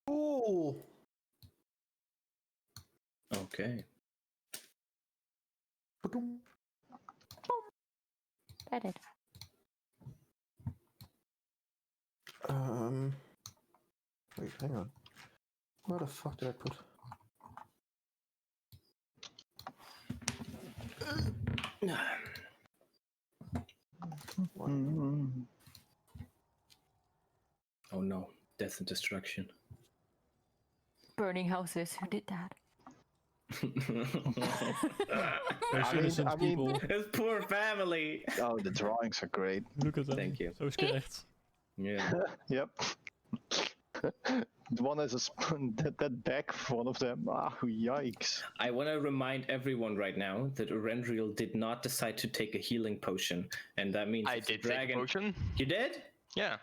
Ooh. Okay. Got it. Wait, hang on. Where the fuck did I put? Oh no, death and destruction. Burning houses. Who did that? Those innocent people. His poor family. Oh, the drawings are great. Look at them. Thank you. Zo skelet. Yeah. Yep. The one has a that back for one of them. Ah, yikes. I want to remind everyone right now that Orendriel did not decide to take a healing potion, and that means I if the did take a potion. You did? Yeah.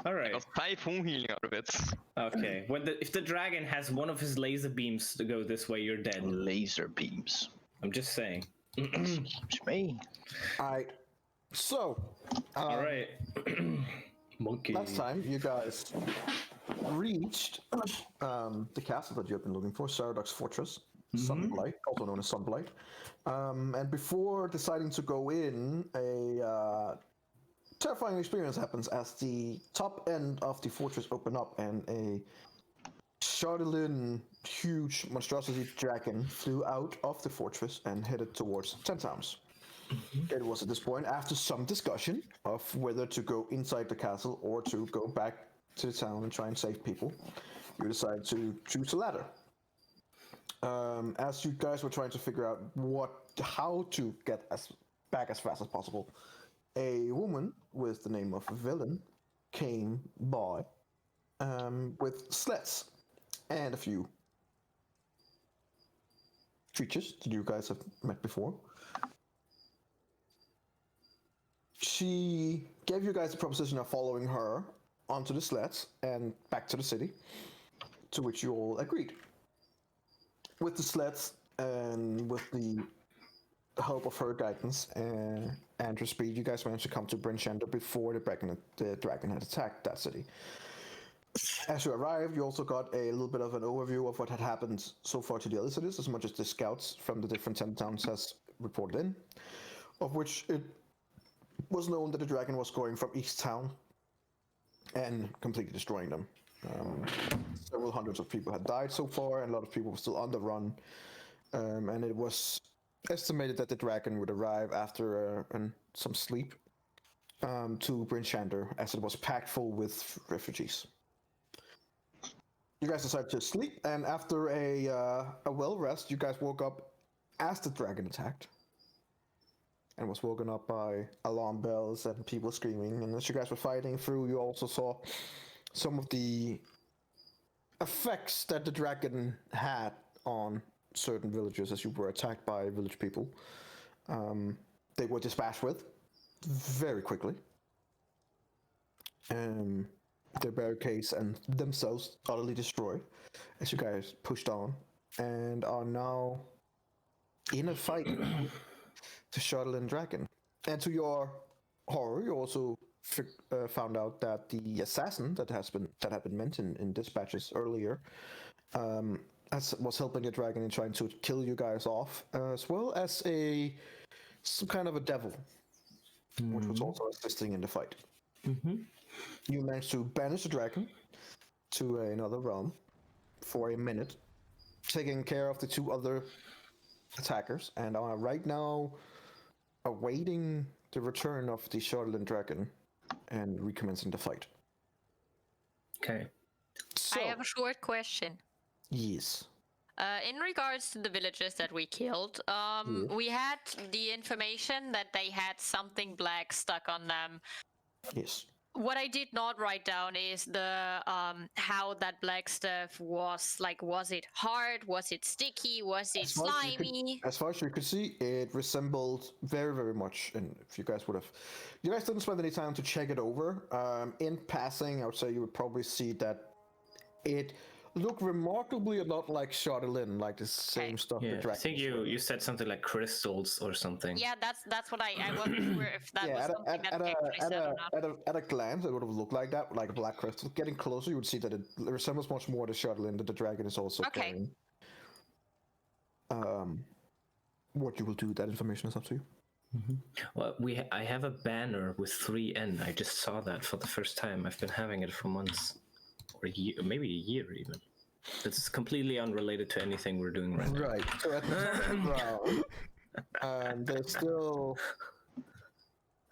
All I right. got 5 wound healing out of it. Okay. If the dragon has one of his laser beams to go this way, you're dead. Laser beams. I'm just saying. Excuse me. Alright. So. All right. Monkey. Last time you guys reached the castle that you have been looking for, Saradox Fortress, Sunblight, also known as Sunblight. And before deciding to go in, a terrifying experience happens as the top end of the fortress open up and a Chardolin, huge monstrosity dragon flew out of the fortress and headed towards Ten Towns. It was at this point, after some discussion of whether to go inside the castle or to go back to the town and try and save people, you decided to choose the latter. As you guys were trying to figure out how to get back as fast as possible, a woman with the name of Villain came by with sleds and a few creatures that you guys have met before. She gave you guys the proposition of following her onto the sleds and back to the city, to which you all agreed. With the sleds and with the help of her guidance and her speed, you guys managed to come to Bryn Shander before the dragon had attacked that city. As you arrived, you also got a little bit of an overview of what had happened so far to the other cities, as much as the scouts from the different 10 towns has reported in, of which it was known that the dragon was going from each town and completely destroying them. Several hundreds of people had died so far, and a lot of people were still on the run. And it was estimated that the dragon would arrive after some sleep to Bryn Shander, as it was packed full with refugees. You guys decided to sleep, and after a well rest, you guys woke up as the dragon attacked, and was woken up by alarm bells and people screaming. And as you guys were fighting through, you also saw some of the effects that the dragon had on certain villages as you were attacked by village people. They were dispatched with very quickly. Their barricades and themselves utterly destroyed as you guys pushed on and are now in a fight to Chardolin Dragon. And to your horror, you also found out that the assassin that had been mentioned in dispatches earlier was helping the dragon in trying to kill you guys off, as well as some kind of a devil, which was also assisting in the fight. You managed to banish the dragon to another realm for a minute, taking care of the 2 other attackers, and are right now awaiting the return of the Chardolin dragon and recommencing the fight. Okay. So, I have a short question. Yes. In regards to the villagers that we killed, we had the information that they had something black stuck on them. Yes. What I did not write down is the how that black stuff was. Like, was it hard? Was it sticky? Was it slimy? As far as you could see, it resembled very, very much. And if you guys didn't spend any time to check it over. In passing, I would say you would probably see that it look remarkably a lot like Chardelin, like the same stuff. Yeah, the I dragon think is wearing. you said something like crystals or something. Yeah, that's what I wasn't sure if that was Yeah, something that they actually said or not. at a glance, it would have looked like that, like a black crystal. Getting closer, you would see that it resembles much more to Chardelin that the dragon is also Okay. carrying. What you will do with that information is up to you. Well, I have a banner with 3N. I just saw that for the first time. I've been having it for months, or a year, maybe a year even. It's completely unrelated to anything we're doing right now. Right. So at the top of the round, there's still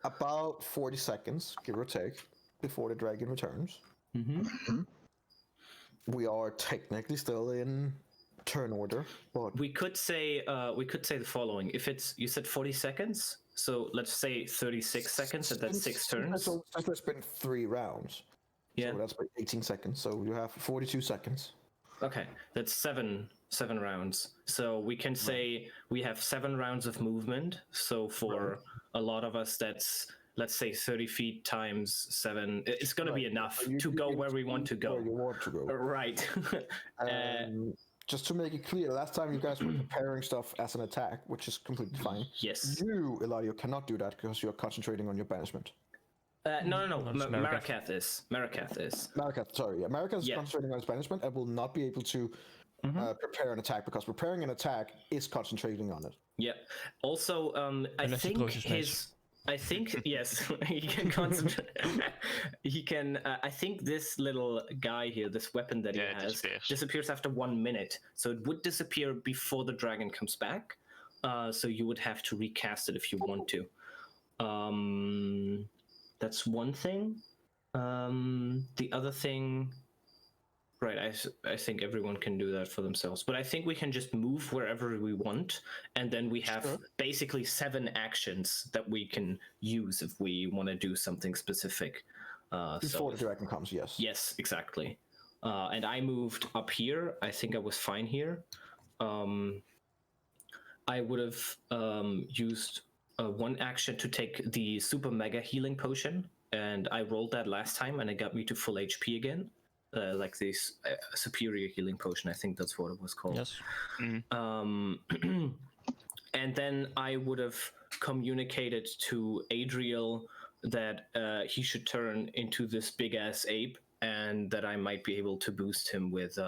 about 40 seconds, give or take, before the dragon returns. We are technically still in turn order, but We could say the following. If it's you said 40 seconds, so let's say 36 seconds, and that's 6 turns. So there's been 3 rounds. Yeah. So that's 18 seconds. So you have 42 seconds. Okay, that's seven rounds. So we can say we have 7 rounds of movement. So for a lot of us, that's, let's say, 30 feet times 7. It's going to be enough to go where we want to go. Where you want to go. Right. Just to make it clear, last time you guys were preparing stuff as an attack, which is completely fine. Yes. You, Eladio, cannot do that because you're concentrating on your banishment. No. That's Marikath is. Marikath, sorry. Yeah, Marikath is concentrating on his banishment and will not be able to prepare an attack because preparing an attack is concentrating on it. Yeah. Also, I Unless he think closes his I think yes, he can concentrate. He can. I think this little guy here, this weapon that he Yeah, it has, disappears after 1 minute. So it would disappear before the dragon comes back. So you would have to recast it if you want to. That's one thing. The other thing. Right, I think everyone can do that for themselves. But I think we can just move wherever we want, and then we have basically 7 actions that we can use if we want to do something specific. Before the dragon comes, yes. Yes, exactly. And I moved up here. I think I was fine here. I would have used 1 action to take the super mega healing potion, and I rolled that last time, and it got me to full HP again. Like this superior healing potion, I think that's what it was called. Yes. And then I would have communicated to Adriel that he should turn into this big ass ape, and that I might be able to boost him with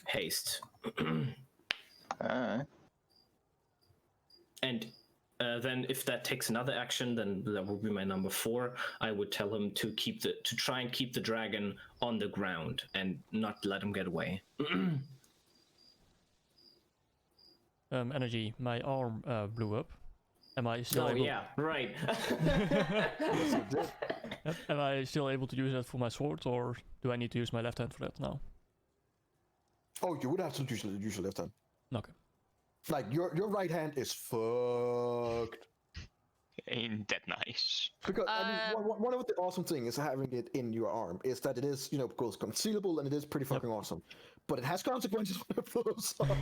haste. And then if that takes another action, then that will be my number 4. I would tell him to try and keep the dragon on the ground and not let him get away. Energy. My arm blew up. Am I still able? Yeah, right. Am I still able to use that for my sword, or do I need to use my left hand for that now? Oh, you would have to use your left hand. Okay. Like your right hand is fucked. Ain't that nice? Because I mean, one of the awesome things having it in your arm is that it is, of course, concealable and it is pretty fucking awesome. But it has consequences when it blows up.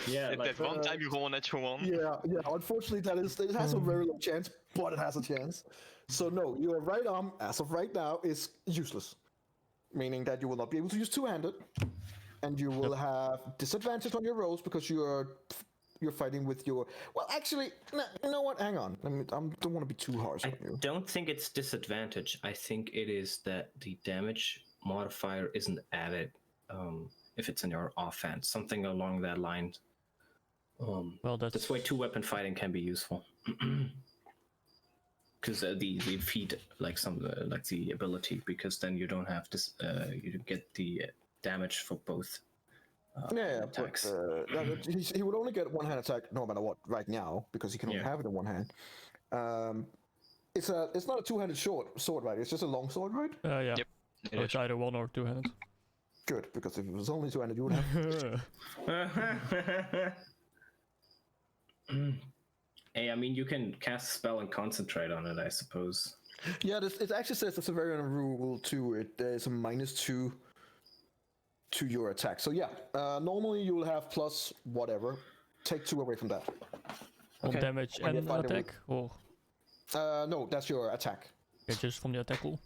Yeah, That one time you roll a natural 1. Yeah. Unfortunately, it has a very low chance, but it has a chance. So no, your right arm, as of right now, is useless, meaning that you will not be able to use two-handed. And you will have disadvantage on your rolls because you're fighting with your. Well, actually, no, you know what? Hang on. I don't want to be too harsh on you. I don't think it's disadvantage. I think it is that the damage modifier isn't added if it's in your offense, something along that line. Well, that's why 2-weapon fighting can be useful. Because the feed like the ability, because then you don't have this. You get the damage for both attacks. But, he would only get 1-hand attack no matter what right now because he can only have it in 1 hand. It's not a 2-handed sword, right? It's just a long sword, right? Yeah. Yep. So it's either 1 or 2-handed. Good, because if it was only 2-handed, you would have. Hey, I mean, you can cast a spell and concentrate on it, I suppose. Yeah, it actually says it's a very rule to it. There's a -2 to your attack. So yeah, normally you will have plus whatever. Take 2 away from that. On damage and attack, or no, that's your attack. just from the attack pool.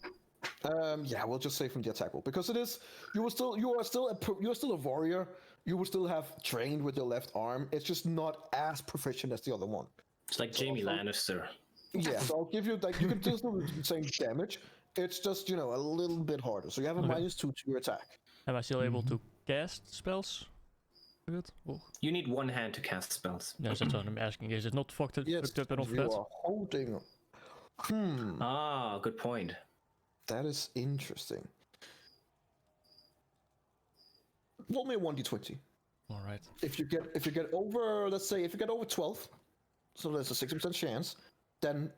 Yeah, we'll just say from the attack roll because it is you are still a warrior. You will still have trained with your left arm. It's just not as proficient as the other one. It's like Jamie Lannister. Yeah, so I'll give you like you can still do the same damage. It's just a little bit harder. So you have a -2 to your attack. Am I still able to cast spells? Good. Oh. You need one hand to cast spells. Yes, that's what I'm asking. Is it not fucked up enough you that? are holding. Ah, good point. That is interesting. Roll me a 1d20. All right. If you get over, let's say, if you get over 12, so there's a 60% chance, then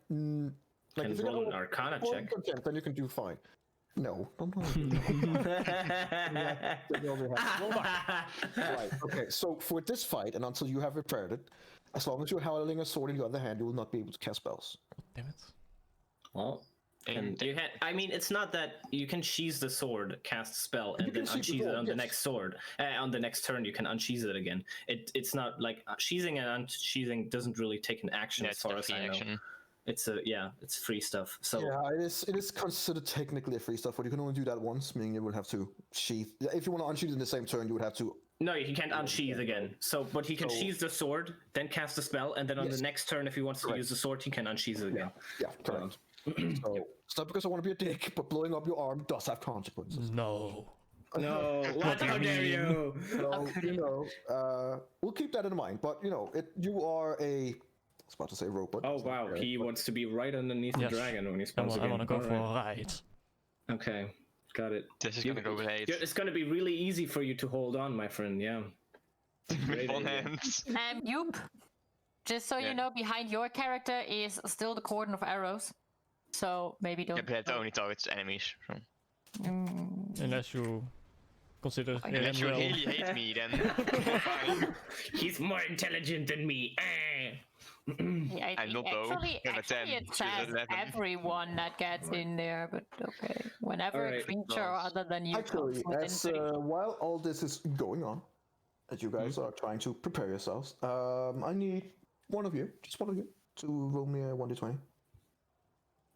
like Can if you roll get an Arcana over check. 1%, then you can do fine. No, don't roll. Right. Okay. So for this fight, and until you have repaired it, as long as you're holding a sword in your other hand, you will not be able to cast spells. Damn it. Well, and you had, I mean, it's not that you can sheath the sword, cast a spell, and then unsheath it on the next sword. On the next turn, you can unsheath it again. It's not like sheathing and unsheathing doesn't really take an action as far as I know. It's it's free stuff. So yeah, it is considered technically a free stuff, but you can only do that once, meaning you would have to sheath. If you want to unsheath in the same turn, you would have to. No, he can't unsheath again. So, but he can sheath the sword, then cast a spell, and then on the next turn, if he wants to use the sword, he can unsheath it again. Yeah, correct. So it's not because I want to be a dick, but blowing up your arm does have consequences. No. No, what? How dare you? So, we'll keep that in mind. But you are a. I was about to say robot. Oh wow, he wants to be right underneath the dragon when he spawns again. I want to go for a ride. Okay, got it. This is gonna go great. It's gonna be really easy for you to hold on, my friend. Yeah. With one hand. Yoop. Just so you know, behind your character is still the cordon of arrows. So maybe don't. Yeah, but that only targets enemies. So. Unless you consider him Unless you well. really hate me, then fine. He's more intelligent than me. Yeah, I'm not though. actually, I'm a 10. it She's says 11. everyone that gets in there, but okay. Whenever a Alright. creature other than you Actually, comes within as 30 while all this is going on, as you guys are trying to prepare yourselves, I need just one of you, to roll me a 1d20.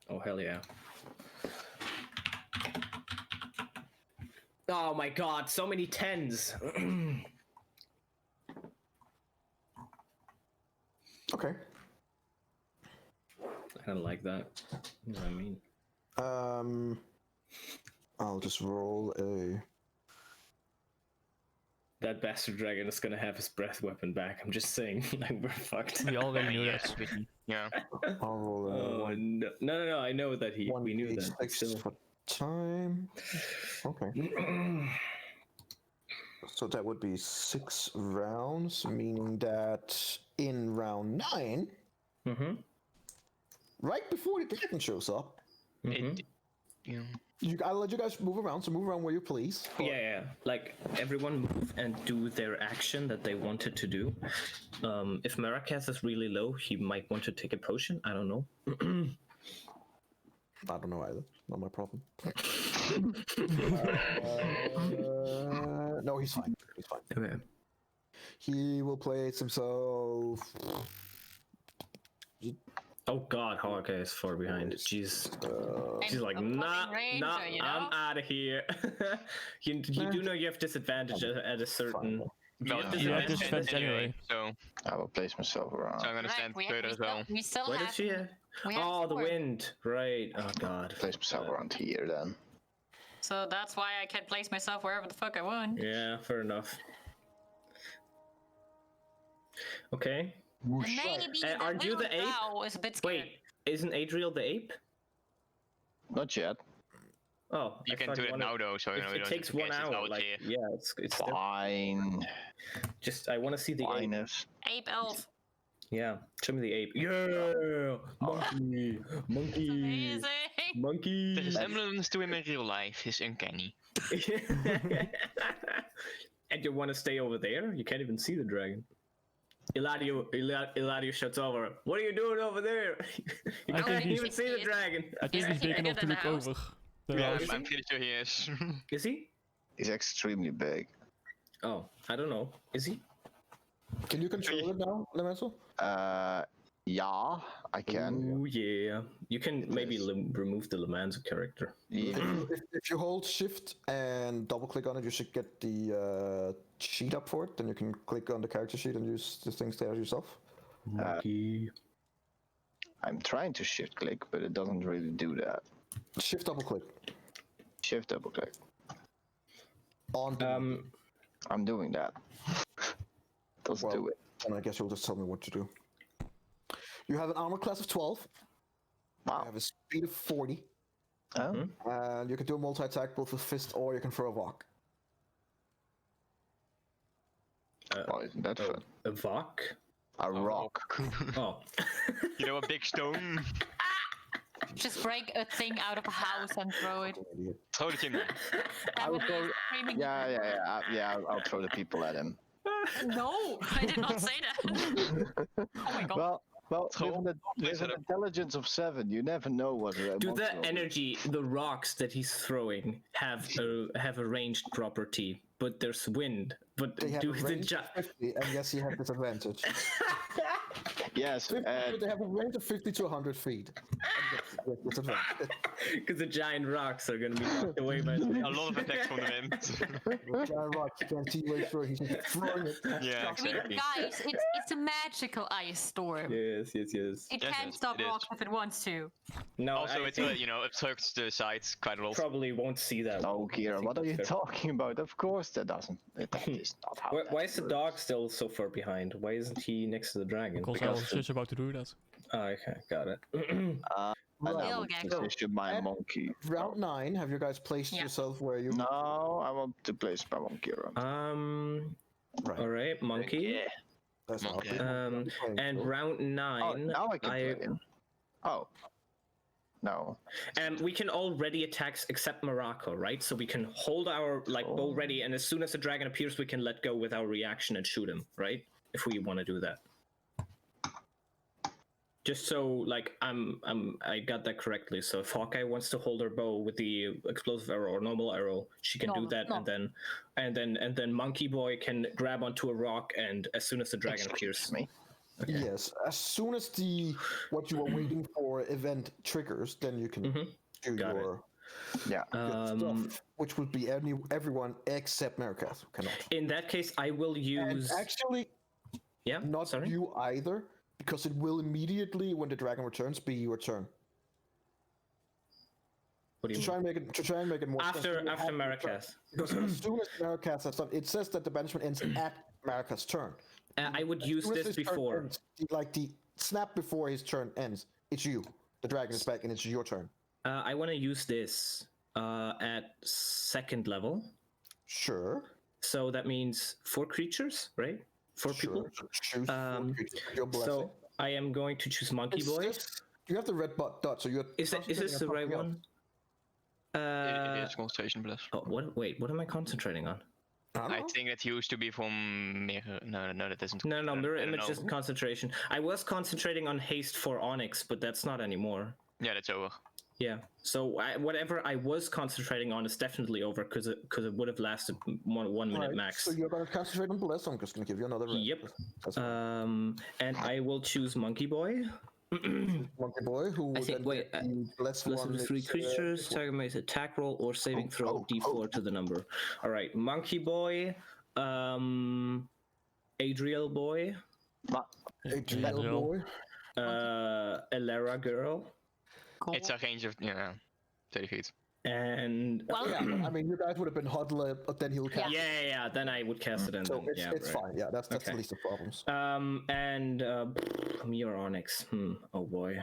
Oh hell yeah. Oh my god, so many 10s. Okay. I don't like that. You know what I mean? I'll just roll a. That bastard dragon is gonna have his breath weapon back. I'm just saying, like we're fucked. We already knew Yeah, that. yeah. I'll roll a Oh no! I know that we knew that. 1d6 Still. for time. Okay. So that would be 6 rounds, meaning that in round 9, right before the dragon shows up, I'll let you guys move around. So move around where you please. Yeah. Like everyone move and do their action that they wanted to do. If Maracas is really low, he might want to take a potion. I don't know. I don't know either. Not my problem. No, he's fine. He's fine. Okay. He will place himself. Oh god, Hawkeye is far behind. Jeez. She's like, I'm nah, cutting range, nah, so, you I'm know. out of here. you do know you have disadvantage at a certain. No, You have disadvantage anyway. So I will place myself around. I'm gonna stand further as well. we still What have. is she at? we have Oh, the sword. wind. Right. Oh god. Place myself around here then. So that's why I can place myself wherever the fuck I want. Yeah, fair enough. Okay. Maybe that aren't you the little ape? drow is a bit scared. Wait, isn't Adriel the ape? Not yet. Oh, You I can thought do it wanted- now though, so you know you It don't takes have to 1 guess it hour. out Like, here. yeah, it's Fine. just I want to see the ape. Finest. Ape elf. Yeah, show me the ape. Yeah, monkey, monkey, Amazing. The monkey. resemblance to him in real life is uncanny. And you want to stay over there? You can't even see the dragon. Eladio shuts over. What are you doing over there? You I can't think even he's- see the dragon. I think Is he's he big bigger enough to than look the house? over. The Yeah, house. I'm pretty sure he is. Is he? He's extremely big. Oh, I don't know. Is he? Can you control it now, Lemental? Yeah, I can. Ooh, yeah. You can maybe Yes. remove the Lamanza character. Yeah. If you hold shift and double click on it, you should get the sheet up for it. Then you can click on the character sheet and use the things there yourself. Monkey. I'm trying to shift click, but it doesn't really do that. Shift double click Shift double click. on. I'm doing that. Doesn't do it. And I guess you'll just tell me what to do. You have an armor class of 12. You Wow. have a speed of 40. Oh. And you can do a multi-attack both with fist or you can throw a rock. Oh, isn't that fun? A Vok? A rock. Oh. You know, a big stone. Just break a thing out of a house and throw it. Idiot. Throw the in there. That would be screaming. Yeah. I'll throw the people at him. No, I did not say that. Oh my god. Well, Throw with an intelligence of 7, you never know what. Do the energy, the rocks that he's throwing, have a ranged property? But there's wind. But They have do a the range of 50, and yes, you have disadvantage. Yes, 50, and they have a range of 50 to 100 feet. And yes, disadvantage. Because the giant rocks are gonna be knocked away by A the lot of attacks from the wind. With giant rock, you can't see way through. He's just throwing it. Yeah, I mean, exactly. guys, it's a magical ice storm. Yes. It Yes, can yes, stop it is. rocks if it wants to. No, Also, I it's think you know, it hurts the sides quite a lot. probably won't see that. oh, I Kira, think what are you that's fair. talking about? Of course, that doesn't. That is not how. Why is the dog still so far behind? Why isn't he next to the dragon? Because I was just about to do that. Oh, okay, got it. And I Real will gecko. position my And- monkey. Round 9, have you guys placed Yeah. yourself where you... No, I want to place my monkey around. Right. All right, monkey. That's not Monkey. And round Oh, 9. now I can play him. Oh. No. And we can all ready attacks except Morocco, right? So we can hold our bow ready, and as soon as the dragon appears, we can let go with our reaction and shoot him, right? If we want to do that. Just so I got that correctly. So if Hawkeye wants to hold her bow with the explosive arrow or normal arrow, she can do that, and then Monkey Boy can grab onto a rock, and as soon as the dragon appears, me. Yes, as soon as what you are waiting for event triggers, then you can do Got it. your Yeah. stuff, which would be everyone except Marikath cannot. in that case, I will And use. actually, Yeah, not sorry. you either, because it will immediately, when the dragon returns, be your turn. What do you To try mean? and make it more sense, After you have to turn. Marikath. Because as soon as Marikath has done, it says that the banishment ends at Marikath's turn. I would use As soon as this his turn before. ends, the snap before his turn ends, it's you. The dragon is back and it's your turn. I want to use this at 2nd level. Sure. So that means 4 creatures, right? 4 people. Sure. Choose Um, your blessing. So I am going to choose Monkey It's Boy. just- you have the red dot, so you're. Is this the right one? It is concentration bless. Oh, what? Wait, what am I concentrating on? I think that used to be from Mirror. No, that isn't. No, mirror I don't image know. isn't concentration. I was concentrating on haste for Onyx, but that's not anymore. Yeah, that's over. Yeah. So whatever I was concentrating on is definitely over because it would have lasted one minute Right, max. So you're gonna concentrate on bless. I'm just gonna give you another red. Yep. That's fine. And I will choose Monkey Boy. Monkey Boy, who I will think- then wait, get the bless Listen one. to 3 is, creatures, target makes attack roll or saving throw D4 to the number. All right, Monkey Boy, Adriel Boy, Adriel Boy. Elara Girl, Cool. It's a range of 30 feet. and Well, Yeah, but, I mean, you guys would have been huddled, but then he'll cast. yeah. Then I would cast it, and So then, it's, yeah, it's right. fine. Yeah, that's Okay. the least of problems. And me or Onyx? Oh boy,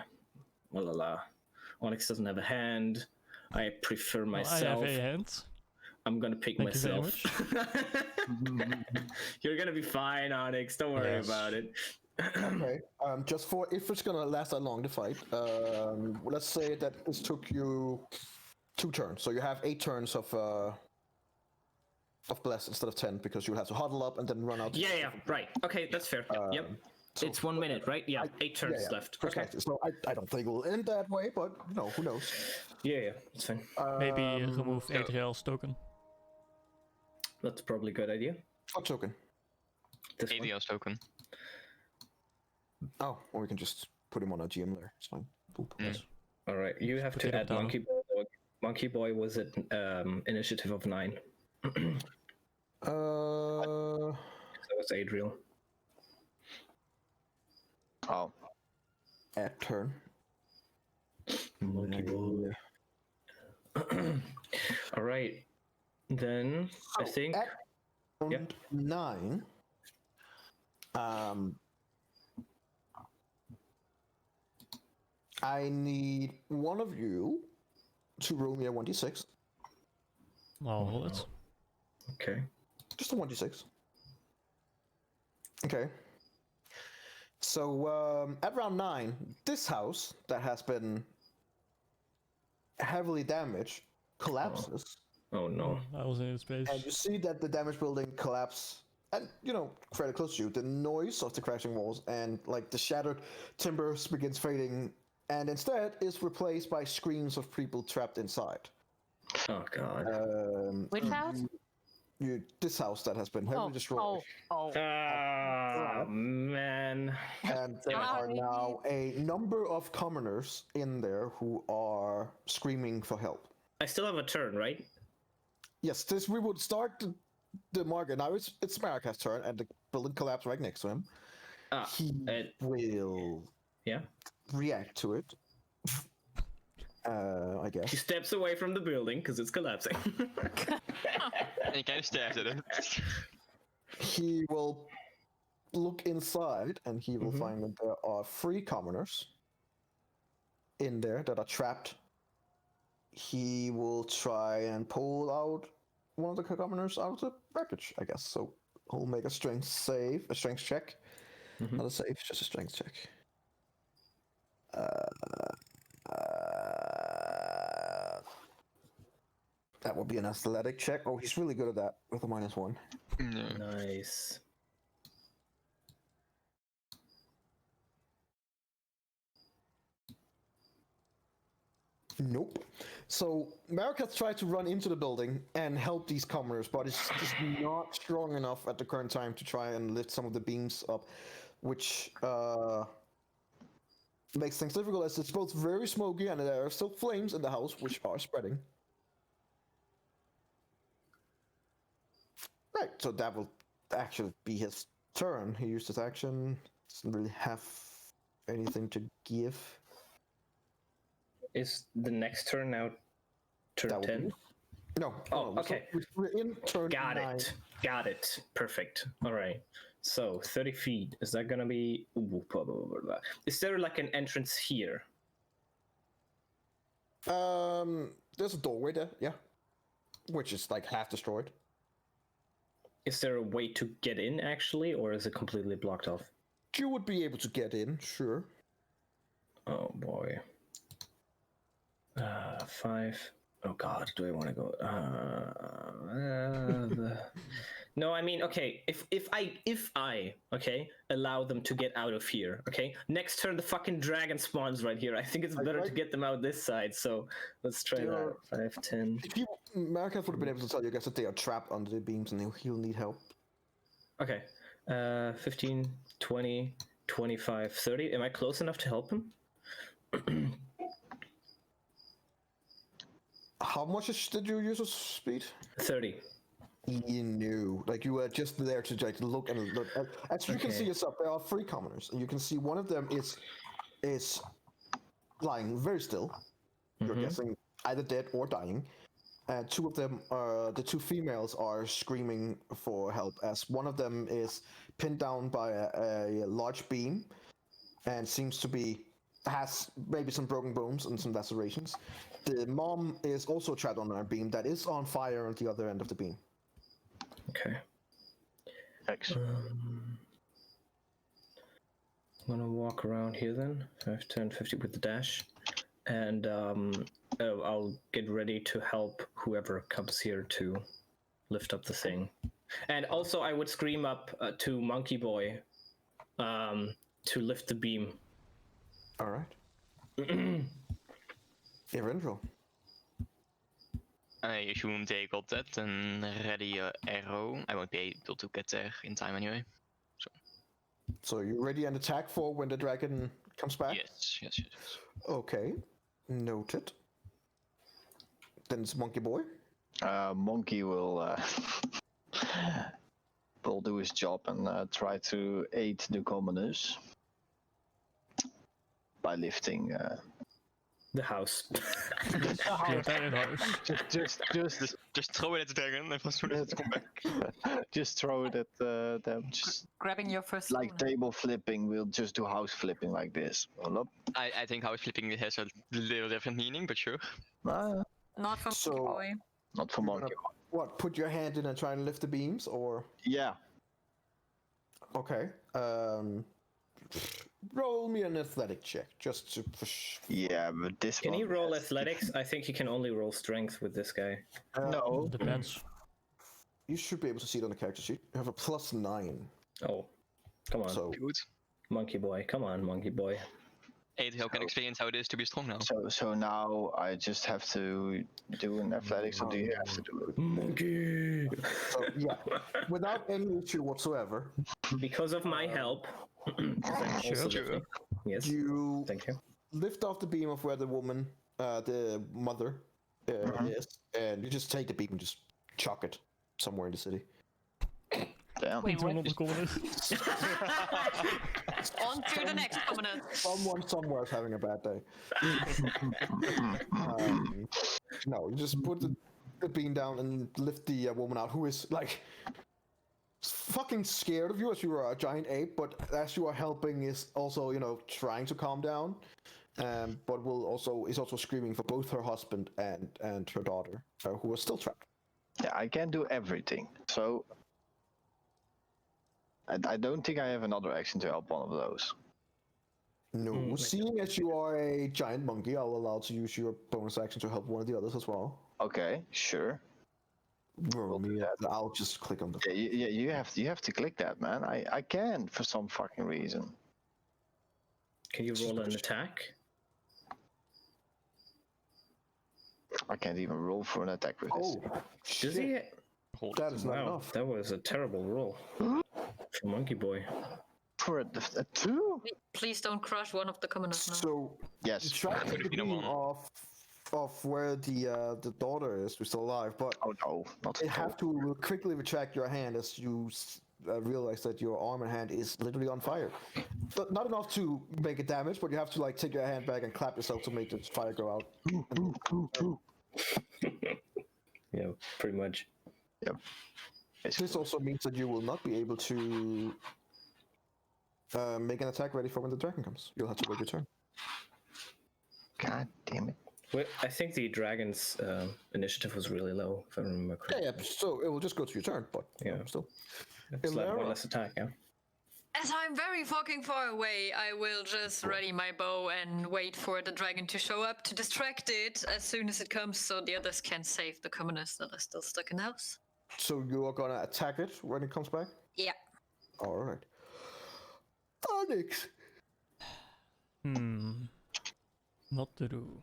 well la la. Onyx doesn't have a hand. I prefer Well, I myself. have a hand. I'm gonna pick Thank you very myself. You're gonna be fine, Onyx. Don't worry Yes. about it. Okay. Just for if it's gonna last that long, the fight. Let's say that this took you 2 turns, so you have 8 turns of bless instead of 10 because you have to huddle up and then run out. Yeah, right. Okay, that's fair. Yep. so- It's 1 minute, right? Yeah, 8 turns left. Okay. Precisely. So I don't think it will end that way, but who knows? Yeah, it's fine. Maybe remove Adriel's token. That's probably a good idea. What token? This one. ADS token. Oh, or we can just put him on a GM layer. It's fine. Boop. Mm. All right, you have put to it up add down. Monkey Boy. Monkey Boy was at initiative of 9. So it's Adriel. Oh, At turn. Monkey Boy. All right, then I So, think. at round Yep. 9, I need one of you to roll me a 1d6. I'll hold it. Okay. Just a 1d6. Okay. So at round 9, this house that has been heavily damaged collapses, Oh no. I was in space. and you see that the damaged building collapse, and fairly close to you. The noise of the crashing walls and like the shattered timbers begins fading, and instead is replaced by screams of people trapped inside. Oh god. Which house? This house that has been heavily destroyed. Ah man. And there are now a number of commoners in there who are screaming for help. I still have a turn, right? Yes, we would start the market. Now it's Marika's turn, and the building collapsed right next to him. He will Yeah. react to it. I She guess. steps away from the building because it's collapsing. En je kan sterven. He will look inside, and he will find that there are 3 commoners in there that are trapped. He will try and pull out one of the commoners out of the wreckage, I guess. So he'll make a strength check. Not a save, just a strength check. That would be an athletic check. Oh, he's really good at that with a -1. Nice. Nope. So Marika's tried to run into the building and help these commoners, but it's just not strong enough at the current time to try and lift some of the beams up, which makes things difficult as it's both very smoky and there are still flames in the house, which are spreading. Right, so that will actually be his turn. He used his action. Doesn't really have anything to give. Is the next turn now turn That would 10? be- No. Oh, no, so okay. we're in turn Got 9. it. Got it. Perfect. All right. So 30 feet. Is that gonna be? Ooh, blah, blah, blah, blah. Is there like an entrance here? There's a doorway there, yeah, which is like half destroyed. Is there a way to get in actually, or is it completely blocked off? You would be able to get in, sure. Oh boy. 5. Oh god, do I want to go? No, I mean, okay. If I allow them to get out of here, okay. Next turn, the fucking dragon spawns right here. I think it's better to get them out this side. So let's try that. 5, 10. Marika would have been able to tell you guys that they are trapped under the beams and he'll need help. Okay. 15, 20, 25, 30. Am I close enough to help him? How much did you use of speed? 30. You knew, like you were just there to like look and look. As you can see yourself, there are 3 commoners, and you can see one of them is lying very still. You're guessing either dead or dying. And 2 of them, the 2 females, are screaming for help. As one of them is pinned down by a large beam, and seems to has maybe some broken bones and some lacerations. The mom is also trapped on a beam that is on fire at the other end of the beam. Okay. excellent. I'm gonna walk around here then. 5, 10, 50 with the dash. And I'll get ready to help whoever comes here to lift up the thing. And also I would scream up to Monkey Boy to lift the beam. All right. Eberron. I assume they got that and ready arrow. I won't be able to get there in time anyway. So you ready and attack for when the dragon comes back? Yes. Okay, noted. Then it's Monkey Boy. Monkey will will do his job and try to aid the commoners by lifting. The house. The entire house. Just throw it at the dragon and as soon as it comes back. Just throw it at them. Just Grabbing your first like stone. table flipping, we'll just do house flipping like this. Well, up. I think house flipping has a little different meaning, but sure. Not from So- boy. Not for You're monkey. gonna- What? Put your hand in and try and lift the beams, or Yeah. okay. Roll me an athletic check, just to. Yeah, but this Can one he roll has- athletics? I think he can only roll strength with this guy. No. Depends. You should be able to see it on the character sheet. You have a +9. Oh, come on, So Good. monkey boy. Come on, monkey boy. Adriel can experience how it is to be strong now. So now I just have to do an athletics, or do you have to do it? Monkey. So yeah, without any issue whatsoever, Because of my help. 'Cause I'm also Sure. lifting. Yes. you Thank you. lift off the beam of where the woman, the mother, is, and you just take the beam and just chuck it somewhere in the city. Damn. Wait, what? Not the commoners. On to the next commoner. Someone somewhere is having a bad day. No, you just put the beam down and lift the woman out, who is like fucking scared of you as you are a giant ape, but as you are helping is also, trying to calm down, but is also screaming for both her husband and her daughter, who are still trapped. Yeah, I can do everything. So I don't think I have another action to help one of those. No, seeing as you are a giant monkey, I'll allow to use your bonus action to help one of the others as well. Okay, sure. I'll just click on the. Yeah, you have to click that, man. I can for some fucking reason. Can you roll an attack? I can't even roll for an attack with this. Oh, Does he? Hold. that is not Wow, enough. that was a terrible roll. For monkey boy. For a 2? Please don't crush one of the commoners now. So Yes. you try to Could get the have been a beam one. off where the daughter is, who's still alive, but Oh no, not you at all. have to quickly retract your hand as you realize that your arm and hand is literally on fire. But not enough to make it damage, but you have to take your hand back and clap yourself to make the fire go out. Yeah, pretty much. This also means that you will not be able to make an attack ready for when the dragon comes. You'll have to wait your turn. God damn it. Wait, I think the dragon's initiative was really low, if I remember correctly. Yeah, so it will just go to your turn, but Yeah. still. It's like one Eberron. less attack, yeah. As I'm very fucking far away, I will just ready my bow and wait for the dragon to show up to distract it as soon as it comes so the others can save the commoners that are still stuck in the house. So you are gonna attack it when it comes back? Yeah. Alright. Onyx! What to do?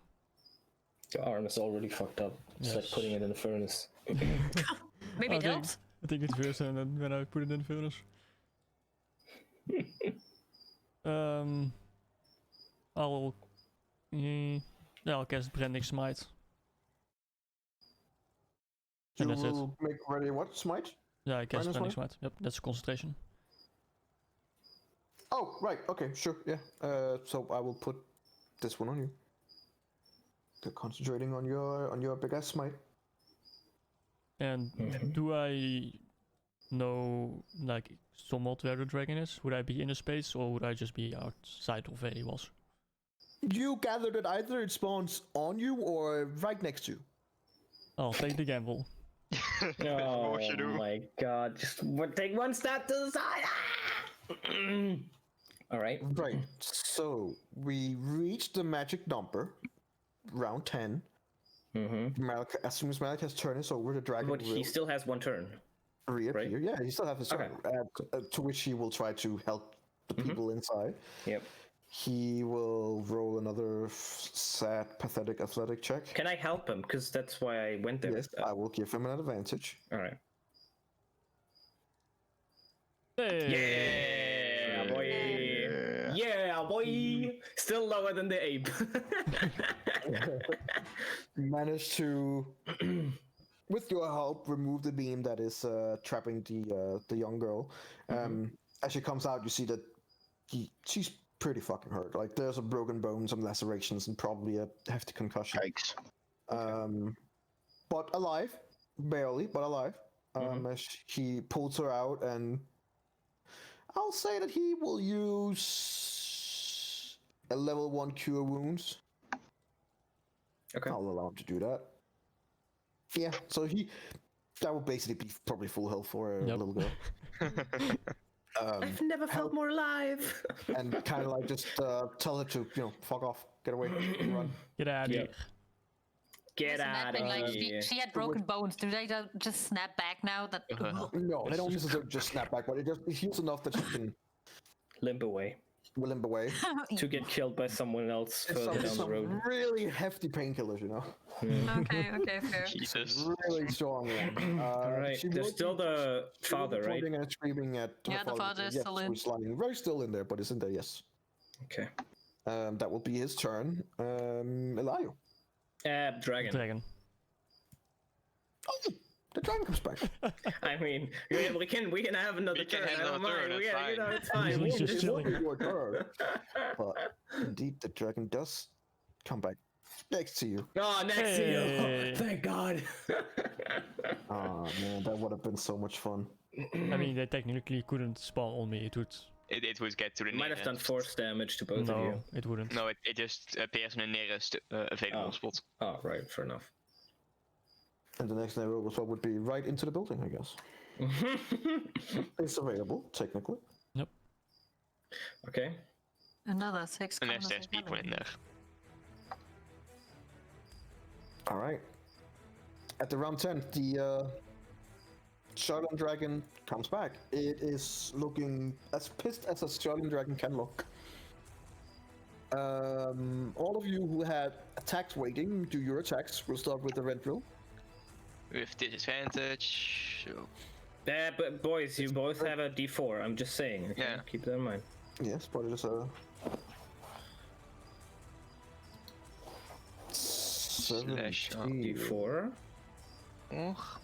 The arm is already fucked up. It's like Yes. putting it in the furnace. Maybe it I helps. think it's worse than when I put it in the furnace. I'll cast Branding Smite. You And that's it. will make ready what? Smite? Yeah, I cast Branding Branding Smite. Yep, that's concentration. Oh, right. Okay, sure. Yeah. So I will put this one on you. They're concentrating on your big ass smite. And do I know like somewhat where the dragon is? Would I be in a space or would I just be outside of where he was? You gather that either it spawns on you or right next to you. I'll take the gamble. Oh What you do? my god, just take one step to the side! Alright. Right. So we reached the magic number, round 10. As soon as Malik has turned us over, the dragon But will he still has one turn. reappear. right? Yeah, he still has his turn. To which he will try to help the people inside. Yep. He will roll another sad, pathetic athletic check. Can I help him? Because that's why I went there. Yes, I will give him an advantage. Alright. Hey! Yeah, boy. Yeah, boy. Still lower than the ape. Manage to, with your help, remove the beam that is trapping the young girl. As she comes out, you see that she's pretty fucking hurt. Like there's a broken bone, some lacerations, and probably a hefty concussion. Yikes. But alive, barely, but alive. As he pulls her out, and I'll say that he will use a level 1 cure wounds. Okay. I'll allow him to do that. Yeah, so that would basically be probably full health for a little girl. I've never felt more alive. And kind of like just tell her to, fuck off, get away, run. Get out of here. Get Isn't that out thing, of like, here. she had broken bones. Do they just snap back now? That No, they don't necessarily just snap back, but it heals enough that she can Limp away. limp away. To get killed by someone else further down the Some road. really hefty painkillers, okay, fair. Jesus. Really strong one. Alright, there's still the father, right? And screaming at Yeah, the father is still in. He's lying very still in there, but it's in there, yes. Okay. That will be his turn. Eliu. Dragon. Oh, the dragon comes back. I mean, we can have another turn. have I don't another turn, mind. it's It's fine. He's just It chilling. won't be your turn. But indeed, the dragon does come back next to you. Oh, next to you. Hey. Thank God. Oh man, that would have been so much fun. I mean, they technically couldn't spawn on me. It would. It would get to the Might have done nearest. force damage to both of No, you. it wouldn't. No, it just appears in the nearest available Oh. spot. Oh, right. Fair enough. And the next neighborhood spot would be right into the building, I guess. It's available, technically. Okay. Another 6 Unless corners there's of people in heaven. there. Alright. At the round 10, the Shadow Dragon comes back. It is looking as pissed as a Shadow Dragon can look. All of you who had attacks waiting, do your attacks. We'll start with the red drill. With disadvantage. So. But boys, you both have a D4. I'm just saying. Okay? Yeah. Keep that in mind. Yes, but it is a... Slash, D4. Oh,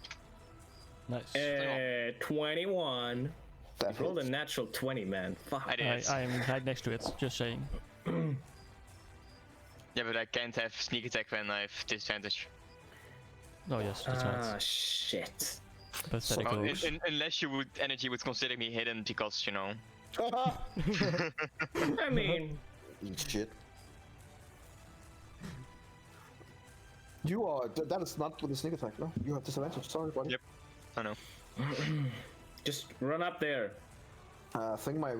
Nice. 21. That Rolled a hits. natural 20, man. Fuck. I did. I am right next to it. Just saying. Yeah, but I can't have sneak attack when I have disadvantage. Oh yes, that's right. Shit. Pathetic Oh, rogues. unless energy would consider me hidden because, I mean, Eat shit. You are... that is not with a sneak attack, no? You have disadvantage, sorry, buddy. Yep. I know. just run up there. I think my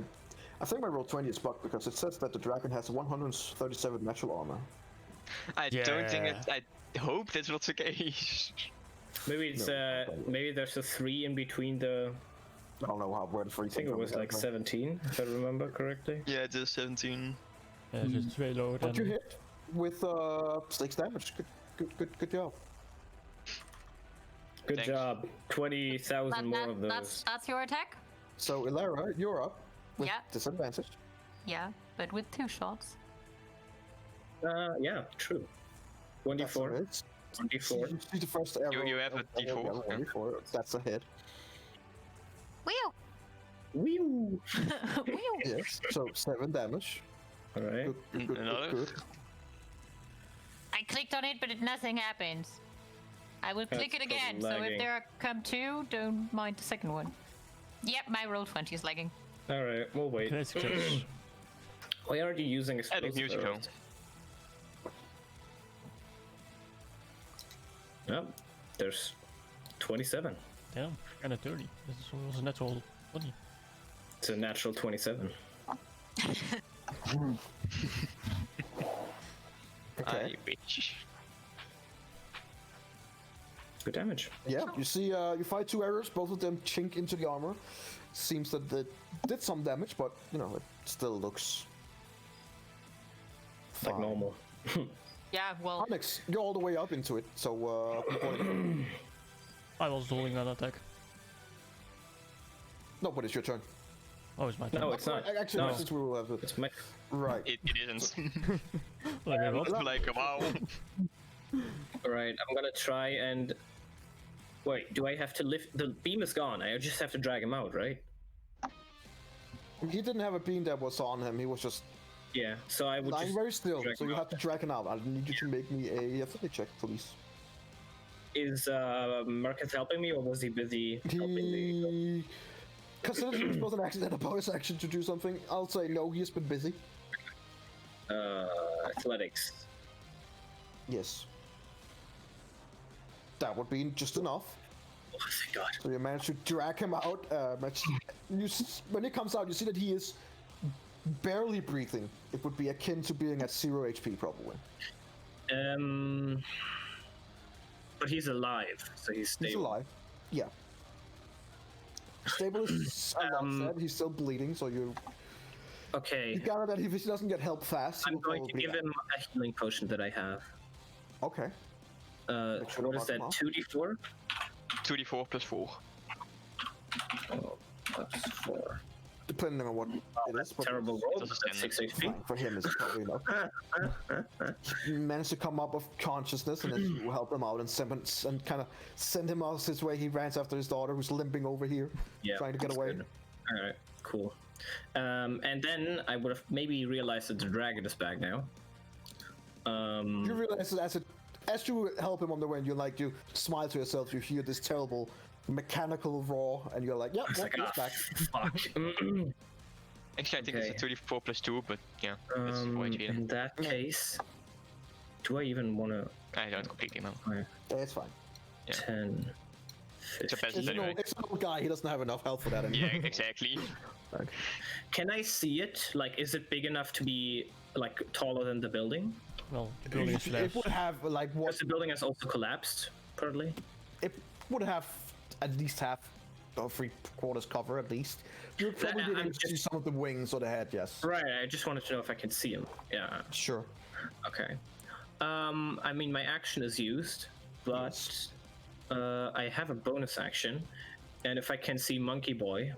roll 20 is bugged because it says that the dragon has 137 natural armor. I don't think Yeah. it. I hope that's not the case. Maybe it's maybe there's a 3 in between the. I don't know where the free I think it was like 17, if I remember correctly. Yeah, it is 17. Yeah, it's way lower But you than. hit with 6 damage. Good job. Good Thanks. job. 20,000 more of those. That's your attack? So Ilara, you're up with Yeah. disadvantage. Yeah, but with 2 shots. Yeah, true. 1d4. That's a hit. 1d4. You see the first arrow. you have a D4, yeah. 1d4. That's a hit. Whew! Whew. Whew! Yes. So 7 damage. Alright. Good. Another? I clicked on it, but nothing happens. I will click That's it again, so lagging. if there come 2, don't mind the second one. Yep, my roll 20 is lagging. Alright, we'll wait. That's close. Why aren't you using Adding explosive music arrows? Yep, there's 27. Damn, and a 30. This was a natural 20. It's a natural 27. Okay. I wish. Good damage. Yeah. You see, you fight 2 arrows. Both of them chink into the armor. Seems that they did some damage, but it still looks Like fine. normal. Yeah, well, Onyx, you're all the way up into it, so I was holding that attack. no, but it's your turn. Oh, it's my turn. No, it's not. Actually, No. since we will have it. It's my. Right. It isn't. Let me roll. It's like, wow. Alright, I'm gonna try and. Wait, do I have to lift? The beam is gone. I just have to drag him out, right? He didn't have a beam that was on him. He was just Yeah, so I would lying just. very still. drag So him you out. have to drag him out. I need you to make me a athletic check, please. Is Marcus helping me, or was he busy helping me? He considering he was both an action and a bonus action to do something. I'll say no. He's been busy. Athletics. Yes. That would be just enough. Oh, thank God. So you manage to drag him out. When he comes out, you see that he is barely breathing. It would be akin to being at 0 HP, probably. But he's alive, so he's stable. He's alive. Yeah. Stable is a lot said. He's still bleeding, so you Okay, gather that if he doesn't get help fast, he I'm will going to probably give die. him a healing potion that I have. Okay. Make sure to What is mark that? him off. 2d4? 2d4 plus 4. Oh, plus 4. Depending on what it is. But Terrible roll. That's a That's 6 HP. fine. For him, it's probably enough. You manage to come up of consciousness, and then you help him out and kind of send him off his way. He runs after his daughter, who's limping over here, Yeah, trying to get that's away. good. All right, cool. And then I would have maybe realized that the dragon is back now. You realize that as you help him on the way, and you smile to yourself. You hear this terrible mechanical roar, and you're like, "Yep, It's like, he's ah, back." fuck. Actually, I think Okay. it's a 2d4 plus 2, but yeah, that's 4 HP. In that case, do I even want to? I don't completely know. It's fine. Yeah. 10, It's a 15. peasant anyway. It's an old guy. He doesn't have enough health for that anymore. Yeah, exactly. Can I see it? Like, is it big enough to be like taller than the building? Well, the building is It flat. would have what Because the building has also collapsed, partly. it would have at least half or 3/4 cover at least. You would probably be I'm able to see just- some of the wings or the head. Yes. Right. I just wanted to know if I can see him. Yeah. Sure. Okay. I mean, my action is used, but I have a bonus action, and if I can see Monkey Boy,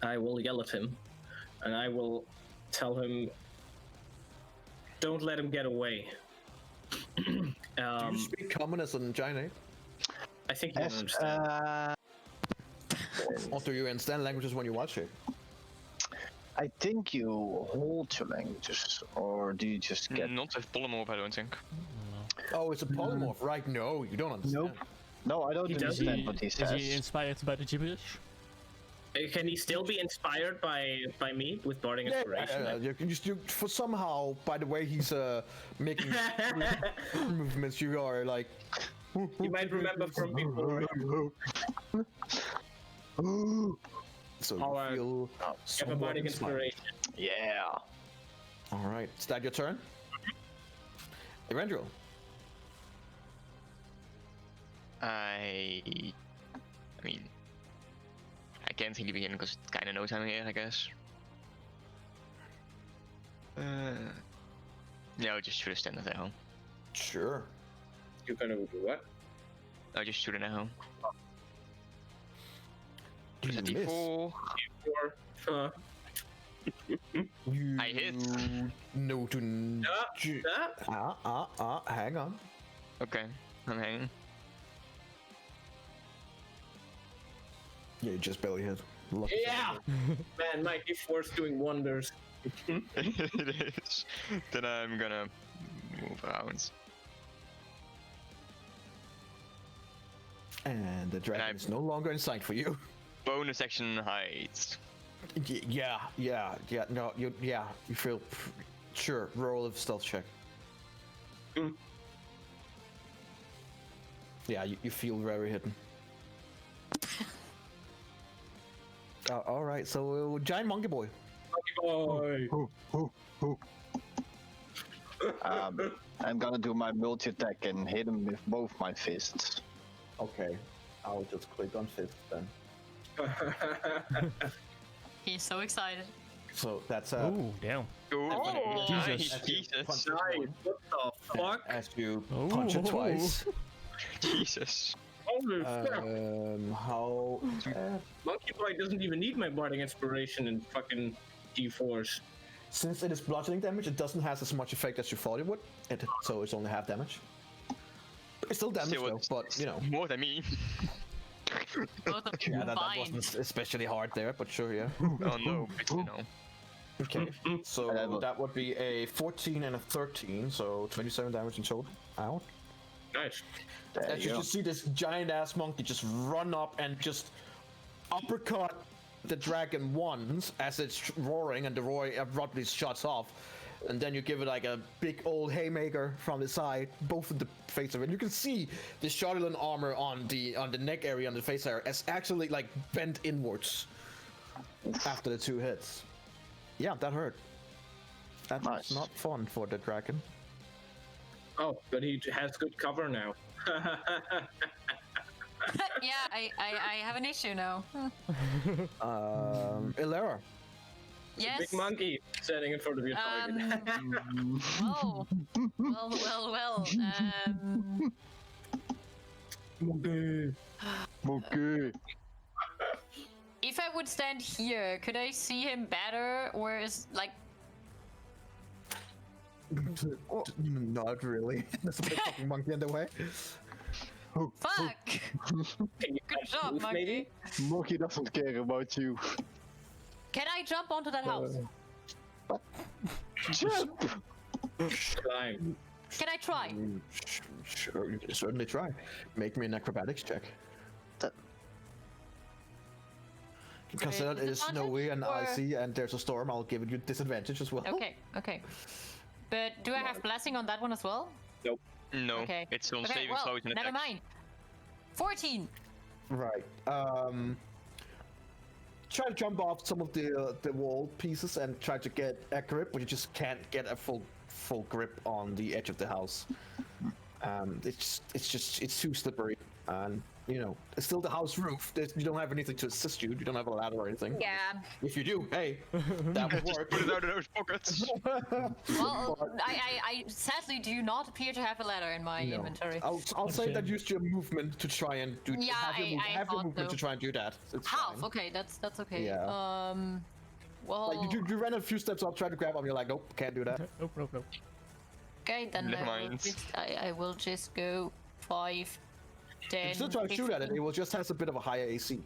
I will yell at him, and I will tell him, "Don't let him get away." Do you speak common as a giant ape? I think you will understand. Or do you understand languages when you watch it? I think you hold your languages, or do you just get? Not with polymorph, I don't think. Oh, it's a polymorph, right? No, you don't understand. Nope. No, I don't He does- understand what he Is says. he inspired by the gibberish? Can he still be inspired by me with barding inspiration? You for somehow, by the way he's making movements, you are like. You might remember from before. So Alright. you feel Have a somewhat barding inspired. inspiration. Yeah. All right, is that your turn? Eberron. I mean, I can't really begin because it kind of knows I'm here, I guess. Yeah, I'll just shoot a standard arrow. Sure. You're gonna do what? I'll just shoot an arrow. You Plus a miss. d4. You I hit. No, to Ah. hang on. Okay, I'm hanging. Yeah, you just barely hit. Lucky Yeah! Man, my D4's doing wonders. It is. Then I'm gonna move around. And the dragon And is no longer in sight for you. Bonus action height. Yeah. No, you feel sure. Roll a stealth check. Yeah, you feel very hidden. All right, so giant monkey boy. Boy. I'm gonna do my multi attack and hit him with both my fists. Okay, I'll just click on fifth then. He's so excited. So that's Oh, damn. Oh, Jesus. nice, Jesus. Nice. What the fuck? as you Oh. punch it twice. Jesus. Holy fuck! How? Monkey Boy doesn't even need my Bardic Inspiration in fucking D4s. Since it is bludgeoning damage, it doesn't have as much effect as you thought it would. So it's only half damage. It's still damage Still, though, it's but you know. more than me. Both of you Yeah, that combined. wasn't especially hard there, but sure, yeah. Oh no, but you know. Okay, so that would be a 14 and a 13, so 27 damage in total. Out. Nice. As you just see this giant ass monkey just run up and just uppercut the dragon once as it's roaring, and the roar abruptly shuts off. And then you give it like a big old haymaker from the side, both in the face of it. You can see the Charlatan armor on the neck area, on the face area, is actually like bent inwards after the 2 hits. Yeah, that hurt. That's Nice. not fun for the dragon. Oh, but he has good cover now. Yeah, I have an issue now. Ilera. Yes. Big monkey standing in front of your target. Oh. Well. Okay. If I would stand here, could I see him better, or is like? Not really. There's a big fucking monkey in the way. Fuck! Can you Good job, move, monkey. maybe? Monkey doesn't care about you. Can I jump onto that house? Jump! Climb. Can I try? Sure, you can certainly try. Make me an acrobatics check. Consider it is snowy and Disadvantage, or- icy and there's a storm, I'll give you disadvantage as well. Okay. But do I have blessing on that one as well? No, Okay. it's on Okay, saving well, throws and never attacks. mind. 14. Right. Try to jump off some of the wall pieces and try to get a grip, but you just can't get a full grip on the edge of the house. It's too slippery, and you know it's still the house roof. You don't have anything to assist you. You don't have a ladder or anything. Yeah. If you do, hey, that would Just work. put it out of those pockets. Well, I sadly do not appear to have a ladder in my No. inventory. I'll say that use your movement to try and do. Yeah, have your, I have your thought movement so. to try and do that. It's Half. fine. Okay, that's okay. Yeah. Well. Like you ran a few steps up, try to grab him. You're like, nope, can't do that. Nope. Okay, then Never I will, mind. I will just go 5, 10. You still try to shoot at it. 15. It will just has a bit of a higher AC.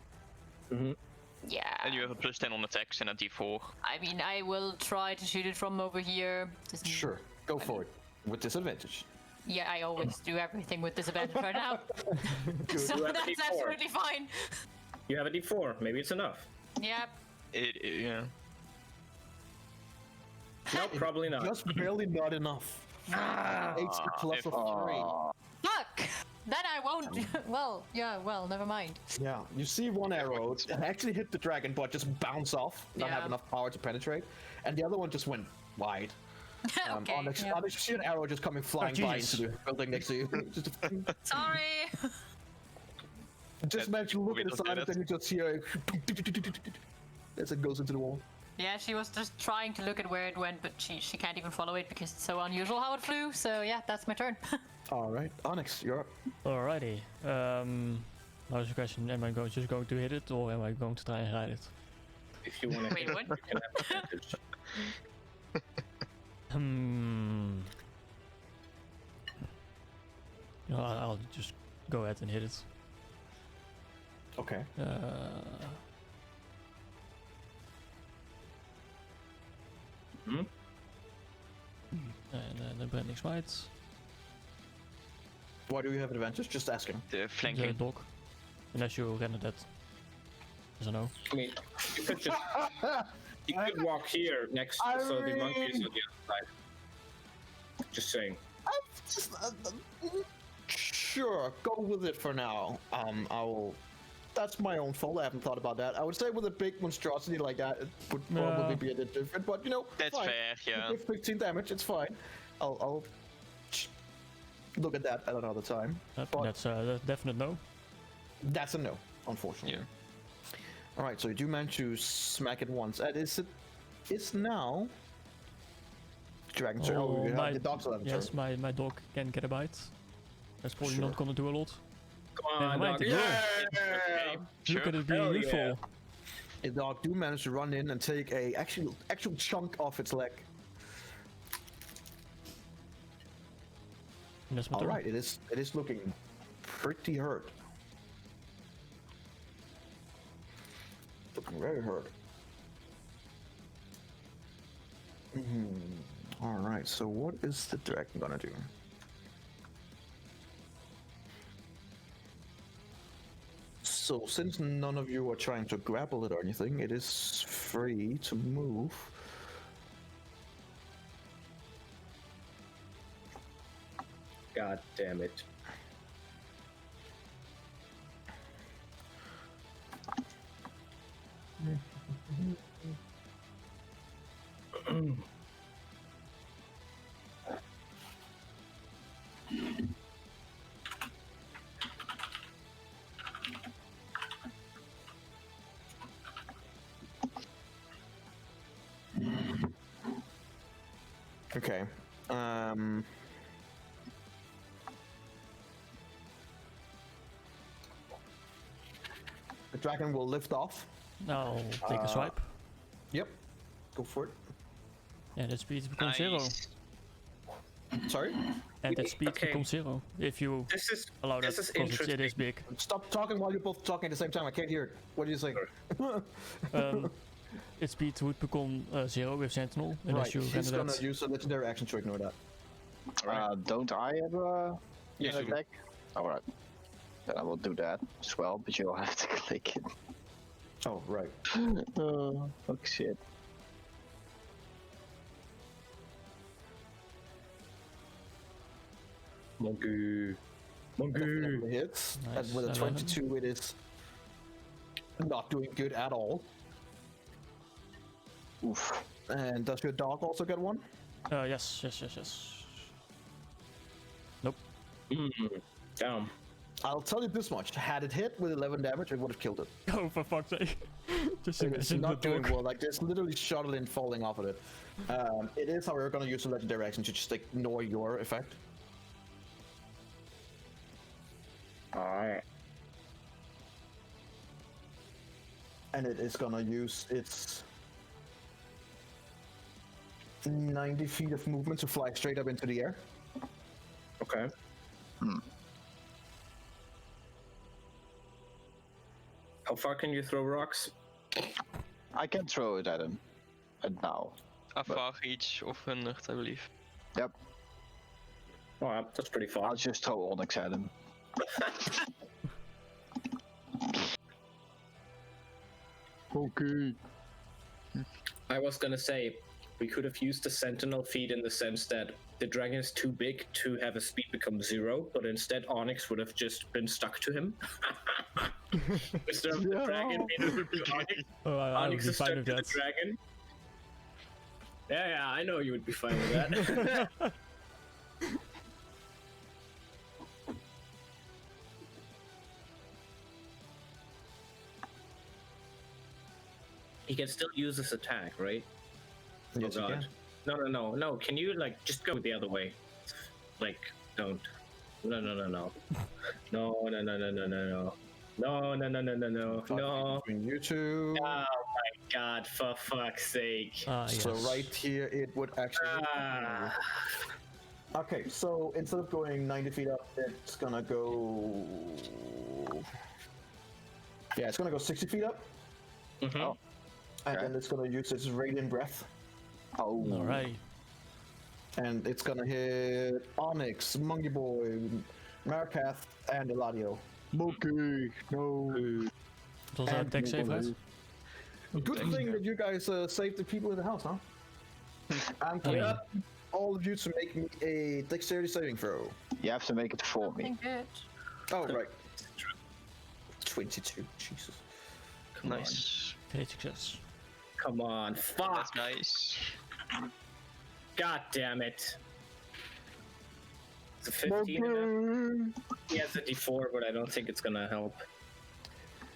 Yeah. And you have a +10 on attacks and a D4. I mean, I will try to shoot it from over here. Sure, go for it with disadvantage. Yeah, I always do everything with disadvantage right now. So You have a that's D4. absolutely fine. You have a D4. Maybe it's enough. Yep. Yeah. No, probably not. Just barely not enough. AC plus of 3. Fuck! Then I won't. Well, never mind. Yeah, you see one arrow actually hit the dragon, but just bounce off, not have Yeah. enough power to penetrate, and the other one just went wide. Okay. Onyx, yeah. Onyx, you see an arrow just coming flying by Jesus. into the building next to you. Sorry. just manage to look We at the don't side, do and then you just hear as it goes into the wall. Yeah, she was just trying to look at where it went, but she can't even follow it because it's so unusual how it flew. So yeah, that's my turn. All right, Onyx, you're up. Alrighty. Now is the question: am I just going to hit it, or am I going to try and hide it? If you want to Wait, hit what? it, you can have advantage. No, I'll just go ahead and hit it. Okay. And then the Branding Smite. Why do you have advantage? Just asking. The The flanking. dog. Unless you render that. I don't know. I mean, you could just you could walk here next, so the monkey is on the other side. Just saying. Just, sure, go with it for now. I will. That's my own fault. I haven't thought about that. I would say with a big monstrosity like that, it would probably Yeah. be a bit different. But you know, That's fine. fair, yeah. With 15 damage, it's fine. I'll look at that at another time. But That's a definite no. that's a no, unfortunately. Yeah. All right, so you do manage to smack it once. And it's now. Dragon turn. Oh, you have the dog's 11 yes, turn. my dog can get a bite. That's probably Sure. not gonna do a lot. Come Never on, mind, dog. it will. Yeah! Look at it being Hell useful. yeah. The dog do manage to run in and take a actual chunk off its leg. That's my All turn. right, it is looking pretty hurt. Looking very hurt. All right, so what is the dragon gonna do? So since none of you are trying to grapple it or anything, it is free to move. God damn it. Okay. The dragon will lift off. Now take a swipe. Yep. Go for it. And its speed becomes 0. Nice. Sorry? And its speed Okay. becomes 0 if you This is allow that, this is because it is interesting. big. Stop talking while you're both talking at the same time. I can't hear it. What do you say? Its speed would become 0 with Sentinel, unless Right. you He's render gonna that. use a legendary action to ignore that. Don't I have a Yes, an you do. attack? Alright. Then I will do that as well, but you'll have to click it. Oh, right. Oh, fuck shit. Monkey. Monkey. Definitely hits. Nice, And with a 11. 22, it is not doing good at all. Oof. And does your dog also get one? Yes. Nope. Damn. I'll tell you this much. Had it hit with 11 damage, it would have killed it. Oh, for fuck's sake. Just It is imagine the not doing dog. well. Like, there's literally shuttle falling off of it. It is, however, going to use a legendary action to just ignore your effect. Alright. And it is going to use its 90 feet of movement to fly straight up into the air. Okay. How far can you throw rocks? I can throw it at him. And now. Afar iets of 100, I believe. Yep. Oh, that's pretty far. I'll just throw Onyx at him. Okay. I was gonna say, we could have used the Sentinel feat in the sense that the dragon is too big to have a speed become 0, but instead Onyx would have just been stuck to him. Instead of the dragon being able to Onyx, Oh, I would Onyx be is stuck fine to with the that. dragon. Yeah, I know you would be fine with that. He can still use his attack, right? Yes, Oh you god. can. No. Can you like just go the other way? Like, don't. No. No. Between you two. Oh my god, for fuck's sake. Yes. So right here, it would actually. Ah. Okay, so instead of going 90 feet up, it's gonna go. Yeah, it's gonna go 60 feet up, Mhm. Oh. and Okay. then it's gonna use its radiant breath, Oh. Alright. and it's gonna hit Onyx, Monkey Boy, Marikath, and Eladio. Monkey. No. Does that And attack save, right? Good thing that you guys saved the people in the house, huh? I'm I mean, gonna all of you to make me a dexterity saving throw. You have to make it for me. Good. Oh, right. 22. Jesus. Come on. Nice. great success. Come on. Fuck. That's nice. God damn it. It's a 15 enough? He has a d4, but I don't think it's gonna help.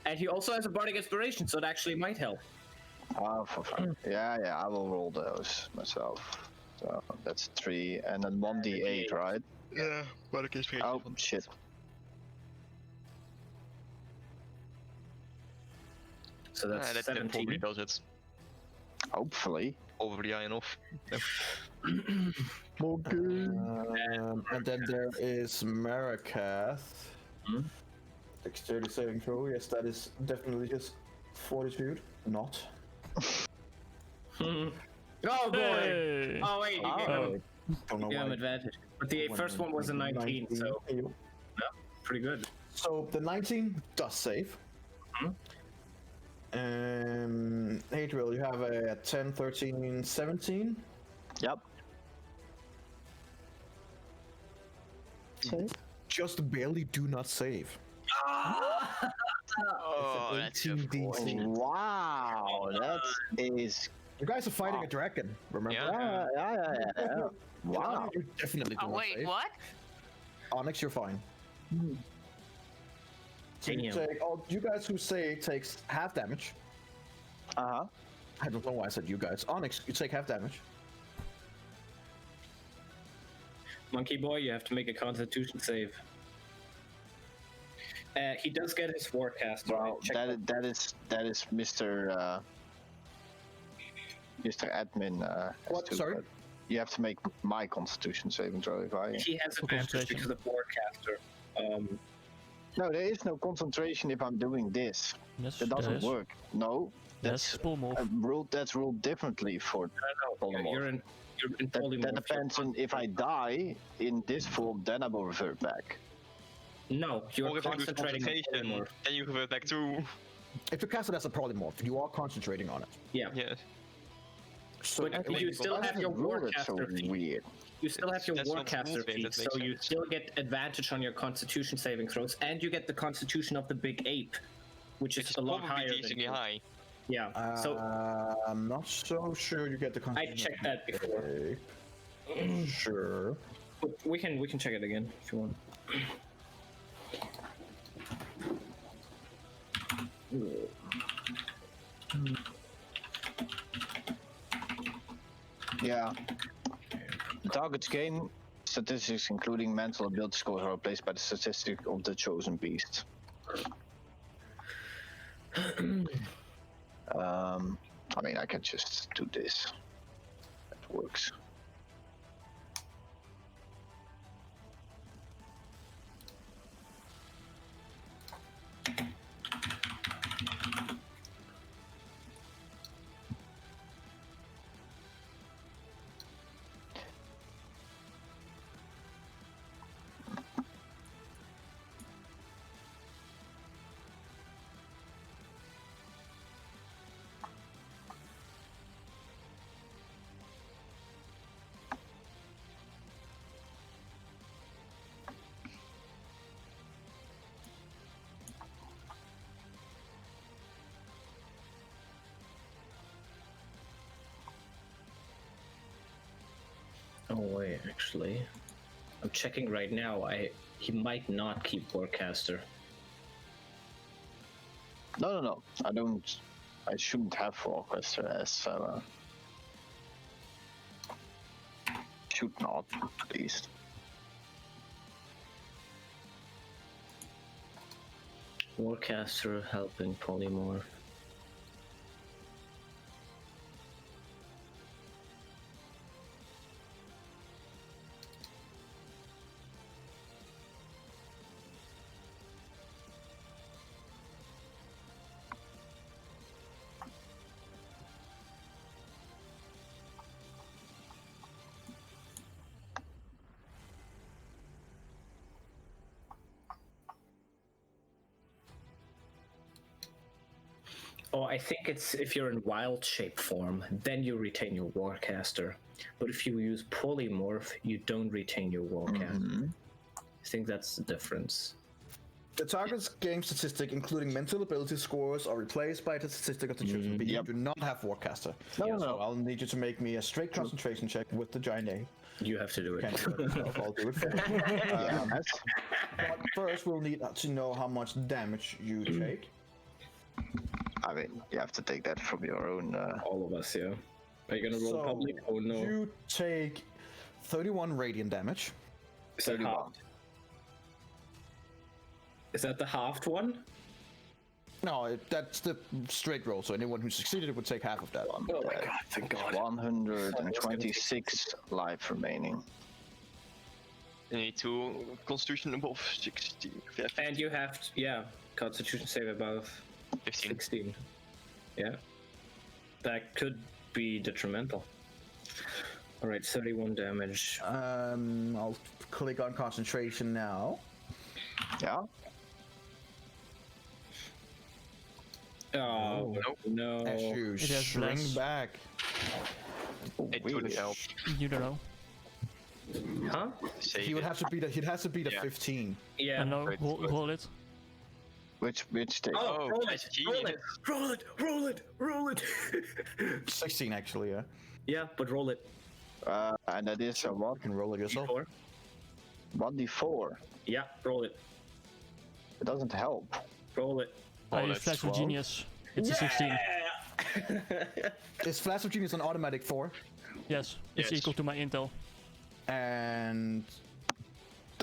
And he also has a bardic inspiration, so it actually might help. Oh, for fun. Yeah, I will roll those myself. So that's 3, and then 1d8, right? Yeah, but it gives me Oh, shit. So that's that probably 17. does it. Hopefully. Probably high enough. Yeah. And then there is Marakath. Hmm? Dexterity saving throw. Yes, that is definitely his fortitude. Not. Oh boy! Hey! Oh wait, you gave Oh. him, Don't know you gave him why. advantage. But the first one was a 19, so Ew. pretty good. So the 19 does save. Hadriel, you have a 10, 13, 17. Yep. Just barely do not save. Oh, that's your 18 fault. DC. Wow, that is. You guys are fighting a dragon, remember? Yeah. Yeah. Wow. You definitely do Oh, not wait, save. what? Onyx, you're fine. So you Damn. take, you guys who say takes half damage. Uh-huh. I don't know why I said you guys. Onyx, you take half damage. Monkey boy, you have to make a Constitution save. He does get his Warcaster. Well, Check that is Mr. Admin. has What? to, Sorry? but You have to make my Constitution saving throw if I. He has advantage Concentration. because of Warcaster. No, there is no concentration if I'm doing this. Yes, That doesn't there is. work. No, Yes, polymorph. ruled. That's ruled differently for polymorph. You're in That polymorph. depends on if I die in this form, then I will revert back. No, you're Or if you lose concentrating on concentration, polymorph. then you revert back to. If you cast it as a polymorph, you are concentrating on it. Yeah. Yes. So But you still have your Rule is so Warcaster feat. weird. You still have your That's not Warcaster moving, feat, that so makes you sense. still get advantage on your Constitution saving throws, and you get the Constitution of the Big Ape, which is It's a lot probably higher than decently you. high. Yeah. So I'm not so sure you get the I constitution. checked that before. Sure. But we can check it again if you want. Yeah. The target's gain statistics, including mental ability scores, are replaced by the statistic of the chosen beast. I mean, I can just do this. That works. Oh wait, actually, I'm checking right now. He might not keep Warcaster. No. I don't. I shouldn't have Warcaster as. Should not, at least. Warcaster helping polymorph. Oh, I think it's if you're in wild shape form, then you retain your Warcaster. But if you use polymorph, you don't retain your Warcaster. I think that's the difference. The target's game statistic, including mental ability scores, are replaced by the statistic of the chosen beast. You do not have Warcaster. No. So I'll need you to make me a straight concentration check with the giant A. You have to do it. Can't do it myself, I'll do it for you. But first, we'll need to know how much damage you take. I mean, you have to take that from your own. All of us, yeah. Are you gonna roll So, public? Oh no. You take 31 radiant damage. Is that halved? Is that the halved one? No, that's the straight roll. So anyone who succeeded would take half of that. Oh my god, thank god. 126 life remaining. You need to Constitution above 16. And you have to, yeah, Constitution save above 15. 16. Yeah. That could be detrimental. Alright, 31 damage. I'll click on concentration now. Yeah. Oh, no. As you It has shrink less. back. It wouldn't help. You don't know. Huh? Save He would it. have to beat a, he'd has to beat a Yeah. 15. Yeah. No, Wait, roll it. Which state? Oh, roll it, SG. roll it, roll it, roll it, roll it. 16 actually, yeah. Yeah, but roll it. And that is a what? You can roll it yourself. 4. 1d4. Yeah, roll it, It doesn't help. roll it. I that's flash with 12. genius. It's a 16. Is Flash of Genius an automatic 4? Yes, it's Yes. equal to my intel. And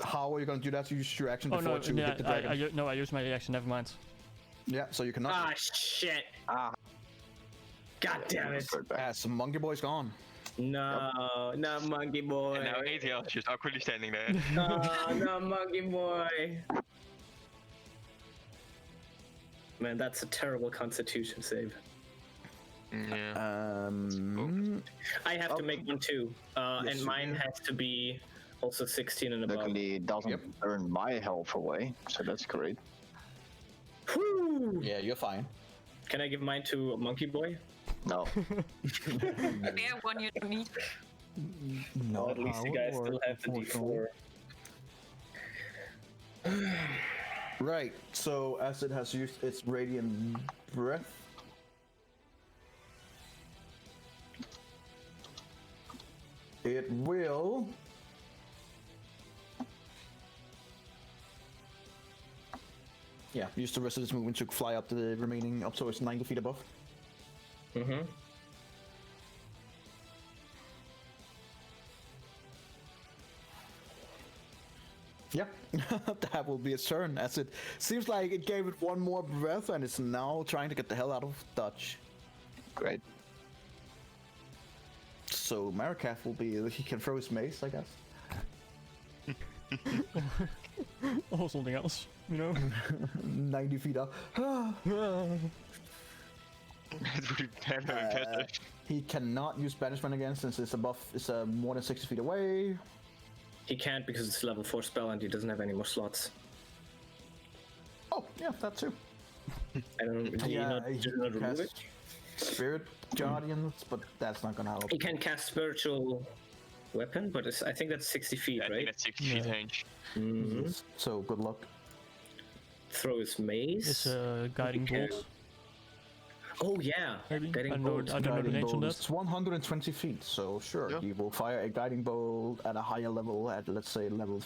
how are you going to do that? You use your action Oh before no, to yeah, hit the dragon. I used my reaction. Never mind. Yeah, so you cannot. Ah, shit. Ah. God damn it. As Monkey Boy's gone. No, not Monkey Boy. And now ATL is just awkwardly standing there. No, not Monkey Boy. Man, that's a terrible Constitution save. Yeah. I have to make one too, Yes, and you mine do. has to be also 16 and above. Luckily, it doesn't burn my health away, so that's great. Whew. Yeah, you're fine. Can I give mine to Monkey Boy? No. Yeah, one you don't need. No, At least you guys still have the D4. Right, so as it has used its Radiant Breath, it will use the rest of its movement to fly up the remaining, up so it's 90 feet above. Mm-hmm. Yeah, that will be its turn, as it seems like it gave it one more breath and it's now trying to get the hell out of Dutch. Great. So Marikath will be, he can throw his mace, I guess. Or something else, you know? 90 feet up. It would be very better. He cannot use banishment again since it's above, it's more than 60 feet away. He can't because it's a level 4 spell and he doesn't have any more slots. Oh, yeah, that too. I don't know. Did he not remove cast it? Spirit Guardians, but that's not gonna help. He can cast Spiritual Weapon, but I think that's 60 feet, I think right? that's 60 feet range. Mhm. So good luck. Throw his mace. It's a guiding Okay. bolt. Oh yeah, Maybe. Guiding I don't know- bolt. I don't know the Guiding range on bolt that. is 120 feet, so sure, Yeah. he will fire a guiding bolt at a higher level, at let's say level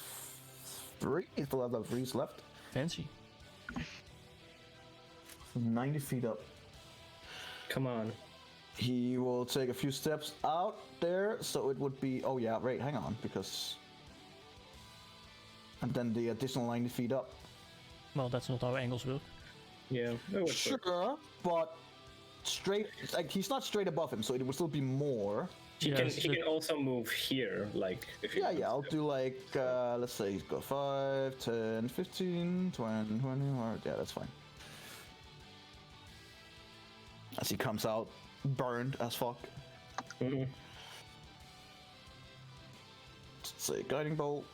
3, if the level 3 is left. Fancy. 90 feet up. Come on. He will take a few steps out there, so it would be, oh yeah, wait, hang on, because... And then the additional 90 feet up. Well, that's not how angles work. Yeah. That would work. Sure, but straight, like, he's not straight above him, so it would still be more. He Yeah, can. it's He a- can also move here, like if you. Yeah, yeah, I'll do like, let's say he's got 5, 10, 15, 20, 20, or, yeah, that's fine. As he comes out, burned as fuck. Mhm. Let's say guiding bolt.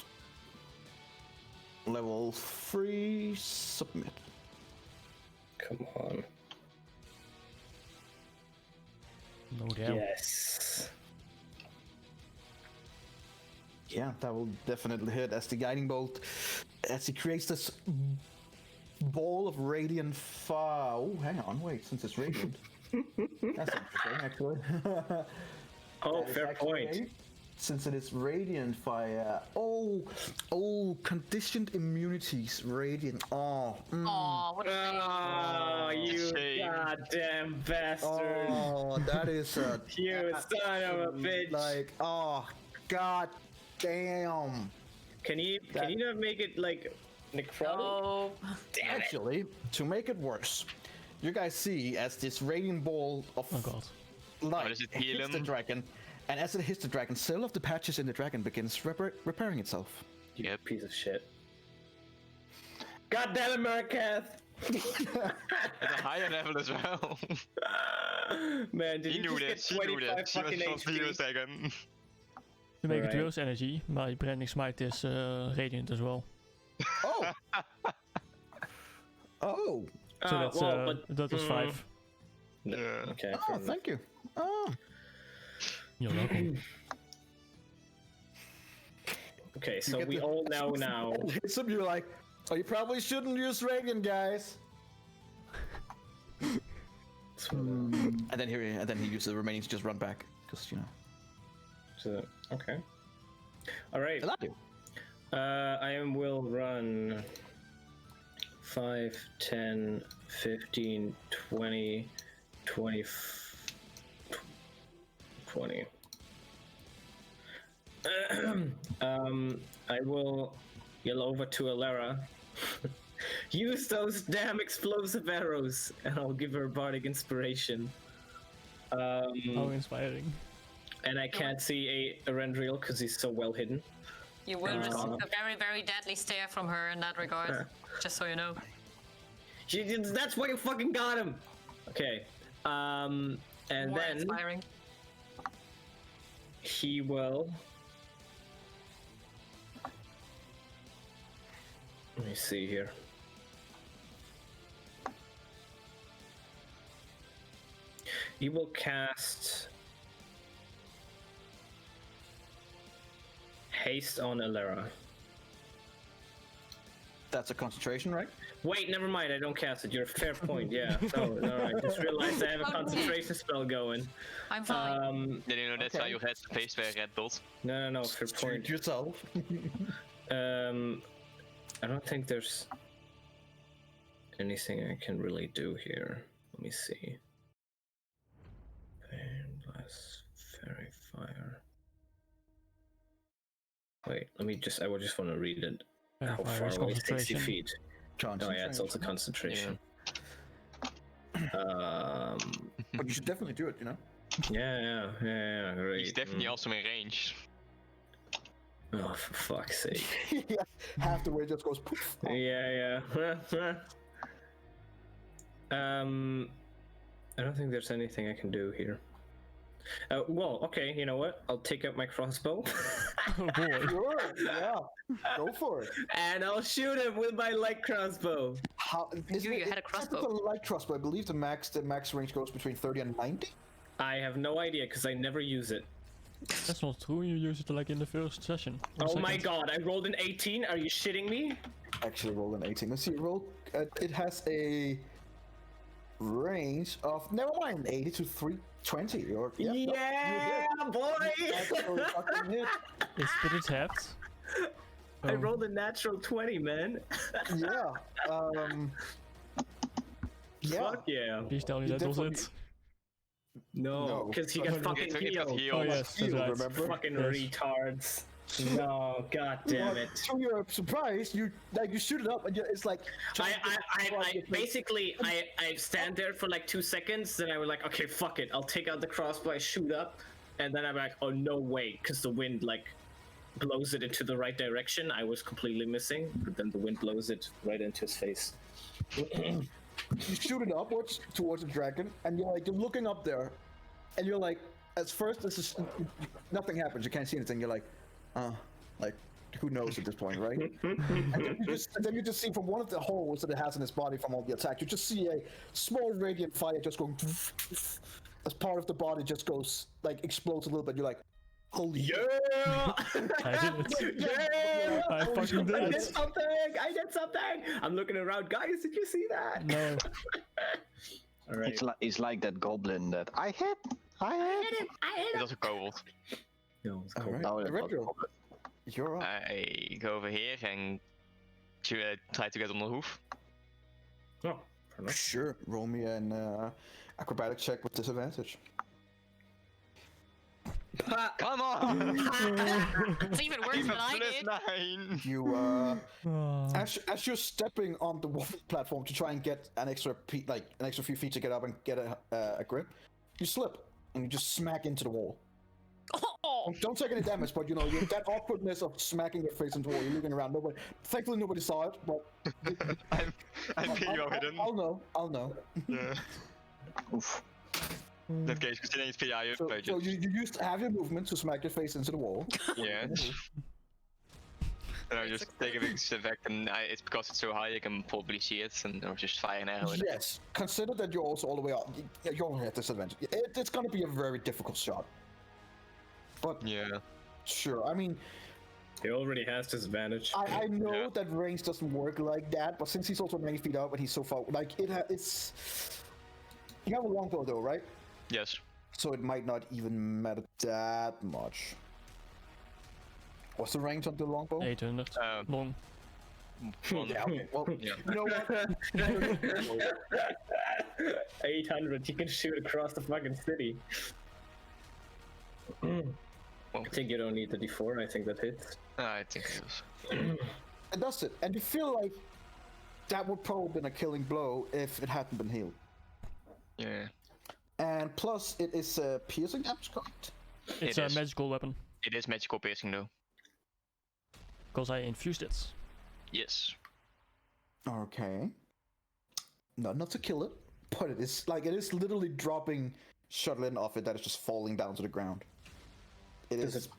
Level 3, submit. Come on. No doubt. Yes. Yeah, that will definitely hit as the guiding bolt, as he creates this ball of radiant fire. Oh, hang on, wait, since it's radiant. That's interesting, actually. Oh, That is fair actually- point. Since it is radiant fire. Oh, conditioned immunities, radiant. Oh, Aw, what a shame. Oh, you Shame. goddamn bastard! oh, that is a. You son of a bitch! Like, oh, god damn. Can you not make it like necrotic? Oh, Damn it! Actually, to make it worse, you guys see as this radiant ball of Oh god. light does it heal hits the him? dragon, and as it hits the dragon, several of the patches in the dragon begins repairing itself. Yep. Piece of shit. God damn it, Markath! At a higher level as well. Man, did He you knew just this. get He knew 25 that. He fucking was from HP? Virus Dragon. You make Alright. it Will's energy, my branding smite is radiant as well. Oh. Oh. So that's well, that was 5. Yeah. Okay, Oh, thank you. Oh. You're welcome. Okay, so get we the- all know now. Hits him, you're like, oh, you probably shouldn't use radiant, guys. And then he uses the remaining to just run back, because you know. So, okay. All right. I love you. I will run 5, 10, 15, 20, 20. I will yell over to Alara. Use those damn explosive arrows, and I'll give her bardic inspiration. How inspiring. And I can't see a Erendriel because he's so well hidden. You will receive a very, very deadly stare from her in that regard. Just so you know. That's why you fucking got him. Okay. And More then inspiring. he will. Let me see here. He will cast haste on Alara. That's a concentration, right? Wait, never mind. I don't cast it. You're a fair point. Yeah. No, I just realized I have a concentration spell going. I'm fine. Did you know that's why you had the face where red dot? No. Fair point. Shoot yourself. I don't think there's anything I can really do here. Let me see. Pain, blast, fairy fire. Wait, I would just want to read it. How Fire is far away? 60 concentration. feet. Oh yeah, it's also concentration. But you should definitely do it, you know? Yeah, great. He's definitely also in range. Oh, for fuck's sake. Yeah, half the way just goes poof. Yeah. I don't think there's anything I can do here. Well, okay, you know what? I'll take out my crossbow. Oh boy. Sure, yeah. Go for it. And I'll shoot him with my light crossbow. You had a crossbow. The light crossbow. I believe the max range goes between 30 and 90. I have no idea because I never use it. That's not true, you used it like in the first session. or Oh my second. god, I rolled an 18? Are you shitting me? Actually, roll an 18. Let's see. It has a range of never mind 80 to 320. Or Yeah, boy! Actually, fucking hit. But it's halved. I rolled a natural 20, man. Yeah. Yeah. Fuck yeah. Please tell me You that was definitely- it. No, because he got Okay, fucking It got healed. healed. Oh yes, that's Healed, right. remember? Fucking Yes. retards. No, god damn it. To your surprise, you shoot it up and it's like. I basically stand there for like 2 seconds, then I was like, okay, fuck it, I'll take out the crossbow, I shoot up, and then I'm like, oh no, wait, because the wind like blows it into the right direction. I was completely missing, but then the wind blows it right into his face. You shoot it upwards towards the dragon, and you're looking up there, and you're like, at first this is nothing happens. You can't see anything. You're like, like who knows at this point, right? and then you just see from one of the holes that it has in its body from all the attack, you just see a small radiant fire just going as part of the body just goes like explodes a little bit. You're like, holy Yeah! I did it. Yeah! I fucking did I it. did something! I did something! I'm looking around, guys, did you see that? No. Alright. It's like that goblin that I hit. It's also cold. No, it's All cool. right, Oh, that's Eberron, not you're up. I go over here and try to get on the hoof. Oh, fair enough. Sure, roll me an acrobatic check with disadvantage. Come on! It's even worse Give than a I did. +9! You as you're stepping on the platform to try and get an extra few feet to get up and get a grip, you slip and you just smack into the wall. Oh, Don't take any damage, but you know that awkwardness of smacking your face into the wall. You're looking around. Thankfully, nobody saw it, but I'm PO hidden. I'll know. Yeah. Oof. That case, considering it's PI, So you used to have your movement to smack your face into the wall. yeah. And I just take a big step back, and it's because it's so high, I can probably see it, and I'll just fire an arrow. Yes. Consider that you're also all the way up. You're only at disadvantage. It's gonna be a very difficult shot. But Yeah. sure, I mean, He already has disadvantage. I know Yeah. that range doesn't work like that, but since he's also 90 feet up and he's so far, like it's. You have a longbow though, right? Yes. So it might not even matter that much. What's the range on the longbow? 800 long. Yeah, okay. Well, Yeah. you know what? 800. You can shoot across the fucking city. I think you don't need the D4. I think that hits. I think it is. It does it, and you feel like that would probably have been a killing blow if it hadn't been healed. Yeah. And plus, it is a piercing damage, correct? It's It a is. magical weapon, It is magical piercing though. because I infused it. Yes. Okay. No, not to kill it, but it is literally dropping Shutlin off it that is just falling down to the ground. It Does is it-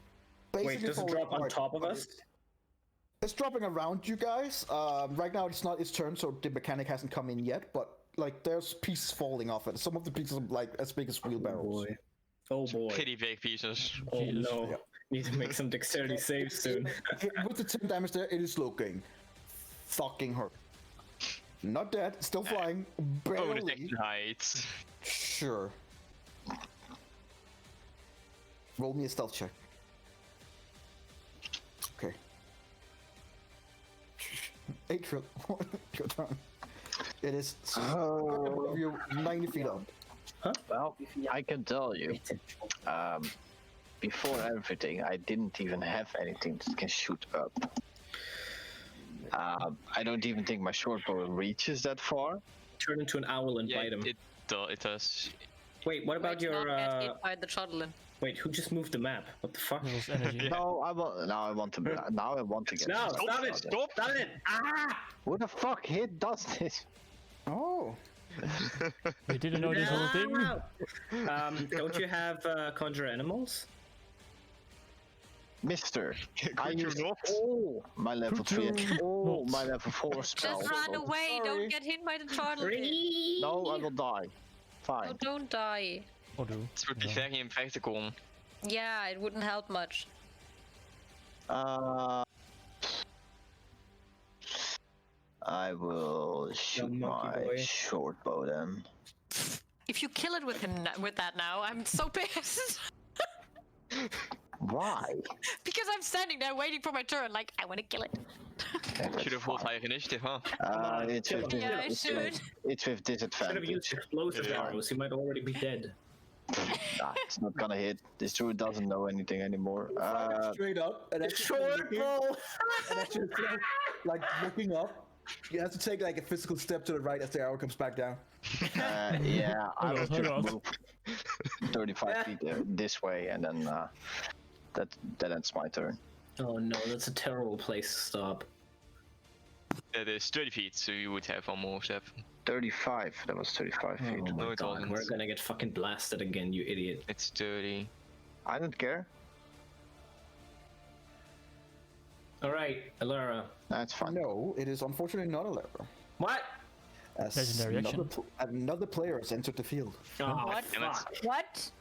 basically Wait, does it falling drop on apart, top of but us? It's dropping around you guys. Right now it's not its turn, so the mechanic hasn't come in yet, but like there's pieces falling off it. Some of the pieces are like as big as wheelbarrows. Oh boy. Pretty big pieces. Oh Jesus. no. Yeah. Need to make some dexterity saves soon. With the 10 damage there, it is looking fucking hurt. Not dead, still flying, Oh, the barely. detection height. Sure. Roll me a stealth check. Okay. Atrial, your turn. It is above you, 90 feet up. Well, I can tell you, before everything, I didn't even have anything that can shoot up. I don't even think my short bow reaches that far. Turn into an owl and Yeah, bite him. it does. Wait, what about Wait, your not get hit by the Chotlin. Wait, who just moved the map? What the fuck? It was energy. No, I want. Now I want to. Now I want to get. No, this. stop it! Stop it! Ah! Who the fuck hit does this? Oh. You didn't know this whole thing? Don't you have conjure animals? Mister, I Could you used not? all my level 3 and all my level 4 spells. Just run away, Sorry. don't get hit by the Chotlin. No, I will die. Fine. Oh, don't die. Or do. This would be very impractical. Yeah, it wouldn't help much. I will shoot monkey my boy. short bow then. If you kill it with that now, I'm so pissed. Why? Because I'm standing there waiting for my turn, like, I want to kill it. Should have rolled higher initiative, huh? It's kill with him. Yeah, I it's should. with- it's with Should have disadvantage. used explosive Yeah. arrows. He might already be dead. Nah, it's not gonna hit. This druid doesn't know anything anymore. Straight up, and actually and actually like looking up. You have to take like a physical step to the right as the arrow comes back down. Yeah, I will Hold just on. move 35 feet this way, and then that ends my turn. Oh no, that's a terrible place to stop. It is 30 feet, so you would have one more step. 35. That was 35 feet. Oh my No, it god, wasn't. we're gonna get fucking blasted again, you idiot. It's 30. I don't care. Alright, Alara. That's fine. No, it is unfortunately not a lever. What? As Legendary action. another player has entered the field. Oh, What? fuck. What?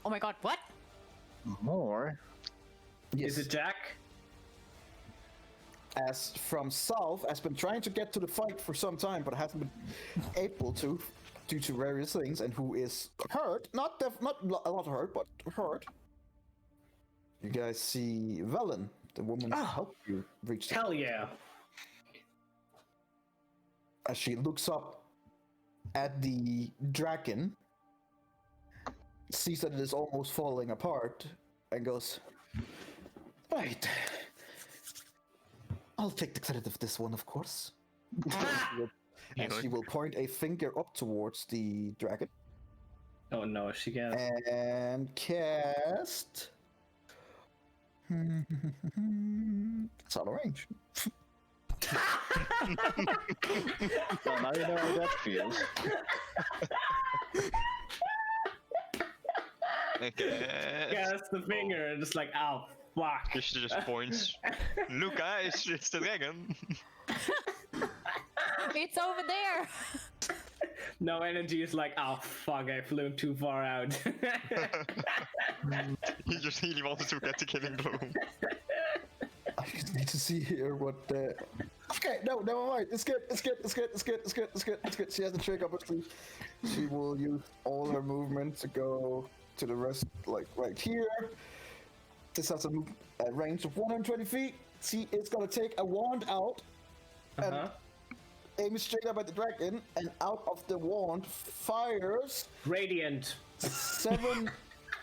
Oh my god, what? More? Yes. Is it Jack? As from South has been trying to get to the fight for some time, but hasn't been able to due to various things, and who is hurt. Not a lot hurt, but hurt. You guys see Velen, the woman who helped you reach the Hell yeah. as she looks up at the dragon. sees that it is almost falling apart and goes, right. I'll take the credit of this one, of course. And she will point a finger up towards the dragon. Oh no, she gets. And cast. It's out of range. Well, now you know how that feels. Okay. Cast the finger and it's like, ow, fuck. She just points. Look, guys, it's the dragon. It's over there. No energy is like, oh fuck, I flew too far out. He just really wanted to get the killing blow. I just need to see here what the. Okay, no, never mind. It's good. She has the trick up her sleeve. She will use all her movement to go to the rest, like right here. This has a range of 120 feet. She is gonna take a wand out and aim straight up at the dragon, and out of the wand fires Radiant. 7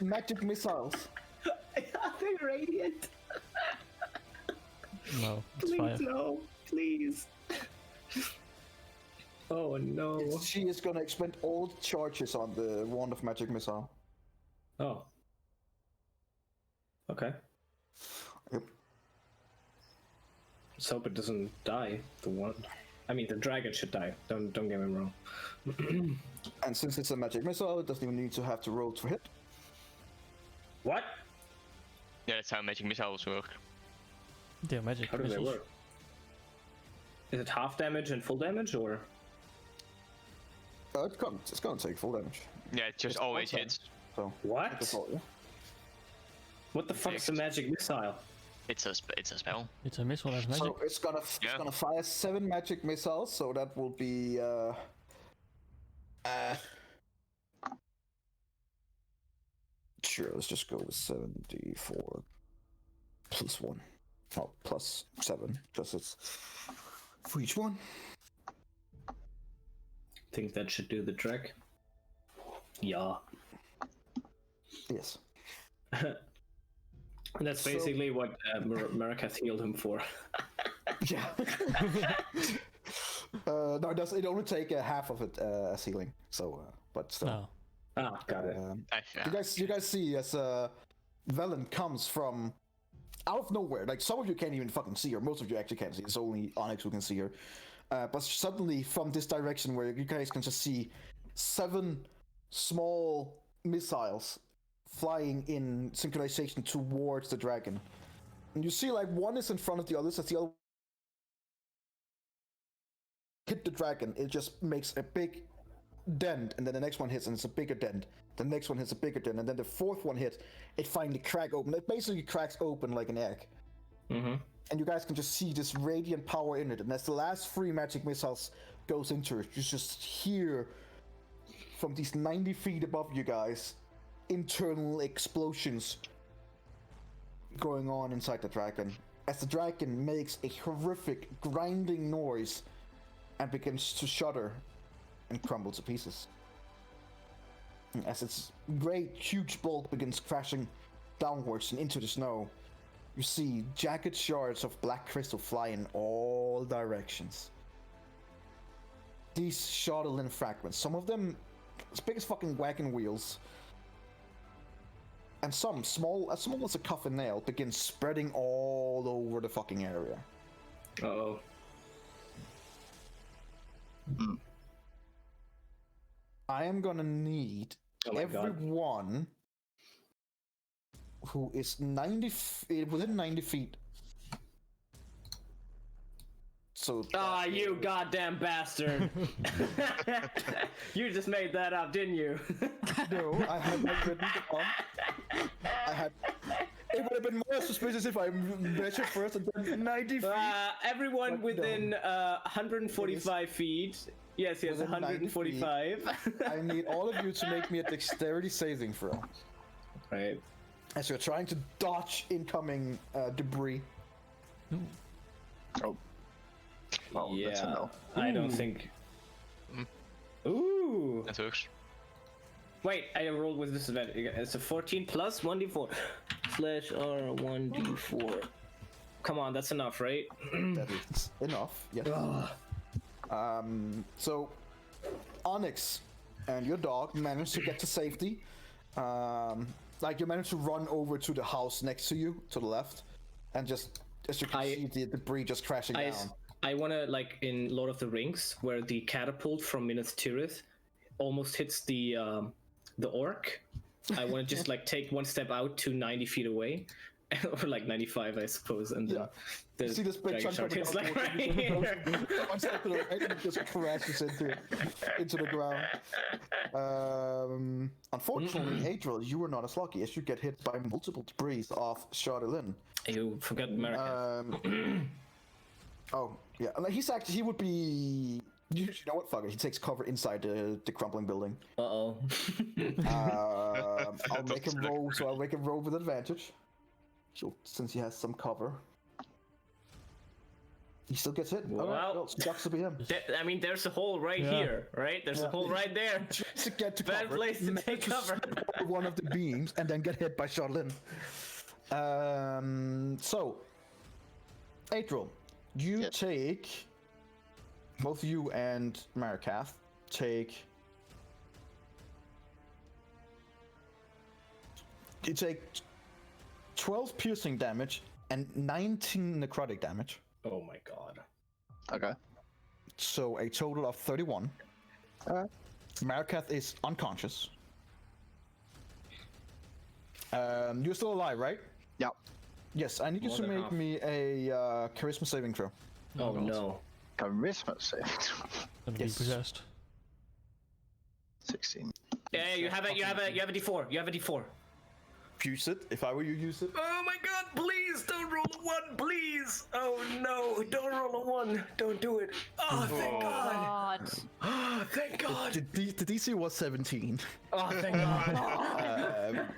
magic missiles. Are they radiant? No, it's Please, fire. no, please. Oh no. She is gonna expend all charges on the wand of magic missile. Oh. Okay. Yep. Let's hope it doesn't die. The one. I mean, the dragon should die. Don't get me wrong. And since it's a magic missile, it doesn't even need to have to roll to hit. What? Yeah, that's how magic missiles work. They're magic How do they missiles. work? Is it half damage and full damage, or? It's gonna take full damage. Yeah, it just It's always outside. hits. So What? that's all, yeah. What the fuck's a magic missile? It's a spell. It's a missile that's magic. So it's gonna fire 7 magic missiles. So that will be sure. Let's just go with 74 plus 1. Oh, plus 7, because it's for each one. Think that should do the trick? Yeah. Yes. That's So- basically what Marikath healed him for. Yeah. No, it only take half of it as healing. So, but still. No. Ah, got it. You guys see as Velen comes from out of nowhere. Like some of you can't even fucking see her. Most of you actually can't see. It's only Onyx who can see her. But suddenly from this direction where you guys can just see 7 small missiles flying in synchronization towards the dragon. And you see like one is in front of the others as the other hit the dragon. It just makes a big dent, and then the next one hits and it's a bigger dent. The next one hits a bigger dent, and then the fourth one hits, it finally cracks open. It basically cracks open like an egg. Mm-hmm. And you guys can just see this radiant power in it. And as the last 3 magic missiles goes into it, you just hear from these 90 feet above you guys, internal explosions going on inside the dragon. As the dragon makes a horrific grinding noise and begins to shudder and crumble to pieces. And as its great, huge bulk begins crashing downwards and into the snow, you see jagged shards of black crystal fly in all directions. These shuttle in fragments, some of them as big as fucking wagon wheels, and some small as a coffin nail, begin spreading all over the fucking area. Uh-oh. I am gonna need Oh my God. everyone who is within 90 feet. So Ah, you goddamn bastard! You just made that up, didn't you? no, I had not written it down. I had. It would have been more suspicious if I measured first and then 90 feet. Everyone But within 145 feet. Yes, Within 90 feet. 145. I need all of you to make me a dexterity saving throw Right. as you're trying to dodge incoming debris. Oh. Well, that's a Yeah. no. I don't think. Ooh. That works. Wait, I rolled with disadvantage. It's a 14 plus 1d4. Slash R 1d4. Come on, that's enough, right? That is enough. Yes. So, Onyx and your dog managed to get to safety. Like you managed to run over to the house next to you, to the left, and just as you can see the debris just crashing down. I want to, like in Lord of the Rings, where the catapult from Minas Tirith almost hits the orc. I want to just like take one step out to 90 feet away, or like 95, I suppose, and then You see this big chunk of hits like right it here. one step to the right, and it just crashes into the ground. Unfortunately, Adriel, you were not as lucky as you get hit by multiple debris off Chardelin. You forgot America. Oh yeah, and he would be. You know what? Fuck it. He takes cover inside the crumbling building. Uh-oh. I'll make him roll. So I'll make him roll with advantage. So since he has some cover, he still gets hit. Well, well sucks to be him. I mean, there's a hole right here, right? There's a hole right there. Just to get to Bad cover, place to take cover. one of the beams and then get hit by Charlene. So, Adriel, you take. Both you and Marikath take. You take 12 piercing damage and 19 necrotic damage. Oh my god. Okay. So a total of 31. Marikath is unconscious. You're still alive, right? Yeah. Yes, I need you More to than make half. me a charisma saving throw. Oh no. Charisma save. Gonna be possessed. 16. Yeah, you have a d4. You have a d4. Use it. If I were you, use it. Oh my god, please don't roll a 1, please! Oh no, don't roll a 1. Don't do it. Oh, thank god. God. Oh, thank god. The DC was 17. Oh, thank god.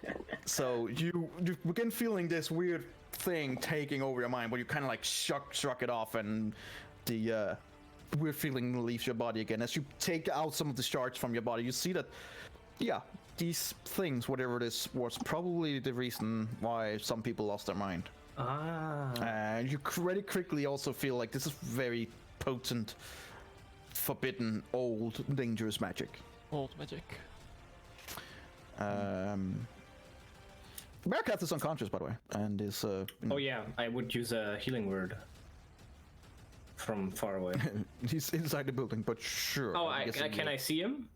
So you begin feeling this weird thing taking over your mind, but you kind of like shrug it off, and the weird feeling leaves your body again. As you take out some of the shards from your body, you see that, yeah, these things, whatever it is, was probably the reason why some people lost their mind. And you very quickly also feel like this is very potent, forbidden, old, dangerous magic. Old magic. Marikath is unconscious, by the way, and is. Oh yeah, I would use a healing word from far away. He's inside the building, but sure. Oh, I'm guessing can I see him?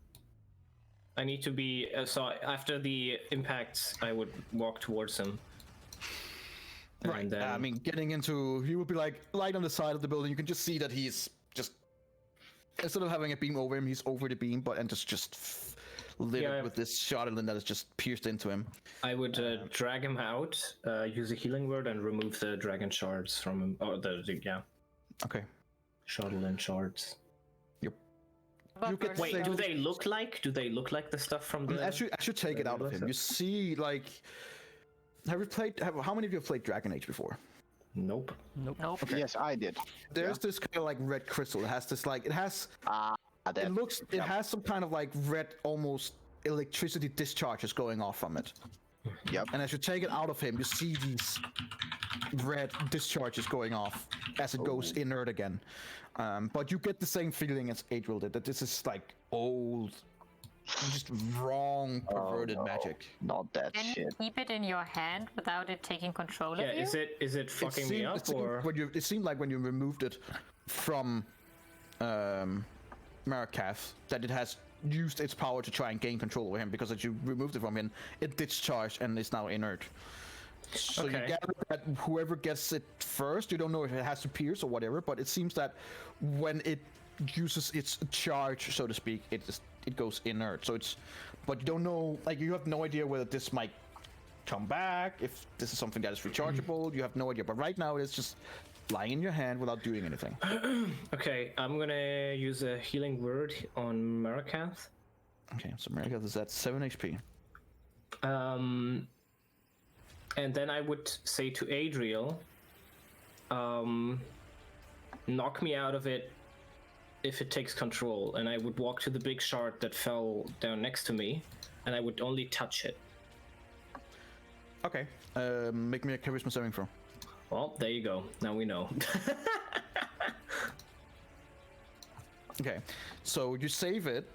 I need to be. So after the impacts, I would walk towards him. Right. And then, I mean, getting into. He would be like right on the side of the building. You can just see that he's just. Instead of having a beam over him, he's over the beam, but and just littered with this shotgun that is just pierced into him. I would drag him out, use a healing word, and remove the dragon shards from him. Oh, Okay. Shotgun shards. You get Wait, saved. do they look like the stuff from the? As you take it out of him, you see like. Have you played? How many of you have played Dragon Age before? Nope. Nope. Yes, I did. There's this kind of like red crystal. It has this like it has. It has some kind of like red, almost electricity discharges going off from it. Yep. And as you take it out of him, you see these red discharges going off as it goes inert again. But you get the same feeling as Adriel did, that this is like old, just wrong, perverted magic. Not that Can you shit. keep it in your hand without it taking control Yeah, of you? is it fucking me up or? It seemed like when you removed it from Marikath that it has used its power to try and gain control over him, because as you removed it from him, it discharged and is now inert. So you gather that whoever gets it first, you don't know if it has to pierce or whatever, but it seems that when it uses its charge, so to speak, it goes inert. So but you don't know, like you have no idea whether this might come back, if this is something that is rechargeable. You have no idea. But right now it's just lying in your hand without doing anything. Okay, I'm gonna use a healing word on Marikath. Okay, so Marikath is at 7 HP. And then I would say to Adriel, knock me out of it if it takes control. And I would walk to the big shard that fell down next to me and I would only touch it. Okay. Make me a charisma saving throw. Well, there you go. Now we know. Okay. So you save it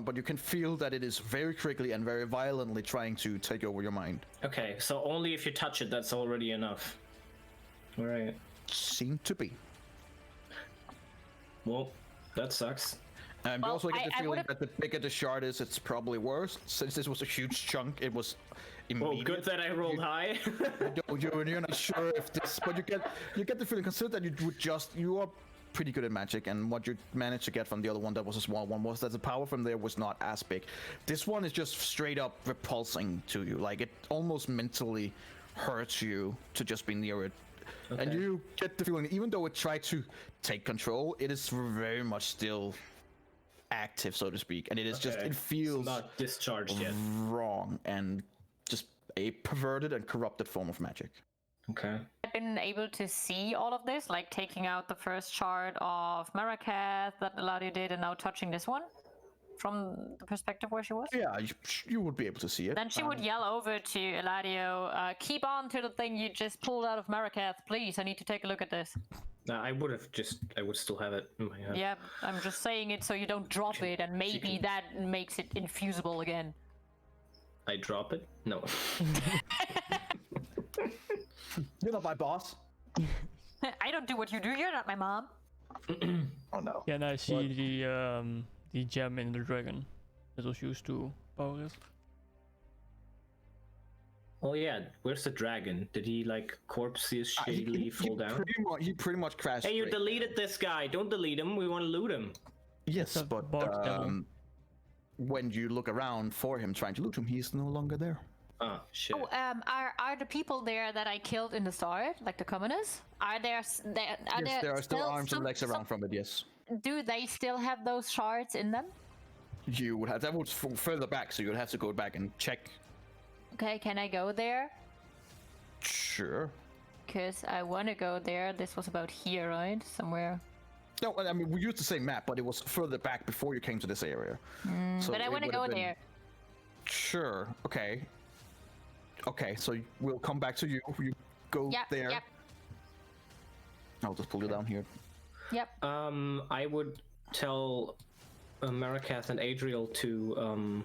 but you can feel that it is very quickly and very violently trying to take over your mind. Okay, so only if you touch it, that's already enough. All right. Seem to be. Well, that sucks. You Well, also get the I feeling would've- that the bigger the shard is, it's probably worse. Since this was a huge chunk, it was Well, immediate. good that I rolled high. You're not sure if this, but you get the feeling. Consider that you are pretty good at magic, and what you managed to get from the other one that was a small one was that the power from there was not as big. This one is just straight up repulsing to you. Like, it almost mentally hurts you to just be near it. Okay. And you get the feeling, even though it tried to take control, it is very much still active, so to speak, and it is just, Okay. it feels Not discharged yet. wrong and just a perverted and corrupted form of magic. Okay. I've been able to see all of this, like taking out the first shard of Marakath that Eladio did, and now touching this one from the perspective where she was. Yeah, you would be able to see it. Then she would yell over to Eladio, keep on to the thing you just pulled out of Marakath, please, I need to take a look at this. I would still have it in my hand. Yeah, I'm just saying it so you don't drop it, and maybe that makes it infusible again. I drop it? No. You're not my boss. I don't do what you do, you're not my mom. Oh no. Can I see the gem in the dragon that was used to power it? Oh yeah, where's the dragon? Did he like corpse his shadily fall down? He pretty much crashed. Hey, you straight. deleted this guy. Don't delete him. We want to loot him. Yes, a but bark devil. when you look around for him trying to loot him, he's no longer there. Ah, shit. Oh, are the people there that I killed in the start, like the commoners? Are there? Yes, there are still arms and legs around from it. Yes, Do they still have those shards in them? you would have. That was further back, so you'd have to go back and check. Okay, can I go there? Sure. Because I want to go there. This was about here, right? Somewhere. No, I mean we used the same map, but it was further back before you came to this area. So But I it want to would go have been- there. Sure. Okay. Okay, so we'll come back to you. You go Yep, there. yep, I'll just pull you down here. yep. I would tell Marakath and Adriel to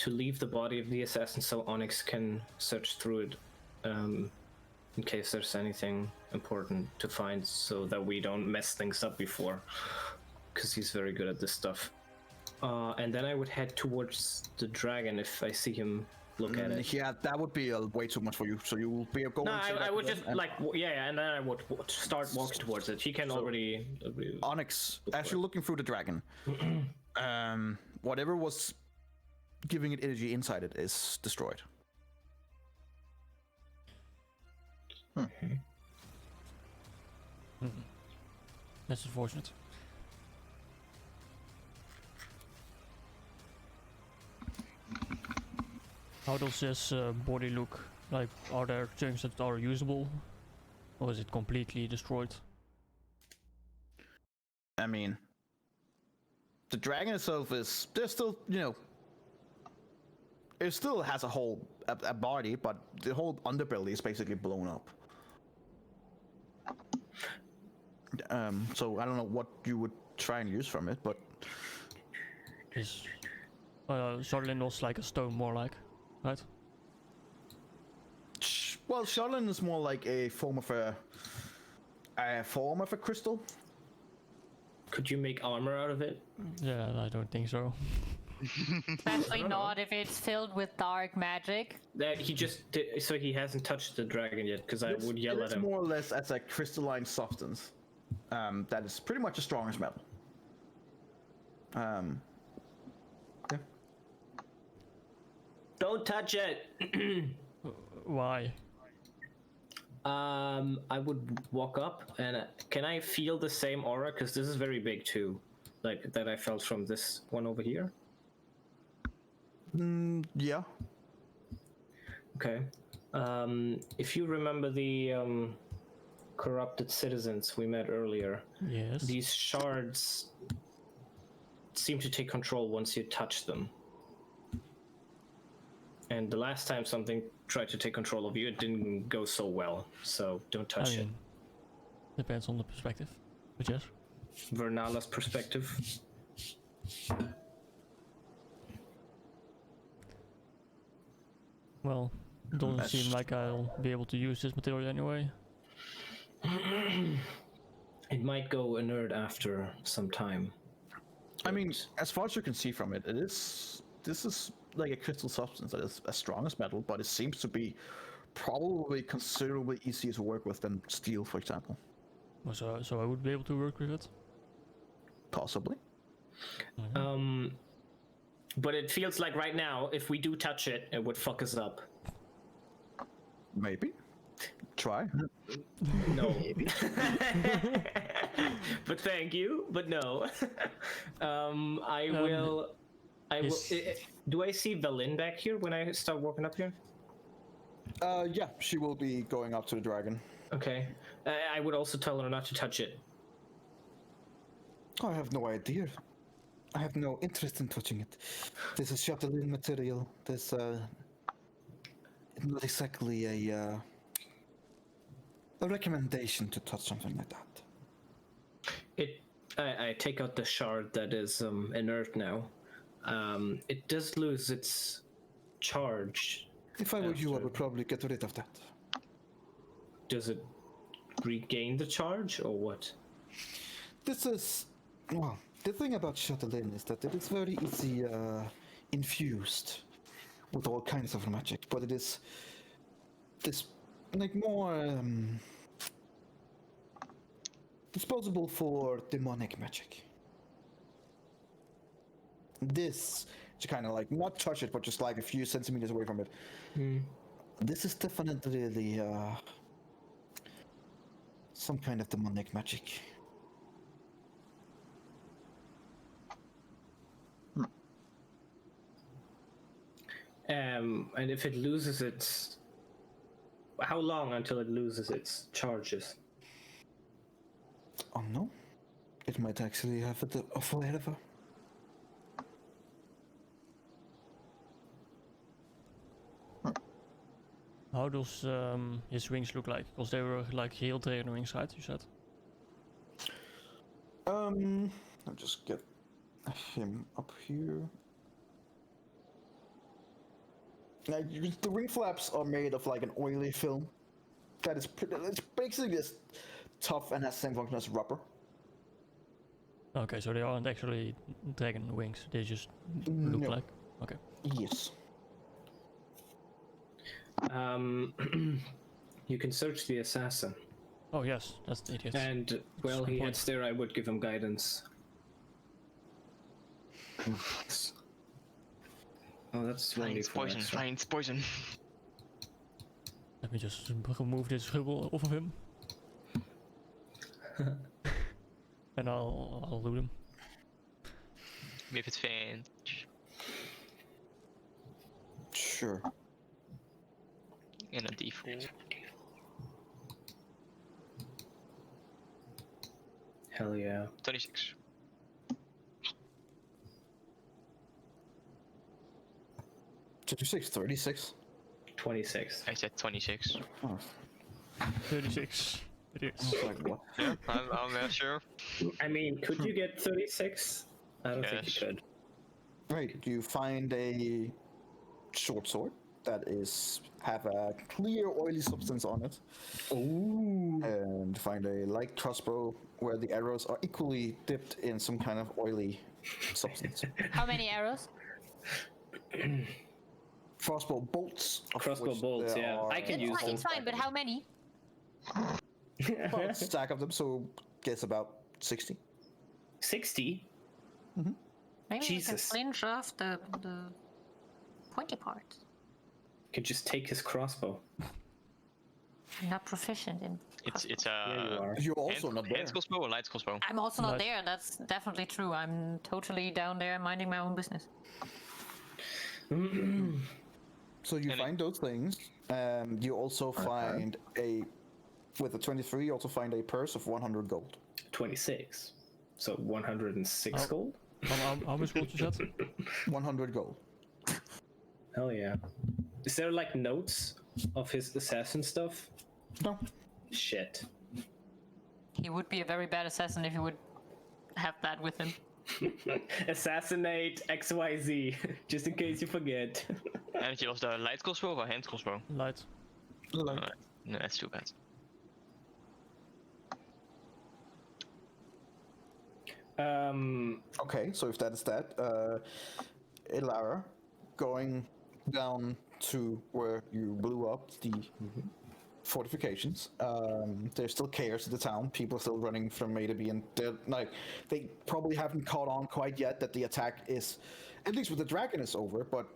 leave the body of the assassin so Onyx can search through it in case there's anything important to find, so that we don't mess things up before, because he's very good at this stuff. And then I would head towards the dragon if I see him look at it. Yeah, that would be way too much for you. So you will be going. No, to I that would then, just and yeah, and then I would start walking towards it. He can already. Onyx, as you're looking through the dragon, whatever was giving it energy inside it is destroyed. That's unfortunate. How does this body look? Like, are there chunks that are usable? Or is it completely destroyed? I mean, the dragon itself is there's still, it still has a body, but the whole underbelly is basically blown up. So I don't know what you would try and use from it, but Is Charlene was like a stone, more like, right? well, Charlene is more like a form of a crystal. Could you make armor out of it? Yeah, I don't think so. Especially not if it's filled with dark magic. That he just did, so he hasn't touched the dragon yet, because I would yell at It's him. more or less as a crystalline substance that is pretty much as strong as metal. Yeah. Don't touch it. Why? I would walk up and can I feel the same aura? Because this is very big too, like that I felt from this one over here. Yeah. Okay. If you remember the corrupted citizens we met earlier, Yes. these shards seem to take control once you touch them. And the last time something tried to take control of you, it didn't go so well. So don't I touch mean, depends on the perspective. But yes. it. Vernala's perspective. Well, it doesn't seem like I'll be able to use this material anyway. It might go inert after some time. I mean, as far as you can see from it, this is like a crystal substance that is as strong as metal, but it seems to be probably considerably easier to work with than steel, for example. So I would be able to work with it? Possibly. But it feels like right now, if we do touch it, it would fuck us up. Maybe. Try. No. But thank you, but no. I will. Do I see Valin back here when I start walking up here? Yeah, she will be going up to the dragon. Okay. I would also tell her not to touch it. I have no idea. I have no interest in touching it. This is Chatelaine material. This not exactly a recommendation to touch something like that. I take out the shard that is inert now. It does lose its charge. If I were you, I would probably get rid of that. Does it regain the charge or what? This is, well, the thing about Chatelaine is that it is very easy infused with all kinds of magic, but it is this like more disposable for demonic magic. This to kind of like not touch it, but just like a few centimeters away from it. This is definitely some kind of demonic magic. And if it loses its, how long until it loses its charges? Oh no, it might actually have it forever. How does his wings look like? Because they were like heel dragon wings, right? You said. I'll just get him up here. Like the wing flaps are made of like an oily film that is it's basically just tough and has the same function as rubber. Okay, so they aren't actually dragon wings. They just look like. Okay. Yes. You can search the assassin. Oh yes, that's the idiot. And while he heads there, I would give him guidance. Oh, that's Finds poison, finds poison. Let me just remove this scribble off of him. And I'll loot him. With advantage. Sure. And a D4. Hell yeah. 26. Did you say 36? 26. I said 26. Oh, 36. It is. I was like, what? Yeah, I'm not sure. I mean, could you get 36? I don't think you Yes. could. Right, you find a short sword that have a clear oily substance on it. Ooh. And find a light crossbow where the arrows are equally dipped in some kind of oily substance. How many arrows? Crossbow bolts. of Crossbow which bolts, there yeah. are I can a use whole It's fine, stack but of how many? them. About a stack of them, so guess about 60. 60? Maybe we can Jesus. flinch off the pointy part. Could just take his crossbow. I'm not proficient in. It's There you are. You're also not there. hand crossbow or light crossbow? I'm also not Nice. there. That's definitely true. I'm totally down there minding my own business. So you find those things. You also find with a 23, you also find a purse of 100 gold. 26. So 106 Oh. gold? How much gold you said? 100 gold. Hell yeah. Is there like notes of his assassin stuff? No. Shit. He would be a very bad assassin if he would have that with him. Assassinate XYZ, just in case you forget. And he lost the light crossbow or hand crossbow? Light. Alright. No, that's too bad. Okay, so if that is that, Elara, going down to where you blew up the fortifications, there's still chaos in the town. People are still running from A to B, and they probably haven't caught on quite yet that the attack is, at least with the dragon, is over. But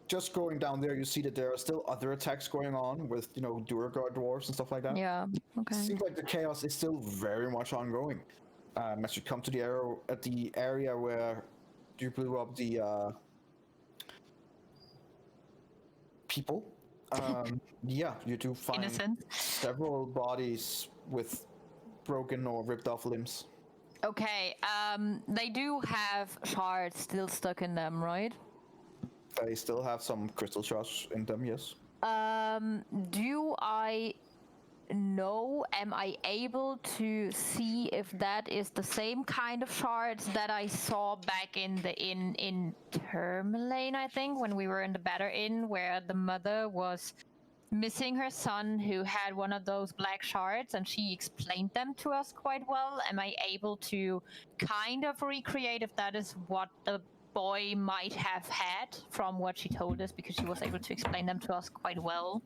just going down there, you see that there are still other attacks going on with, Duergar dwarves and stuff like that. Yeah, okay. Seems like the chaos is still very much ongoing. As you come to the area where you blew up the people, yeah, you do find Innocent. several bodies with broken or ripped off limbs. Okay, they do have shards still stuck in them, right? They still have some crystal shards in them, yes. Do I know, am I able to see if that is the same kind of shards that I saw back in the inn in Termalaine, I think, when we were in the Batter Inn, where the mother was missing her son who had one of those black shards, and she explained them to us quite well. Am I able to kind of recreate if that is what the boy might have had from what she told us, because she was able to explain them to us quite well?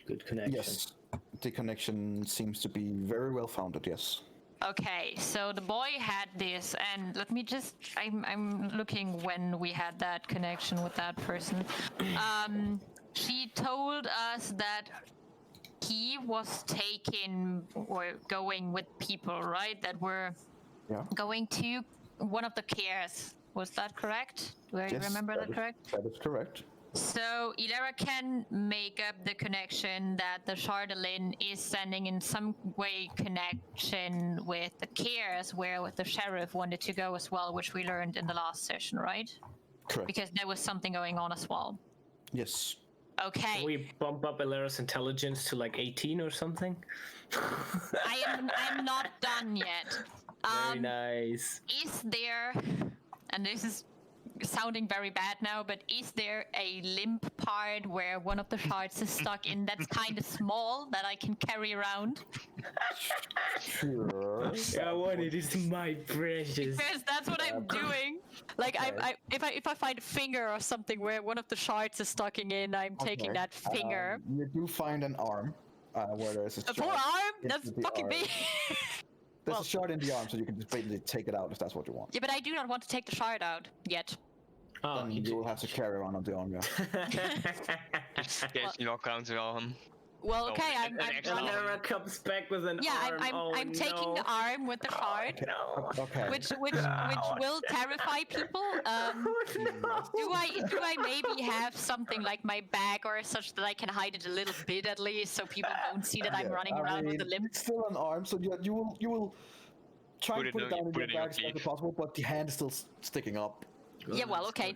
Good connection. Yes, the connection seems to be very well founded, yes. Okay, so the boy had this, and let me just, I'm looking when we had that connection with that person. She told us that he was taken or going with people, right? That were going to one of the cares. Was that correct? Do I remember that correct? That is correct. So Elara can make up the connection that the Chardalin is sending in some way connection with the cares, where the sheriff wanted to go as well, which we learned in the last session, right? Correct. Because there was something going on as well. Yes. Okay. Can we bump up Elara's intelligence to like 18 or something? I'm not done yet. Very nice. Is there, and this is sounding very bad now, but is there a limp part where one of the shards is stuck in that's kind of small that I can carry around? Sure. I want it is my precious. Because that's what I'm doing. Like, Okay. if I find a finger or something where one of the shards is stuck in, I'm taking Okay. that finger. You do find an arm where there's a A forearm? That's into the fucking arm. big. There's a shard in the arm, so you can just basically take it out if that's what you want. Yeah, but I do not want to take the shard out yet. Oh, Then you will have to carry around on the arm, yeah. Yes, lock counter on. Well, Oh, okay, an extra arm. Elara comes back with an Yeah, arm. I'm taking the arm with the shard, Okay. which will terrify people. Do I maybe have something like my bag or such that I can hide it a little bit at least, so people don't see that I'm Yeah, running I around with mean, a limp? It's still an arm, so you will try Put to it put it in- down in put your it in your bag as much as teeth. possible, but the hand is still sticking up. Yeah, well, okay.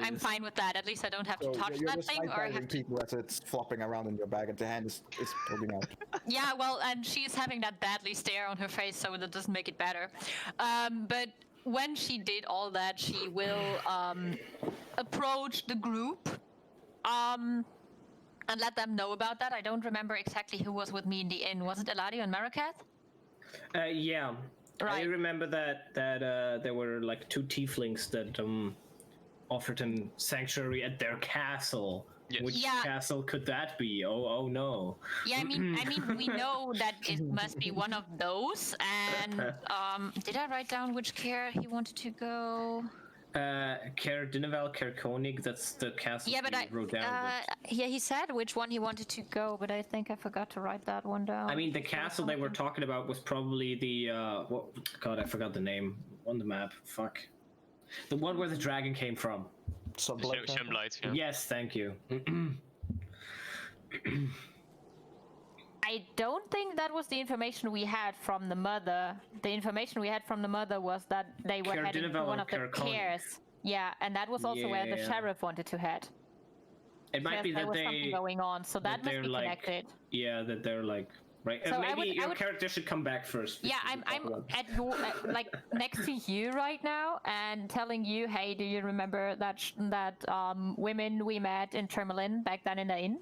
I'm fine with that. At least I don't have to So touch you're that just thing, or high-fiving have to. people as it's flopping around in your bag, and the hand is poking out. Yeah, well, and she's having that deadly stare on her face, so that doesn't make it better. But when she did all that, she will approach the group and let them know about that. I don't remember exactly who was with me in the inn. Was it Eladio and Marikath? Yeah. I Right. remember that there were like two tieflings that offered him sanctuary at their castle. Yes. Which Yeah. castle could that be? Oh no. Yeah, I mean, we know that it must be one of those. And did I write down which care he wanted to go? Ker Dinaval, Ker Konig, that's the castle Yeah, but we wrote down. yeah, he said which one he wanted to go, but I think I forgot to write that one down. I mean, the castle they were talking about was probably the God, I forgot the name on the map. Fuck, the one where the dragon came from. Sunblight. Sunlight, yeah. Yes, thank you. I don't think that was the information we had from the mother. The information we had from the mother was that they were heading to Dinaval one or of the Ker Konig. cares. Yeah, and that was also where the Yeah. sheriff wanted to head. It might be there that was something they going on, so that must they're be like connected. yeah, that they're like right. So I Maybe would- your character should come back first. Yeah, before I'm you talk about- at your like next to you right now, and telling you, hey, do you remember that women we met in Tourmaline back then in the inn?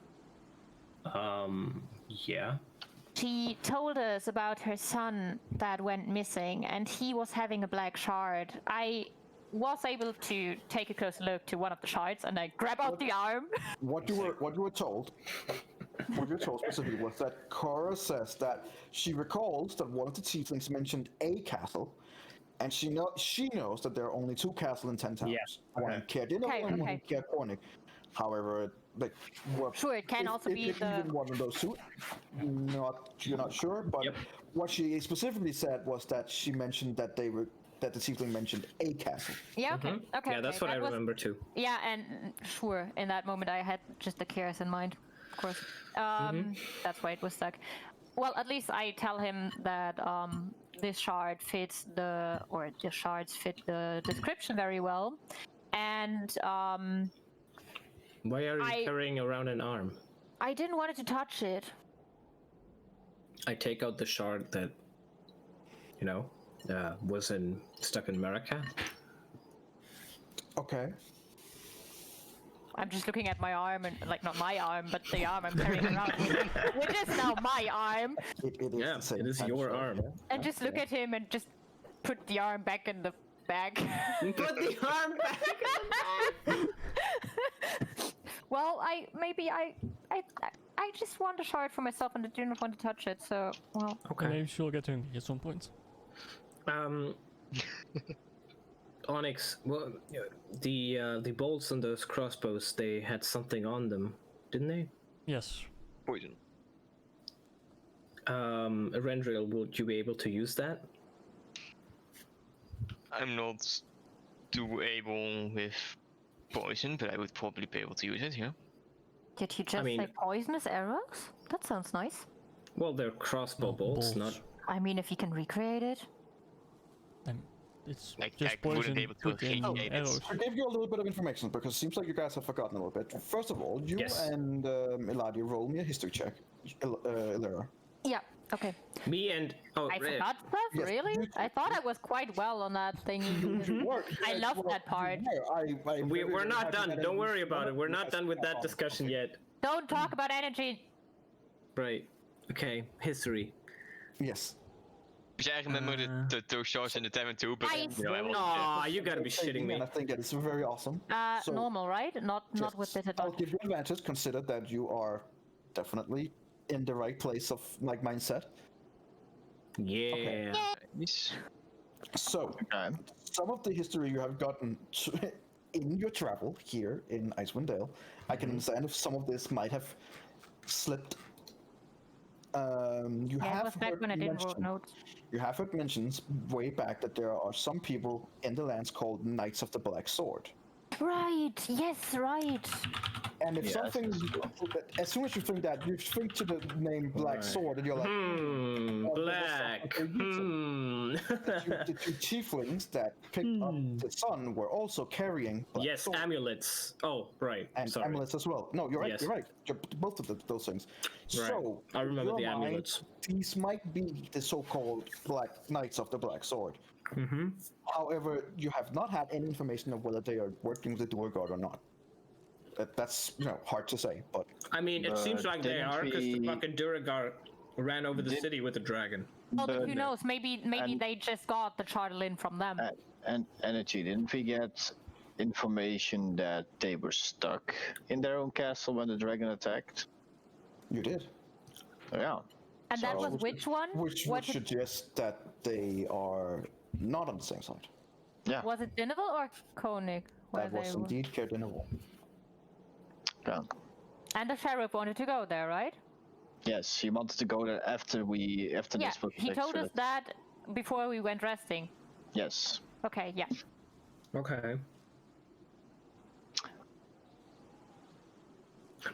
Yeah. She told us about her son that went missing, and he was having a black shard. I was able to take a closer look to one of the shards, and I grab out the arm. What you were told, what you were told specifically was that Cora says that she recalls that one of the tieflings mentioned a castle, and she knows that there are only 2 castles in 10 towns. Yeah, One in Caer Dineval Okay, and one in okay. Caer Cornic. However, like, Sure, it can also be if the- even one of those 2. You're not sure, but Yep. what she specifically said was that she mentioned that the tiefling mentioned a castle. Yeah, okay, okay. Yeah, that's okay. what I That was- remember too. Yeah, and sure, in that moment I had just the chaos in mind, of course. That's why it was stuck. Well, at least I tell him that this shard fits the shards fit the description very well, and Why are you carrying around an arm? I didn't want to touch it. I take out the shard that, was stuck in America. Okay. I'm just looking at my arm, and like not my arm, but the arm I'm carrying around, which is now my arm. It is Yeah, the same it is kind of your shard, arm. yeah. And just look at him and just put the arm back in the bag. Put the arm back in the bag. Well, I just want a shard for myself, and I do not want to touch it. So, well, Okay. Maybe she'll get hungry at some point. Onyx. Well, the bolts on those crossbows, they had something on them, didn't they? Yes. Poison. Erendriel, would you be able to use that? I'm not too able with poison, but I would probably be able to use it, yeah. did he just mean- say poisonous arrows? That sounds nice. Well, they're crossbow bolts, not. I mean, if you can recreate it. It's I just wouldn't poison be able to put in recreate it. arrows. I gave you a little bit of information because it seems like you guys have forgotten a little bit. First of all, you Yes. and Eladia roll me a history check. Illyra. Yeah. Okay. Me and I forgot stuff. Yes, Really? you- I thought I was quite well on that thing. I love that part. we're not done. Don't worry about it. We're not done with that discussion yet. Don't talk about energy. Right. Okay. History. Yes. Which I remember the shots in the tavern too, but I wasn't Aw, you gotta be shitting me. And I think that is very awesome. So, Normal, right? Not with yes, I'll give disadvantage. you advantage. Consider that you are definitely in the right place of like mindset. Yeah. Yes. So, Okay. some of the history you have gotten in your travel here in Icewind Dale, I can understand if some of this might have slipped. You Yeah, it have was back heard when I didn't write mentioned- notes. You have heard mentions way back that there are some people in the lands called Knights of the Black Sword. Right. Yes. Right. And if something, as soon as you think that, you think to the name Black Sword, and you're like, Black. the two tieflings that picked up the sun were also carrying black Yes, swords amulets. Oh, right. and Sorry. amulets as well. No, you're right. Yes. You're right. Both of those things. Right. So I remember in the your mind, amulets. These might be the so-called Black Knights of the Black Sword. Mm-hmm. However, you have not had any information of whether they are working with the Duergar or not. That's hard to say, but I mean, it seems like they didn't are because the we- fucking Duragar ran over the city with a dragon. Well, then But- who knows? Maybe and- they just got the charter in from them. And energy, didn't we get information that they were stuck in their own castle when the dragon attacked? you did. Yeah. And that so- was which one? Which What would did- suggest that they are not on the same side. Yeah. Was it Dineval or Koenig? Where That was they were? indeed Caer Dineval. Yeah. And the sheriff wanted to go there, right? Yes, he wanted to go there after Yeah, this was he told us fixed. that before we went resting. Yes. Okay, yeah. Okay.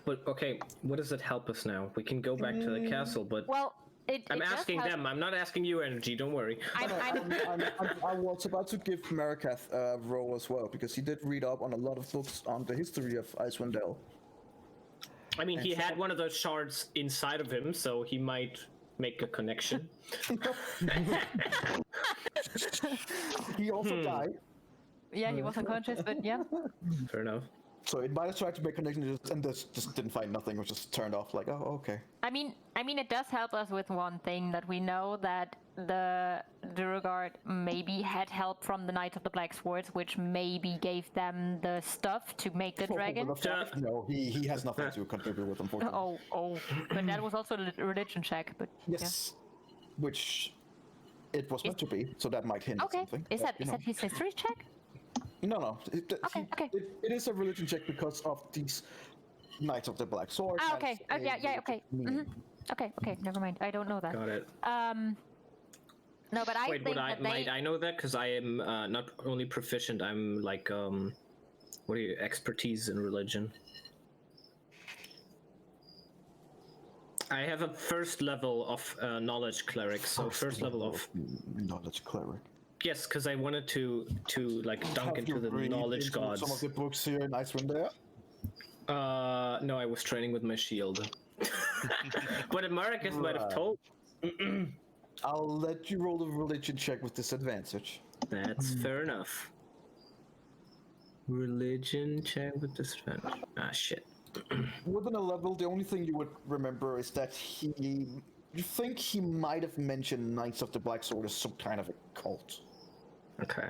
But okay, what does it help us now? We can go back to the castle, but Well, I'm it does asking help- them. I'm not asking you, Energy. Don't worry. I was about to give Marikath a roll as well, because he did read up on a lot of books on the history of Icewind Dale. I mean, he And had one of those shards inside of him, so he might make a connection. He also died, Yeah, he was unconscious, but yeah. Fair enough. so it might have tried to make connection and just didn't find nothing. It was just turned off. Like, oh, okay. I mean, it does help us with one thing, that we know that the Durugard maybe had help from the Knights of the Black Swords, which maybe gave them the stuff to make the dragon. No, he has nothing to contribute with, unfortunately. Oh, but that was also a religion check. But Yes, which it was meant to be, so that might hint yeah. at Okay, something. is but, that his history check? No. Okay. It is a religion check because of these Knights of the Black Sword. Ah, okay. Oh, yeah, okay. Okay, never mind. I don't know that. Got it. No, but I Wait, think might I know that? Because I am not only proficient, I'm like, what are you, expertise in religion? I have a first level of knowledge cleric, so first level of knowledge cleric. Yes, because I wanted to like dunk Have you into the read knowledge into gods. Some of the books here in Icewind there. No, I was training with my shield. But Marcus might have told. I'll let you roll the religion check with disadvantage. That's fair enough. Religion check with disadvantage. Ah, shit. Within a level, the only thing you would remember is that you think he might have mentioned Knights of the Black Sword as some kind of a cult. Okay.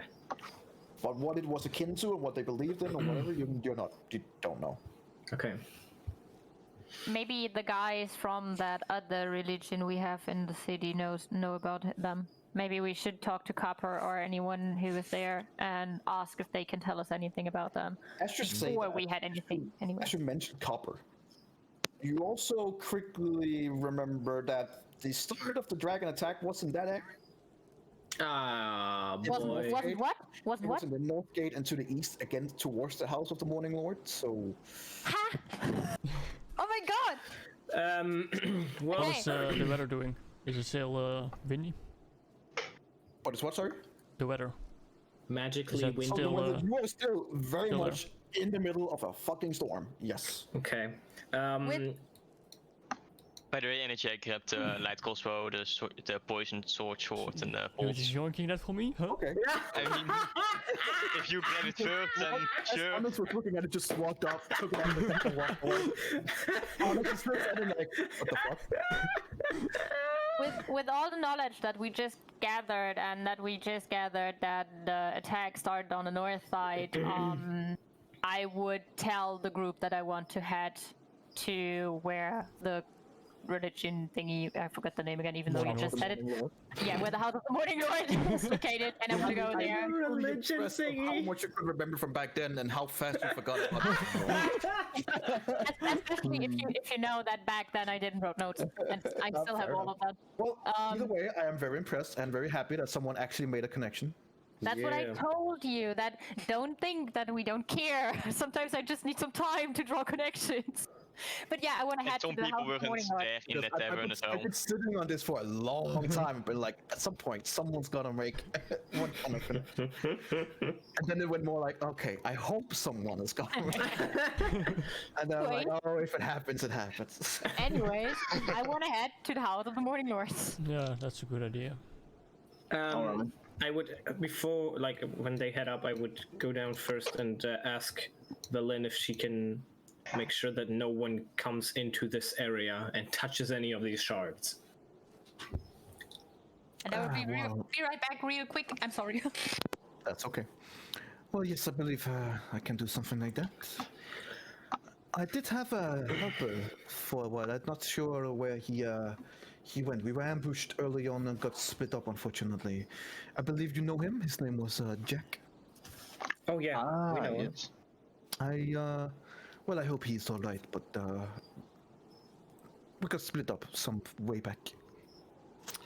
But what it was akin to and what they believed in or whatever, you don't know. Okay. maybe the guys from that other religion we have in the city know about them. Maybe we should talk to Copper or anyone who is there and ask if they can tell us anything about them before we had anything. Anyway, I should mention Copper. You also quickly remember that the start of the dragon attack wasn't that area. Boy. Wasn't what? It was in the north gate and to the east, again towards the House of the Morning Lord. So. Ha! Oh my God! Well, What's the weather doing? Is it still windy? What is what, sorry? The weather. magically that windy. still, You are still very still much in the middle of a fucking storm. Yes. Okay. By the way, energy, I grabbed the light crossbow, the poisoned sword, and the You're bolts. just yoinking that for me? Huh? Okay. I mean, if you grab it first, then sure. Honest was looking at it, just walked up, took it out of the deck and walked away. Honest just looked at it like, what the fuck? With all the knowledge that we just gathered, and that the attack started on the north side, I would tell the group that I want to head to where the religion thingy, I forgot the name again, even though you just said it. Yeah, where the House of the Morning Lord is located, and I want to go there. Religion How much you could remember from back then and how fast you forgot about it. Especially if you know that back then I didn't wrote notes, and I still have all of that. Well, either way, I am very impressed and very happy that someone actually made a connection. That's what I told you, that don't think that we don't care. Sometimes I just need some time to draw connections. But yeah, I want to head to Some the people House of the weren't Morning Lord. there in the tavern as well. I've been sitting on this for a long time, but like at some point, someone's gotta make one kind of connection. And then it went more like, okay, I hope someone is gonna make And then I'm like, oh, if it happens, it happens. Anyways, I want to head to the House of the Morning Lords. Yeah, that's a good idea. I would, before, like, when they head up, I would go down first and ask Velin if she can make sure that no one comes into this area and touches any of these shards. And I will be right back real quick. I'm sorry. That's okay. Well, yes, I believe I can do something like that. I did have a helper for a while. I'm not sure where he went. We were ambushed early on and got split up, unfortunately. I believe you know him. His name was Jack. Oh yeah, we know him. Yes. Well, I hope he's all right, but we got split up some way back.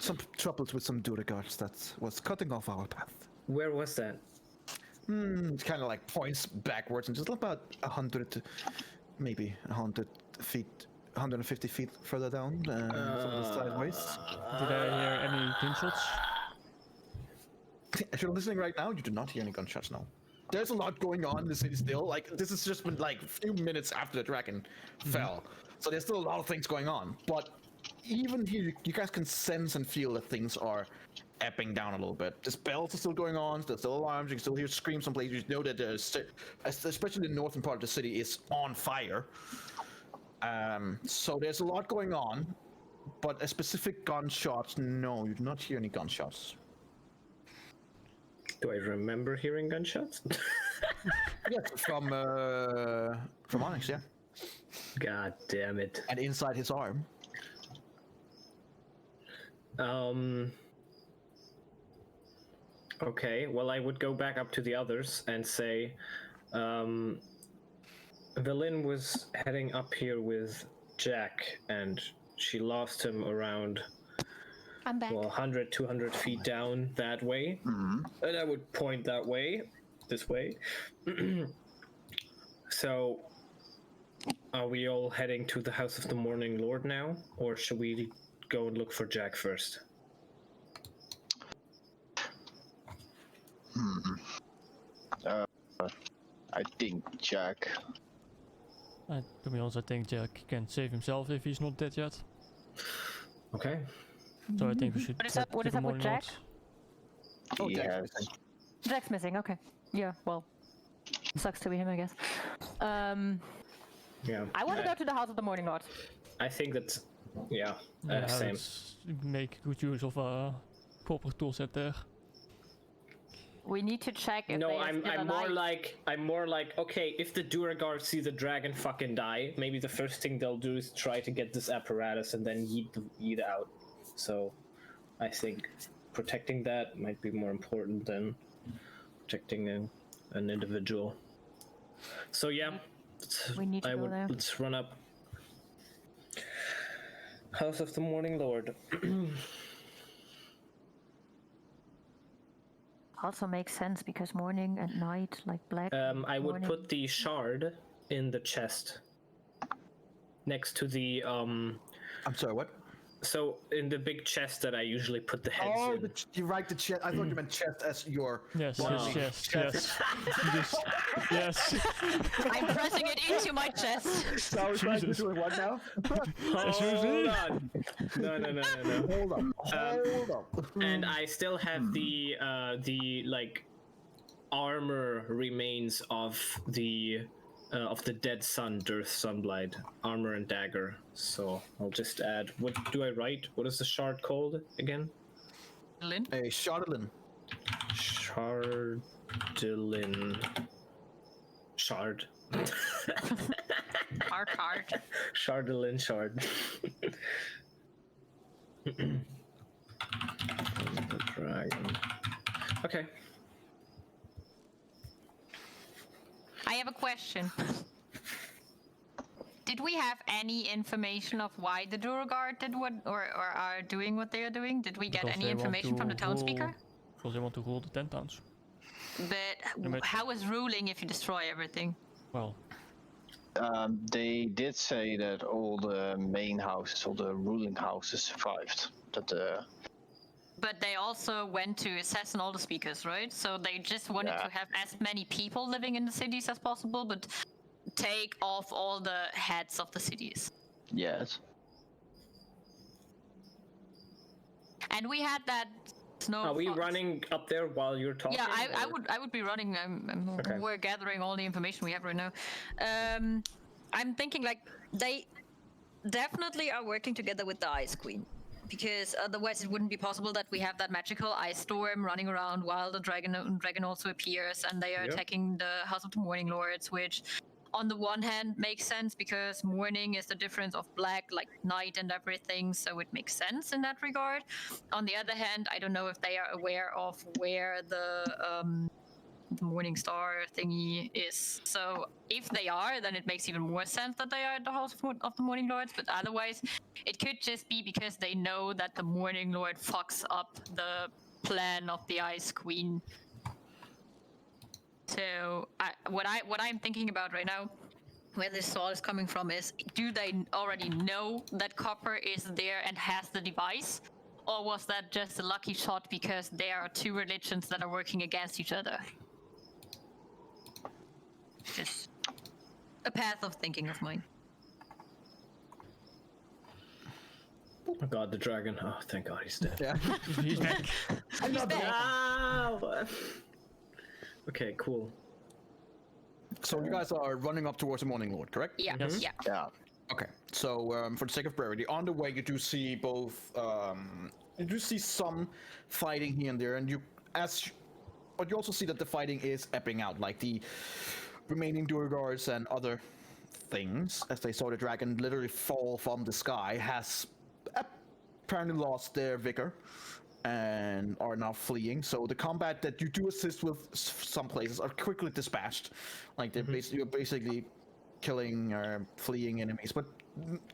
Some troubles with some Duragards that was cutting off our path. Where was that? It kind of like points backwards and just about 100, maybe 100 feet, 150 feet further down from the sideways. Did I hear any gunshots? If you're listening right now, you do not hear any gunshots now. There's a lot going on in the city still. Like, this has just been like a few minutes after the dragon fell. So there's still a lot of things going on. But even here, you guys can sense and feel that things are ebbing down a little bit. The spells are still going on. There's still alarms. You can still hear screams some places. You know that especially the northern part of the city is on fire. So there's a lot going on. But a specific gunshots, no, you do not hear any gunshots. Do I remember hearing gunshots? Yes, from Onyx, yeah. God damn it. And inside his arm. Okay, well, I would go back up to the others and say, Velin was heading up here with Jack, and she lost him around, I'm back. well, 100, 200 feet down that way. Mm-hmm. And I would point that way, this way. So, are we all heading to the House of the Morning Lord now? Or should we go and look for Jack first? I think Jack. To be honest, I think Jack can save himself if he's not dead yet. Okay. So I think we should. What is head up- what to is the up with Morning Jack? Lords. Oh, He Jack's has- missing. Jack's missing. Okay. Yeah. Well, sucks to be him, I guess. Yeah. I want to go to the House of the Morning Lord. I think that's, yeah, Yeah, same. let's make good use of a proper tool set there. We need to check if No, they are I'm still more alive. like, okay, if the Duragard see the dragon fucking die, maybe the first thing they'll do is try to get this apparatus and then yeet out. So, I think protecting that might be more important than protecting an individual. So yeah, We need to go there. let's run up. House of the Morning Lord. Also makes sense because morning and night, like black. I would morning. put the shard in the chest next to the I'm sorry, what? So in the big chest that I usually put the heads Oh, in. you write the chest. I thought you meant chest as your. Yes, Wow. yes, yes, yes. Yes. I'm pressing it into my chest. So Jesus. doing what now? Hold on. No. Hold up. And I still have the like armor remains of the dead sun, Dearth Sunblight, armor and dagger. So I'll just add. What do I write? What is the shard called again? Lynn? A Charlatan. Shardilin. Shard. Hard. Shardilin shard. The dragon. Okay. I have a question. Did we have any information of why the Duragard did what or are doing what they are doing? Did we get Because any they want information from the to townspeoper? rule- Because they want to rule the 10 towns. But might- how is ruling if you destroy everything? Well, They did say that all the main houses, all the ruling houses survived. That But they also went to assassin all the speakers, right? So they just wanted Yeah. to have as many people living in the cities as possible, but take off all the heads of the cities. yes. And we had that snow. Are we fox. running up there while you're talking? Yeah, I or- would be running. Okay. We're gathering all the information we have right now. I'm thinking like they definitely are working together with the Ice Queen, because otherwise it wouldn't be possible that we have that magical ice storm running around while the dragon also appears, and they are Yep. attacking the House of the Morning Lords, which on the one hand makes sense because morning is the difference of black, like night and everything, so it makes sense in that regard. On the other hand, I don't know if they are aware of where the Morning Star thingy is. So if they are, then it makes even more sense that they are at the House of the Morning Lords, but otherwise it could just be because they know that the Morning Lord fucks up the plan of the Ice Queen. So what I'm thinking about right now, where this thought is coming from, is do they already know that Copper is there and has the device? Or was that just a lucky shot because there are two religions that are working against each other? Just a path of thinking of mine. Oh god, the dragon. Oh, thank god he's dead. Yeah. He's back. No! Okay, cool. So you guys are running up towards the Morning Lord, correct? Yeah, Yes. yeah. Yeah. Okay. So for the sake of brevity, on the way you do see both. You do see some fighting here and there, and but you also see that the fighting is ebbing out, like the remaining Durgars and other things, as they saw the dragon literally fall from the sky, has apparently lost their vigor and are now fleeing. So the combat that you do assist with some places are quickly dispatched, like they're you're basically killing or fleeing enemies. But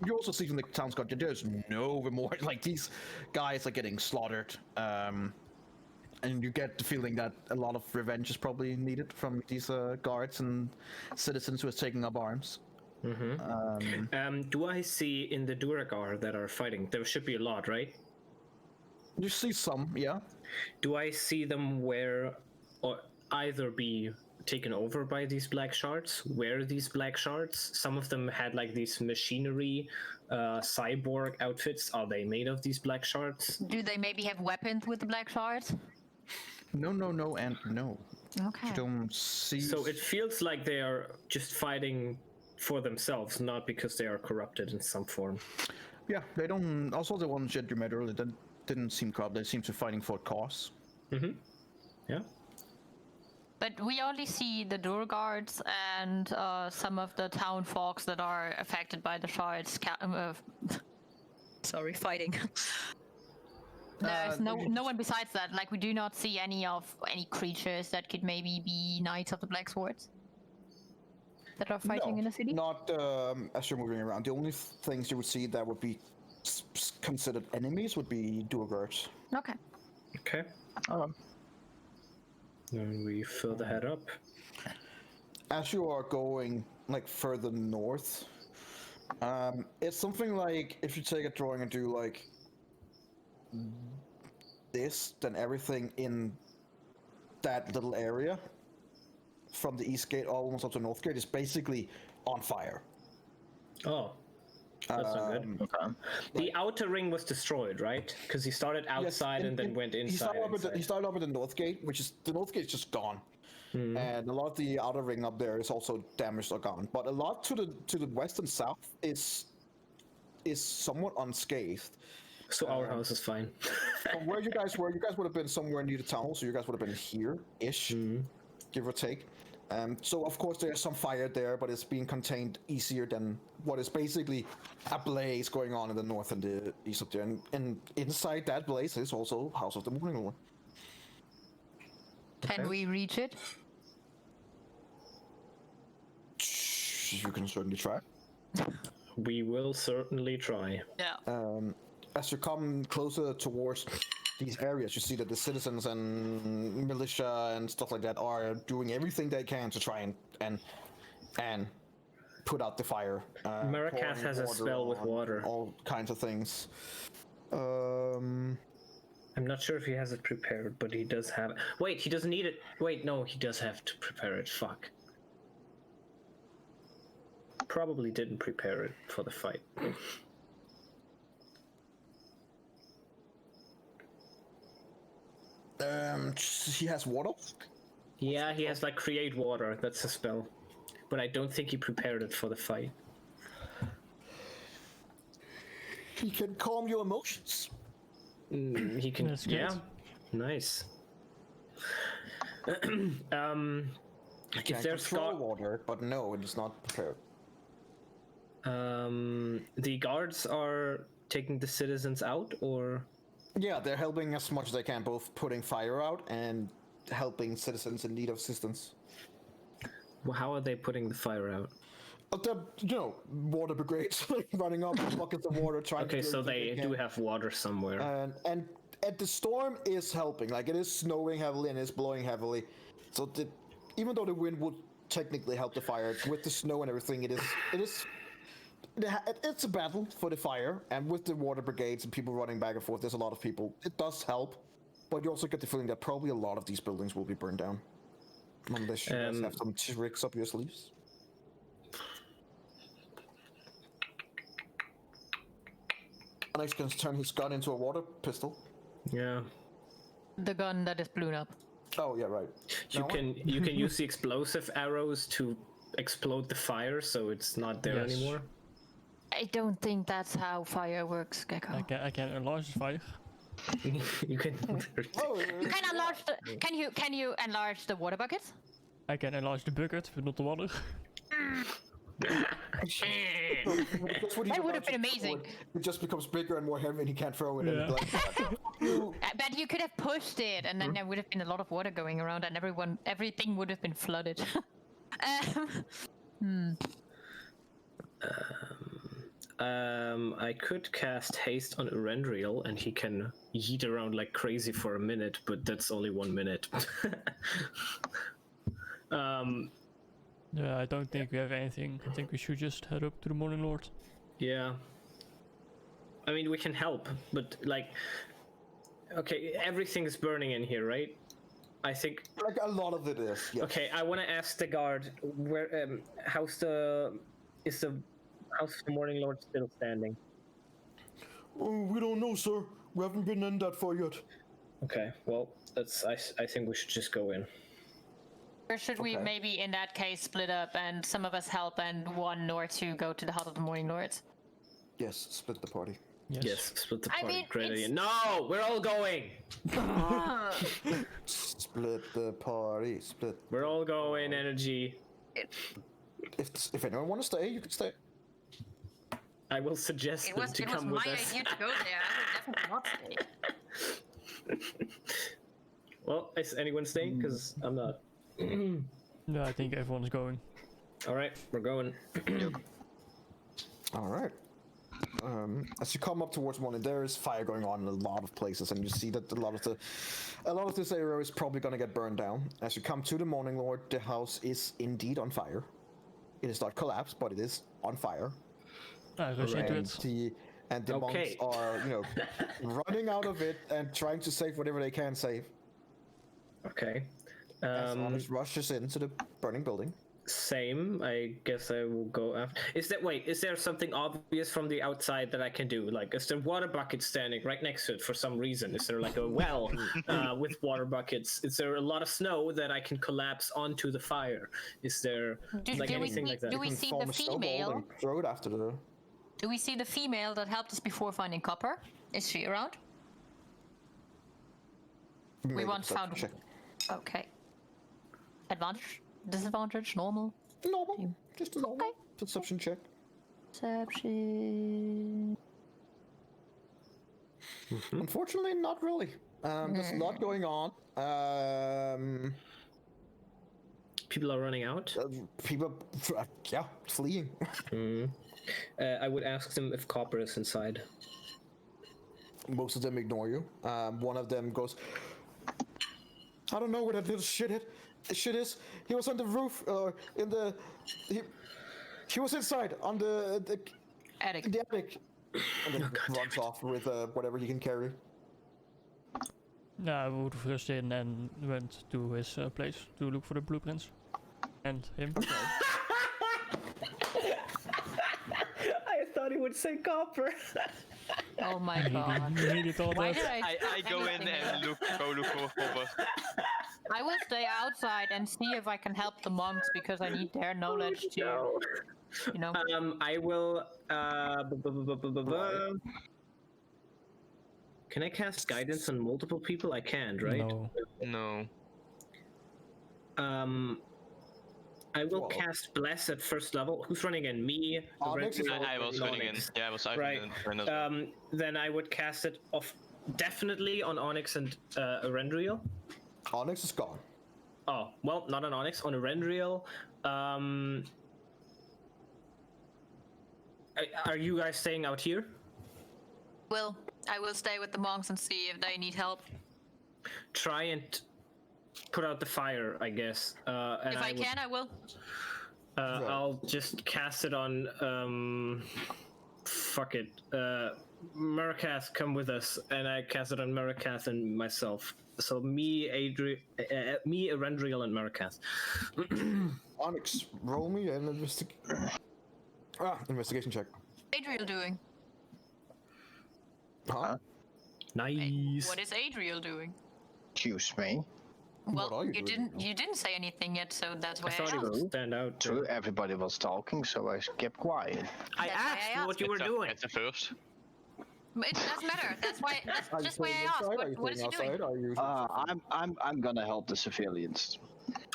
you also see from the town's guard that there's no remorse. Like these guys are getting slaughtered. And you get the feeling that a lot of revenge is probably needed from these guards and citizens who are taking up arms. Do I see in the Duragar that are fighting? There should be a lot, right? You see some, yeah. Do I see them or either be taken over by these black shards? Wear these black shards? Some of them had like these machinery, cyborg outfits. Are they made of these black shards? Do they maybe have weapons with the black shards? No, and no. Okay. You don't see. So it feels like they are just fighting for themselves, not because they are corrupted in some form. Yeah, they don't. Also, the ones that you met earlier that didn't seem corrupt. They seem to be fighting for a cause. Yeah. But we only see the Durgards and some of the town folks that are affected by the shards. Sorry, fighting. There's no one besides that. Like, we do not see any creatures that could maybe be Knights of the Black Swords that are fighting in the city. Not as you're moving around. The only things you would see that would be considered enemies would be Durgars. Okay. Okay. Then we fill the head up. As you are going like further north, it's something like if you take a drawing and do like this, then everything in that little area from the east gate almost up to north gate is basically on fire. Oh, that's not good. Okay. The outer ring was destroyed, right? Because he started outside and then went inside. He started up at the north gate, which is the north gate is just gone, and a lot of the outer ring up there is also damaged or gone. But a lot to the west and south is somewhat unscathed. So our house is fine. From where you guys would have been somewhere near the tunnel, so you guys would have been here-ish, give or take. So of course there's some fire there, but it's being contained easier than what is basically a blaze going on in the north and the east up there. And inside that blaze is also House of the Morning Lord. Can we reach it? You can certainly try. We will certainly try. Yeah. As you come closer towards these areas, you see that the citizens and militia and stuff like that are doing everything they can to try and put out the fire. Marakath has a spell with water. All kinds of things. I'm not sure if he has it prepared, but he does have it. Wait, he doesn't need it. Wait, no, he does have to prepare it. Fuck. Probably didn't prepare it for the fight. He has water? Yeah, he has like create water. That's a spell. But I don't think he prepared it for the fight. He can calm your emotions. He can. That's good. Yeah. Nice. He If can there's control water, but no, it is not prepared. The guards are taking the citizens out, or Yeah, they're helping as much as they can, both putting fire out and helping citizens in need of assistance. well, how are they putting the fire out? Water brigades running up with buckets of water, trying to Okay, do so everything they do have water somewhere. and the storm is helping. Like, it is snowing heavily and it's blowing heavily. So even though the wind would technically help the fire, with the snow and everything, it's a battle for the fire. And with the water brigades and people running back and forth, there's a lot of people. It does help, but you also get the feeling that probably a lot of these buildings will be burned down, unless you guys have some tricks up your sleeves. Onyx can turn his gun into a water pistol. Yeah. The gun that is blown up. Oh yeah, right. You Now what? can use the explosive arrows to explode the fire, so it's not there Yes. anymore. I don't think that's how fire works, Gecko. I can enlarge the fire. You can. Oh, You can enlarge the. Can you enlarge the water bucket? I can enlarge the bucket, but not the water. that's what he That would have does. been amazing. It just becomes bigger and more heavy, and he can't throw it. Yeah. And like, But you could have pushed it, and then there would have been a lot of water going around, and everything would have been flooded. I could cast haste on Erendriel, and he can yeet around like crazy for a minute, but that's only 1 minute. Yeah, I don't think we have anything. I think we should just head up to the Morning Lord. Yeah. I mean, we can help, but like, okay, everything is burning in here, right? I think. like a lot of it is. Yes. Okay, I want to ask the guard where how's the Morning Lord still standing? Oh, we don't know, sir. We haven't been in that far yet. Okay, well, I think we should just go in. Or should we Okay. maybe, in that case, split up and some of us help and one or two go to the Hut of the Morning Lords? Yes, split the party. Yes, split the I party. mean, Great it's- idea. No, we're all going. Split the party. Split. We're all going. Energy. If anyone want to stay, you can stay. I will suggest It them was to it was come my with us. idea to go there. I would definitely not stay. Well, is anyone staying? Because I'm not. Yeah, I think everyone's going. All right, we're going. All right. As you come up towards morning, there is fire going on in a lot of places, and you see that a lot of this area is probably going to get burned down. As you come to the Morning Lord, the house is indeed on fire. It is not collapsed, but it is on fire. I rush into And it. the Okay. monks are, running out of it and trying to save whatever they can save. Okay. As Onyx rushes into the burning building. Same. I guess I will go after. Is there something obvious from the outside that I can do? Like, is there water buckets standing right next to it for some reason? Is there like a well with water buckets? Is there a lot of snow that I can collapse onto the fire? Is there like do we anything see- like that? do we You can see form the a snowball female? and throw it after the. Do we see the female that helped us before finding copper? Is she around? Make a once perception found- check. Okay. Advantage? Disadvantage? Normal? Normal, just a normal perception check. Perception. Unfortunately, not really. There's a lot going on. People are running out. People, fleeing. I would ask them if copper is inside. Most of them ignore you. One of them goes, I don't know where that little shit is. He was on the roof, he was inside on the Attic. in the attic. And then runs off with whatever he can carry. Yeah, I would rush in and went to his place to look for the blueprints. And him. I thought he would say copper. Oh my god. You really thought Why that? did I I go in anything and go look for copper. I will stay outside and see if I can help the monks because I need their knowledge to, you know. I will. Can I cast guidance on multiple people? I can't, right? No. No. I will Whoa. cast bless at first level. Who's running in? Me. Onyx is Red- I was running in. Onyx. Yeah, I was Right. running as well. Then I would cast it off definitely on Onyx and Erendriel. Onyx is gone. Oh, well, not on Onyx, on Erendriel. Are you guys staying out here? I will stay with the monks and see if they need help. Try and put out the fire, I guess. And If I can, I will. I'll just cast it on. Fuck it. Marikath, come with us, and I cast it on Marikath and myself. So me, Erendriel, and Marikath. Onyx, roll me an investigation check. Adriel doing? Huh? Nice. What is Adriel doing? Excuse me. Well, are you you doing, didn't say anything yet, so that's I why I, thought he asked. would stand out. True, everybody was talking, so I kept quiet. I That's why I asked what you were doing. It's a first. But it doesn't matter. That's why. That's Are you just why staying I asked. inside? Are you What is he staying doing? outside? Are you? I'm gonna help the civilians.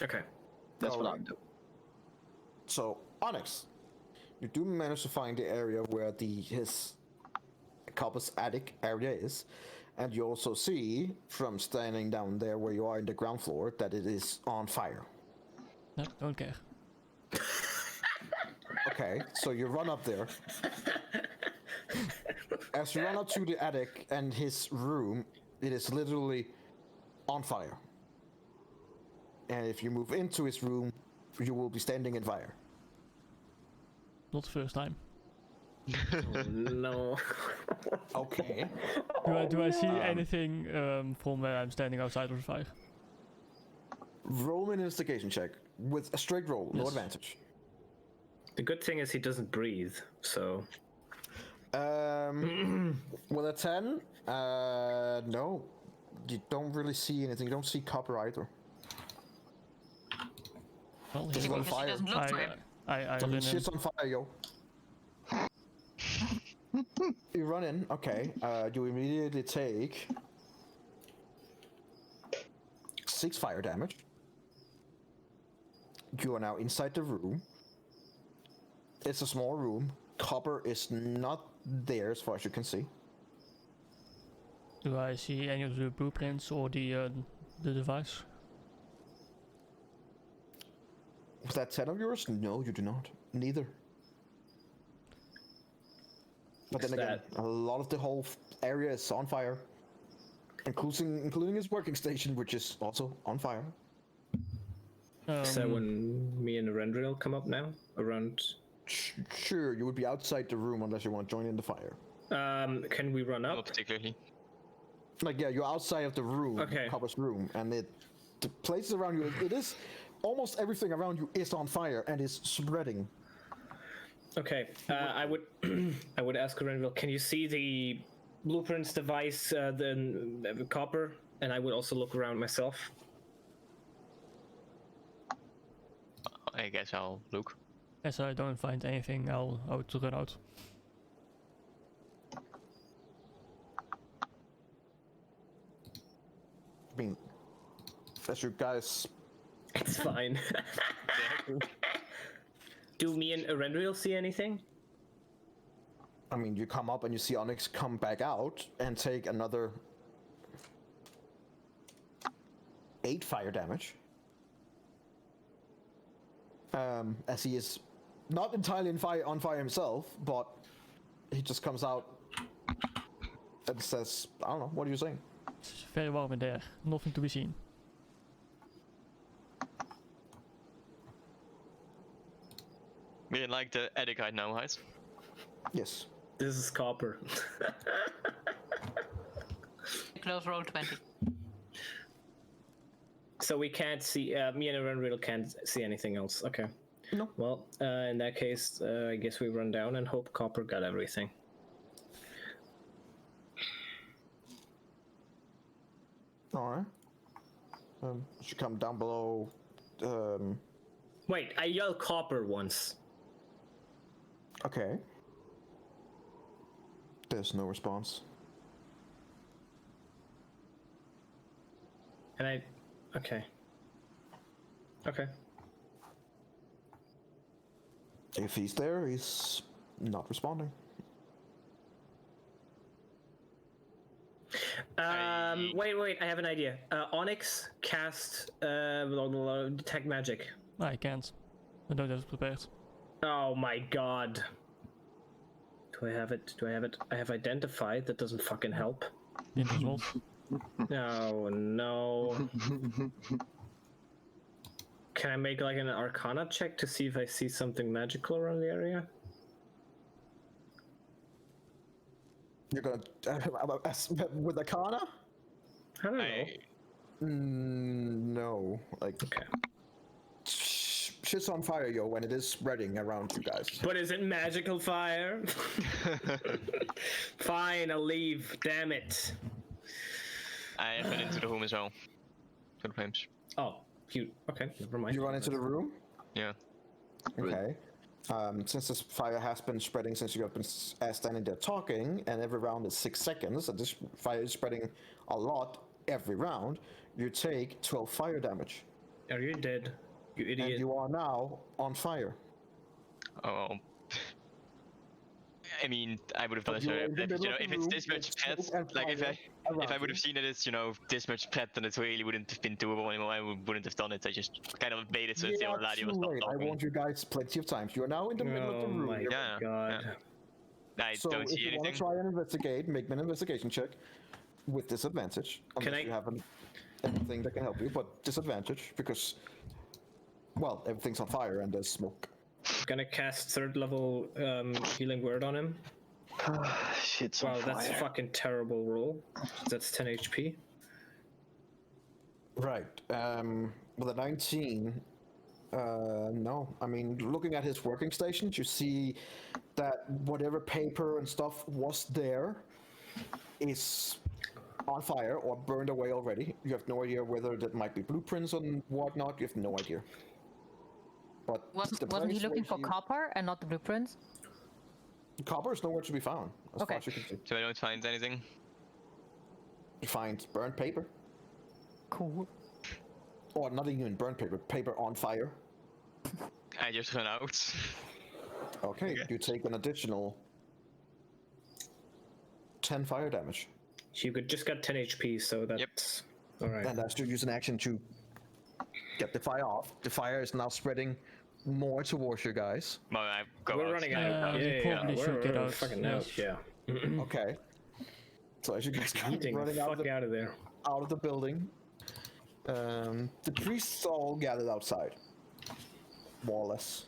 Okay. That's what Alright. I'm doing. So, Onyx, you do manage to find the area where his copper's attic area is, and you also see from standing down there where you are in the ground floor that it is on fire. No, don't care. Okay, so you run up there. As you run up to the attic and his room, it is literally on fire. And if you move into his room, you will be standing in fire. Not the first time. No. Okay. Do I see anything from where I'm standing outside of the fire? Roll an investigation check with a straight roll, no Yes. advantage. The good thing is he doesn't breathe, so. With a 10, no. You don't really see anything. You don't see copper either. Well, Just here on goes. Because he fire. doesn't look to him. I I mean, run in. shit's on fire, yo. You run in, okay. You immediately take 6 fire damage. You are now inside the room. It's a small room. Copper is not there as far as you can see. Do I see any of the blueprints or the device? Was that 10 of yours? No, you do not. Neither. But then Is again, that- a lot of the whole area is on fire, including his working station, which is also on fire. Is that when me and Rendril come up now? Around. Sure, you would be outside the room unless you want to join in the fire. Can we run Not up? particularly. Like, yeah, you're outside of the room, Okay. Copper's room, and the places around you, it is almost everything around you is on fire and is spreading. Okay. I would I would ask Rendril, can you see the blueprints device, the copper? And I would also look around myself. I guess I'll look. As I don't find anything, I'll run out. I mean, as you guys, It's fine. Do me and Rendril see anything? I mean, you come up and you see Onyx come back out and take another 8 fire damage. As he is not entirely on fire himself, but he just comes out and says, I don't know, what are you saying? It's very warm in there. Nothing to be seen. We didn't like the attic right now, right? Yes. This is copper. Close roll 20. So we can't see, me and Rendril can't see anything else. Okay. No. Well, in that case, I guess we run down and hope Copper got everything. Alright. Should come down below. Wait, I yell Copper once. Okay. There's no response. And I... Okay. Okay. If he's there, he's not responding. Wait, I have an idea. Onyx, cast, detect magic. I can't. I don't have it prepared. Oh my god. Do I have it? I have identified. That doesn't fucking help. Invisible. No, no. Can I make like an Arcana check to see if I see something magical around the area? You're gonna with Arcana? I don't know. I No, like Okay. shit's on fire, yo, and it is spreading around you guys. But is it magical fire? Fine, I'll leave. Damn it. I went into the room as well. Good flames. Oh, cute. Okay, never mind. You run into the room. Yeah. Okay. Since this fire has been spreading since you have been standing there talking, and every round is 6 seconds, and this fire is spreading a lot every round, you take 12 fire damage. Are you dead? You idiot. And you are now on fire. Oh. I mean, I would have done it you're earlier. in the But, middle of if the it's room, this much there's pet, smoke and like if fire I around would you. have seen that it's this much pet, then it really wouldn't have been doable anymore. I wouldn't have done it. I just kind of made it so the old laddie was too not late. I talking. want you guys plenty of time. You are now in the middle of the Oh room. my Yeah, god. I So don't if see you want anything. to try and investigate, make me an investigation check with disadvantage. Can Unless I- you have anything that can help you, but disadvantage because, well, everything's on fire and there's smoke. Gonna cast 3rd level healing word on him. Shit's Wow, on that's fire. fucking terrible roll. That's 10 HP. Right. With a 19, no. I mean, looking at his working stations, you see that whatever paper and stuff was there is on fire or burned away already. You have no idea whether that might be blueprints and whatnot. You have no idea. But the Wasn't he place looking where for copper and not the blueprints? Copper is nowhere to be found, as Okay. far as you can see. So I don't find anything. You find burnt paper, Cool. or not even burnt paper, paper on fire. I just run out. Okay, you take an additional 10 fire damage. You could just got 10 HP, so that's alright. And as you use an action to get the fire off, the fire is now spreading more towards you guys. Well, I go We're out. running out. Yeah, we Yeah, probably should we're get out, fucking yes. out. Yeah. Okay. So as you guys come Getting the running fuck out of there. out of the building, the priests all gathered outside, more or less,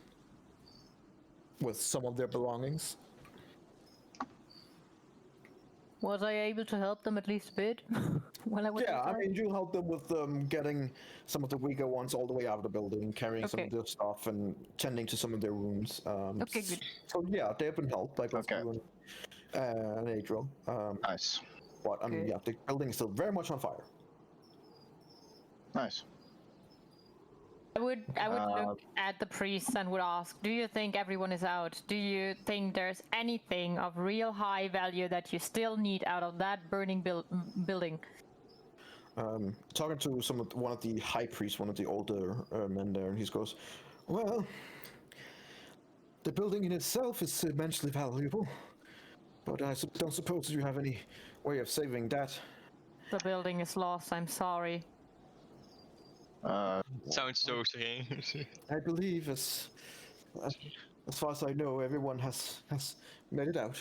with some of their belongings. Was I able to help them at least a bit while I was Yeah, I outside? mean, you'll help them with getting some of the weaker ones all the way out of the building, carrying some of Okay. their stuff, and tending to some of their wounds. Okay, good. So yeah, they've been helped by both Okay. you and Adriel. Nice. But I mean, Okay. yeah, the building is still very much on fire. Nice. I would look at the priests and would ask, do you think everyone is out? Do you think there's anything of real high value that you still need out of that burning building? Talking to one of the high priests, one of the older men there, and he goes, "Well, the building in itself is immensely valuable, but I don't suppose you have any way of saving that." The building is lost, I'm sorry. Sounds so strange. I believe, as far as I know, everyone has made it out.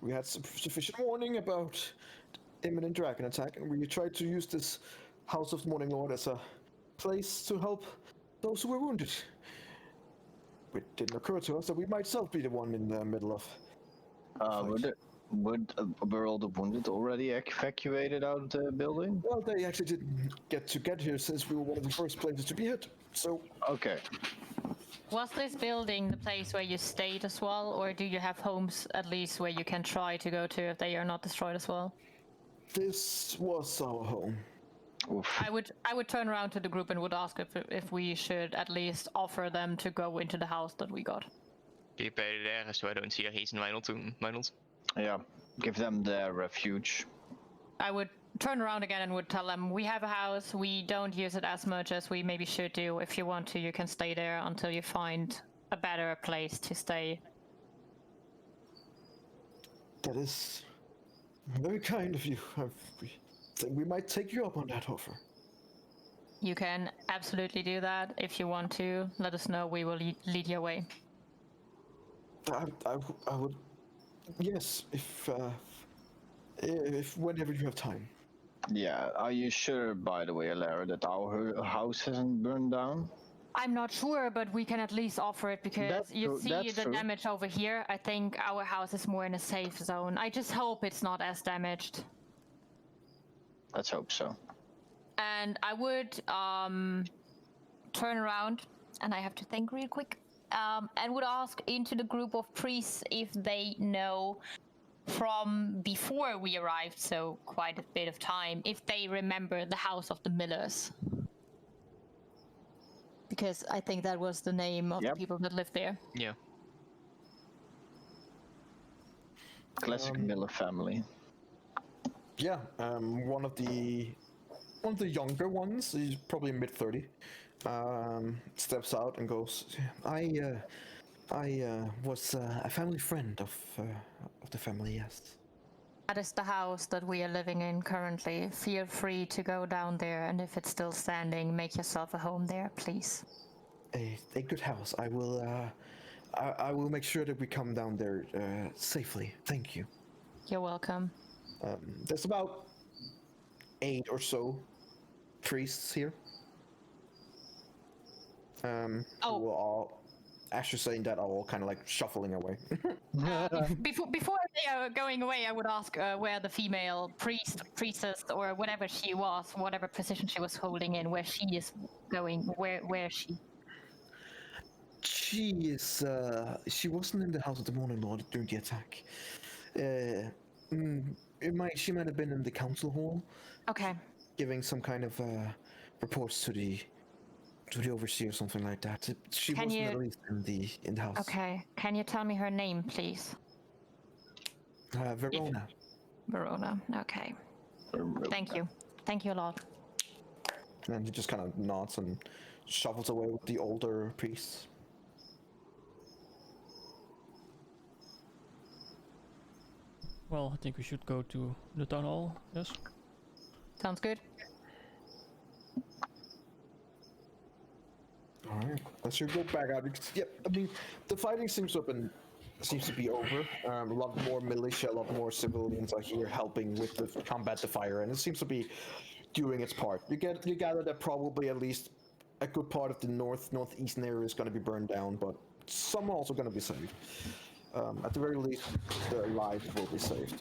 We had sufficient warning about imminent dragon attack, and we tried to use this House of Morning Lord as a place to help those who were wounded. It didn't occur to us that we might self be the one in the middle of. Were all the wounded already evacuated out of the building? Well, they actually didn't get here since we were one of the first places to be hit. So Okay. Was this building the place where you stayed as well, or do you have homes at least where you can try to go to if they are not destroyed as well? this was our home. Oof. I would turn around to the group and would ask if we should at least offer them to go into the house that we got. Keep it there, so I don't see a reason why not to. Yeah. Give them their refuge. I would turn around again and would tell them, we have a house, we don't use it as much as we maybe should do. If you want to, you can stay there until you find a better place to stay. That is very kind of you. We think we might take you up on that offer. You can absolutely do that. If you want to, let us know, we will lead your way. I would, yes, if whenever you have time. Yeah. Are you sure, by the way, Alara, that our house hasn't burned down? I'm not sure, but we can at least offer it because That's you true, see that's the true. damage over here. I think our house is more in a safe zone. I just hope it's not as damaged. Let's hope so. And I would turn around, and I have to think real quick, and would ask into the group of priests if they know from before we arrived, so quite a bit of time, if they remember the House of the Millers. Because I think that was the name of the people that lived there. Yeah. Classic Miller family. Yeah, one of the younger ones, he's probably mid-30, steps out and goes, I was a family friend of the family, yes. That is the house that we are living in currently. Feel free to go down there, and if it's still standing, make yourself a home there, please. A good house. I will make sure that we come down there safely. Thank you. You're welcome. There's about 8 or so priests here. Who are all, as you're saying that, are all kind of like shuffling away. Before they are going away, I would ask where the female priestess, or whatever she was, whatever position she was holding in, where she is going. Where is she? She is. She wasn't in the House of the Morning Lord during the attack. She might have been in the council hall. Okay. Giving some kind of reports to the overseer or something like that. She wasn't at least in the house. Okay. Can you tell me her name, please? Verona. Verona. Okay. Thank you. Thank you a lot. And he just kind of nods and shuffles away with the older priests. Well, I think we should go to the town hall, yes? Sounds good. Alright, let's go back out because, yeah, I mean, the fighting seems to be over. A lot more militia, a lot more civilians are here helping with the combat the fire, and it seems to be doing its part. You gather that probably at least a good part of the northeastern area is going to be burned down, but some are also going to be saved. At the very least, their lives will be saved.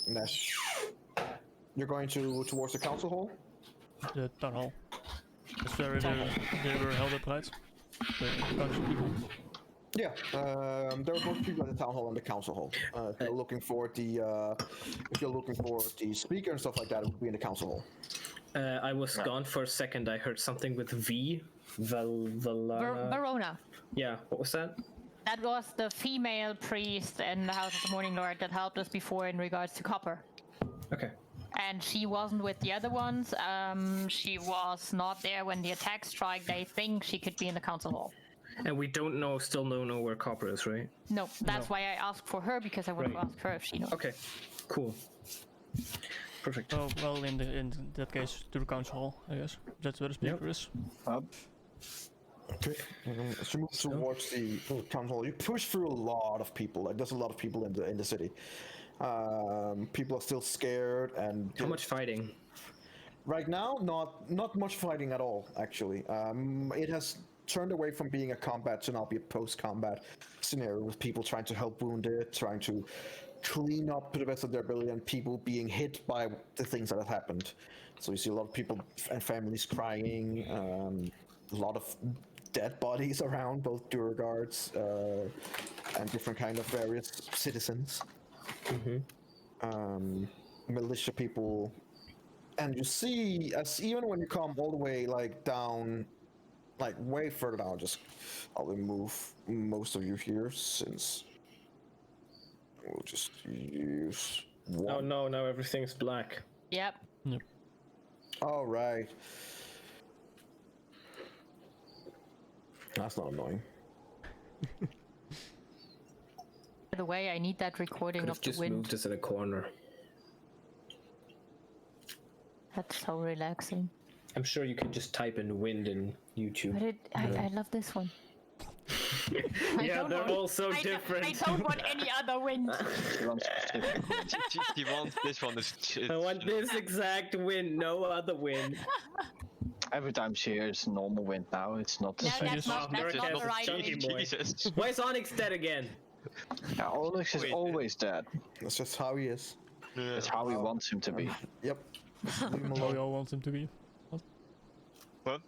Nash, you're going towards the council hall? The town hall. That's where they were held up, right? The council people. Yeah, there are both people at the town hall and the council hall. If you're looking for the speaker and stuff like that, it would be in the council hall. I was gone for a second. I heard something with V. Verona. Yeah, what was that? That was the female priest in the House of the Morning Lord that helped us before in regards to copper. Okay. And she wasn't with the other ones. She was not there when the attack struck. They think she could be in the council hall. And we still don't know where copper is, right? No, that's why I asked for her, because I would have asked her if she knows. Okay, cool. Perfect. Oh, well, in that case, to the council hall, I guess. That's where the speaker is. Okay. As you move towards the town hall, you push through a lot of people. Like, there's a lot of people in the city. People are still scared and. How much fighting? Right now, not much fighting at all. Actually, it has turned away from being a combat to now be a post-combat scenario with people trying to help wounded, trying to clean up to the best of their ability, and people being hit by the things that have happened. So you see a lot of people and families crying, a lot of dead bodies around, both Durguards and different kind of various citizens. Militia people, and you see, as even when you come all the way like down, like way further down, I'll remove most of you here since we'll just use one. Oh no, now everything's black. Yep. All right. That's not annoying. By the way, I need that recording Could of have the just wind. moved us in a corner. That's so relaxing. I'm sure you can just type in wind in YouTube. But I love this one. Yeah, they're all so different. I don't want any other wind. She wants this one. I want this exact wind, no other wind. Every time she hears normal wind now, it's not the No, same. that's not the right chunky wind. boy. Jesus. Why is Onyx dead again? Yeah, Onyx is Wait, always dead. That's just how he is. That's how we want him to be. Yep. Leave him How alone. y'all want him to be? What?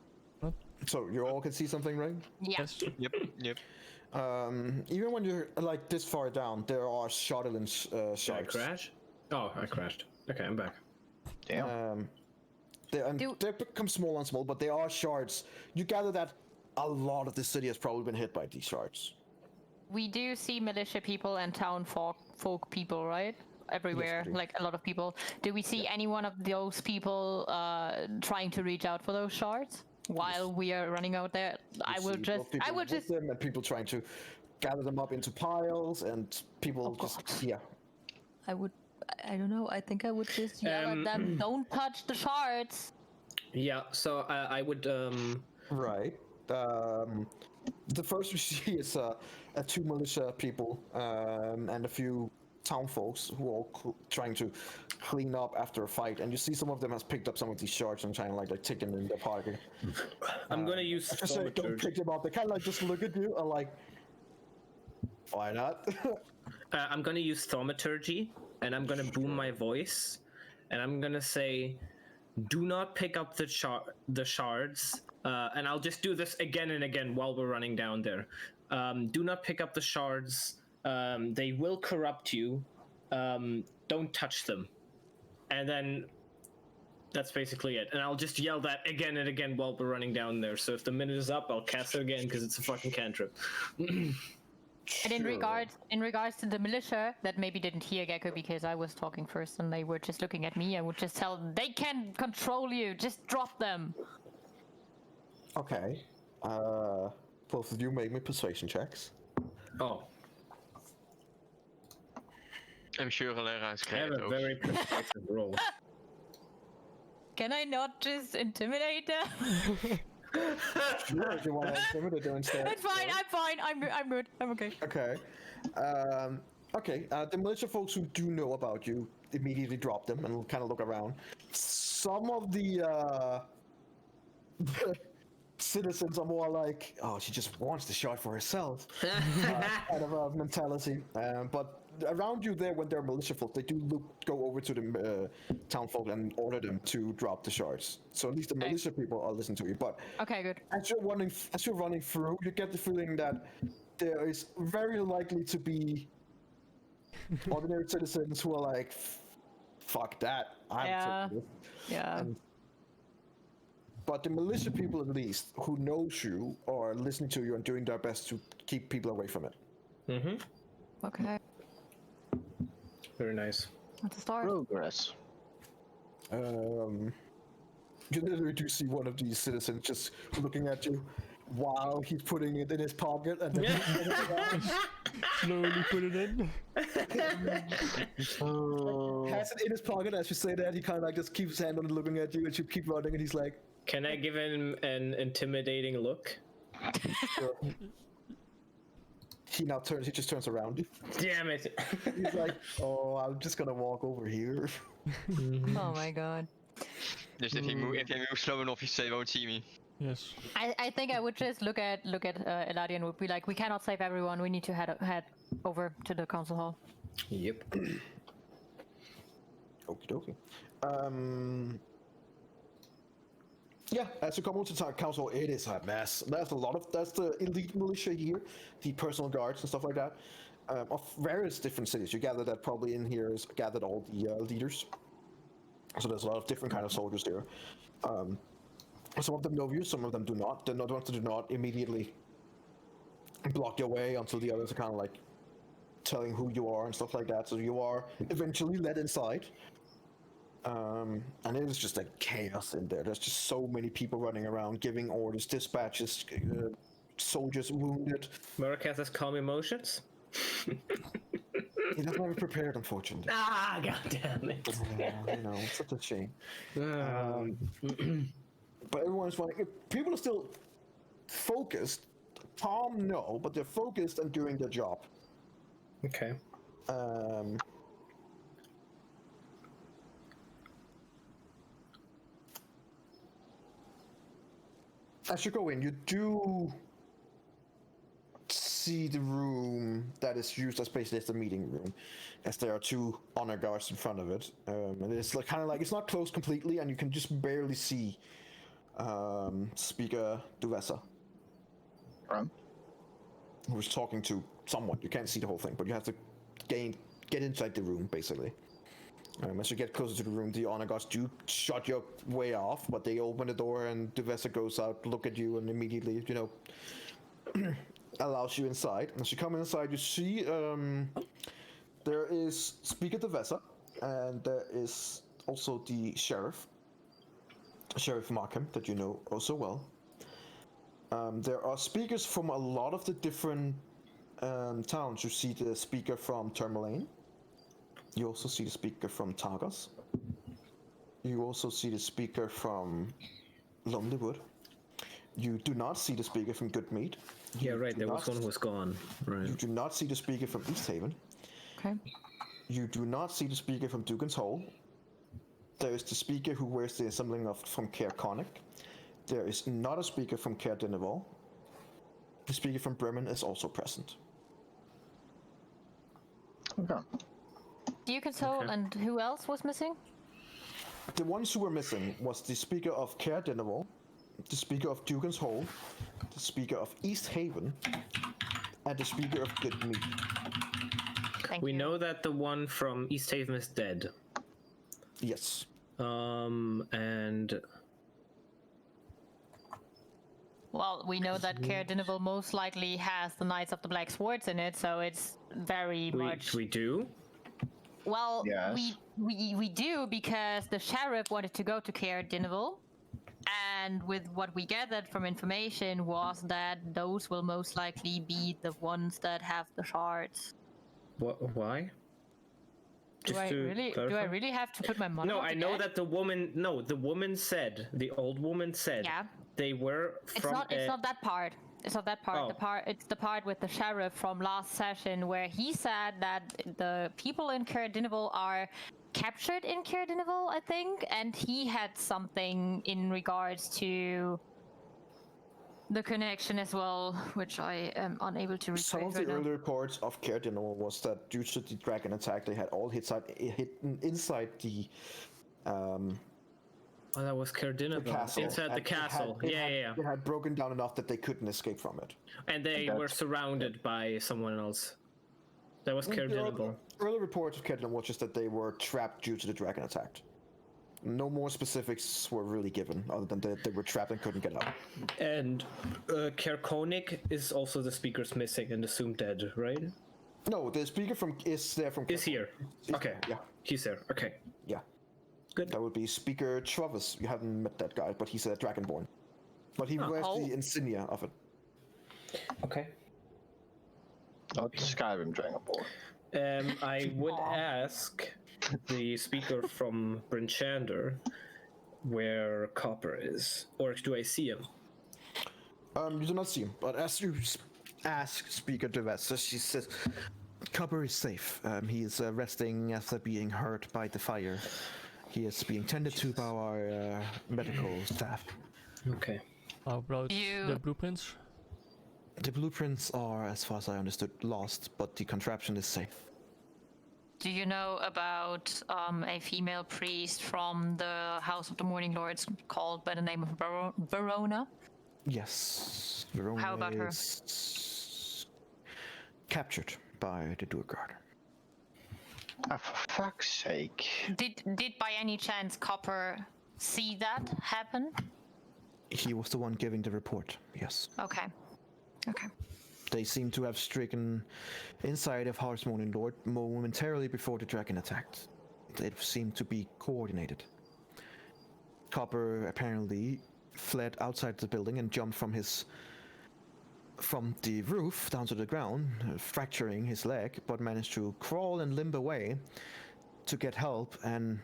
So you all can see something, right? Yeah. Yes. Yep. Even when you're like this far down, there are shardolins Did I shards. crash? Oh, I crashed. Okay, I'm back. Damn. They become small and small, but they are shards. You gather that a lot of the city has probably been hit by these shards. We do see militia people and town folk people, right? Everywhere, we do. like a lot of people. Do we see any one of those people trying to reach out for those shards while we are running out there? I will just them and people trying to gather them up into piles and people just God. I don't know. I think I would just yell at them. Don't touch the shards. Yeah, so I would right. The first we see is two militia people and a few town folks who are all trying to clean up after a fight, and you see some of them has picked up some of these shards and trying to like take them in their pocket. I'm gonna use I say don't pick them up. They kind of like just look at you and like, why not? I'm gonna use thaumaturgy, and I'm gonna boom my voice, and I'm gonna say, "Do not pick up the shards." And I'll just do this again and again while we're running down there. Do not pick up the shards. They will corrupt you. Don't touch them. And then that's basically it. And I'll just yell that again and again while we're running down there. So if the minute is up, I'll cast it again because it's a fucking cantrip. And in regards to the militia that maybe didn't hear Gecko because I was talking first and they were just looking at me, I would just tell them they can control you. Just drop them. Okay. Both of you make me persuasion checks. Oh, I'm sure leraars I have krijgen a ook. very persuasive roll. Can I not just intimidate them? Sure, if you want to intimidate them instead. It's fine. I'm fine. I'm good. I'm okay. Okay. The militia folks who do know about you immediately drop them and kind of look around. Some of the citizens are more like, oh, she just wants the shot for herself, kind of a mentality. But around you there, when they're militia folk, they do go over to the town folk and order them to drop the shards. So at least the militia people are listening to you. But Okay, good. as you're running through, you get the feeling that there is very likely to be ordinary citizens who are like, fuck that, I'm taking this. Yeah. But the militia people, at least, who knows you, are listening to you and doing their best to keep people away from it. Mm-hmm. Okay. Very nice. That's a start. Progress. You literally do see one of these citizens just looking at you while he's putting it in his pocket and then Slowly put it in. has it in his pocket as you say that. He kind of like just keeps his hand on it looking at you and you keep running and he's like, Can I give him an intimidating look? sure. He just turns around. Damn it! He's like, oh, I'm just gonna walk over here. Oh my god. Just if he moves slow enough, they won't see me. Yes. I think I would just look at Eladia and would be like, we cannot save everyone. We need to head over to the council hall. Yep. Okie dokie. Yeah, as you come onto the council, it is a mess. That's the elite militia here, the personal guards and stuff like that, of various different cities. You gather that probably in here is gathered all the leaders. So there's a lot of different kind of soldiers there. Some of them know you, some of them do not. The ones that do not immediately block your way until the others are kind of like telling who you are and stuff like that. So you are eventually led inside. And it is just like chaos in there. There's just so many people running around, giving orders, dispatches, soldiers wounded. Murakath has calm emotions. He doesn't have it prepared, unfortunately. Ah, god damn it. You know, it's such a shame. But everyone's running. People are still focused. Calm, no, but they're focused and doing their job. Okay. As you go in, you do see the room that is used as basically as the meeting room, as there are 2 honor guards in front of it. And it's like kind of like it's not closed completely, and you can just barely see Speaker Duvessa, who's talking to someone. You can't see the whole thing, but you have to get inside the room basically. As you get closer to the room, the honor guards do shut your way off, but they open the door and Duvessa goes out, look at you, and immediately, allows you inside. As you come inside, you see there is Speaker Duvessa, and there is also the Sheriff Markham, that you know oh so well. There are speakers from a lot of the different towns. You see the speaker from Tourmaline. You also see the speaker from Targos. You also see the speaker from Lonelywood. You do not see the speaker from Goodmead. Yeah, right. There was one who was gone. Right. You do not see the speaker from East Haven. Okay. You do not see the speaker from Dugan's Hole. There is the speaker who wears the assembling from Caer Conic. There is not a speaker from Caer Dineval. The speaker from Bremen is also present. Okay. Dugan's Hole, Okay. and who else was missing? The ones who were missing was the speaker of Caer Dineval, the speaker of Dugan's Hole, the speaker of East Haven, and the speaker of Goodmead. Thank We you. know that the one from East Haven is dead. Yes. And Well, we know that Caer Dineval most likely has the Knights of the Black Swords in it, so it's very much. we do. Well, Yes. we do, because the sheriff wanted to go to Caer Dineval, and with what we gathered from information was that those will most likely be the ones that have the shards. Why? Do Just I to really clarify? have to put my money? No, on I the know cat? that the woman. No, the woman said. The old woman said. Yeah. They were It's from. not. It's not that part. It's not that part. Oh. It's the part with the sheriff from last session where he said that the people in Caer Dineval are captured in Caer Dineval, I think, and he had something in regards to the connection as well, which I am unable to Some retrieve of the right now. early reports of Caer Dineval was that due to the dragon attack, they had all hidden inside the Oh, that was Caer Dineval. castle. Inside the and castle. Yeah. It had broken down enough that they couldn't escape from it. And they were surrounded by someone else. That was Caer Dineval. Early reports of Caer Dineval was just that they were trapped due to the dragon attack. No more specifics were really given, other than that they were trapped and couldn't get out. And Caer Koenig is also the speaker's missing and assumed dead, right? No, the speaker is there from. Is here. Okay. Yeah. He's there. Okay. Yeah. Good. That would be Speaker Travis. You haven't met that guy, but he's a Dragonborn. But he wears the insignia of it. Okay. Not Skyrim Dragonborn. I would ask the speaker from Brinchander where Copper is. Or do I see him? You do not see him, but as you ask Speaker Duvessa, she says, Copper is safe. He is resting after being hurt by the fire. He is being tended to by our medical staff. Okay. How about You- the blueprints? The blueprints are, as far as I understood, lost, but the contraption is safe. Do you know about a female priest from the House of the Morning Lords called by the name of Verona? Yes. Verona How about her? is captured by the Duerguard. Ah, for fuck's sake. Did by any chance Copper see that happen? He was the one giving the report, yes. Okay. Okay. They seem to have stricken inside of Heart's Morning Lord momentarily before the dragon attacked. It seemed to be coordinated. Copper apparently fled outside the building and jumped from the roof down to the ground, fracturing his leg, but managed to crawl and limp away to get help and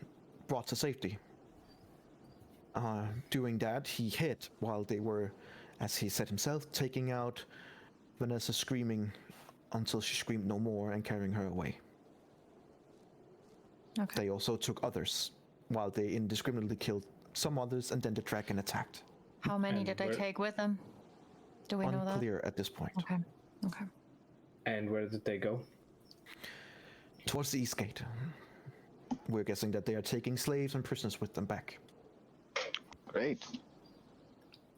brought to safety. Doing that, he hid while they were, as he said himself, taking out Vanessa, screaming until she screamed no more and carrying her away. Okay. They also took others, while they indiscriminately killed some others, and then the dragon attacked. How many And did they where- take with them? Do we know that? Unclear at this point. Okay. Okay. And where did they go? Towards the east gate. We're guessing that they are taking slaves and prisoners with them back. Great.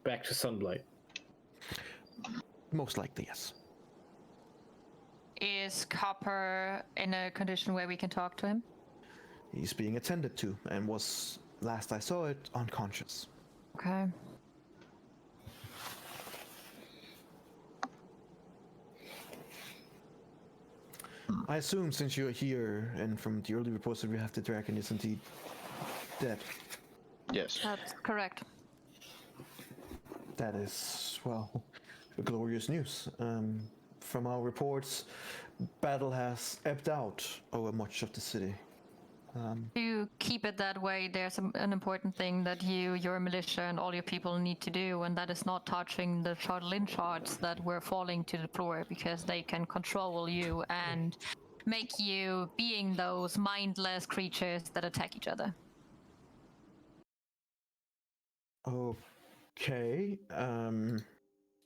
Back to Sunblight. Most likely, yes. Is Copper in a condition where we can talk to him? He's being attended to and was, last I saw it, unconscious. Okay. I assume since you're here and from the early reports that we have, the dragon is indeed dead. Yes. That's correct. That is, well, glorious news. From our reports, battle has ebbed out over much of the city. To keep it that way, there's an important thing that your militia, and all your people need to do, and that is not touching the Charlin shards that were falling to the floor, because they can control you and make you being those mindless creatures that attack each other. Okay.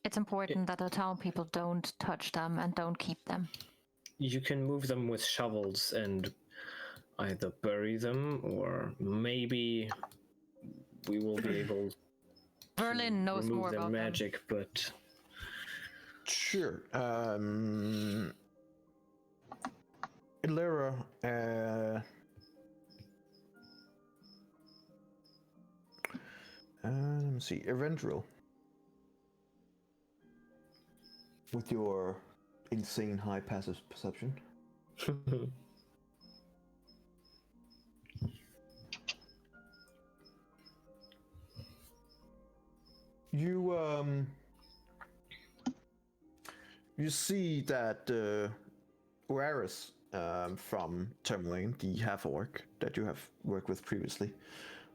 It's important that the town people don't touch them and don't keep them. You can move them with shovels and either bury them, or maybe we will be able Berlin knows remove more their about magic, but Sure. Illyra, let me see, Erendril. With your insane high passive perception. You see that Uaris from Tourmaline, the half-orc that you have worked with previously,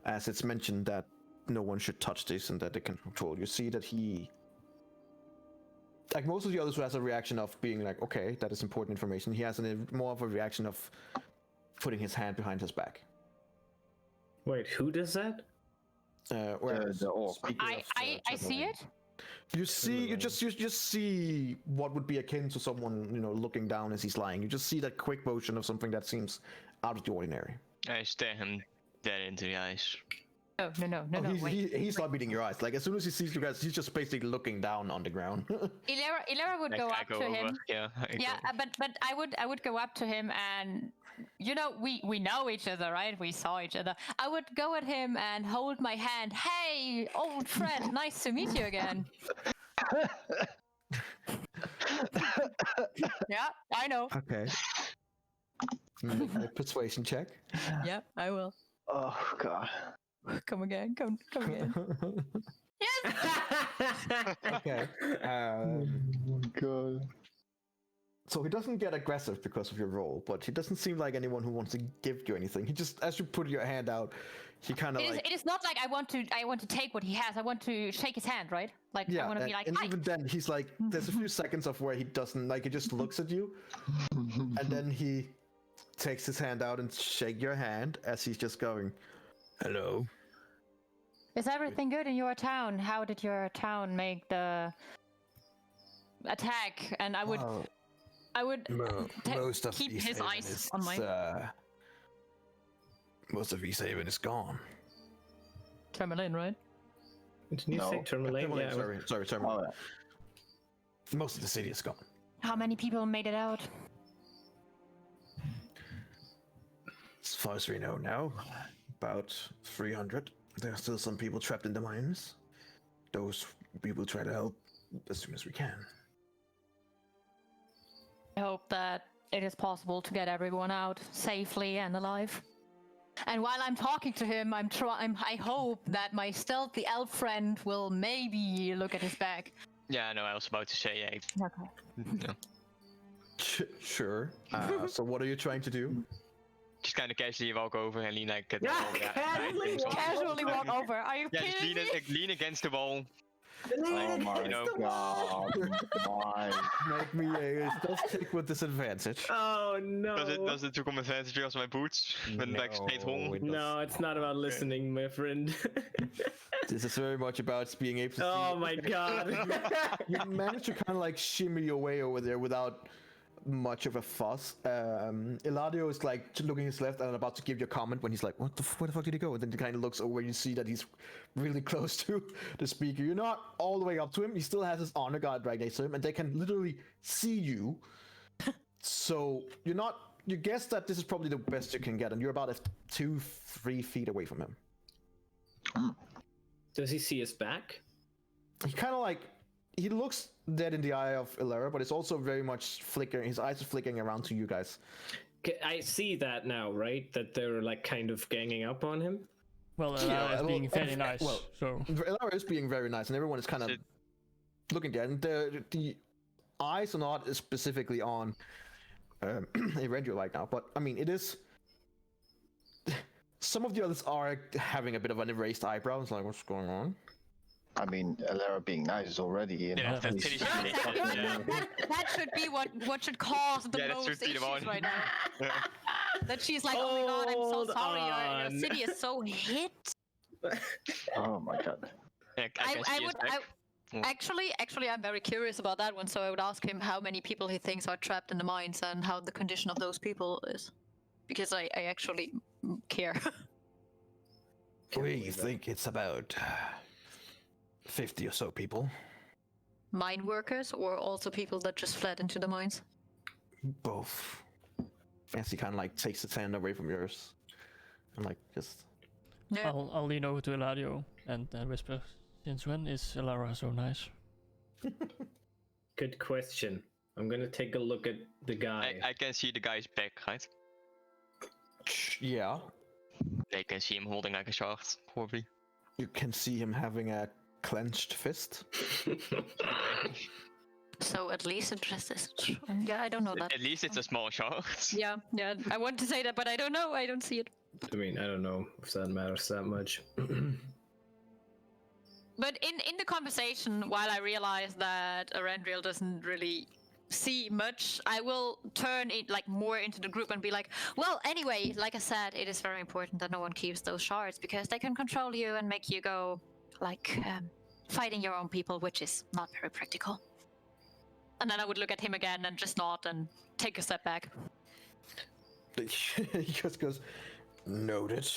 as it's mentioned that no one should touch this and that they can control. You see that he, like most of the others, who has a reaction of being like, okay, that is important information. He has more of a reaction of putting his hand behind his back. Wait, who does that? Uaris, the orc. speaker of, I see Tourmaline. it. You see, you just see what would be akin to someone, looking down as he's lying. You just see that quick motion of something that seems out of the ordinary. I stare him dead into the eyes. No, wait. He's not beating your eyes. Like as soon as he sees you guys, he's just basically looking down on the ground. Illyra would go I up to him. over. Yeah. But I would go up to him, and we know each other, right? We saw each other. I would go at him and hold my hand. Hey, old friend, nice to meet you again. Yeah, I know. Okay. Make a persuasion check. Yeah, I will. Oh god. Come again. Come again. Yes. Okay. God. So he doesn't get aggressive because of your role, but he doesn't seem like anyone who wants to give you anything. He just, as you put your hand out, he kind of like. It is not like I want to take what he has. I want to shake his hand, right? Like Yeah, I want to be like, and hi. even then, he's like, there's a few seconds of where he doesn't, like, he just looks at you, and then he takes his hand out and shake your hand as he's just going, hello. Is everything good in your town? How did your town make the attack? And I would Most of keep East his Haven eyes is, on my most of East Haven is gone. Tourmaline, right? Didn't you say Tourmaline? Yeah. Sorry, Tourmaline. Most of the city is gone. How many people made it out? As far as we know now, about 300. There are still some people trapped in the mines. Those we will try to help as soon as we can. I hope that it is possible to get everyone out safely and alive. And while I'm talking to him, I hope that my stealthy elf friend will maybe look at his back. Yeah, no, I was about to say, yeah. Okay. No. Sure. So what are you trying to do? Just kind of casually walk over and lean like at the Yeah, wall. Casually walk over. Are you Yeah, just kidding me? lean against the wall. Oh my You know. god. Why? Make me a stealth check with disadvantage. Oh no. Does it took on advantage because of my boots? When like straight home. it No, it's not about listening, my friend. This is very much about being able to Oh see. my god. You manage to kind of like shimmy your way over there without much of a fuss. Eladio is like looking his left and about to give you a comment when he's like, where the fuck did he go? And then he kind of looks over and you see that he's really close to the speaker. You're not all the way up to him. He still has his honor guard right next to him, and they can literally see you. So you guess that this is probably the best you can get, and you're about 2-3 feet away from him. Does he see us back? He kind of like, he looks dead in the eye of Ilera, but it's also very much flickering. His eyes are flickering around to you guys. I see that now, right? That they're like kind of ganging up on him. Well, Elara is being very nice. Well, so Ilera is being very nice, and everyone is kind of looking there. And the eyes are not specifically on Erendio right now, but I mean, it is. Some of the others are having a bit of an erased eyebrow. It's like, what's going on? I mean, Elara being nice is already enough. that's pretty That should be what should cause the Yeah, that most should be the issues one. right now. That she's like, oh my god, I'm so Hold sorry, your on. city is so hit. Oh my god. Yeah, I can see us back. Actually, I'm very curious about that one. So I would ask him how many people he thinks are trapped in the mines and how the condition of those people is, because I actually care. We think it's about 50 or so people. Mine workers or also people that just fled into the mines? Both. Fancy kind of like takes his hand away from yours, and like just. Yeah. I'll lean over to Eladio and whisper, since when is Elara so nice? Good question. I'm gonna take a look at the guy. I can see the guy's back, right? Yeah. They can see him holding like a sword, probably. You can see him having a clenched fist. So at least it just is. Yeah, I don't know that. At least it's a small sword. Yeah. I want to say that, but I don't know. I don't see it. I mean, I don't know if that matters that much. But in the conversation, while I realize that Arendriel doesn't really see much, I will turn it like more into the group and be like, well, anyway, like I said, it is very important that no one keeps those shards because they can control you and make you go like fighting your own people, which is not very practical. And then I would look at him again and just nod and take a step back. He just goes, noted.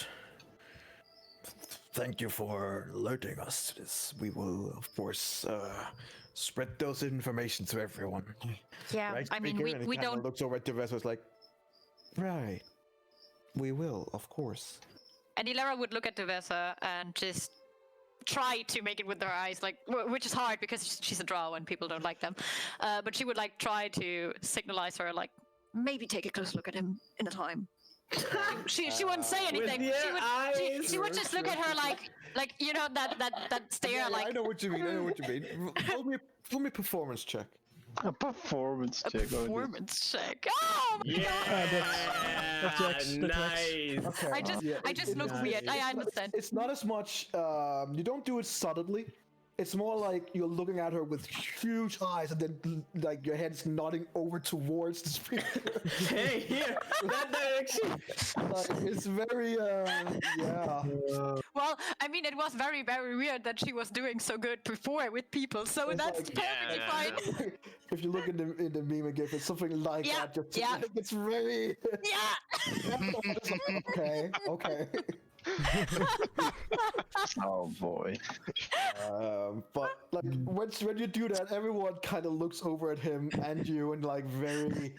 Thank you for alerting us to this. We will, of course, spread those information to everyone. Yeah, Right, I mean, Speaker? And he we kinda don't. looks over at the rest. Was like, right. We will, of course. And Ilara would look at Tuvesa and just try to make it with her eyes, like, which is hard because she's a drow and people don't like them. But she would like try to signalize her, like, maybe take a close look at him in a time. She wouldn't say anything. She would just look at her like you know that stare. Yeah, like I know what you mean. Roll me a performance check. A performance a check. performance check. Oh my That checks. Nice. Okay. I just look weird. I understand. It's not as much. You don't do it subtly. It's more like you're looking at her with huge eyes, and then like your head's nodding over towards the speaker. Hey, here, that direction. It's very, yeah. Well, I mean, it was very, very weird that she was doing so good before with people, so It's that's like- perfectly fine. If you look in the meme and GIF, it's something like Yeah, that. Just yeah. like, it's very. Yeah. Okay. Oh boy. But like when you do that, everyone kind of looks over at him and you and like very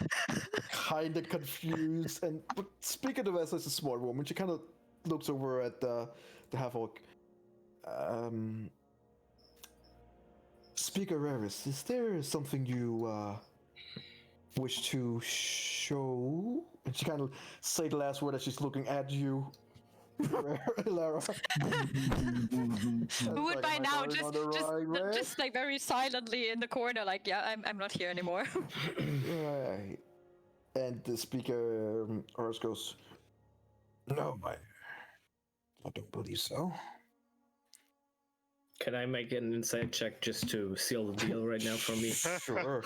kind of confused. And but speaking of as a smart woman, she kind of looks over at the half-orc. Speaker Raris, is there something you wish to show? And she kind of say the last word as she's looking at you. Lara. Who would by now just just like very silently in the corner, like, yeah, I'm not here anymore. Right. And the speaker Horace goes, no, I don't believe so. Can I make an insight check just to seal the deal right now for me? Sure.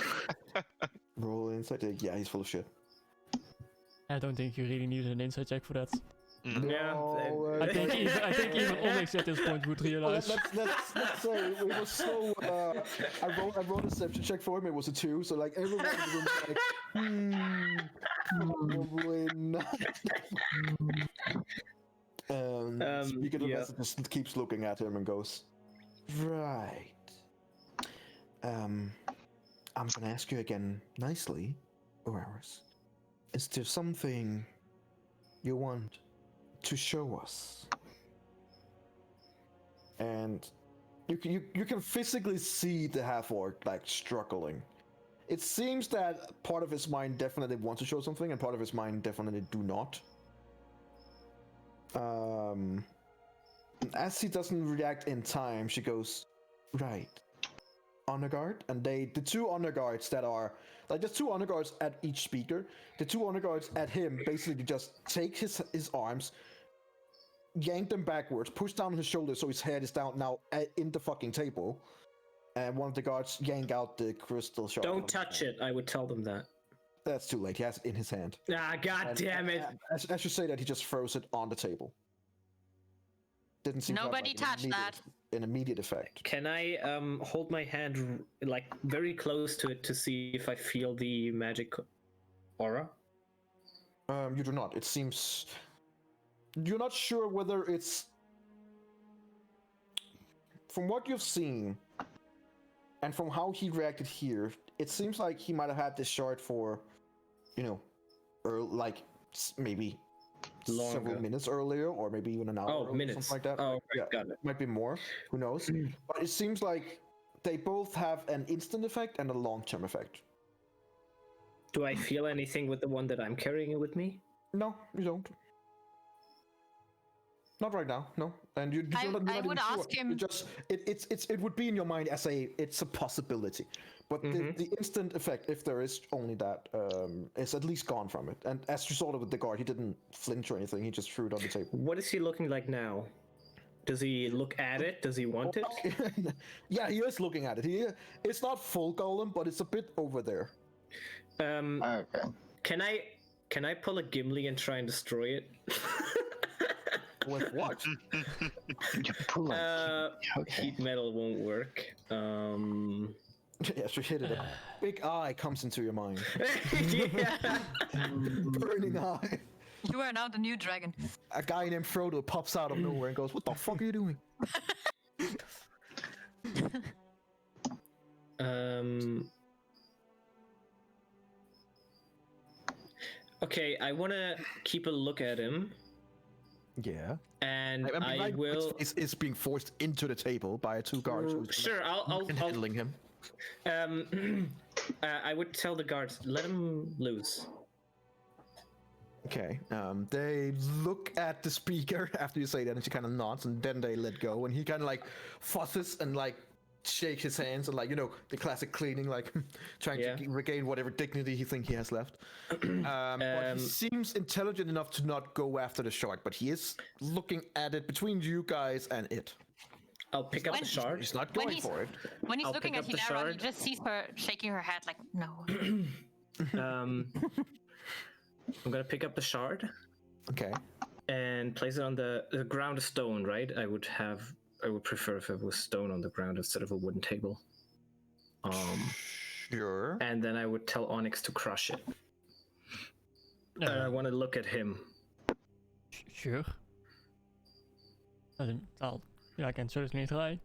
Roll insight. Yeah, he's full of shit. I don't think you really need an insight check for that. No, I think even Onyx at this point would realize. let's say it was so. I wrote a deception check for him. It was a 2, so like everyone in the room was like, probably not. Speaker of Message just keeps looking at him and goes, right. I'm gonna ask you again nicely, Oaris. Is there something you want to show us? And you can physically see the half-orc like struggling. It seems that part of his mind definitely wants to show something, and part of his mind definitely do not. As he doesn't react in time, she goes, right. Honor guard, and the 2 honor guards that are like there's 2 honor guards at each speaker. The 2 honor guards at him basically just take his arms, yank them backwards, push down his shoulders so his head is down now in the fucking table, and one of the guards yank out the crystal shard. Don't touch it. I would tell them that. That's too late. He has it in his hand. Ah, god damn it! As you say that, he just throws it on the table. Didn't seem Nobody to have, touched that. An immediate effect. Can I hold my hand like very close to it to see if I feel the magic aura? You do not. It seems you're not sure whether it's from what you've seen and from how he reacted here. It seems like he might have had this shard for, or like maybe several minutes earlier, or maybe even an hour. Oh, minutes. Something like that. Oh, yeah, got it. Might be more. Who knows? But it seems like they both have an instant effect and a long-term effect. Do I feel anything with the one that I'm carrying with me? No, you don't. Not right now, no. And you're I not would even ask sure. him- It would be in your mind as it's a possibility, but the instant effect, if there is only that, is at least gone from it. And as you saw it with the guard, he didn't flinch or anything. He just threw it on the table. What is he looking like now? Does he look at it? Does he want it? Yeah, he is looking at it. It's not full golem, but it's a bit over there. Okay. Can I pull a Gimli and try and destroy it? With what? You pull it. Heat metal won't work. Yes, you hit it. A big eye comes into your mind. Yeah. Burning eye. You are now the new dragon. A guy named Frodo pops out of nowhere and goes, "What the fuck are you doing?" Okay, I want to keep a look at him, Yeah. and I mean, I will. His face is being forced into the table by 2 guards. who's Sure, I'll handling him. I would tell the guards, let him loose. Okay. They look at the speaker after you say that, and she kind of nods, and then they let go, and he kind of like fusses and like shakes his hands, and like the classic cleaning, like trying to regain whatever dignity he thinks he has left. But he seems intelligent enough to not go after the shard, but he is looking at it between you guys and it. I'll pick up the shard. He's not When going he's- for it. When he's I'll looking pick at up the Hilara, he shard. just sees her shaking her head like, no. I'm gonna pick up the shard Okay. and place it on the ground of stone, right? I would prefer if it was stone on the ground instead of a wooden table. Sure. And then I would tell Onyx to crush it. I want to look at him. Sure. I can certainly try.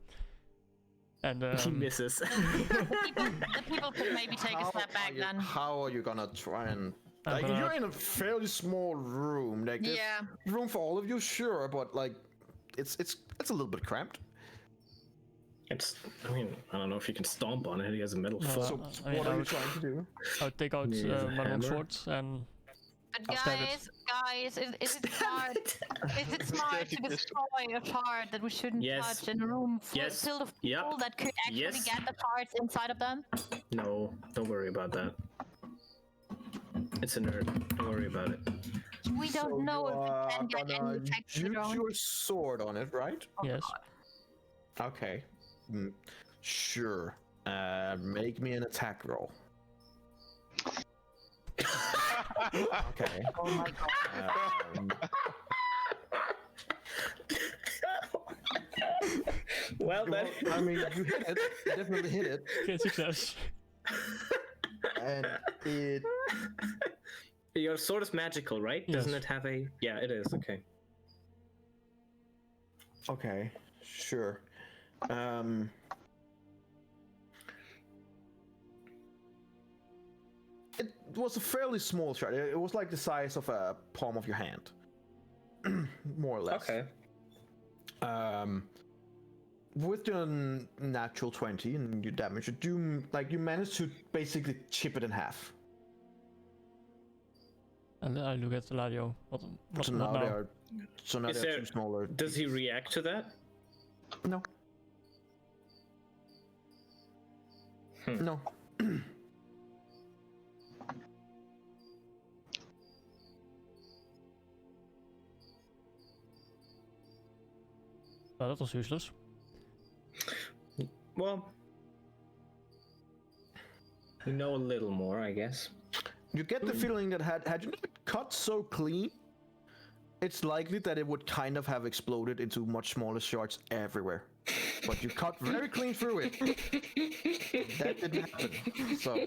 And He misses. The people could maybe take a step back then. How are you gonna try and? I'm Like, gonna- you're in a fairly small room. Like, there's Yeah. room for all of you, sure, but like, it's a little bit cramped. I don't know if you can stomp on it. He has a metal No, foot. So, I mean, what I are you would- trying to do? I would take out Use a my long hammer. swords and But I'll stab it. guys, is it smart? Is it smart to destroy a shard that we shouldn't Yes. touch in a room Yes. filled of Yep. people that could actually Yes. get the shards inside of them? No, don't worry about that. It's a nerd. Don't worry about it. We don't know if it can get gonna any effect use on. your sword on it, right? yes. Okay. Sure. Make me an attack roll. Okay. Oh my god. Well, then. I mean, you hit it. You definitely hit it. Okay, success. And it... Your sword is magical, right? Yes. Doesn't it have a... Yeah, it is, okay. Okay, sure. It was a fairly small shard. It was like the size of a palm of your hand. More or less. Okay. With your natural 20 and your damage, you managed to basically chip it in half. And then I look at Ladio. What So now? now Is they're there- two smaller. Does he react to that? No. No. Well, that was useless. Well... You know a little more, I guess. You get the feeling that had you not cut so clean, it's likely that it would kind of have exploded into much smaller shards everywhere. But you cut very clean through it. That didn't happen. So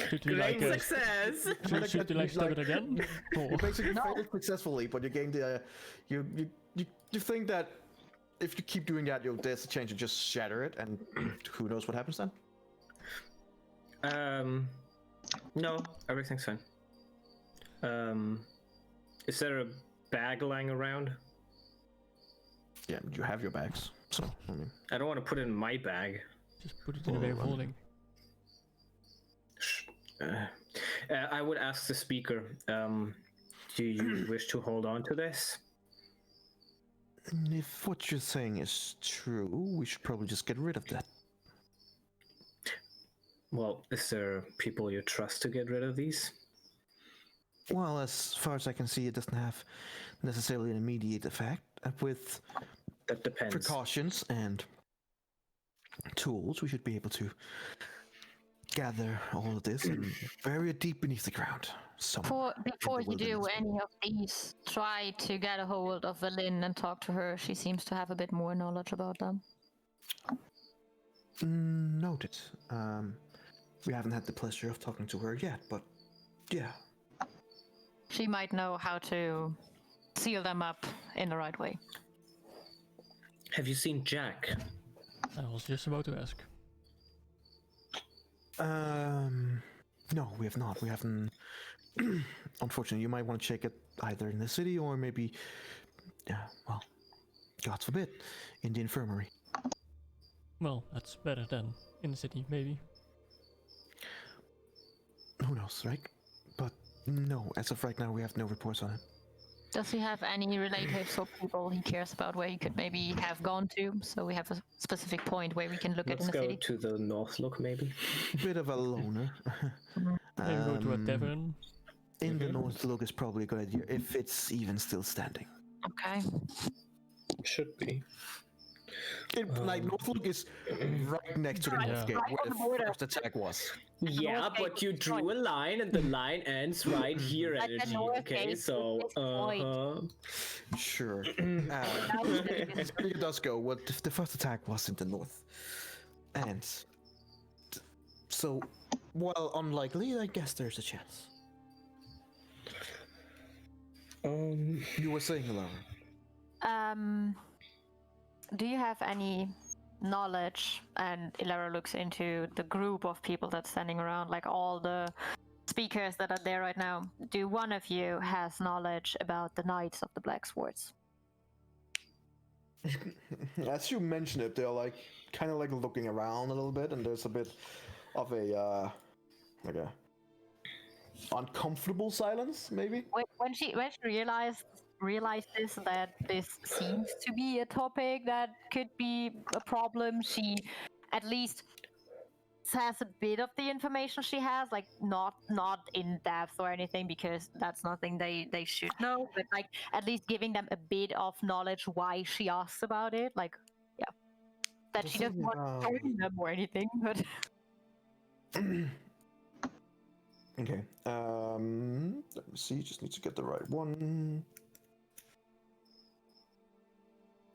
Should we like success! should we like stab it again? you basically failed successfully, but you gained the you think that if you keep doing that, there's a chance to just shatter it, and who knows what happens then? No, everything's fine. Is there a bag lying around? Yeah, you have your bags, so I mean. I don't want to put it in my bag. Just put it in a way of holding. I would ask the speaker, do you wish to hold on to this? If what you're saying is true, we should probably just get rid of that. Well, is there people you trust to get rid of these? Well, as far as I can see, it doesn't have necessarily an immediate effect. With That depends. precautions and tools, we should be able to gather all of this and bury it deep beneath the ground. Before you do wilderness. any of these, try to get a hold of Valin and talk to her. She seems to have a bit more knowledge about them. Noted. We haven't had the pleasure of talking to her yet, but yeah. She might know how to seal them up in the right way. Have you seen Jack? I was just about to ask. No, we have not. We haven't. Unfortunately, you might want to check it either in the city or maybe, well, God forbid, in the infirmary. Well, that's better than in the city, maybe. Who knows, right? But no, as of right now, we have no reports on it. Does he have any relatives or people he cares about where he could maybe have gone to? So we have a specific point where we can look Let's at in the go city. to the north look, maybe. Bit of a loner. Maybe go to a tavern. In the north look is probably a good idea if it's even still standing. Okay. Should be. Like Northlook is right next to the Right, north gate right on where the the first attack was. Yeah, north but gate you is drew a point. line, and the line ends right here, But the energy. north Okay, gate so is point. Sure. It's It does go. What the first attack was in the north, and so while unlikely, I guess there's a chance. You were saying, Laura. Do you have any knowledge? And Ilara looks into the group of people that's standing around, like all the speakers that are there right now. Do one of you has knowledge about the Knights of the Black Swords? As you mention it, they're like kind of like looking around a little bit, and there's a bit of a like a uncomfortable silence, maybe. When she realizes that this seems to be a topic that could be a problem, she at least has a bit of the information she has, like not in depth or anything, because that's nothing they should know, but like at least giving them a bit of knowledge why she asks about it, like that she doesn't want to tell them or anything, but Okay. Let me see. Just need to get the right one.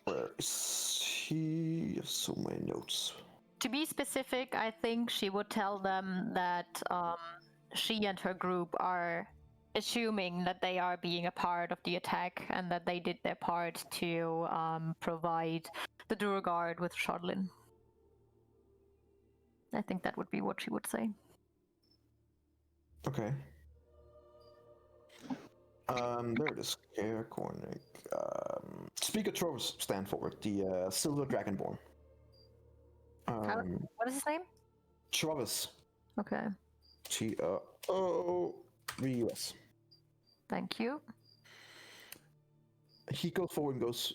Where is So many notes. To be specific, I think she would tell them that she and her group are assuming that they are being a part of the attack and that they did their part to provide the Duragard with Shodlin. I think that would be what she would say. Okay. There it is. Care Cornic. Speaker Troves stand forward. The Silver Dragonborn. What is his name? Travis. Okay. T-R-O-V-U-S. Thank you. He goes forward and goes,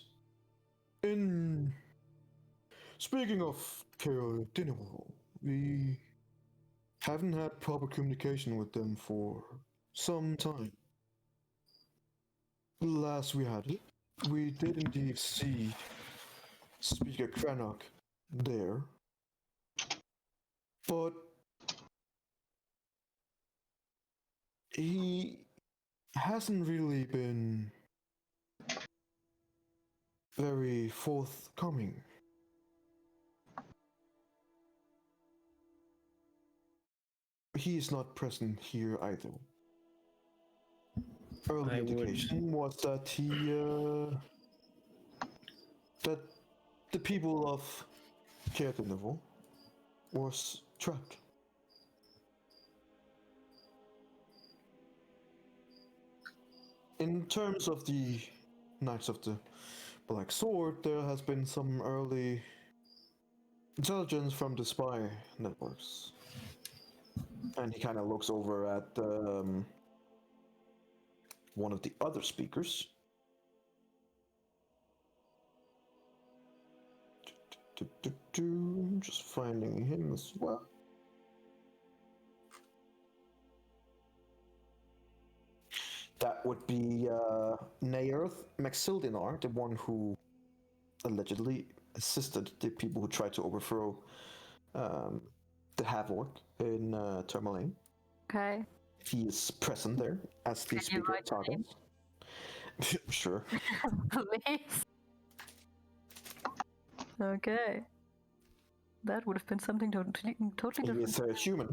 speaking of Care Dinnerwall, we haven't had proper communication with them for some time. Last we had it, we did indeed see Speaker Cranach there, but he hasn't really been very forthcoming. He is not present here either. Early indication was that that the people of Kertinival was trapped. In terms of the Knights of the Black Sword, there has been some early intelligence from the spy networks. And he kind of looks over at one of the other speakers. Just finding him as well. That would be Naerth Maxildinar, the one who allegedly assisted the people who tried to overthrow the Havoc in Tourmaline. Okay. He is present there as the speaker of Targon. Sure. Please. Okay. That would have been something totally different. He is a human.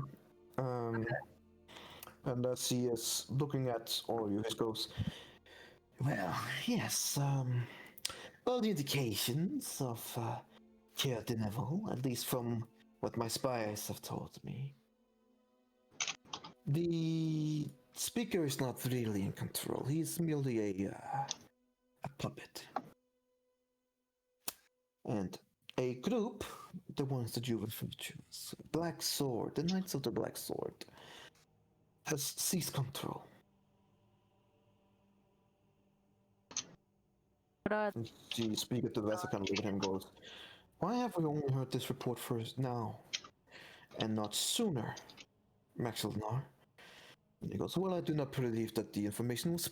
And as he is looking at all of you, he goes, well, yes, all the indications of Care Dineville, at least from what my spies have told me. The speaker is not really in control. He's merely a puppet. And a group, the ones that you refer to as Black Sword, the Knights of the Black Sword, has seized control. And the speaker to the Vesa kind of look at him and goes, why have we only heard this report first now and not sooner, Maxilnar? And he goes, well, I do not believe that the information was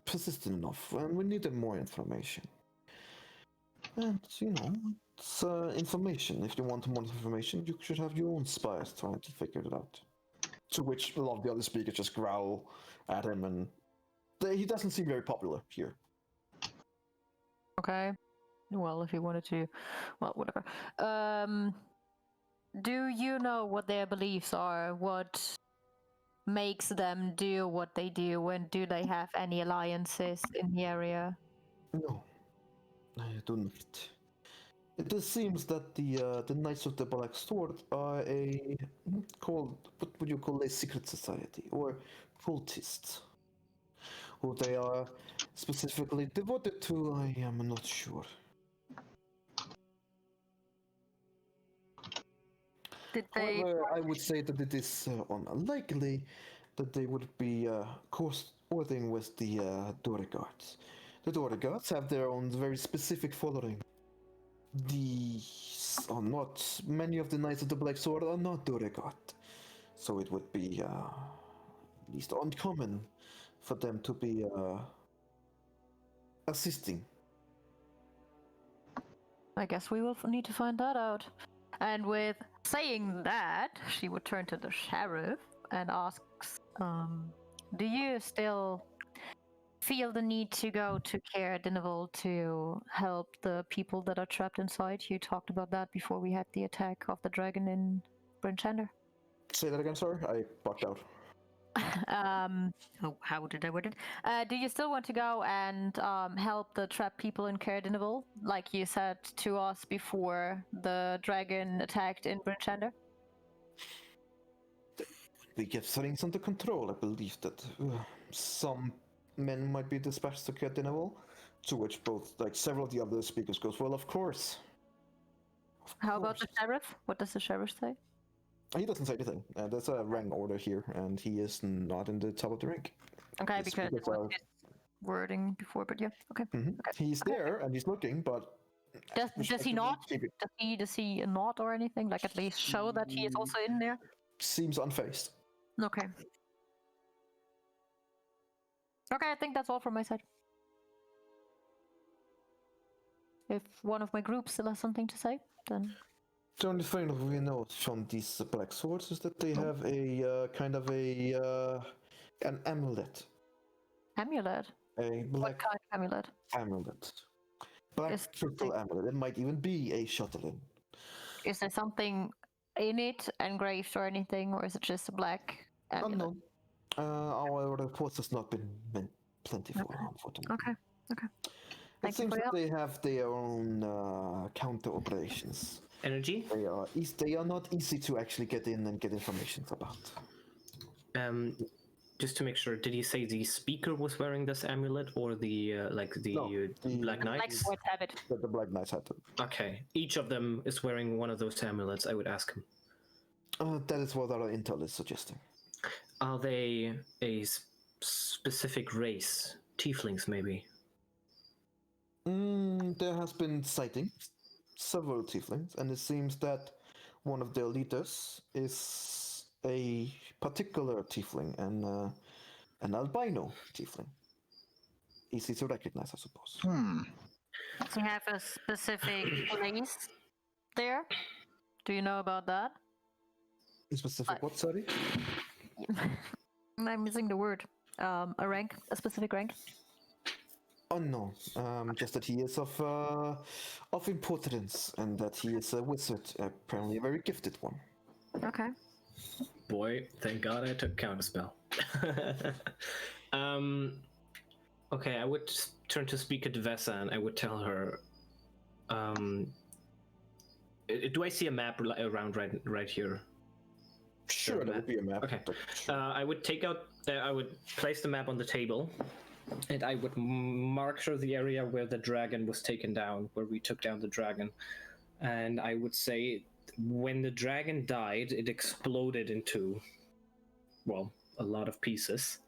persistent enough, and we needed more information. And, you know, it's information. If you want more information, you should have your own spies trying to figure it out. To which a lot of the other speakers just growl at him, and he doesn't seem very popular here. Okay. Well, if you wanted to, well, whatever. Do you know what their beliefs are? What makes them do what they do, and do they have any alliances in the area? No, I do not. It just seems that the Knights of the Black Sword are what would you call a secret society, or cultists. Who they are specifically devoted to, I am not sure. However, I would say that it is unlikely that they would be courting with the Duergards. The Duergards have their own very specific following. These are not, many of the Knights of the Black Sword are not Duergard. So it would be at least uncommon for them to be assisting. I guess we will need to find that out. And with saying that, she would turn to the sheriff and asks, do you still feel the need to go to Care Dinaval to help the people that are trapped inside? You talked about that before we had the attack of the dragon in Brinchander. Say that again, sorry. I bugged out. How did I word it? Do you still want to go and help the trapped people in Care Dinaval, like you said to us before the dragon attacked in Brinchander? We get things under control. I believe that some men might be dispatched to Kedinavol, to which both, like several of the other speakers goes, well, of course. How about the sheriff? What does the sheriff say? He doesn't say anything. There's a rank order here, and he is not in the top of the rank. Okay, The because it speakers was are- his wording before, but yeah, okay. Mhm. Okay. He's there, and he's looking, but... Does he respectively, not? keep it- Does he not or anything? Like at least show that he is also in there? Seems unfazed. Okay. Okay, I think that's all from my side. If one of my groups still has something to say, then... The only thing that we know from these black swords is that they have a kind of an amulet. Amulet? A What black kind of amulet? amulet. Black Is crystal amulet. It might even be a shuttle-in. Is there something in it engraved or anything, or is it just a black amulet? Unknown. Our reports has not been plentiful, unfortunately. Okay, okay. It Thank you seems for your that help. they have their own counter operations. Energy. They are not easy to actually get in and get information about. Just to make sure, did he say the speaker was wearing this amulet, or the No, the Black Black Knights? Swords have it. That the Black Knights had them. Okay, each of them is wearing one of those amulets. I would ask him. That is what our intel is suggesting. Are they a specific race? Tieflings, maybe. There has been sightings, several tieflings, and it seems that one of their leaders is a particular tiefling, and an albino tiefling. Easy to recognize, I suppose. Do you have a specific place there? Do you know about that? In specific, what, sorry? I'm missing the word. A rank, a specific rank. Oh no, just that he is of importance, and that he is a wizard, apparently a very gifted one. Okay. Boy, thank God I took counterspell. Okay, I would turn to Speaker Devessa and I would tell her. Do I see a map around right here? Sure, there would be a map. Okay. but sure. I would take out. I would place the map on the table, and I would mark the area where the dragon was taken down, where we took down the dragon, and I would say when the dragon died, it exploded into, well, a lot of pieces,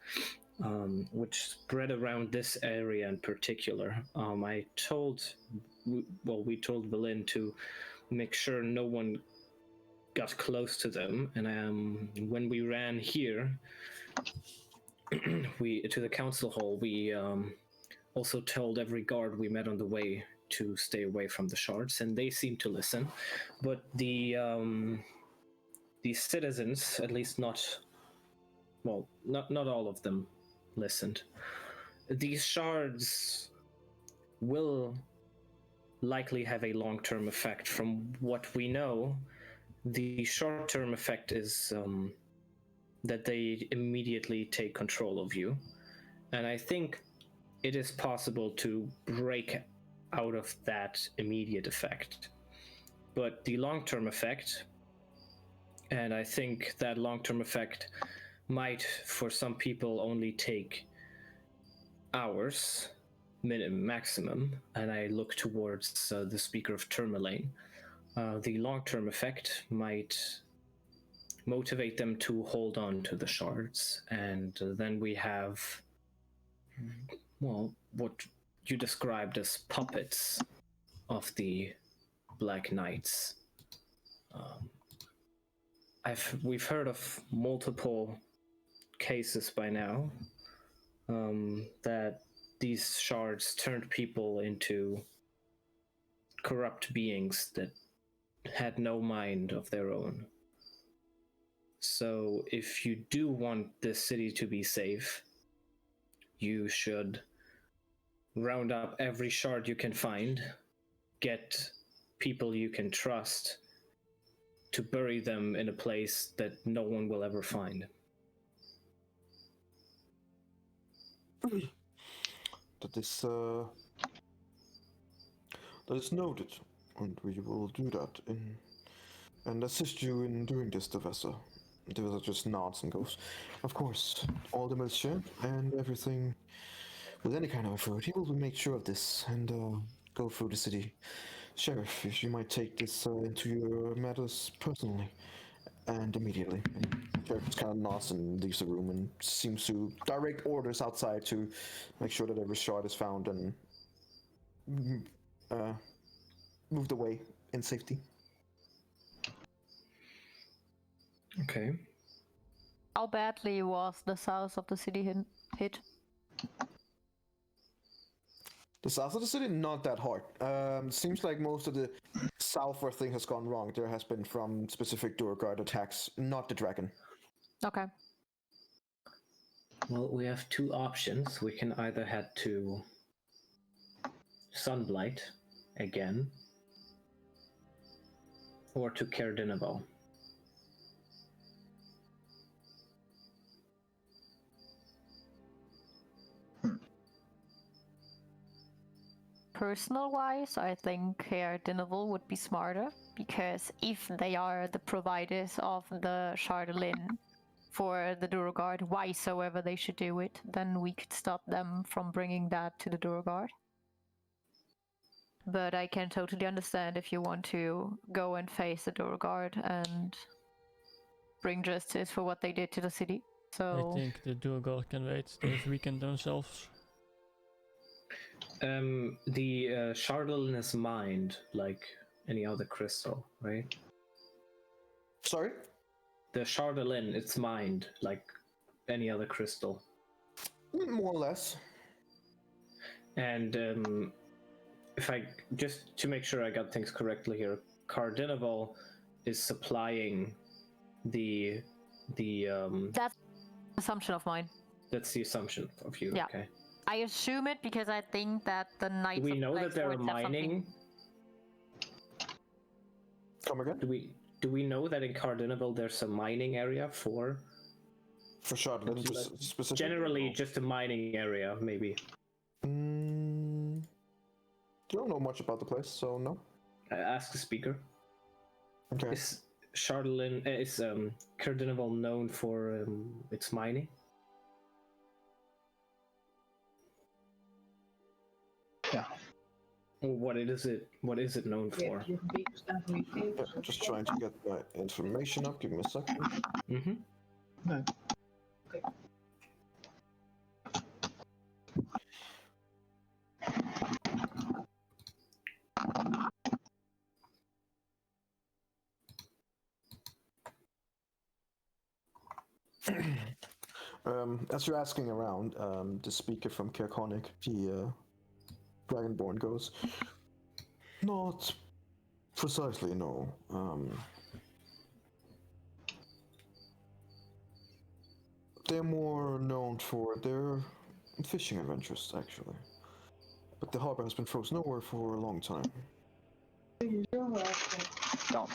which spread around this area in particular. We told Valin to make sure no one got close to them, and when we ran here to the council hall, we also told every guard we met on the way to stay away from the shards, and they seemed to listen. But the citizens, at least not all of them, listened. These shards will likely have a long-term effect. From what we know, the short-term effect is that they immediately take control of you. And I think it is possible to break out of that immediate effect. But the long-term effect, and I think that long-term effect might, for some people, only take hours, maximum, and I look towards the speaker of Tourmaline. The long-term effect might motivate them to hold on to the shards, and then we have, well, what you described as puppets of the Black Knights. We've heard of multiple cases by now that these shards turned people into corrupt beings that had no mind of their own. So if you do want this city to be safe, you should round up every shard you can find, get people you can trust to bury them in a place that no one will ever find. That is noted, and we will do that and assist you in doing this, Devessa. Devessa just nods and goes, "Of course, all the militia and everything, with any kind of effort, he will make sure of this and go through the city. Sheriff, if you might take this into your matters personally and immediately." And Sheriff just kind of nods and leaves the room and seems to direct orders outside to make sure that every shard is found and moved away in safety. Okay. How badly was the south of the city hit? The south of the city, not that hard. Seems like most of the south where things has gone wrong, there has been from specific Durgard attacks, not the dragon. Okay. Well, we have two options. We can either head to Sunblight again, or to Cardinal. Personal-wise, I think Cardinal would be smarter, because if they are the providers of the Chardelin for the Durgard, whysoever they should do it, then we could stop them from bringing that to the Durgard. But I can totally understand if you want to go and face the Durgard and bring justice for what they did to the city. So I think the Durgard can wait. They've weakened themselves. The Chardelin is mined like any other crystal, right? Sorry? The Chardelin, it's mined like any other crystal. More or less. And if I just to make sure I got things correctly here, Cardinal is supplying the that's an assumption of mine. That's the assumption of you. Yeah. Okay. I assume it because I think that the Knights Do we of know that they're Blackford have mining? Come again? Do we know that in Cardinal there's a mining area for Chardelin, specifically? generally just a mining area, maybe? Don't know much about the place, so no. Ask the speaker. Okay. Is Chardelin is Cardinal known for its mining? Yeah. What is it known for? Yeah, just trying to get my information up. Give me a second. Mm-hmm. No. As you're asking around, the speaker from Kerkonic, the Dragonborn, goes, "Not precisely, no. They're more known for their fishing adventures, actually. But the harbor has been frozen over for a long time." Down.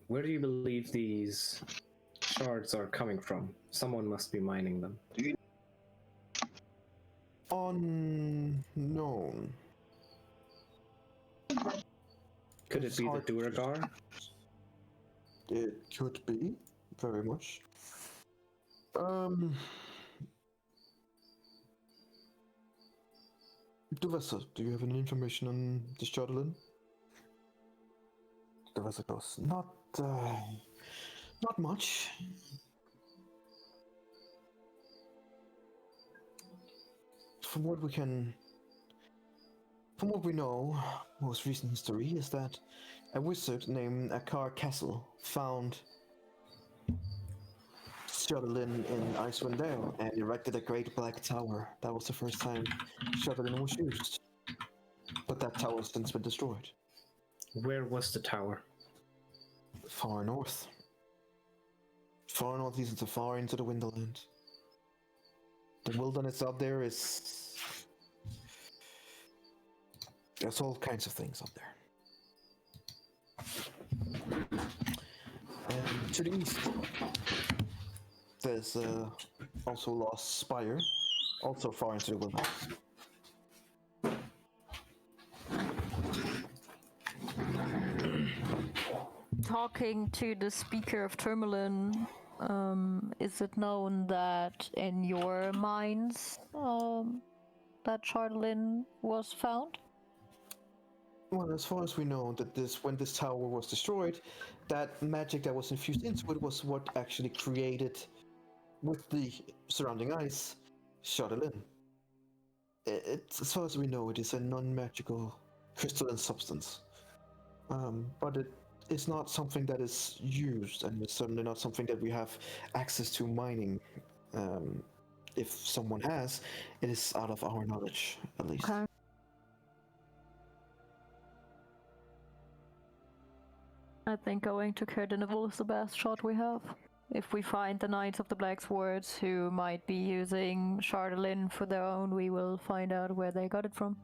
Where do you believe these shards are coming from? Someone must be mining them. Unknown. Could it It's be the hard to- Duragar? It could be, very much. Devessa, do you have any information on the Chardelin? Devessa goes, not much. From what we know, most recent history is that a wizard named Akar Castle found Chardelin in Icewind Dale and erected a great black tower. That was the first time Chardelin was used. But that tower has since been destroyed. Where was the tower? Far north. far northeast and far into the Winterland. The wilderness out there is... There's all kinds of things up there. And to the east, there's also Lost Spire, also far into the wilderness. Talking to the speaker of Tourmaline, is it known that in your mines that Charlene was found? Well, as far as we know, that when this tower was destroyed, that magic that was infused into it was what actually created, with the surrounding ice, Charlene. As far as we know, it is a non-magical crystalline substance, but it's not something that is used, and it's certainly not something that we have access to mining. If someone has, it is out of our knowledge, at least. Okay. I think going to Cardinal is the best shot we have. If we find the Knights of the Black Swords who might be using Charlene for their own, we will find out where they got it from.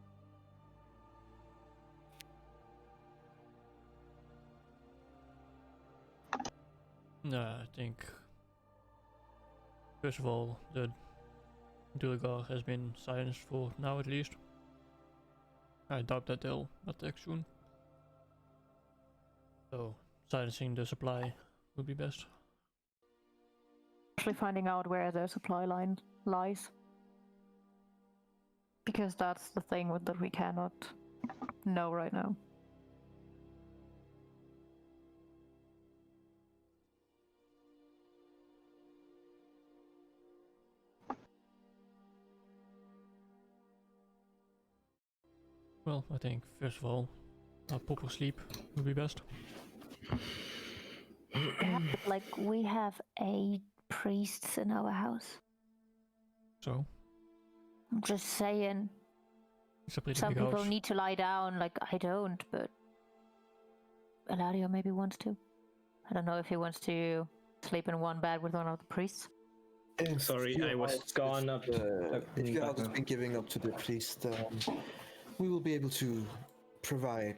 No, I think first of all the Dulgar has been silenced for now at least. I doubt that they'll attack soon. So silencing the supply would be best. Actually finding out where their supply line lies. Because that's the thing that we cannot know right now. Well, I think first of all, a proper sleep would be best. Yeah, but like, we have 8 priests in our house. So I'm just saying, it's a pretty some big people house. need to lie down, like I don't, but Eladio maybe wants to. I don't know if he wants to sleep in one bed with one of the priests. If Sorry, your I was house gone is, up. If your back house has now. been giving up to the priest, we will be able to provide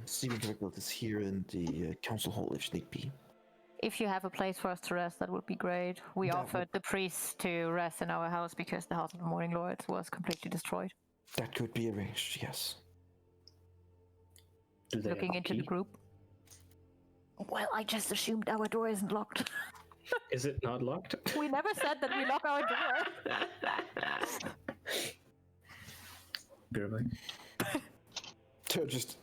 sleeping capabilities here in the council hall if need be. If you have a place for us to rest, that would be great. We That offered the priests to rest in our house because the House of the Morning Lords was completely destroyed. That could be arranged, yes. Do they Looking have a into the key? group. Well, I just assumed our door isn't locked. Is it not locked? We never said that we lock our door. Goodbye. There are just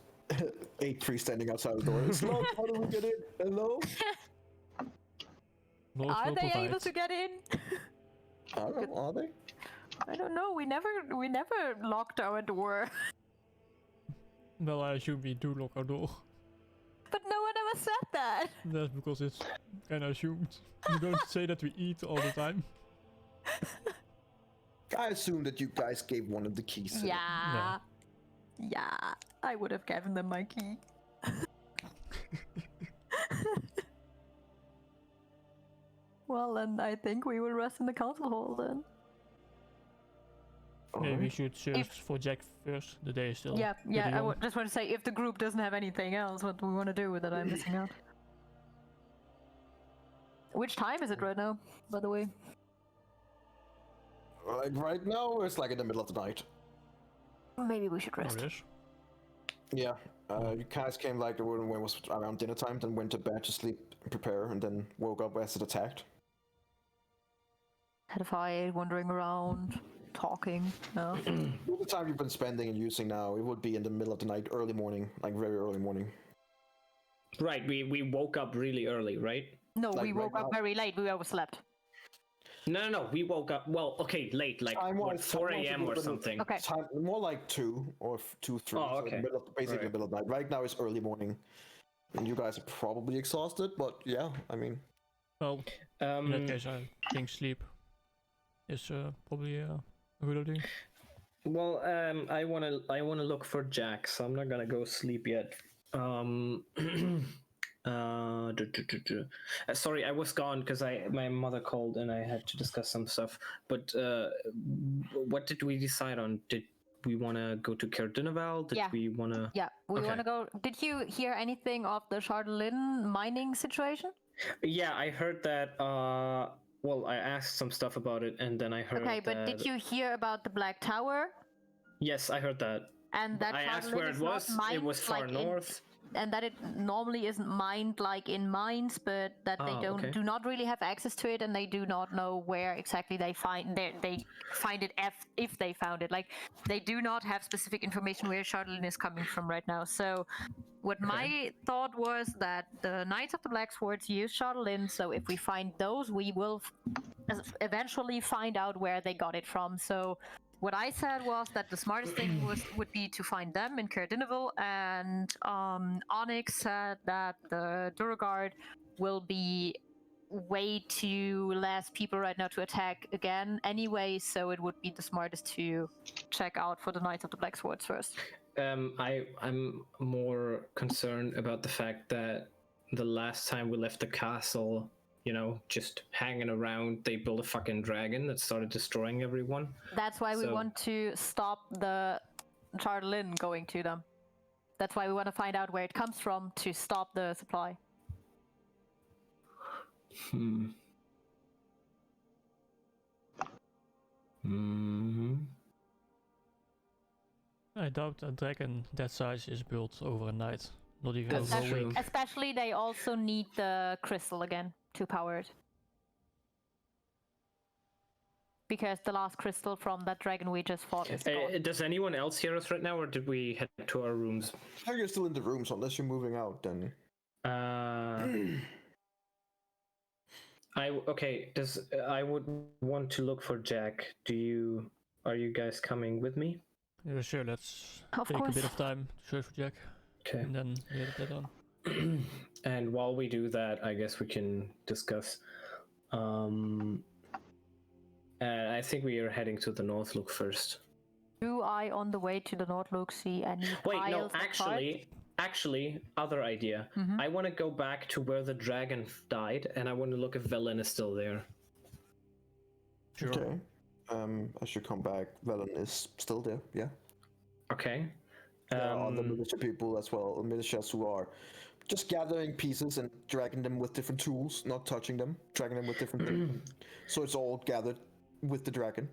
8 priests standing outside the door. It's locked. How do we get in? Hello? Lord Are will they able provide. to get in? I don't know, are they? I don't know. We never locked our door. Well, I assume we do lock our door. But no one ever said that. That's because it's kinda assumed. You don't say that we eat all the time. I assume that you guys gave one of the keys. to Yeah. Yeah. I would have given them my key. Well, then I think we will rest in the council hall then. them. Maybe we Alright. should search for Jack first. The day is still Yeah, pretty I young. just want to say, if the group doesn't have anything else, what do we want to do with it? I'm missing out. Which time is it right now, by the way? Like right now, it's like in the middle of the night. Maybe we should Oh, rest. yes. Yeah, you guys came like when it was around dinner time, then went to bed to sleep, prepare, and then woke up as it attacked. Had a fight, wandering around, talking. No. All the time you've been spending and using now, it would be in the middle of the night, early morning, like very early morning. Right, we woke up really early, right? No, Like we right woke up now? very late. We overslept. No, we woke up, well, okay, late, like, what, 4 a.m. or something? Okay. Time, more like 2 or 2, 3. Oh, so okay. Basically Right. the middle of the night. Right now it's early morning. And you guys are probably exhausted, but yeah, I mean... Well, in that case, I think sleep is probably a good idea. Well, I wanna look for Jack, so I'm not gonna go sleep yet. Sorry, I was gone because my mother called and I had to discuss some stuff. But what did we decide on? Did we want to go to Cardinaval? Did Yeah. we want to? Yeah, we Okay. want to go. Did you hear anything of the Chardolin mining situation? Yeah, I heard that. Well, I asked some stuff about it, and then I heard. Okay, but did you hear about the Black Tower? Yes, I heard that. And that I asked Chardolin where is it not was. It mined was far like north. and that it normally isn't mined like in mines, but that they okay. do not really have access to it, and they do not know where exactly they find it if they found it. Like they do not have specific information where Chardolin is coming from right now. So what my thought was that the Knights of the Black Swords use Chardolin, so if we find those, we will eventually find out where they got it from. So what I said was that the smartest thing would be to find them in Cardinaval, and Onyx said that the Duragard will be way too less people right now to attack again anyway, so it would be the smartest to check out for the Knights of the Black Swords first. I'm more concerned about the fact that the last time we left the castle, just hanging around, they built a fucking dragon that started destroying everyone. That's why we want to stop the Chardolin going to them. That's why we want to find out where it comes from to stop the supply. I doubt a dragon that size is built over a night. Not even That's over a true. week. Especially they also need the crystal again to power it. Because the last crystal from that dragon we just fought is gone. Does anyone else hear us right now, or did we head to our rooms? I think you're still in the rooms unless you're moving out. Then I would want to look for Jack. Are you guys coming with me? Yeah, sure, let's Of take course. a bit of time to search for Jack. Okay. And then get that on. And while we do that, I guess we can discuss. I think we are heading to the North Look first. Do I, on the way to the North Look, see any Wait, no, piles of cards? actually, other idea. I want to go back to where the dragon died, and I want to look if Velen is still there. Sure. okay. As you come back, Velen is still there. Yeah. Okay. There are other militia people as well, militias who are just gathering pieces and dragging them with different tools, not touching them, dragging them with different things. So it's all gathered with the dragon.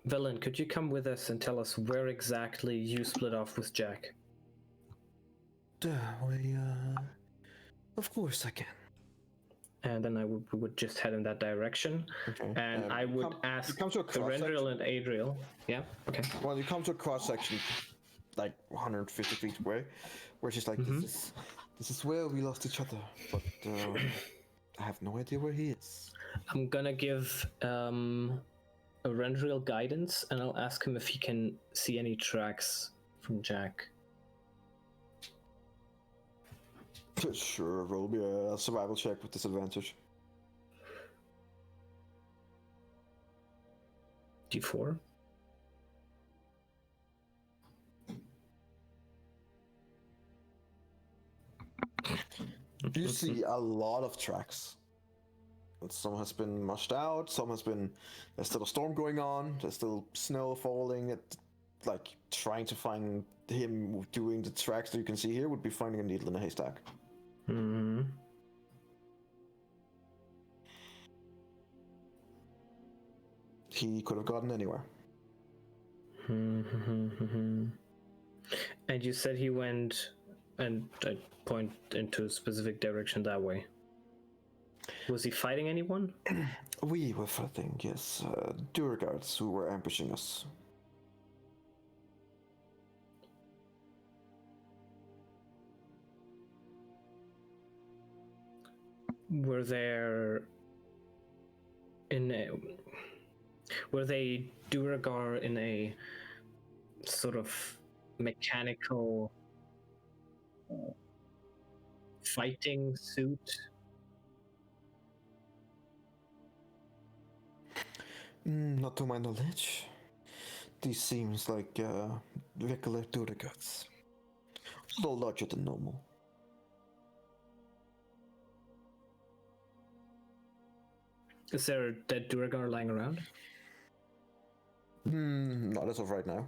Velen, could you come with us and tell us where exactly you split off with Jack? Of course I can. And then we would just head in that direction. Okay. And I would ask come to a Thorendril and Adriel. Yeah, okay. Well, you come to a cross section, like 150 feet away, where she's like, this is where we lost each other, but I have no idea where he is. I'm gonna give Thorendril guidance, and I'll ask him if he can see any tracks from Jack. Sure, roll me a survival check with disadvantage. D4. You see a lot of tracks. Some has been mushed out, some has been... There's still a storm going on, there's still snow falling. Like, trying to find him doing the tracks that you can see here would be finding a needle in a haystack. Mm-hmm. He could have gotten anywhere. And you said he went, and I point into a specific direction that way. Was he fighting anyone? We were fighting, yes. Durgards who were ambushing us. Were they Duragar in a sort of mechanical fighting suit? Not to my knowledge. These seems like regular Durgards. A little larger than normal. Is there a dead Duragar lying around? Not as of right now.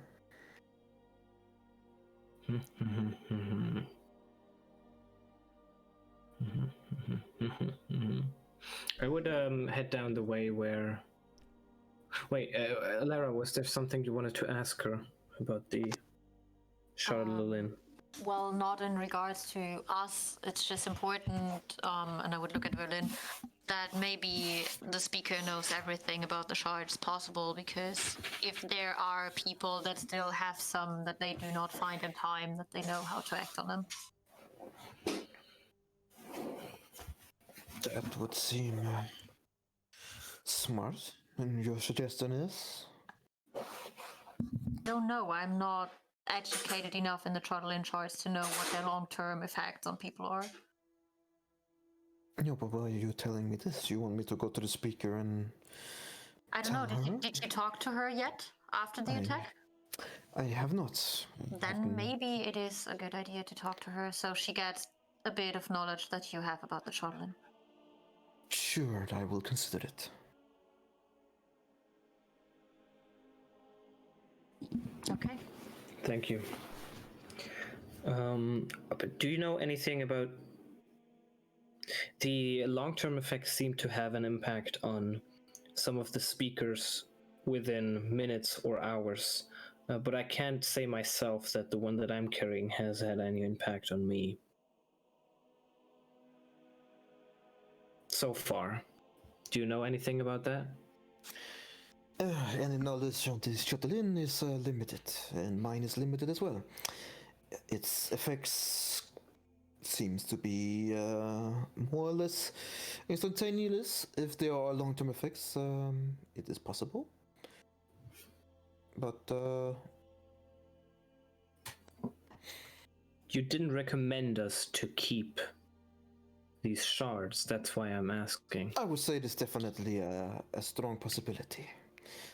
I would head down the way where. Wait, Lara, was there something you wanted to ask her about the Charlemagne? Well, not in regards to us. It's just important, and I would look at Berlin, that maybe the speaker knows everything about the shards possible, because if there are people that still have some that they do not find in time, that they know how to act on them. That would seem smart. And your suggestion is? Don't know. I'm not educated enough in the Trottlein shards to know what their long-term effects on people are. No, but why are you telling me this? You want me to go to the speaker and... I don't know. Tell her? Did you talk to her yet after the attack? I have not. Then maybe it is a good idea to talk to her so she gets a bit of knowledge that you have about the Trottlein. Sure, I will consider it. Okay. Thank you. But do you know anything about the long-term effects? Seem to have an impact on some of the speakers within minutes or hours, but I can't say myself that the one that I'm carrying has had any impact on me so far. Do you know anything about that? Any knowledge of this Chatelaine is limited, and mine is limited as well. Its effects seems to be more or less instantaneous. If there are long-term effects, it is possible. But you didn't recommend us to keep these shards. That's why I'm asking. I would say it is definitely a strong possibility.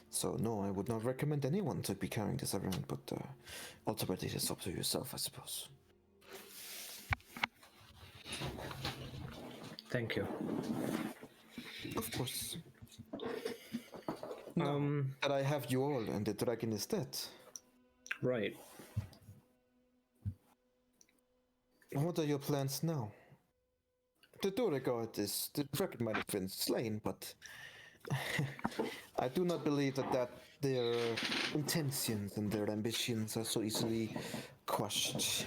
So no, I would not recommend anyone to be carrying this around, but ultimately it's up to yourself, I suppose. Thank you. Of course. Now that I have you all and the dragon is dead. Right. What are your plans now? The the dragon might have been slain, but I do not believe that their intentions and their ambitions are so easily crushed.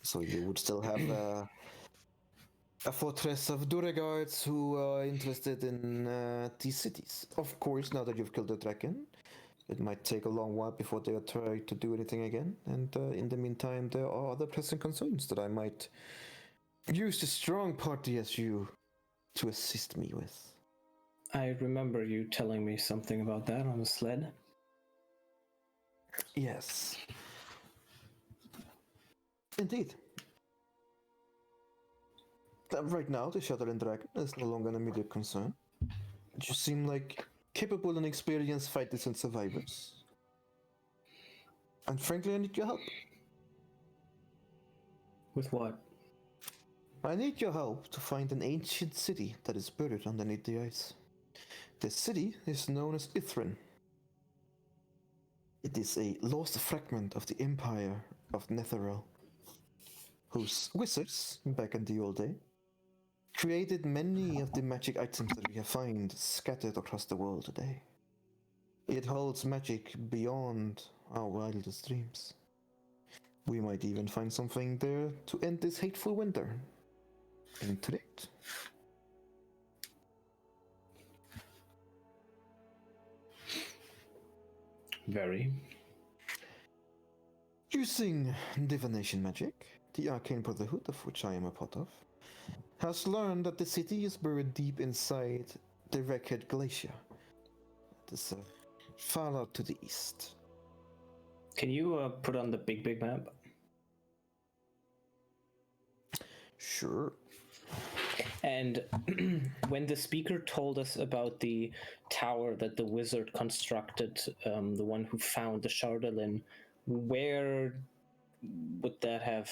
So you would still have a fortress of Duragards who are interested in these cities. Of course, now that you've killed the dragon, it might take a long while before they try to do anything again. And in the meantime, there are other pressing concerns that I might use a strong party as you to assist me with. I remember you telling me something about that on the sled. Yes. Indeed. Right now, the Chatelaine Dragon is no longer an immediate concern. You seem like capable and experienced fighters and survivors. And frankly, I need your help. With what? I need your help to find an ancient city that is buried underneath the ice. The city is known as Eberron. It is a lost fragment of the Empire of Netheril, whose wizards, back in the old day, created many of the magic items that we have found scattered across the world today. It holds magic beyond our wildest dreams. We might even find something there to end this hateful winter. Intrigued? Very. Using divination magic, the Arcane Brotherhood, of which I am a part of, has learned that the city is buried deep inside the Wreckhead Glacier. It is far out to the east. Can you put on the big map? Sure. And when the speaker told us about the tower that the wizard constructed, the one who found the Chatelaine, where would that have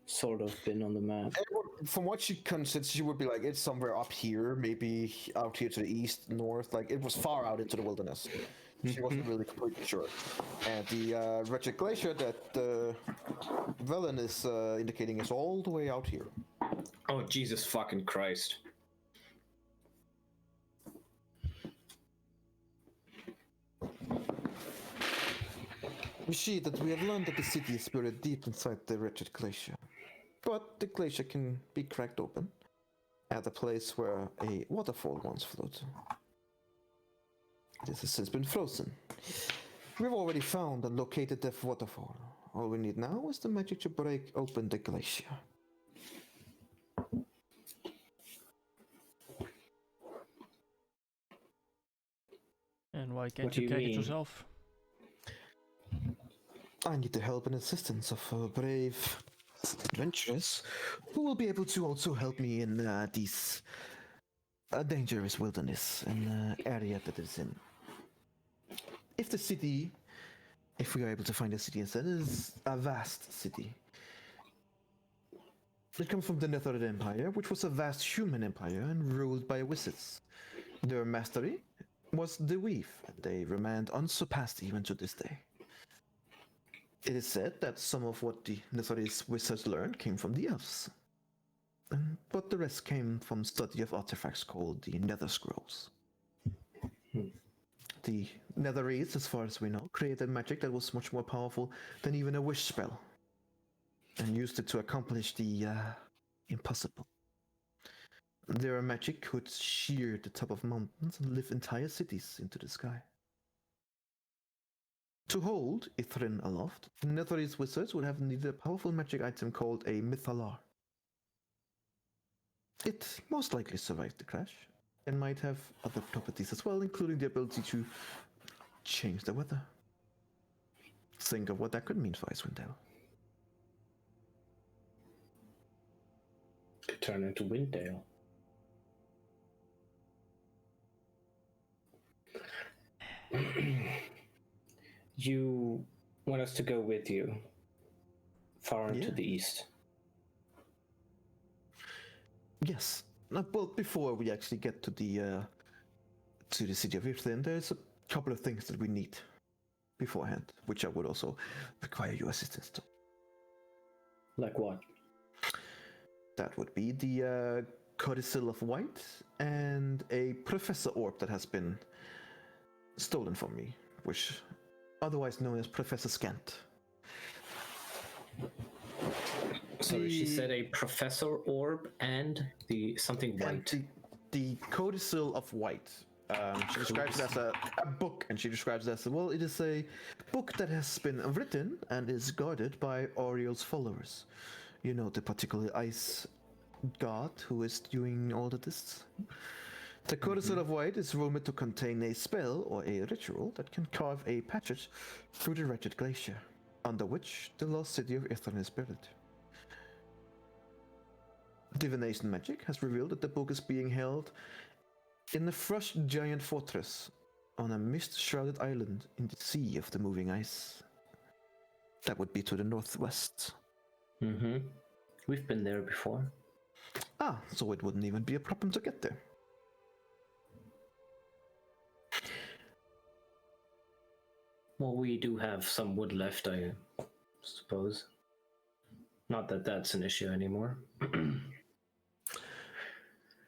sort of been on the map. From what she considers, she would be like, it's somewhere up here, maybe out here to the east, north. Like, it was far out into the wilderness. She wasn't really completely sure. And the wretched glacier that Velen is indicating is all the way out here. Oh, Jesus fucking Christ. We see that we have learned that the city is buried deep inside the wretched glacier. But the glacier can be cracked open at a place where a waterfall once flowed. This has since been frozen. We've already found and located the waterfall. All we need now is the magic to break open the glacier. And why can't What do you you catch it mean? yourself? I need the help and assistance of brave adventurers who will be able to also help me in this dangerous wilderness and area that it's in. If we are able to find a city instead, it is a vast city. It comes from the Netherland Empire, which was a vast human empire and ruled by wizards. Their mastery was the weave, and they remained unsurpassed even to this day. It is said that some of what the Netherese wizards learned came from the elves, but the rest came from study of artifacts called the Nether Scrolls. The Netherese, as far as we know, created magic that was much more powerful than even a wish spell, and used it to accomplish the impossible. Their magic could shear the top of mountains and lift entire cities into the sky. To hold Ithrin aloft, the Netherese wizards would have needed a powerful magic item called a Mythalar. It most likely survived the crash, and might have other properties as well, including the ability to change the weather. Think of what that could mean for Icewind Dale. Could turn into Winddale. You want us to go with you far into the east? Yes. Well, before we actually get to the city of Ithrin, there's a couple of things that we need beforehand, which I would also require your assistance to. Like what? That would be the Codicil of White and a Professor Orb that has been stolen from me, which otherwise known as Professor Scant. So she said a Professor Orb and the something white. And the Codicil of White. She describes it as a book, and she describes it as, well, it is a book that has been written and is guarded by Oriel's followers. You know, the particular ice god who is doing all of this. The Codicil of White is rumored to contain a spell or a ritual that can carve a passage through the wretched glacier, under which the lost city of Ithrin is buried. Divination magic has revealed that the book is being held in a frost giant fortress on a mist-shrouded island in the sea of the moving ice. That would be to the northwest. Mm-hmm. We've been there before. Ah, so it wouldn't even be a problem to get there. Well, we do have some wood left, I suppose. Not that that's an issue anymore.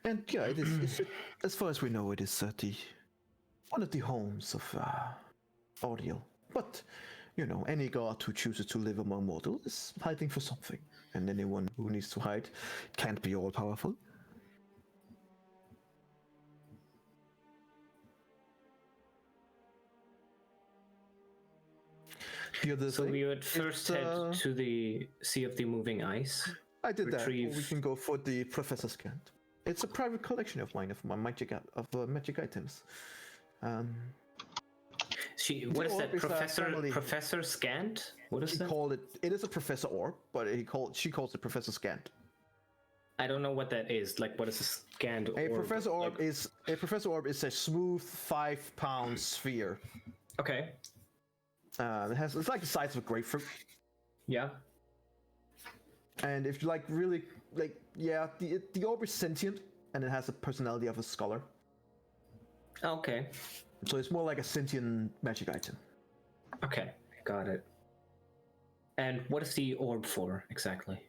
And yeah, it is as far as we know, it is one of the homes of Oriel. But, you know, any god who chooses to live among mortals is hiding for something. And anyone who needs to hide can't be all-powerful. So we would first head to the Sea of the Moving Ice. I did retrieve... that. Or we can go for the Professor's Scant. It's a private collection of mine, of my magic items. What is that? Professor Scant? What is that? It is a Professor Orb, but she calls it Professor Scant. I don't know what that is. Like, what is a Scant orb? A Professor Orb is a smooth 5-pound sphere. Okay. It's like the size of a grapefruit. Yeah. And if you like really like, yeah, the orb is sentient and it has a personality of a scholar. Okay. So it's more like a sentient magic item. Okay, got it. And what is the orb for exactly?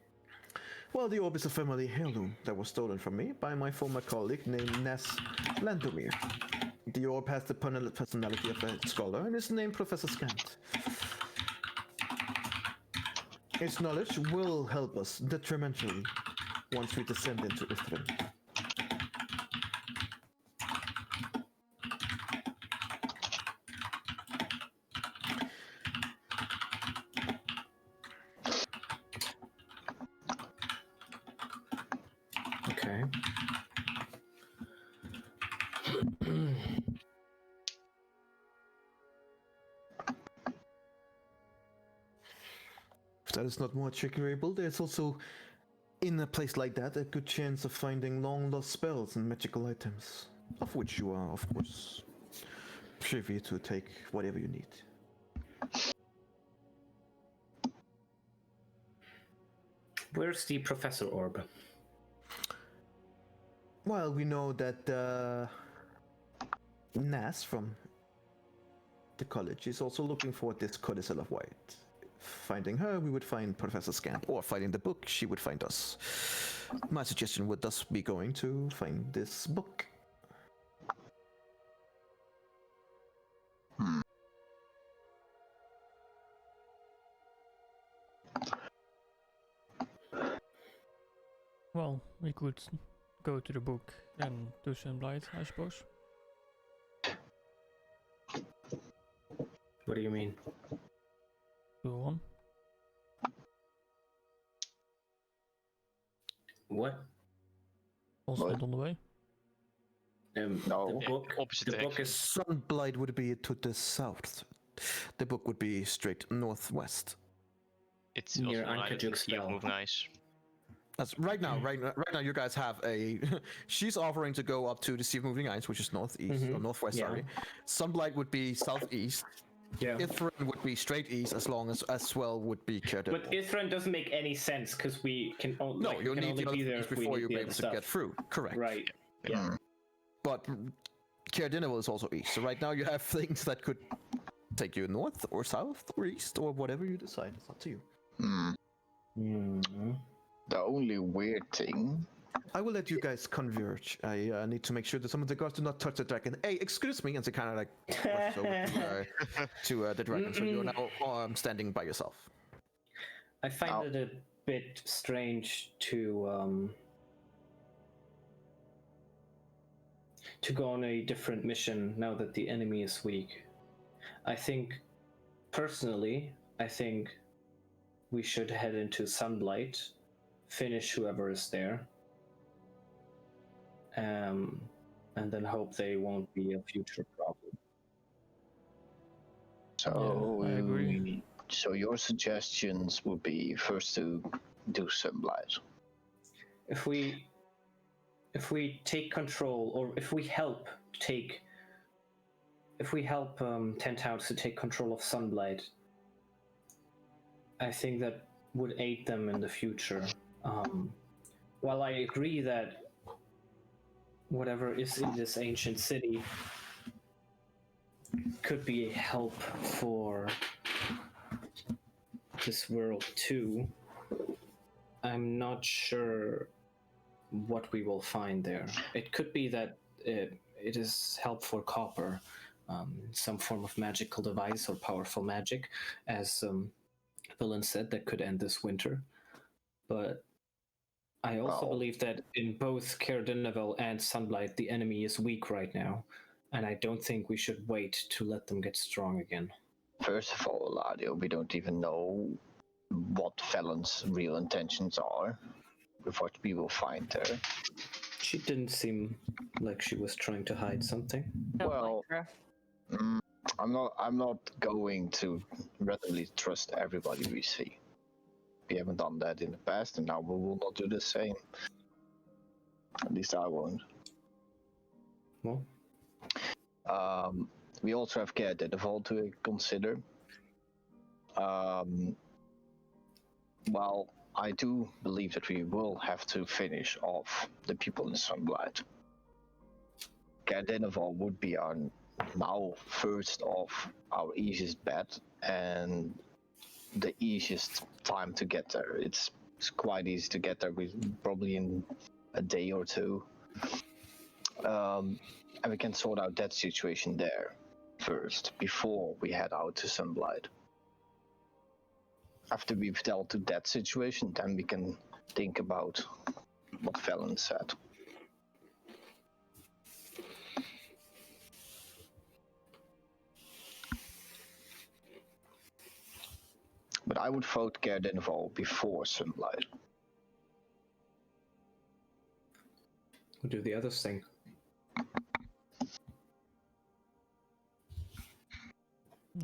Well, the orb is a family heirloom that was stolen from me by my former colleague named Ness Landomir. The orb has the personality of a scholar and is named Professor Scant. Its knowledge will help us detrimentally once we descend into Eberron. Okay. If that is not more trickerable, there's also, in a place like that, a good chance of finding long-lost spells and magical items, of which you are, of course, privy to take whatever you need. Where's the Professor orb? Well, we know that Nas from the college is also looking for this codicil of white. Finding her, we would find Professor Scamp, or finding the book, she would find us. My suggestion would thus be going to find this book. Well, we could go to the book and do Sunblight, I suppose. What do you mean? Go on. What? Also What? not on the way. No. The book. Opposite The book direction. is. Sunblight would be to the south. The book would be straight northwest. It's Near also an island in the Ankh-Kajuk's Sea of Spell. Moving Ice. That's right now, right now, you guys have a. She's offering to go up to the Sea of Moving Ice, which is northeast or northwest. Yeah. Sorry, Sunblight would be southeast. Yeah. Eberron would be straight east, as long as well would be Kerdin. But Eberron doesn't make any sense because we can only. No, like, you'll we can need the only be other there things if we before need you'll the be other able to stuff. get through. Correct. Right. Yeah. But Kerdinaville is also east. So right now you have things that could take you north or south or east or whatever you decide. It's up to you. Mm-hmm. The only weird thing. I will let you guys converge. I need to make sure that some of the guards do not touch the dragon. Hey, excuse me, and they kind of like rushes over to the dragon. So you're now standing by yourself. I find it a bit strange to go on a different mission now that the enemy is weak. I think, personally, we should head into Sunblight, finish whoever is there, and then hope they won't be a future problem. So Yeah, I agree. So your suggestions would be first to do Sunblight. If we take control, or if we help 10 towns to take control of Sunblight, I think that would aid them in the future. While I agree that whatever is in this ancient city could be a help for this world too, I'm not sure what we will find there. It could be that it is help for copper, some form of magical device or powerful magic, as Villain said, that could end this winter. But I also believe that in both Kerdinaville and Sunblight, the enemy is weak right now, and I don't think we should wait to let them get strong again. First of all, Ladio, we don't even know what Felon's real intentions are with what we will find there. She didn't seem like she was trying to hide something. Well, I'm not going to readily trust everybody we see. We haven't done that in the past, and now we will not do the same. At least I won't. Well, we also have Kerdinaville to consider. Well, I do believe that we will have to finish off the people in Sunblight. Gardenval would be our now first off our easiest bet and the easiest time to get there. It's quite easy to get there, probably in a day or two. And we can sort out that situation there first, before we head out to Sunblight. After we've dealt with that situation, then we can think about what Fallon said. But I would vote Gardenval before Sunblight. What do the others think?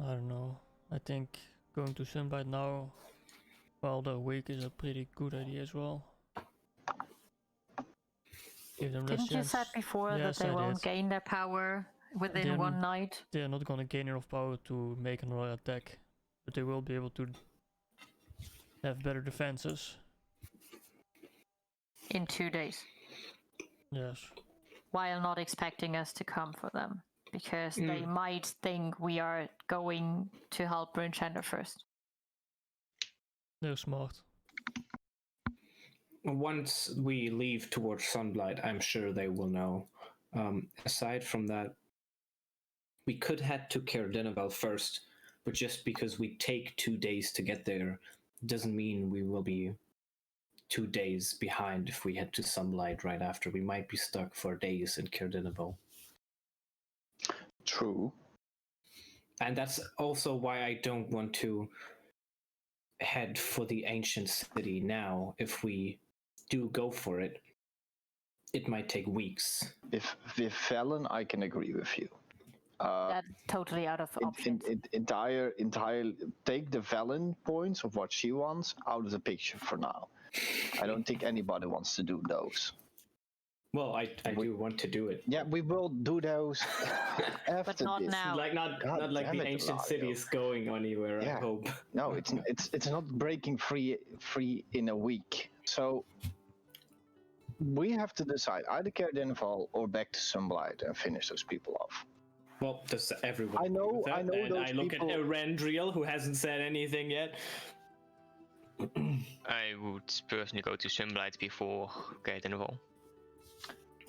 I don't know. I think going to Sunblight now while they're awake is a pretty good idea as well. Give them less Didn't you chance. said before that Yes, they I won't did. gain their power within Then- one night? They're not gonna gain enough power to make another attack, but they will be able to have better defenses. In 2 days, Yes. while not expecting us to come for them, because they might think we are going to help Brinchander first. They're smart. Once we leave towards Sunblight, I'm sure they will know. Aside from that, we could head to Caer first, but just because we take 2 days to get there doesn't mean we will be 2 days behind if we head to Sunblight right after. We might be stuck for days in Caer True. And that's also why I don't want to head for the ancient city now. If we do go for it, it might take weeks. If with Fallon, I can agree with you. That's totally out of options. Entire take the Fallon points of what she wants out of the picture for now. I don't think anybody wants to do those. Well, I do want to do it. Yeah, we will do those after But not this. now. Like not God like damn the it, ancient Eladio. city is going anywhere. Yeah. I hope. No, it's not breaking free in a week. So we have to decide either Caer or back to Sunblight and finish those people off. Well, does everyone? I know- agree with that? I know And those I look people- at Erendriel, who hasn't said anything yet. I would personally go to Sunblight before Gardenval.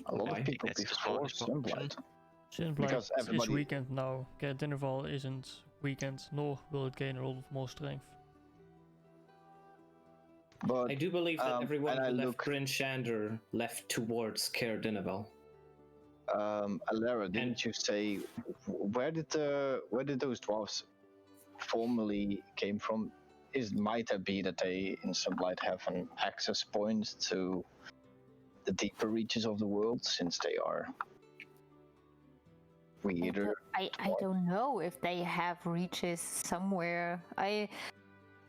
A lot Okay. of people That's the before smartest option. Sunblight. Sunblight Because is everybody- weekend now. Gardenval isn't weekend, nor will it gain a lot more strength. But I do believe that everyone and I who left look- Brinchander left towards Caer Alara, didn't you say where did those dwarves formerly came from? Might it be that they in Sunblight have an access point to the deeper reaches of the world, since they are weirder? I don't know if they have reaches somewhere.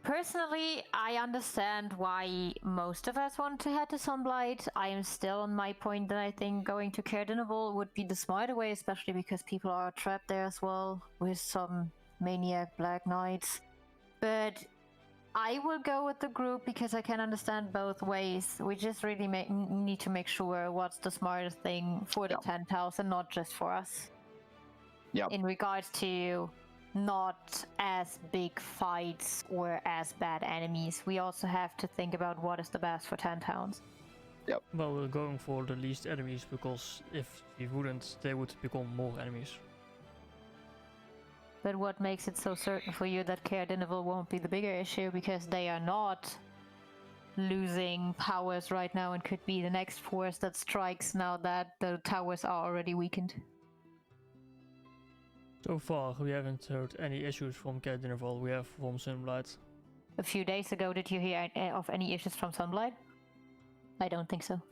Personally, I understand why most of us want to head to Sunblight. I am still on my point that I think going to Caer would be the smarter way, especially because people are trapped there as well with some maniac black knights. But I will go with the group because I can understand both ways. We just really need to make sure what's the smartest thing for the 10,000, not just for us. Yeah. In regards to not as big fights or as bad enemies, we also have to think about what is the best for 10 towns. Well, we're going for the least enemies because if we wouldn't, they would become more enemies. But what makes it so certain for you that Caer won't be the bigger issue, because they are not losing powers right now and could be the next force that strikes now that the towers are already weakened? So far, we haven't heard any issues from Caer we have from Sunblight. A few days ago, did you hear of any issues from Sunblight? I don't think so.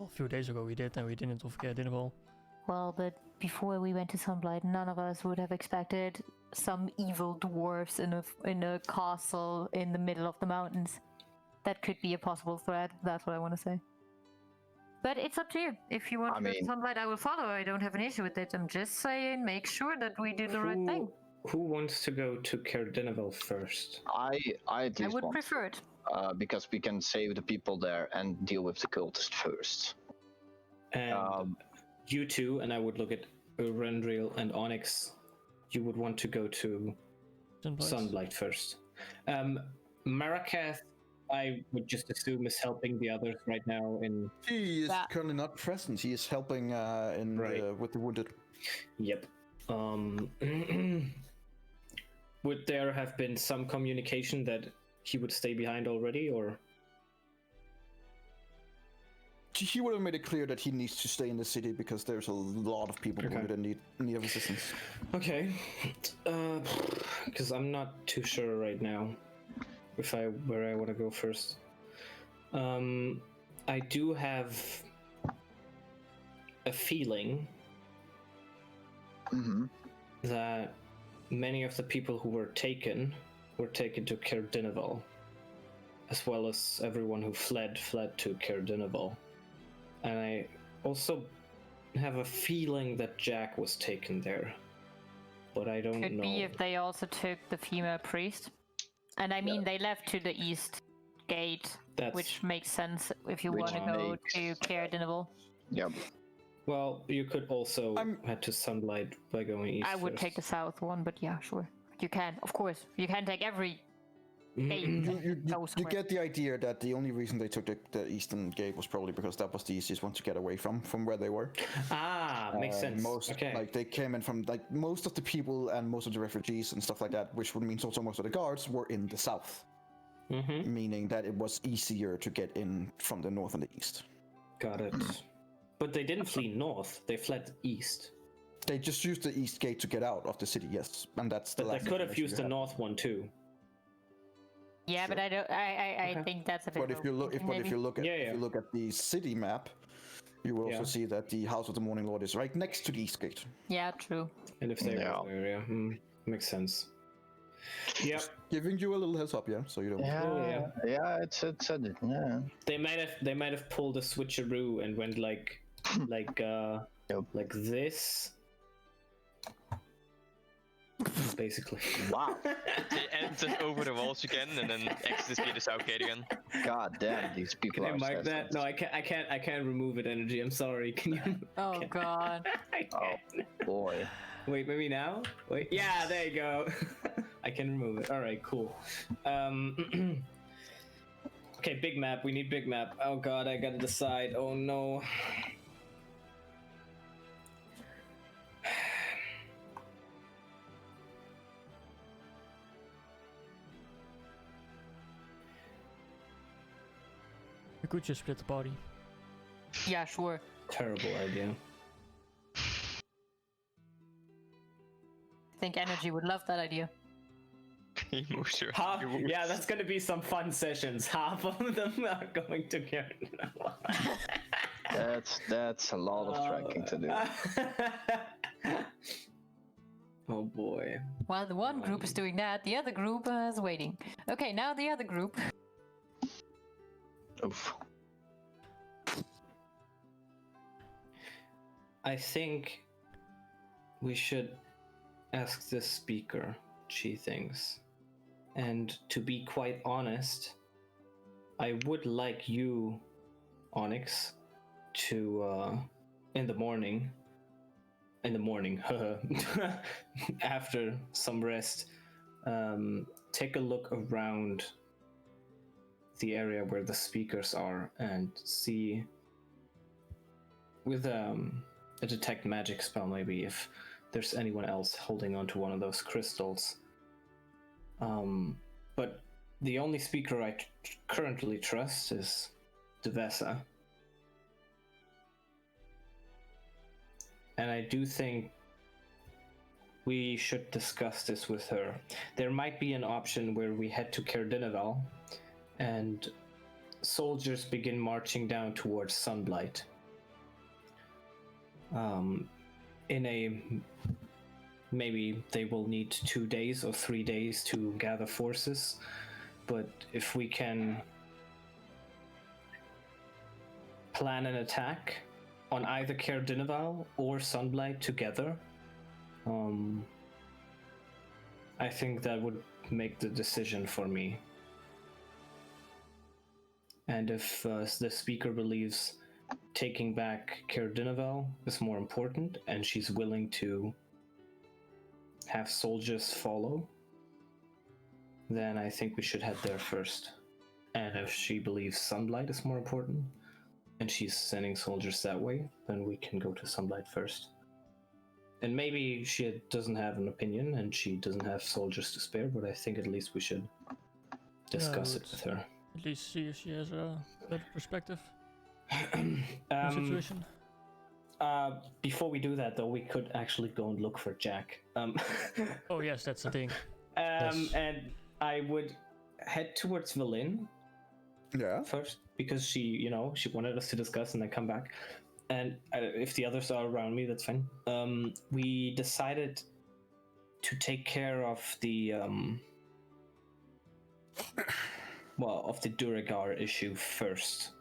A few days ago we did, and we didn't of Caer Well, but before we went to Sunblight, none of us would have expected some evil dwarves in a castle in the middle of the mountains. That could be a possible threat. That's what I want to say. But it's up to you. If you want to go to Sunblight, I will follow. I don't have an issue with it. I'm just saying, make sure that we do the right thing. who wants to go to Kerdinavel first? I at I least would want, prefer it. because we can save the people there and deal with the cultist first. And you two, and I would look at Rendriel and Onyx. You would want to go to Sunblight first. Marakath, I would just assume is helping the others right now in. He is That- currently not present. He is helping with the wounded. Yep. Would there have been some communication that he would stay behind already, or? He would have made it clear that he needs to stay in the city because there's a lot of people who would need of assistance. Okay. Because I'm not too sure right now where I want to go first. I do have a feeling that many of the people who were taken to Kerdinavel, as well as everyone who fled to Kerdinavel. And I also have a feeling that Jack was taken there, but I don't Could know. be if they also took the female priest. And I mean, they left to the east gate, which makes sense if you want to go to Kerdinavel. Yep. Well, you could also head to Sunlight by going east. I would first. take the south one, but yeah, sure. You can, of course. You can take every gate. You get the idea that the only reason they took the eastern gate was probably because that was the easiest one to get away from where they were. Ah, makes sense. Like they came in from like most of the people and most of the refugees and stuff like that, which would mean also most of the guards were in the south, meaning that it was easier to get in from the north and the east. Got it. But they didn't flee north; they fled east. They just used the east gate to get out of the city, yes, and that's the. But they could have used the north one too. Yeah, but I don't. I think that's a bit. But if you look, if you look at the city map, you will also see that the House of the Morning Lord is right next to the east gate. Yeah, true. And if they were there, makes sense. Yep. Giving you a little heads up, yeah, so you don't. Yeah, it's yeah. They might have pulled a switcheroo and went like this. Basically. Wow. They entered over the walls again and then exited via the south gate again. God damn, these people Can are I mark that? assassins. No, I can't remove it. Energy. I'm sorry. Can you? Oh God. I can't. Oh boy. Wait, maybe now? Wait. Yeah, there you go. I can remove it. All right, cool. Okay, big map. We need big map. Oh God, I gotta decide. Oh no. We could just split the party. Yeah, sure. Terrible idea. I think Energy would love that idea. He moves around. Half, yeah, that's gonna be some fun sessions. Half of them are going to get. That's a lot of tracking to do. Oh boy. While the one group is doing that, the other group is waiting. Okay, now the other group. Oof. I think we should ask this speaker what she thinks. And to be quite honest, I would like you, Onyx, to in the morning, after some rest, take a look around the area where the speakers are and see with a detect magic spell maybe if there's anyone else holding onto one of those crystals. But the only speaker I currently trust is Devessa. And I do think we should discuss this with her. There might be an option where we head to Kerdinavel and soldiers begin marching down towards Sunblight. In a maybe they will need 2 days or 3 days to gather forces, but if we can plan an attack on either Kerdinavel or Sunblight together, I think that would make the decision for me. And if the speaker believes taking back Caer Dineval is more important, and she's willing to have soldiers follow, then I think we should head there first. And if she believes Sunlight is more important, and she's sending soldiers that way, then we can go to Sunlight first. And maybe she doesn't have an opinion, and she doesn't have soldiers to spare, but I think at least we should discuss it with her. At least see if she has a better perspective on the situation. Before we do that, though, we could actually go and look for Jack. Oh yes, that's the thing. Yes. And I would head towards Valin first, because she wanted us to discuss and then come back. And if the others are around me, that's fine. We decided to take care of the of the Duragar issue first.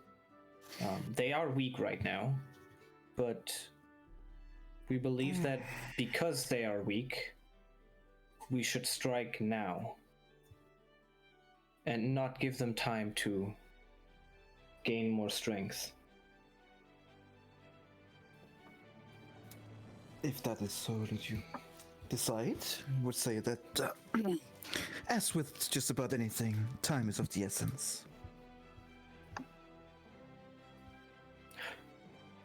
They are weak right now, but we believe that because they are weak, we should strike now and not give them time to gain more strength. If that is so that you decide, I would say that, as with just about anything, time is of the essence.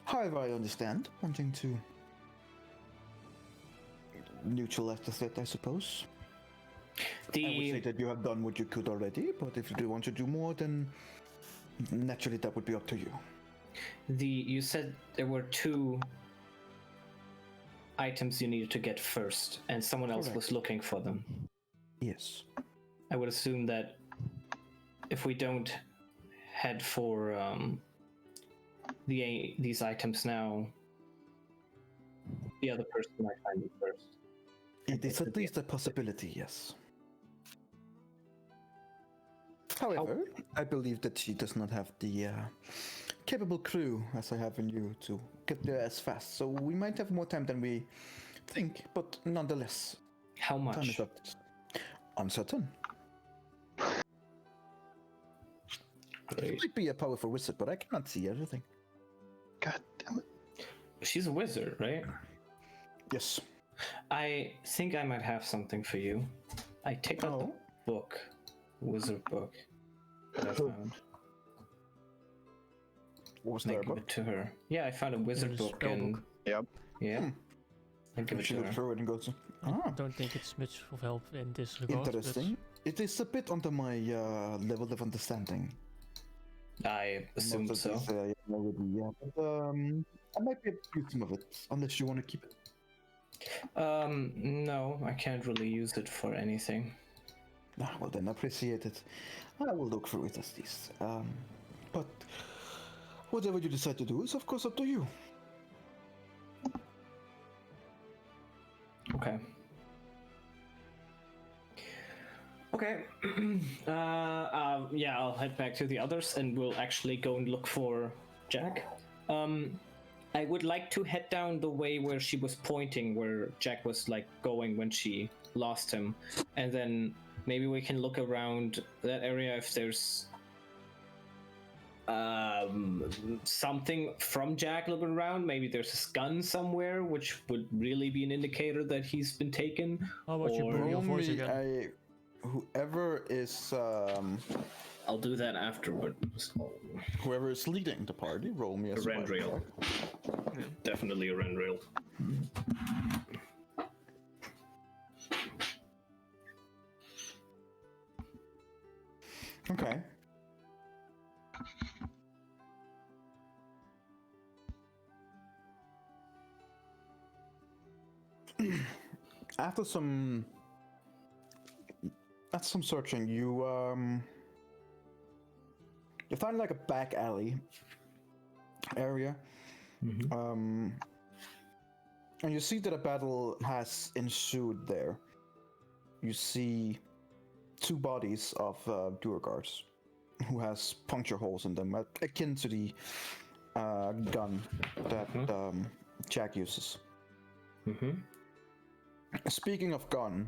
However, I understand wanting to neutralize the threat, I suppose. I would say that you have done what you could already, but if you do want to do more, then naturally that would be up to you. You said there were 2 items you needed to get first, and someone else was looking for them. Yes. I would assume that if we don't head for these items now, the other person might find it first. It is at least a possibility, yes. However, I believe that she does not have the capable crew as I have in you to get there as fast, so we might have more time than we think, but nonetheless. How much? Time is up. Uncertain. It might be a powerful wizard, but I cannot see everything. God damn it. She's a wizard, right? Yes. I think I might have something for you. I take out the book, wizard book that I found. What was And I there give it to her. Yeah, I found a wizard book and Yep. yeah. I give it She to looks her. through it and goes, I don't think it's much of help in this regard. interesting. It is a bit under my level of understanding. I assume Most so. of this, yeah, but I might be able to use some of it, unless you want to keep it. No, I can't really use it for anything. Ah, well then, appreciate it. I will look through it as least. But whatever you decide to do is, of course, up to you. Okay. Okay. Yeah, I'll head back to the others and we'll actually go and look for Jack. I would like to head down the way where she was pointing, where Jack was like going when she lost him, and then maybe we can look around that area if there's something from Jack looking around. Maybe there's a gun somewhere, which would really be an indicator that he's been taken. How about you bring your voice again? Whoever is I'll do that afterward. whoever is leading the party, roll me a A rend survival reel. Definitely a rend reel. check. Okay. After some searching, you find like a back alley area, and you see that a battle has ensued there. You see 2 bodies of Duragars who has puncture holes in them, akin to the gun that Jack uses. Speaking of gun,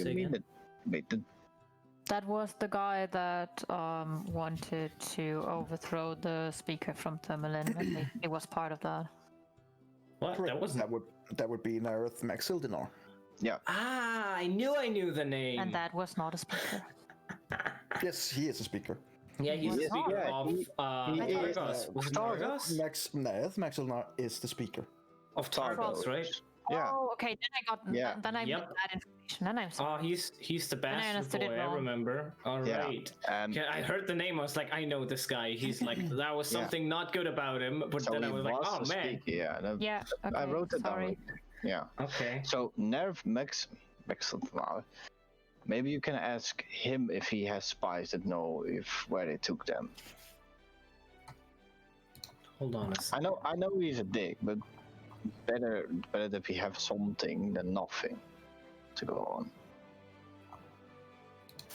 you Say mean again? that? Wait, That was the guy that wanted to overthrow the speaker from Thermalin. and he was part of that. What? Correct. That wasn't. That would be Nareth Maxildinor. Ah, I knew the name. And that was not a speaker. Yes, he is a speaker. Yeah, he's the Yes, speaker yeah, of he is, Targos. Was it Targos? Nareth Maxildinor is the speaker. Of Targos, right? Yeah. Oh, okay. Then I got. Yeah. Then I Yep. missed that information. Then I'm sorry. Oh, he's the I bastard understood it boy. I wrong. remember. All Yeah. right. And Okay, I heard the name. I was like, I know this guy. He's like, that was Yeah. something not good about him. But so then I he was like, oh a man. speaker, yeah. and Yeah. Okay. I wrote it sorry. down. Yeah. Okay. So Nerv Maxildinor, maybe you can ask him if he has spies that know where they took them. Hold on a second. I know he's a dick, but better that we have something than nothing to go on.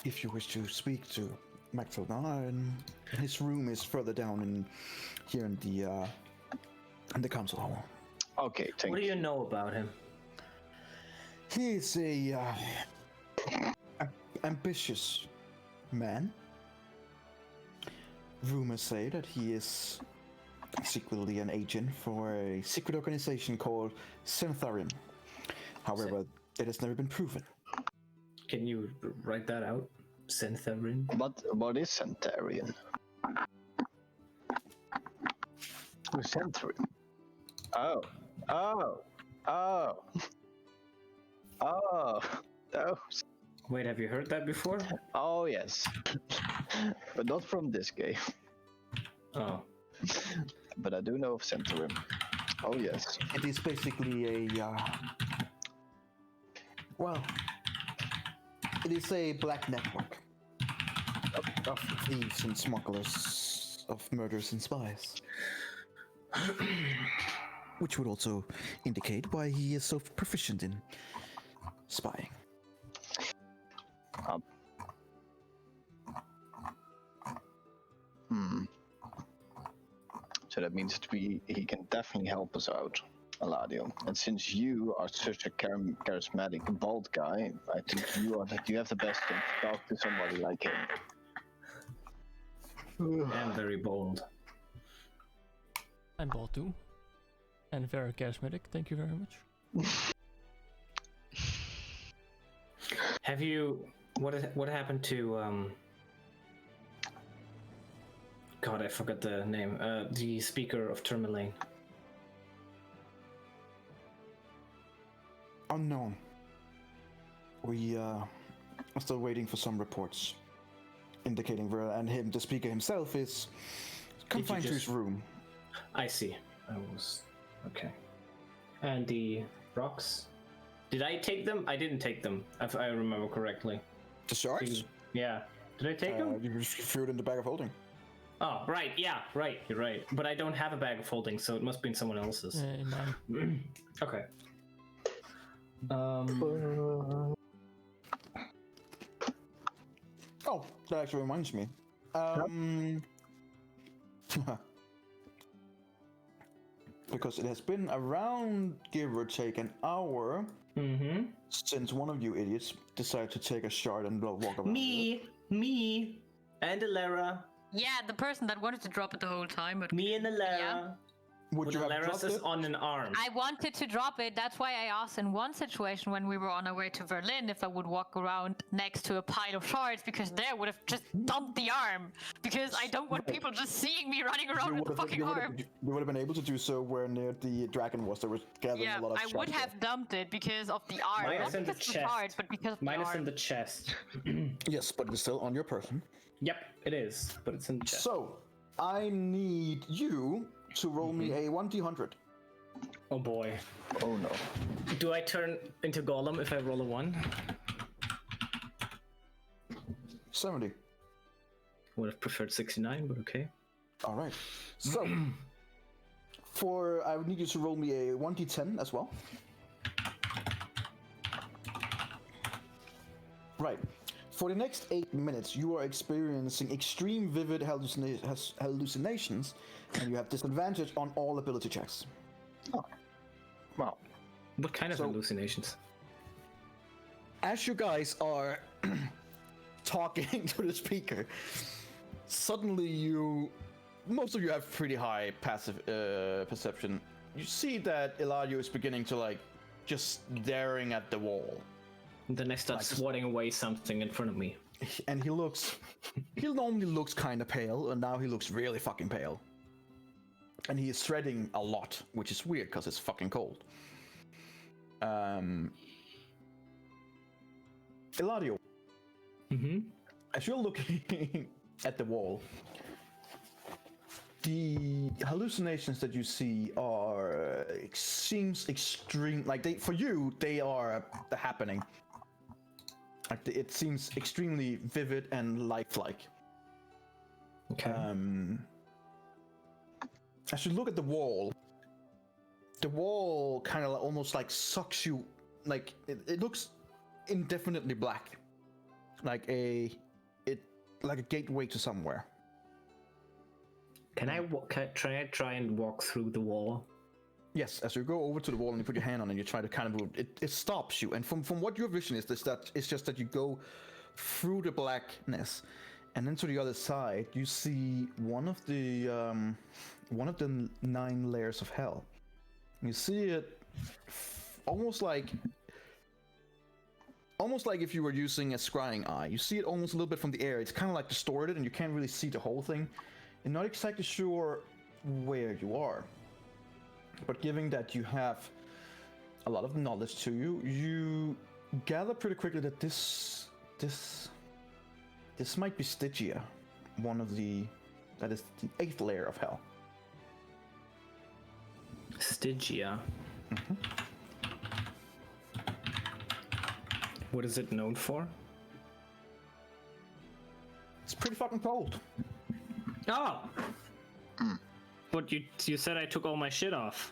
If you wish to speak to Maxildinor, and his room is further down here in the council hall. Okay, thank What do you. you know about him? He is a ambitious man. Rumors say that he is secretly an agent for a secret organization called Syntharium. However, it has never been proven. Can you write that out? Syntharin? What is Centurion? Who's Centurion? Oh. Those. Wait, have you heard that before? Oh yes, but not from this game. Oh. But I do know of Centurion. Oh yes. It is basically it is a black network of thieves and smugglers, of murderers and spies. Which would also indicate why he is so proficient in spying. So that means that he can definitely help us out, Eladio. And since you are such a charismatic bald guy, I think you have the best chance to talk to somebody like him. I'm very bold. I'm bald too. And very charismatic, thank you very much. Have you... What happened to... God, I forgot the name. The speaker of Tourmaline. Unknown. We are still waiting for some reports indicating where, and the speaker himself is confined to his room. I see. I was... Okay. And the rocks? Did I take them? I didn't take them, if I remember correctly. The shards? Yeah. Did I take them? You just threw it in the bag of holding. Oh, right. Yeah, right. You're right. But I don't have a bag of holding, so it must be in someone else's. In mine. Okay. Oh, that actually reminds me. Because it has been around, give or take, an hour since one of you idiots decided to take a shard and walk around. Me, and Alara. Yeah, the person that wanted to drop it the whole time. But Me and Alara. Yeah. Would you have Alara's dropped is it? on an arm. I wanted to drop it. That's why I asked in one situation when we were on our way to Berlin if I would walk around next to a pile of shards, because there would have just dumped the arm. Because I don't want people just seeing me running around with the fucking arm. You would have been able to do so where near the dragon was. There was gathering Yeah, a lot of I would shards there. have dumped it because of the arm. Mine Not is in the because of the chest. shards, but because of Mine the is arm. in the chest. Yes, but it's still on your person. Yep, it is, but it's in the chest. So, I need you to roll me a 1d100. Oh boy. Oh no. Do I turn into Golem if I roll a 1? 70. Would have preferred 69, but okay. All right. So, I would need you to roll me a 1d10 as well. Right. For the next 8 minutes, you are experiencing extreme vivid hallucinations, and you have disadvantage on all ability checks. Wow. What kind of So- hallucinations? As you guys are talking to the speaker, suddenly most of you have pretty high passive perception. You see that Eladio is beginning to like just staring at the wall. Then I start swatting away something in front of me. And he normally looks kind of pale, and now he looks really fucking pale. And he is sweating a lot, which is weird because it's fucking cold. Eladio. Mm-hmm. As you're looking at the wall, the hallucinations that you see seems extreme. Like they are the happening. Like it seems extremely vivid and lifelike. Okay. As you look at the wall kind of almost like sucks you. Like it looks indefinitely black, like a gateway to somewhere. Can I try and walk through the wall? Yes, as you go over to the wall and you put your hand on it, and you try to kind of move it stops you. And from what your vision is, it's just that you go through the blackness, and then to the other side, you see one of the 9 layers of hell. You see it almost like if you were using a scrying eye. You see it almost a little bit from the air. It's kind of like distorted, and you can't really see the whole thing. You're not exactly sure where you are. But given that you have a lot of knowledge to you, you gather pretty quickly that this might be Stygia, that is the 8th layer of hell. Stygia. Mm-hmm. What is it known for? It's pretty fucking cold. Oh! But you said I took all my shit off.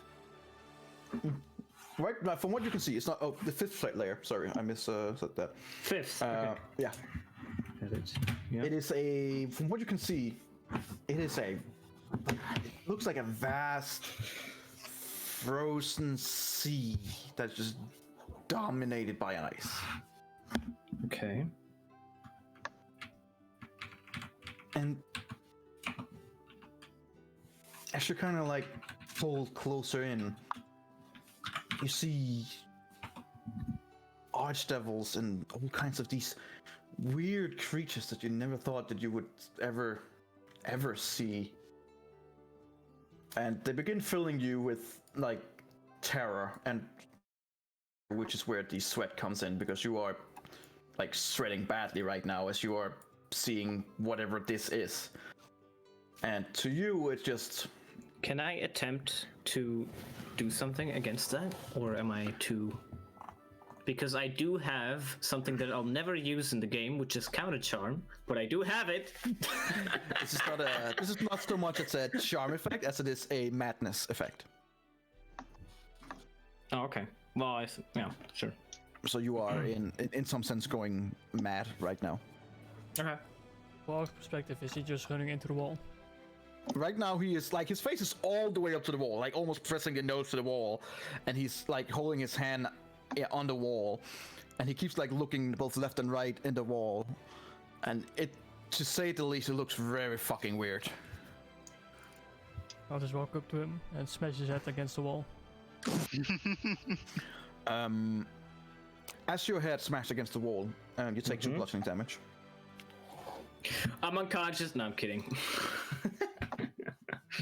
Right, from what you can see, it's not. Oh, the 5th layer. Sorry, I said that. 5th. Okay. Yeah. Yeah. It is from what you can see, it looks like a vast frozen sea that's just dominated by ice. Okay. And as you kind of like pull closer in, you see archdevils and all kinds of these weird creatures that you never thought that you would ever see. And they begin filling you with like terror, and which is where the sweat comes in, because you are like sweating badly right now as you are seeing whatever this is. And to you, it's just... Can I attempt to do something against that? Or am I too... Because I do have something that I'll never use in the game, which is Counter Charm, but I do have it. This is not so much it's a charm effect as it is a madness effect. Oh, okay. Well, yeah, sure. So you are in some sense going mad right now. Okay. From our perspective, is he just running into the wall? Right now he is like, his face is all the way up to the wall, like almost pressing the nose to the wall, and he's like holding his hand on the wall, and he keeps like looking both left and right in the wall, and it, to say the least, it looks very fucking weird. I'll just walk up to him and smash his head against the wall. As your head smashed against the wall, you take 2 bludgeoning damage. I'm unconscious. No, I'm kidding.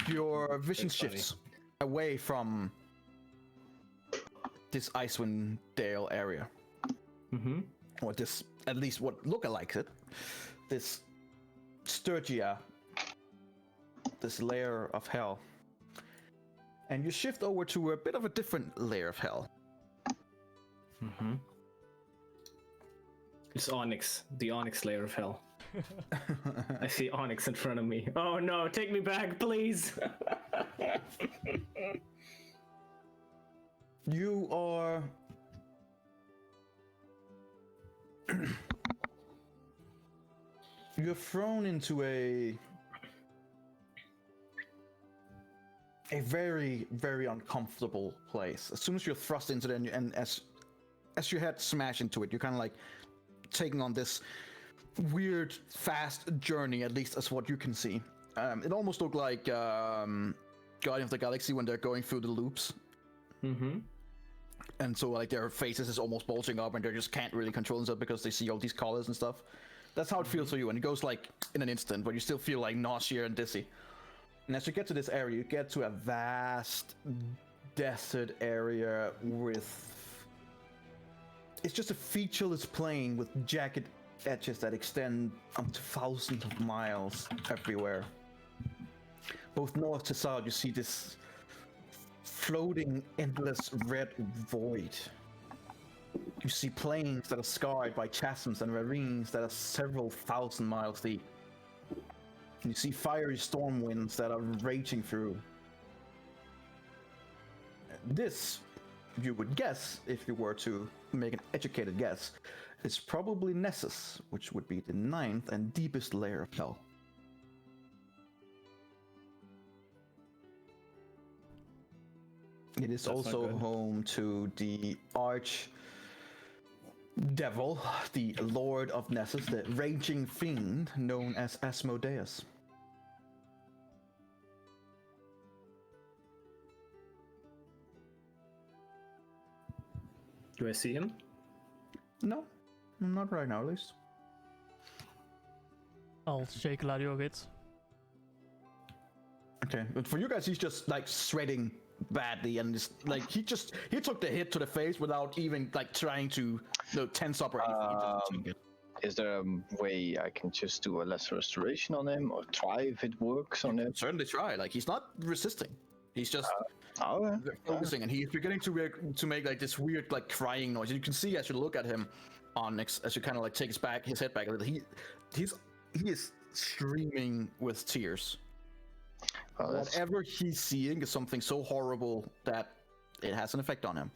Your vision shifts away from this Icewind Dale area. Or this, at least what lookalikes it. This Stygia, this layer of hell. And you shift over to a bit of a different layer of hell. It's Onyx, the Onyx layer of hell. I see Onyx in front of me. Oh no, take me back, please! You are... You're thrown into a very, very uncomfortable place. As soon as you're thrust into it, and as as your head smash into it, you're kind of like taking on this weird, fast journey, at least as what you can see. It almost looked like Guardian of the Galaxy when they're going through the loops. Mm-hmm. And so like their faces is almost bulging up and they just can't really control themselves because they see all these colors and stuff. That's how it feels for you, and it goes like in an instant, but you still feel like nausea and dizzy. And as you get to this area, you get to a vast desert area with... It's just a featureless plain with jagged edges that extend up to thousands of miles everywhere. Both north to south, you see this floating, endless red void. You see plains that are scarred by chasms and ravines that are several thousand miles deep. You see fiery storm winds that are raging through. This, you would guess, if you were to make an educated guess, is probably Nessus, which would be the 9th and deepest layer of hell. It is also home to the Arch Devil, the Lord of Nessus, the raging fiend known as Asmodeus. Do I see him? No, not right now, at least. I'll shake Gladio a bit. Okay, but for you guys, he's just like sweating badly, and it's like he took the hit to the face without even like trying to tense up or anything. He just took it. Is there a way I can just do a lesser restoration on him, or try if it works on him? Certainly try. Like he's not resisting. He's just focusing, and he's beginning to make like this weird like crying noise. And you can see as you look at him, Onyx, as you kind of like take his head back a little. He is streaming with tears. Whatever he's seeing is something so horrible that it has an effect on him.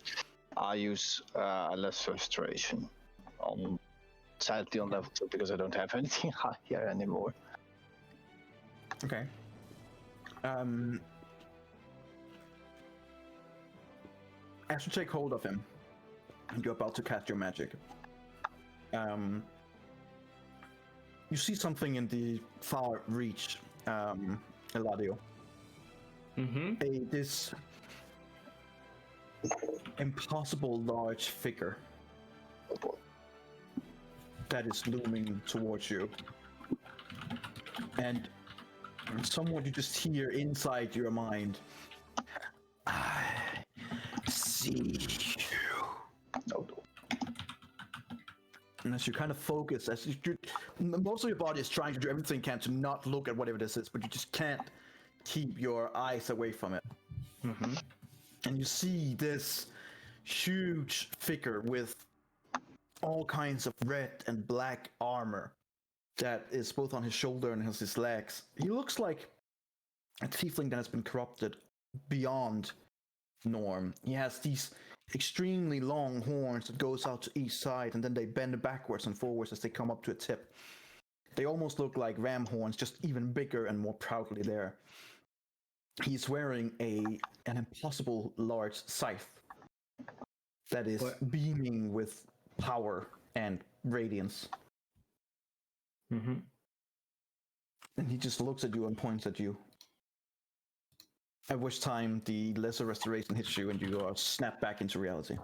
I use a lesser restoration on, sadly on level 2 because I don't have anything higher anymore. Okay. As you take hold of him, and you're about to cast your magic, you see something in the far reach, Eladio. Mm-hmm. This impossible large figure that is looming towards you. And somewhat you just hear inside your mind, I see you. And as you kind of focus, most of your body is trying to do everything it can to not look at whatever this is, but you just can't keep your eyes away from it. Mm-hmm. And you see this huge figure with all kinds of red and black armor that is both on his shoulder and has his legs. He looks like a tiefling that has been corrupted beyond norm. He has these extremely long horns that goes out to each side, and then they bend backwards and forwards as they come up to a tip. They almost look like ram horns, just even bigger and more proudly there. He's wearing an impossible large scythe that is beaming with power and radiance. Mm-hmm. And he just looks at you and points at you. At which time the lesser restoration hits you and you are snapped back into reality.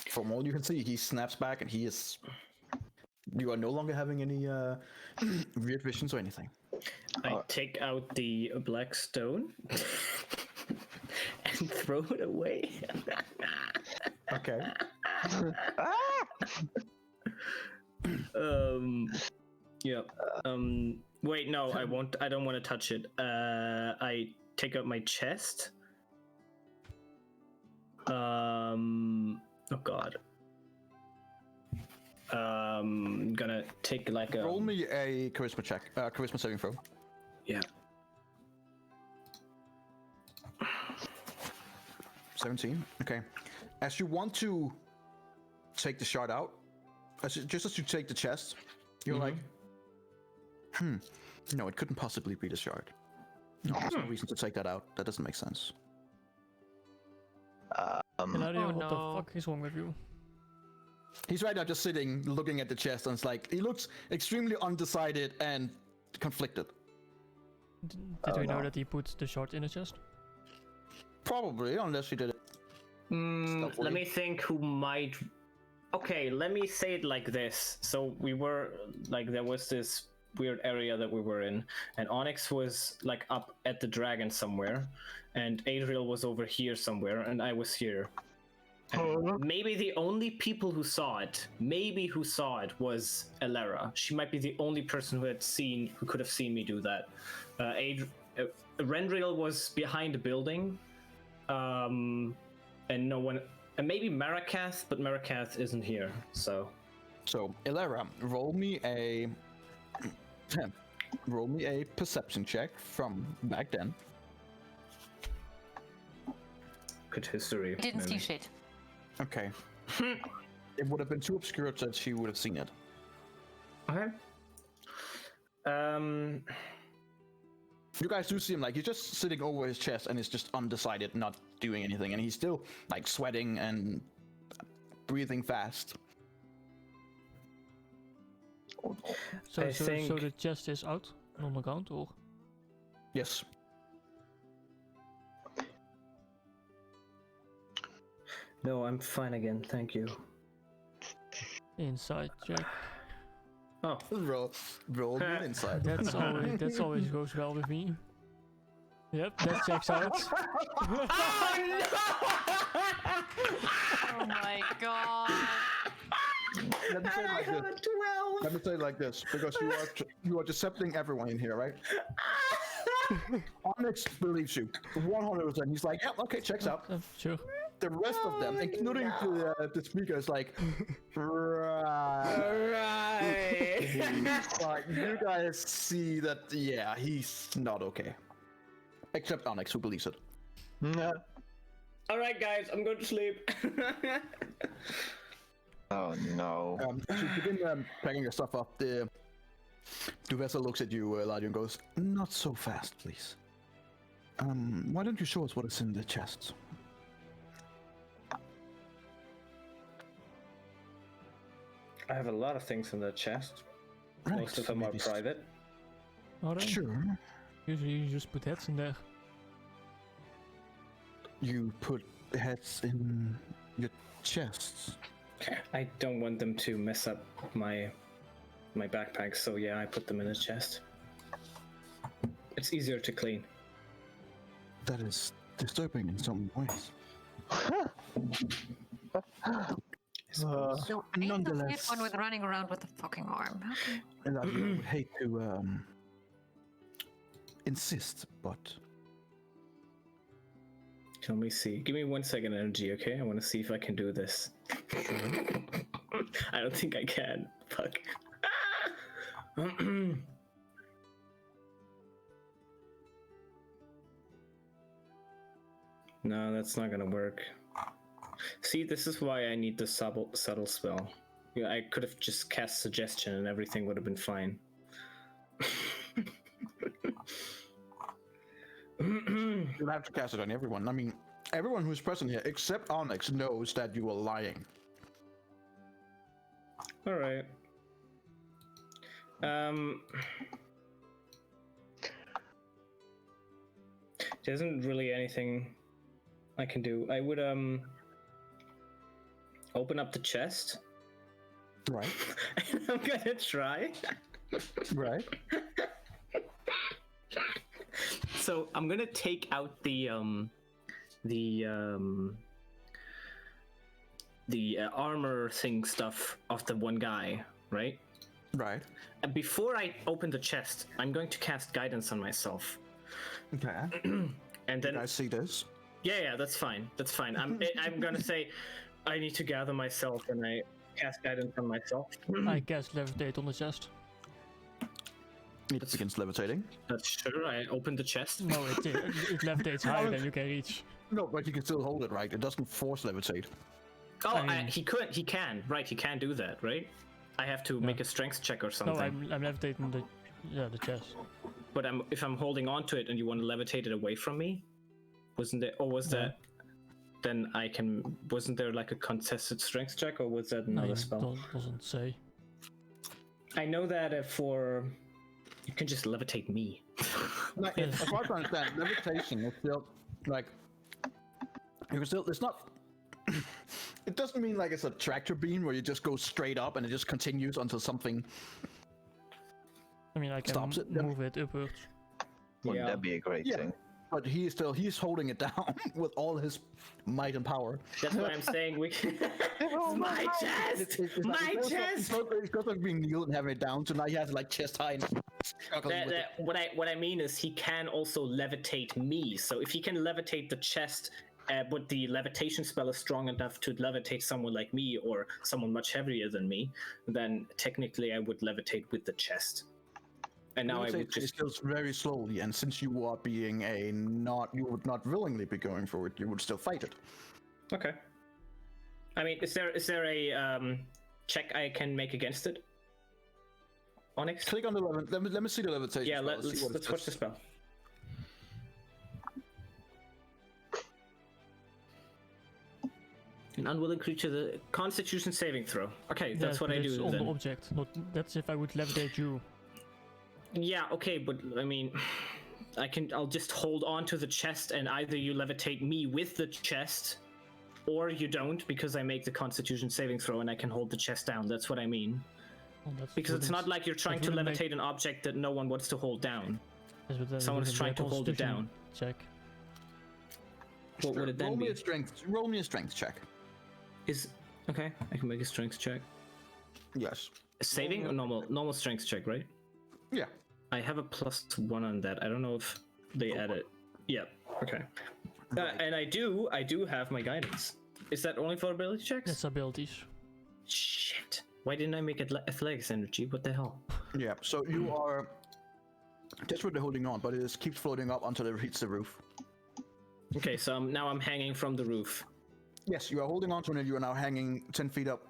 From all you can see, he snaps back and you are no longer having any weird visions or anything. I take out the black stone and throw it away. Okay. Yeah. Wait, no, I won't. I don't want to touch it. I take out my chest. Oh god. Gonna take like a. Roll me a charisma check. Charisma saving throw. Yeah. 17. Okay. As you want to take the shard out, just as you take the chest, you're like, No, it couldn't possibly be the shard. No, there's no reason to take that out. That doesn't make sense. Eladio, what no. the fuck is wrong with you? He's right now just sitting, looking at the chest, and it's like he looks extremely undecided and conflicted. Did we know that he put the shard in the chest? Probably, unless he did it. Let me think who might. Okay, let me say it like this. So we were like, there was this weird area that we were in, and Onyx was like up at the dragon somewhere, and Adriel was over here somewhere, and I was here. And maybe the only people who saw it, was Elara. She might be the only person who could have seen me do that. Rendriel was behind the building, and no one, and maybe Marakath, but Marakath isn't here, so. So, Elara, roll me a perception check from back then. Good history. I didn't see maybe. shit. Okay. It would have been too obscure that she would have seen it. Okay. You guys do see him, like, he's just sitting over his chest and he's just undecided, not doing anything, and he's still, like, sweating and breathing fast. So I so think- the chest is out on the ground, or? Yes. No, I'm fine again, thank you. Inside check. Oh, Roll me an inside. That's always goes well with me. Yep, that checks out. Oh my god. Let me say it like this. Let me say it like this, because you are decepting everyone in here, right? Onyx believes you 100%. He's like, yeah, okay, checks out. Sure. The rest of them, including the speaker, is like, right. Like, you guys see that, yeah, he's not okay. Except Onyx, who believes it. alright guys, I'm going to sleep. Oh no. As you begin packing your stuff up, the vessel looks at you, Eladio, and goes, not so fast, please. Why don't you show us what is in the chests? I have a lot of things in the chest. Right, Most of them are maybe private. Alright. Sure. Usually you just put heads in there. You put heads in your chests. I don't want them to mess up my backpack, so yeah, I put them in a chest. It's easier to clean. That is disturbing in some ways. So ain't the Nonetheless, one with running around with a fucking arm. Okay. Eladio, I would hate to insist, but Let me see. Give me 1 second energy, okay? I want to see if I can do this. I don't think I can. Fuck. No, that's not gonna work. See, this is why I need the subtle spell. Yeah, I could have just cast suggestion and everything would have been fine. you'll have to cast it on everyone. I mean, everyone who's present here, except Onyx, knows that you are lying. All right. There isn't really anything I can do. I would open up the chest. Right. I'm gonna try. Right. So I'm gonna take out the armor thing stuff of the one guy, right? Right. And before I open the chest, I'm going to cast guidance on myself. Okay. And then I see this. yeah, that's fine. That's fine. I'm gonna say I need to gather myself, and I cast guidance on myself. I cast levitate on the chest. It begins levitating. That's sure. I opened the chest. No, it levitates higher than you can reach. No, but you can still hold it, right? It doesn't force levitate. Oh, I mean- he could. He can. Right. He can do that. Right. I have to make a strength check or something. No, I'm levitating Yeah, the chest. But if I'm holding on to it and you want to levitate it away from me, wasn't it? Or was Yeah. that? Then I can. Wasn't there like a contested strength check, or was that another spell? Doesn't say. I know that you can just levitate me. Like, as far as I understand, levitation is still like you can still. It's not. It doesn't mean like it's a tractor beam where you just go straight up and it just continues until something. I mean, I can Stops it. move it upwards. Wouldn't that be a great thing? But he's holding it down with all his might and power. That's why I'm saying we can. My chest! It's My like, chest! It's not like being kneeled and having it down, so now he has like chest high. And What I mean is he can also levitate me. So if he can levitate the chest, but the levitation spell is strong enough to levitate someone like me or someone much heavier than me, then technically I would levitate with the chest. And now I would just goes very slowly, and since you are being you would not willingly be going for it, you would still fight it. Okay. I mean, is there a check I can make against it? Onyx? Click on the let me see the levitation. Yeah, spell. let's watch the spell. An unwilling creature, the Constitution saving throw. Okay, that's Yeah, what but I it's do on then. the object. That's if I would levitate you. Yeah, okay, but I mean, I'll just hold on to the chest and either you levitate me with the chest or you don't because I make the Constitution saving throw and I can hold the chest down. That's what I mean. Well, Because it's not like you're trying to wouldn't levitate an object that no one wants to hold down. Yes, but then Someone is wouldn't trying be a to hold it Constitution down. Check. What would it then roll be? Roll me a strength check. Okay, I can make a strength check. Yes. Saving or normal strength check, right? Yeah. I have a +1 on that. I don't know if they add it. Yeah. Okay. And I do have my guidance. Is that only for ability checks? That's abilities. Shit. Why didn't I make it athletics energy? What the hell? Yeah. So you are desperately holding on, but it just keeps floating up until it hits the roof. Okay, so now I'm hanging from the roof. Yes, you are holding on to it, and you are now hanging 10 feet up.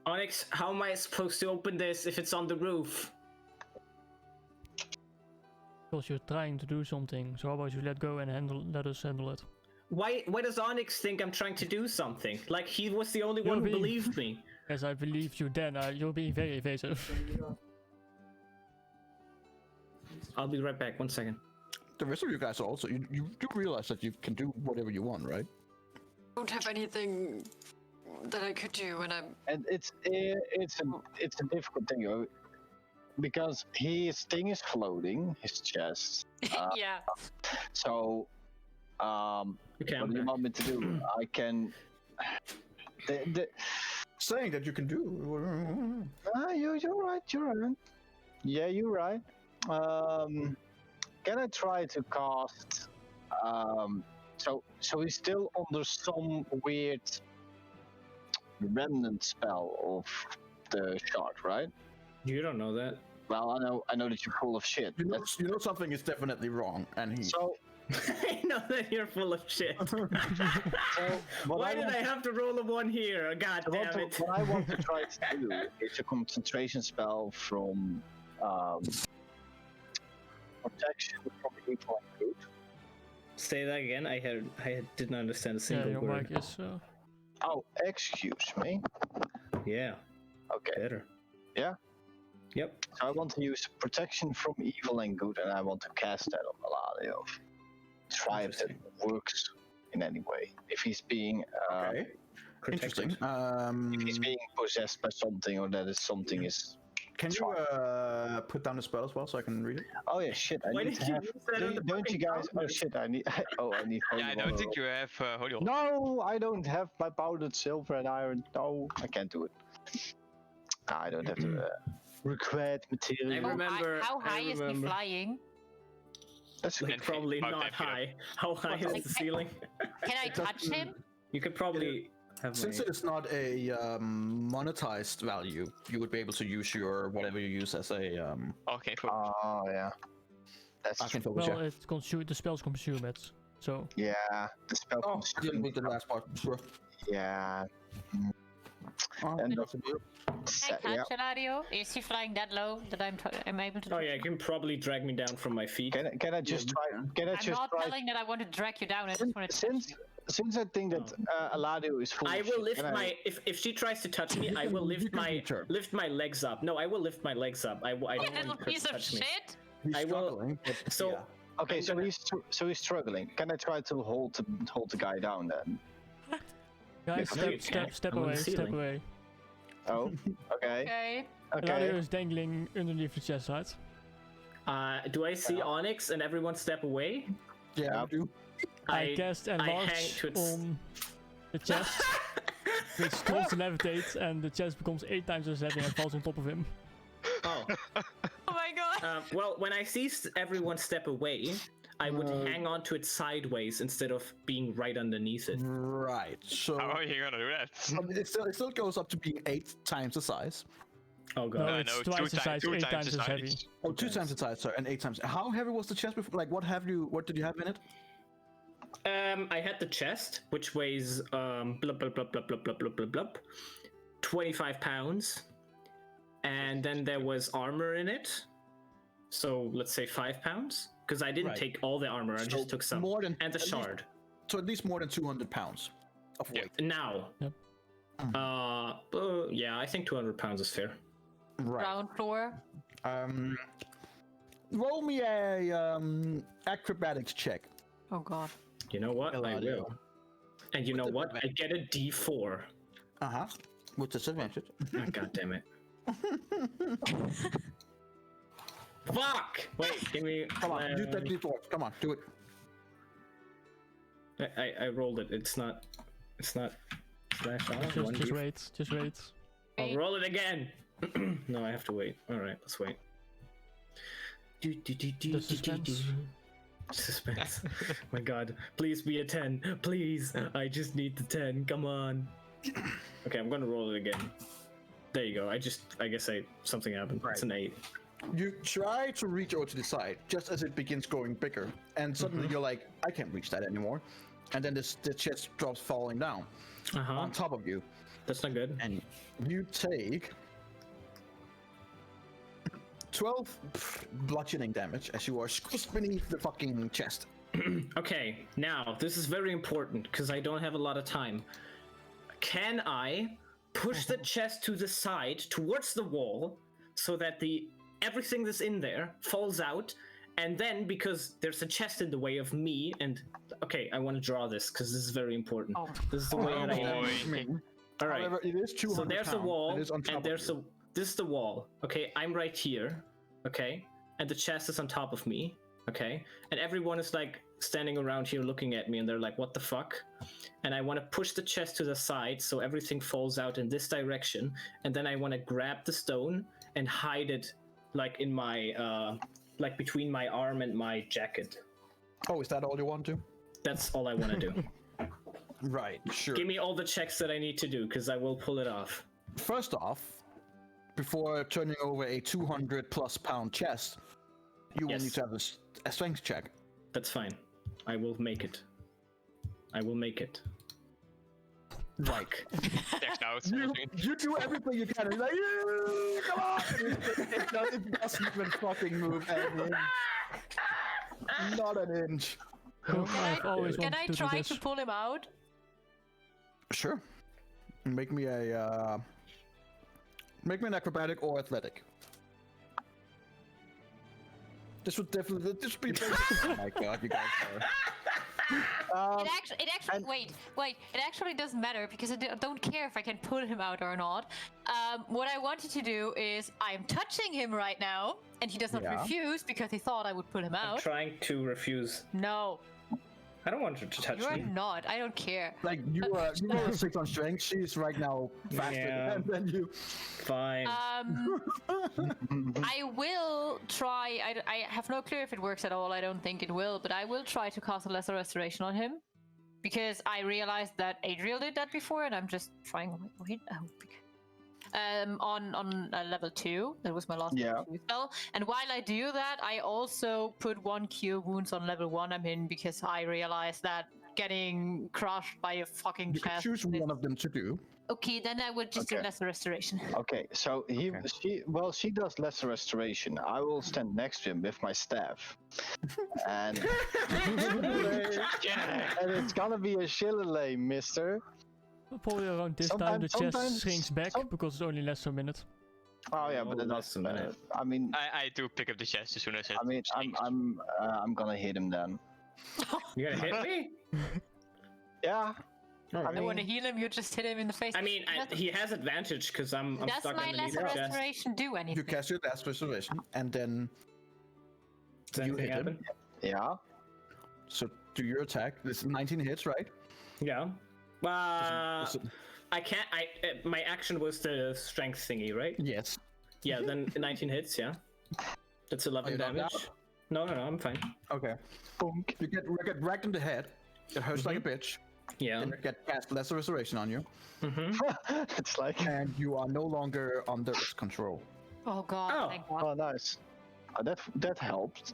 Onyx, how am I supposed to open this if it's on the roof? Because you're trying to do something. So how about you let go and let us handle it? Why does Onyx think I'm trying to do something? Like he was the only one who believed me. As I believed you then, you're being very evasive. I'll be right back, 1 second. The rest of you guys are also, you do realize that you can do whatever you want, right? I don't have anything that I could do when I'm. And it's a difficult thing, because his thing is floating, his chest. Yeah. So, Okay, what do you want me to do? I can. Saying that you can do. You're right. Yeah, you're right. Can I try to cast? So he's still under some weird remnant spell of the shard, right? You don't know that. Well, I know that you're full of shit. You know something is definitely wrong, and he. So I know that you're full of shit. what Why did I have to roll a 1 here? God damn it. What I want to try to do is a concentration spell from protection from evil and good. Say that again. I didn't understand a single Yeah, your word. mic is. Oh, excuse me. Yeah, Okay. better. Yeah? Yep. So I want to use protection from evil and good, and I want to cast that on Melaniel. Try if that works in any way. If he's being Okay. Protected. Interesting. if he's being possessed by something, or that is something is. Can you put down the spell as well so I can read it? Oh yeah, shit! I Why need did to you have. use that on the Don't you fucking guys? Oh counter? shit! I need. I need. Yeah, I don't think you have holy water. No, I don't have my powdered silver and iron. No, I can't do it. I don't have the required material. I remember. How high I is he remember. flying? That's Like probably About not 10 feet up. high. How high is Like, the ceiling? Can I touch him? You could probably have. Since my... it is not a monetized value, you would be able to use your whatever you use as a Okay, for Oh yeah. That's I can true. focus. Well, it the spells consume it. So Yeah, the spell. Oh, I didn't read the last part. Sure. Yeah. End of I yeah. can't, Eladio. Is he flying that low that I'm able to? Oh yeah, you can probably drag me down from my feet. Can I just try? Can I I'm just not try? telling that I want to drag you down. I just want to. Since I think that Eladio is full. I of will shit, lift can I- my if she tries to touch me, I will lift my legs up. No, I will lift my legs up. I don't You want little her piece to of touch me. shit. He's I will- struggling, but So yeah. Okay, I'm so gonna- he's struggling. Can I try to hold the guy down then? Guys, step I'm on away, the step ceiling. away. Oh, okay, Okay. Eladio okay. is dangling underneath the chest, right? Do I see Onyx and everyone step away? Yeah, you. I cast hang enlarge to its- on the chest, which starts to levitate, and the chest becomes 8 times as heavy and falls on top of him. Oh. Oh my god. Well, when I see everyone step away, I would hang on to it sideways instead of being right underneath it. Right. So How are you gonna do that? it still goes up to being 8 times the size. Oh No, god. it's no, twice the size, 8 times the as heavy. size. Oh, 2 times the size, sorry, and 8 times. How heavy was the chest before? Like, what did you have in it? I had the chest, which weighs blub blub blub blub blub blub blub blub blub, 25 pounds, and then there was armor in it. So let's say 5 pounds, because I didn't Right. take all the armor. I So just took some, more than- and the at least- shard. So at least more than 200 pounds of weight. Now, Yep. yeah, I think 200 pounds is fair. Right. Ground floor. Roll me a acrobatics check. Oh god. You know what? I Eladio. will. And you know what? I get a D4. Uh-huh. With disadvantage. Oh, God damn it. Fuck! Wait, give me. Come on, do that D4. Come on, do it. I rolled it. It's not. Slash on. Just wait, just wait. I'll roll it again. No, I have to wait. All right, let's wait. The suspense. Suspense. My God, please be a 10. Please, I just need the 10. Come on. Okay, I'm gonna roll it again. There you go. I guess something happened. It's an 8. You try to reach over to the side just as it begins going bigger, and suddenly you're like, I can't reach that anymore. And then the chest drops falling down on top of you, That's not good. and you take 12 bludgeoning damage as you are squished beneath the fucking chest. Okay, now this is very important because I don't have a lot of time. Can I push the chest to the side towards the wall so that everything that's in there falls out, and then because there's a chest in the way of me, and okay, I want to draw this because this is very important. Oh. This is the way that I am. boy. All right. However, it is 200 So there's a pounds. wall, It is on top and there's of this is the wall. Okay, I'm right here. Okay, and the chest is on top of me. Okay, and everyone is like standing around here looking at me, and they're like, "What the fuck?" And I want to push the chest to the side so everything falls out in this direction, and then I want to grab the stone and hide it, like in my like between my arm and my jacket. Oh, is that all you want to? That's all I want to do. Right, sure. Give me all the checks that I need to do, because I will pull it off. First off, before turning over a 200 plus pound chest, you will Yes. need to have a strength check. That's fine. I will make it. I will make it. Right. Text out. You do everything you can. He's like, "Yeah, come on!" It doesn't even fucking move an inch. Not an inch. I've always Can wanted I to do try this. to pull him out? Sure. Make me an acrobatic or athletic. This would be basic. Oh my god, you guys are. It actually, wait. It actually doesn't matter because I don't care if I can pull him out or not. What I wanted to do is I'm touching him right now, and he does not Yeah. refuse because he thought I would pull him I'm out. trying to refuse. No, I don't want you to touch you're me. not. I don't care. Like you are 6 on strength. She's right now faster Yeah. than you. Fine. I will try. I have no clue if it works at all. I don't think it will, but I will try to cast a lesser restoration on him because I realized that Adriel did that before, and I'm just trying. Wait, on level 2. That was my last level 2 spell. And while I do that, I also put 1 cure wounds on level 1 I'm in because I realized that getting crushed by a fucking You can chest. choose one of them to do. Okay, then I would just do Okay. lesser restoration. Okay, so she does lesser restoration. I will stand next to him with my staff, and and it's gonna be a shillelagh, Mister. Probably around this time the chest shrinks back because it's only less a minute. Oh yeah, but less that's a minute. I mean, I do pick up the chest as soon as it. I mean, I'm gonna hit him then. You gonna hit me? Yeah. I want to heal him. You just hit him in the face. I mean, he has advantage because I'm does stuck my underneath lesser the chest. restoration do anything? You cast your last restoration, and then Does you anything hit him. happen? Yeah. So do your attack. This is 19 hits, right? Yeah. I can't. My action was the strength thingy, right? Yes. Yeah. Then 19 hits. Yeah. That's 11 you knocked damage. out? No, I'm fine. Okay. You get racked in the head. It hurts like a bitch. Yeah. Then you get cast lesser restoration on you, It's like. and you are no longer under its control. Oh god, Oh. thank god. Oh, nice. That helped.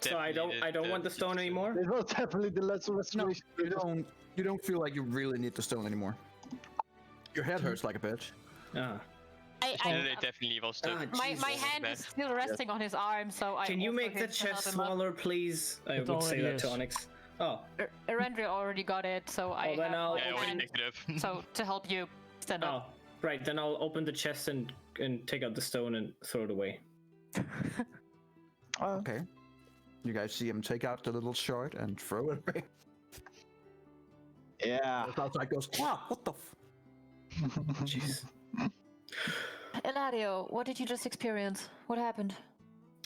So I don't want the stone anymore. It was definitely the lesser No, restoration. you don't feel like you really need the stone anymore. Your head hurts like a bitch. Ah. And they definitely was the. My Jesus. hand is still resting on his arm, so I. Can you also make the hit to help chest him up. smaller, please? I It would say already that to is. Onyx. Oh. Erendria already got it, so I then have I'll- my Yeah, I already hand, picked it up. so to help you stand Oh. up. Right. Then I'll open the chest and take out the stone and throw it away. Okay. You guys see him take out the little shard and throw it away. Yeah. The outside goes, ah, what the Jeez. Eladio, what did you just experience? What happened?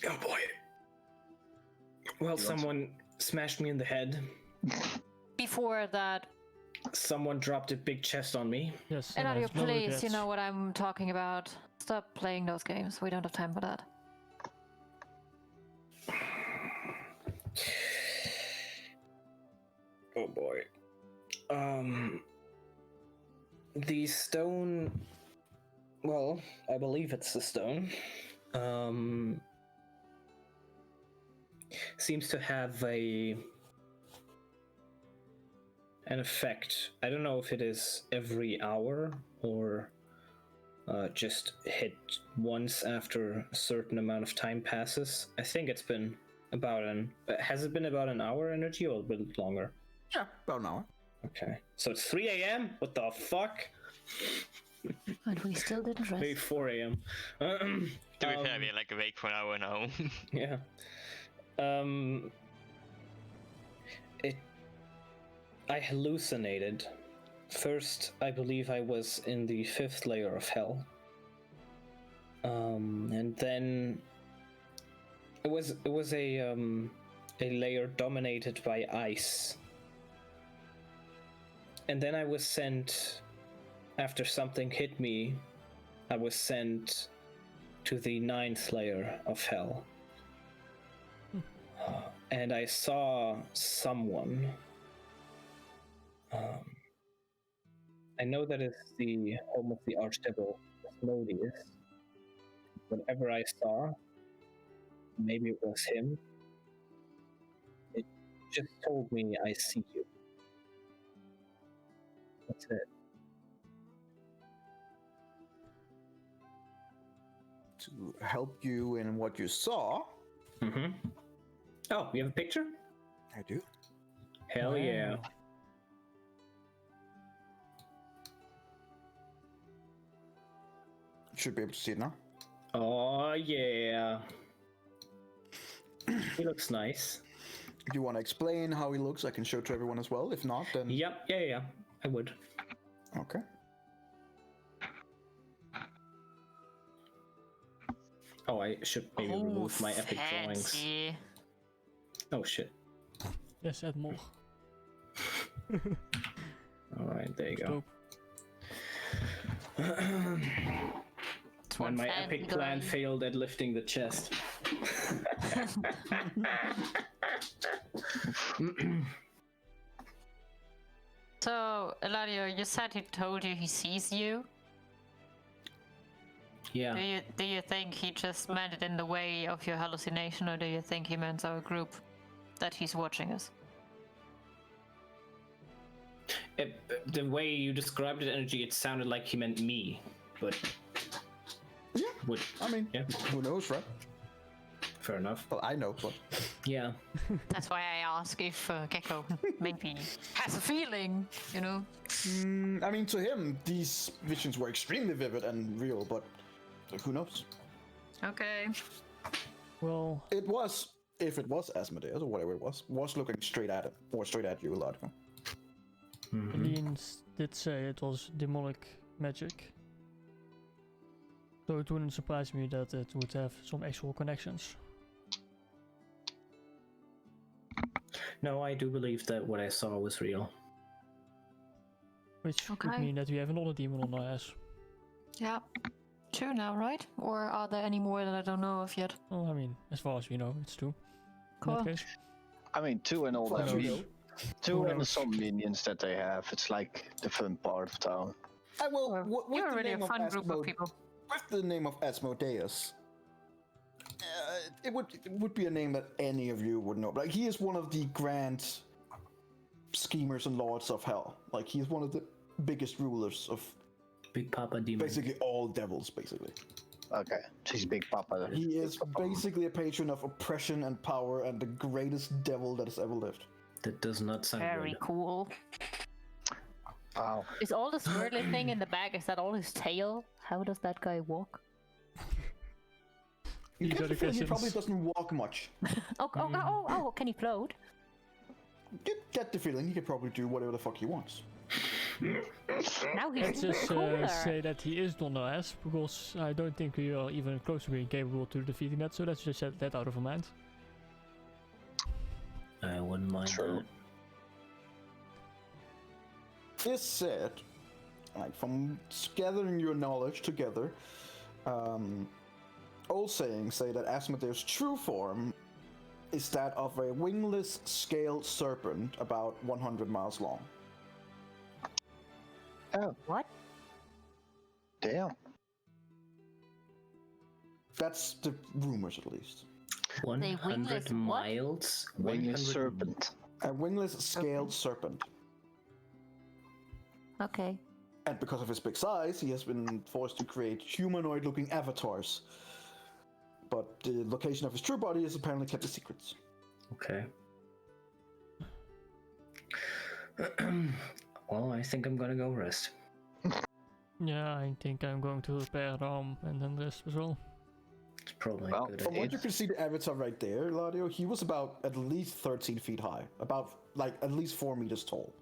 Oh boy. Well, someone smashed me in the head. Before that, Someone dropped a big chest on me. Yes. and I Eladio, have no please, regrets. you know what I'm talking about. Stop playing those games. We don't have time for that. Oh boy. The stone. Well, I believe it's the stone. Seems to have an effect. I don't know if it is every hour or just hit once after a certain amount of time passes. I think it's been about has it been about an hour energy or a bit longer? Yeah, about an hour. Okay. So it's 3 a.m.? What the fuck? And we still didn't rest. Maybe 4 a.m. To be fair, we're like awake for an hour now. Yeah. I hallucinated. First, I believe I was in the 5th layer of hell. And then it was a layer dominated by ice. And then I was sent, after something hit me, I was sent to the 9th layer of hell. And I saw someone. I know that it's the home of the Archdevil Asmodeus. Whatever I saw, maybe it was him. It just told me, I see you. That's it. To help you in what you saw, Mm-hmm. Oh, you have a picture? I do. Hell yeah. Should be able to see it now. Oh yeah. He looks nice. If you want to explain how he looks, I can show it to everyone as well. If not, then Yep, yeah, I would. okay. Oh, I should maybe remove my epic drawings. fancy. Oh shit. Yes, add more. Alright, there you go. Dope. When my fancy epic plan drawing. failed at lifting the chest. So, Eladio, you said he told you he sees you. Yeah. Do you think he just meant it in the way of your hallucination, or do you think he meant our group that he's watching us? The way you described the energy, it sounded like he meant me, but Yeah. would I mean, yeah, who knows, right? fair enough. Well, I know, but Yeah. That's why I ask if Gecko maybe has a feeling, you know. I mean, to him, these visions were extremely vivid and real, but who knows? Okay. Well, It was, if it was Asmodeus or whatever it was looking straight at him, or straight at you, Lotko. Lean did say it was demonic magic. So it wouldn't surprise me that it would have some actual connections. No, I do believe that what I saw was real. Which would Okay. mean that we have another demon on our ass. Yeah. 2 now, right? Or are there any more that I don't know of yet? Well, I mean, as far as we know, it's 2. In Cool. that case. I mean, 2 and all Well, that. you know. 2 and knows? some minions that they have. It's like the fun part of town. I will. Well, with you're the really a name of fun group of people. With the name of Asmodeus, it would be a name that any of you would know. Like, he is one of the grand schemers and lords of hell. Like, he is one of the biggest rulers of Big Papa Demon. basically all devils. Basically, Okay, she's Big Papa. he is basically a patron of oppression and power and the greatest devil that has ever lived. That does not sound Very good. cool. Wow. Is all the swirly thing in the back, is that all his tail? How does that guy walk? You You get got the the feeling he questions. probably doesn't walk much. Oh, can he float? You get the feeling he could probably do whatever the fuck he wants. Now he's Let's even just cooler. say that he is on our ass, because I don't think we are even close to being capable to defeating that, so let's just set that out of our mind. I wouldn't mind True. that. This said, like from gathering your knowledge together, old sayings say that Asmodeus' true form is that of a wingless scaled serpent about 100 miles long. Oh, What? damn. That's the rumors, at least. 100 wingless what? miles? Wingless 100 serpent. A wingless scaled serpent. Okay. And because of his big size, he has been forced to create humanoid-looking avatars. But the location of his true body is apparently kept a secret. Okay. Well, I think I'm gonna go rest. Yeah, I think I'm going to repair arm and then rest as well. It's probably Well, a good From idea. what you can see, the avatar right there, Ladio, he was about at least 13 feet high. About, like, at least 4 meters tall.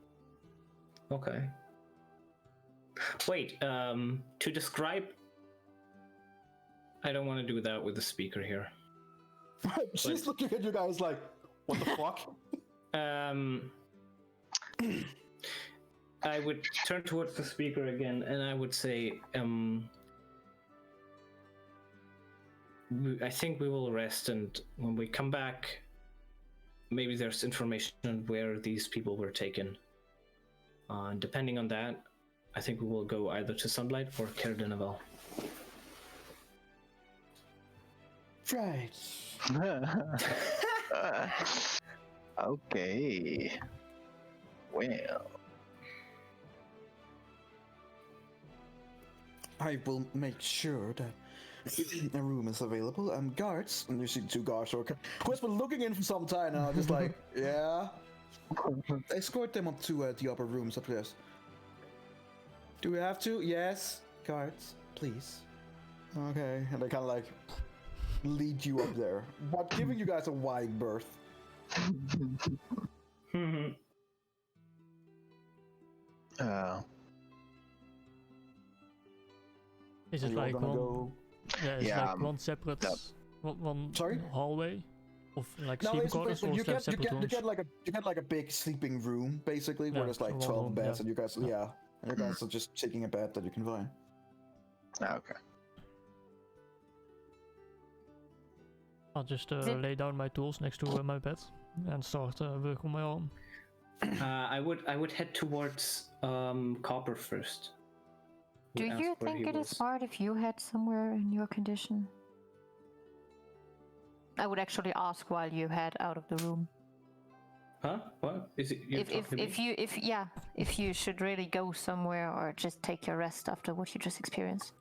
Okay. Wait, to describe... I don't want to do that with the speaker here. She's looking at you guys like, what the fuck? I would turn towards the speaker again, and I would say, I think we will rest, and when we come back, maybe there's information on where these people were taken. And depending on that, I think we will go either to Sunlight or Cardinaval. Right. Okay. Well. I will make sure that a room is available. Guards, and you see 2 guards who has been looking in for some time now, just like, yeah. Escort them up to the upper rooms upstairs. Do we have to? Yes. Guards, please. Okay, and they kind of like lead you up there, but giving you guys a wide berth. Is And it you're like gonna one? go. Yeah, it's Yeah, like one separate, that- one Sorry? hallway of like No, sleeping it's quarters, or you is there get you separate get you rooms? get like a big sleeping room basically where Yeah, there's like so one 12 room, beds yeah. and you guys and you guys are just taking a bed that you can find. Okay. I'll just it- lay down my tools next to my bed and start work on my arm. I would head towards Copper first. Do Would you ask where think he it is was. smart if you head somewhere in your condition? I would actually ask while you head out of the room. Huh? What is it? You're talking to me? If you should really go somewhere or just take your rest after what you just experienced.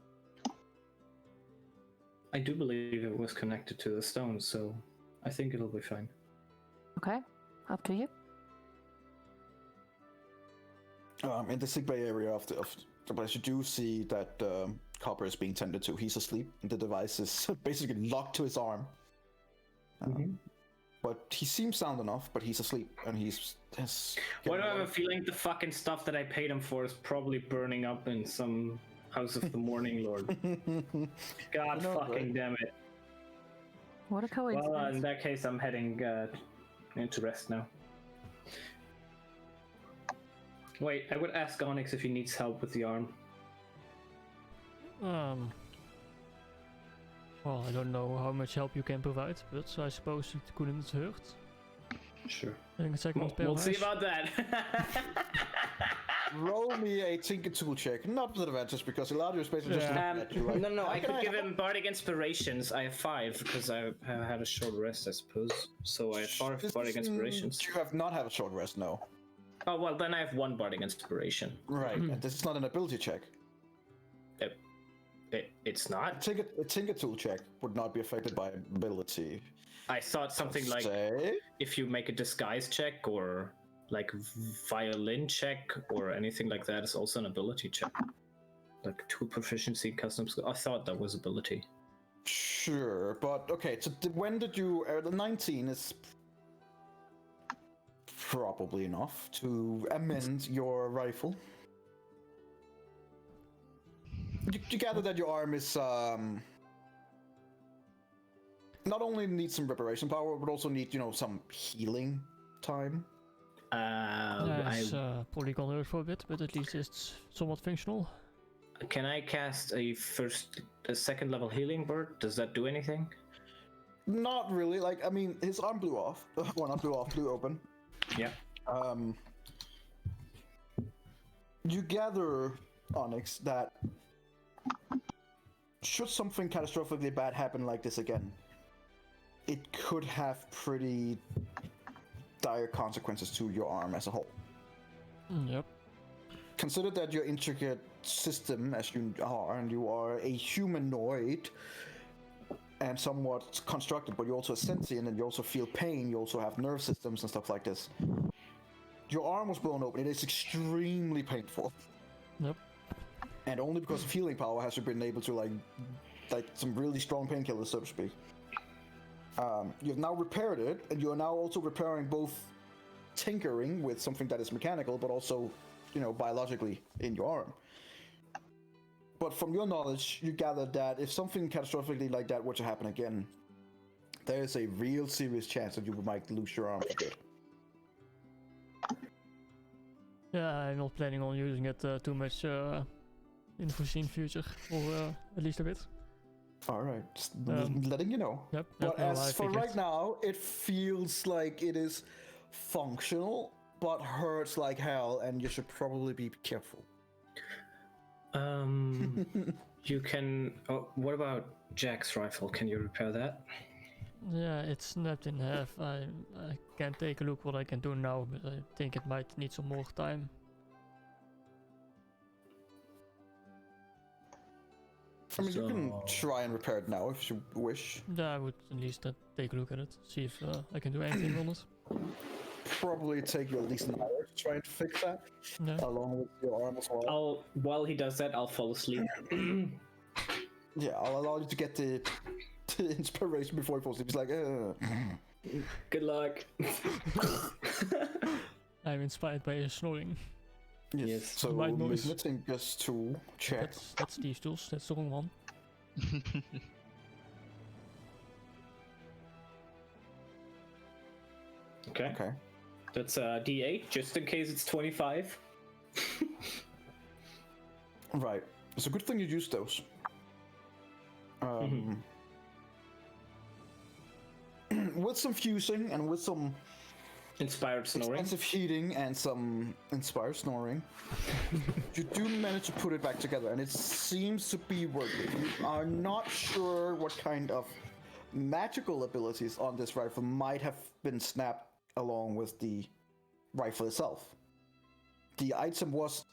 I do believe it was connected to the stone, so I think it'll be fine. Okay, up to you. In the sick bay area of the place, you do see that Copper is being tended to. He's asleep. The device is basically locked to his arm. But he seems sound enough, but he's asleep, and he's... Why do I have a feeling the fucking stuff that I paid him for is probably burning up in some House of the Morning Lord? God fucking damn it. What a coincidence. Well, in that case, I'm heading into rest now. Wait, I would ask Onyx if he needs help with the arm. Well, I don't know how much help you can provide, but I suppose it couldn't hurt. Sure. I think a second We'll see about that. Roll me a Tinker Tool check, not with advantage, because Eladio is basically just looking at you, right? No, I could give him Bardic Inspirations. I have 5 because I had a short rest, I suppose. So I have 5 Bardic Inspirations. You have not had a short rest, no. Oh, well, then I have 1 Bardic Inspiration. Right, and this is not an ability check. It's not? A Tinker Tool check would not be affected by ability. I thought something like if you make a disguise check or like violin check or anything like that is also an ability check. Like tool proficiency, custom skill. I thought that was ability. Sure, but okay, so when did you... the 19 is probably enough to amend your rifle. You gather that your arm is not only needs some reparation power, but also need, some healing time. It's probably gonna hurt for a bit, but at least it's somewhat functional. Can I cast a second level healing word? Does that do anything? Not really. Like, I mean, his arm blew off. Well, not blew off, blew open. Yeah. You gather, Onyx, that should something catastrophically bad happen like this again, it could have pretty dire consequences to your arm as a whole. Yep. Consider that your intricate system, as you are, and you are a humanoid and somewhat constructed, but you're also sentient and you also feel pain, you also have nerve systems and stuff like this. Your arm was blown open. It is extremely painful. Yep. And only because of healing power has you been able to like some really strong painkillers, so to speak. You've now repaired it, and you are now also repairing both tinkering with something that is mechanical, but also, biologically in your arm. But from your knowledge, you gather that if something catastrophically like that were to happen again, there is a real serious chance that you might lose your arm for good. Yeah, I'm not planning on using it too much in the foreseen future, or at least a bit. All right, just letting you know. Yep. But as for right now, it feels like it is functional, but hurts like hell, and you should probably be careful. You can... Oh, what about Jack's rifle? Can you repair that? Yeah, it's snapped in half. I can take a look what I can do now, but I think it might need some more time. I mean, you can try and repair it now if you wish. Yeah, I would at least take a look at it, see if I can do anything on it. Probably take you at least an hour to try and fix that, along with your arm as well. While he does that, I'll fall asleep. Yeah, I'll allow you to get the inspiration before he falls asleep. He's like, Good luck. I'm inspired by his snoring. Yes. So movement just to check. That's Steve's tools. That's the wrong one. Okay. That's D8, just in case it's 25. Right. It's a good thing you used those. With some fusing and with some inspired snoring, expensive heating and some inspired snoring, you do manage to put it back together, and it seems to be working. You are not sure what kind of magical abilities on this rifle might have been snapped along with the rifle itself. The item was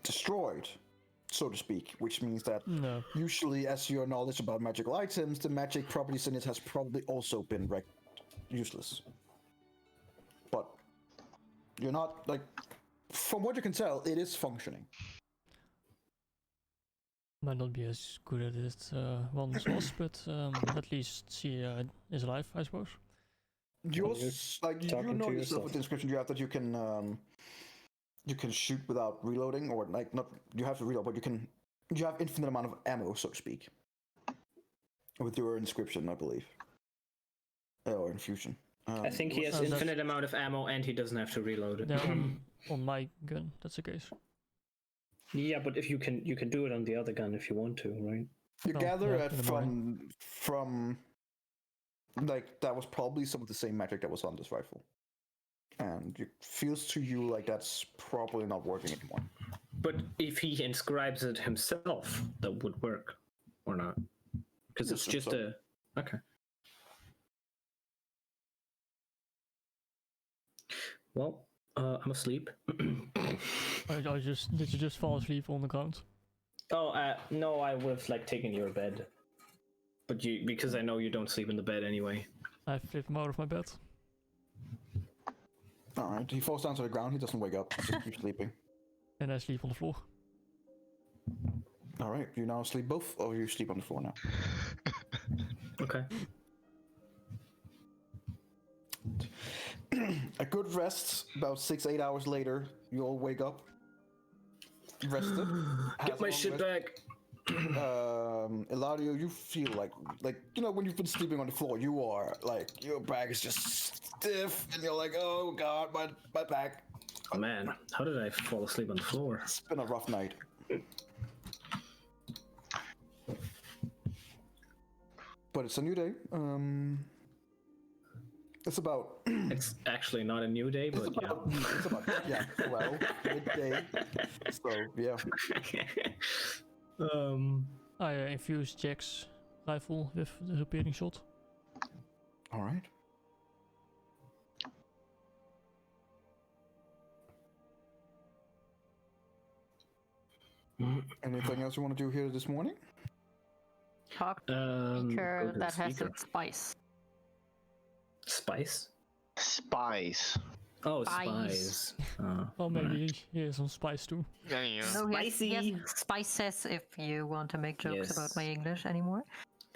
destroyed, so to speak, which means that No. usually, as your knowledge about magical items, the magic properties in it has probably also been useless. But you're not, like, from what you can tell, it is functioning. Might not be as good at it once was, but at least she is alive, I suppose. Yours, like, you talking know to yourself yourself. with the description you have that you can shoot without reloading, or like not you have to reload, but you have infinite amount of ammo, so to speak. With your inscription, I believe, or infusion. I think he has that's- infinite amount of ammo and he doesn't have to reload it. Yeah, on my gun, that's the case. Yeah, but if you can do it on the other gun if you want to, right? You Oh, gather yeah, it in the from like that was probably some of the same magic that was on this rifle, and it feels to you like that's probably not working anymore. But if he inscribes it himself, that would work, or not? Because it's Yes, just so. okay. Well, I'm asleep. Did you just fall asleep on the ground? Oh, no, I would have like taken your bed, but because I know you don't sleep in the bed anyway. I flipped him out of my bed. All right, he falls down to the ground. He doesn't wake up. He just keeps sleeping. And I sleep on the floor. All right, you now sleep both, or you sleep on the floor now. Okay. A good rest. About 6-8 hours later, you all wake up. Rested. Get my shit back. Eladio, you feel like you know when you've been sleeping on the floor, you are like your back is just stiff, and you're like, oh god, my back. Oh man, how did I fall asleep on the floor? It's been a rough night. But it's a new day. It's about. It's actually not a new day, but yeah. It's about well, midday. So yeah. I infused Jack's rifle with the repeating shot. All right. Anything else you want to do here this morning? Talk to Go speaker to the that has speaker. its spice. Spice? Spies. Oh, Spice. spies. Well, maybe he has some spice too. Yeah, yeah. No, he has Spicy. spices. If you want to make jokes about Yes. my English anymore,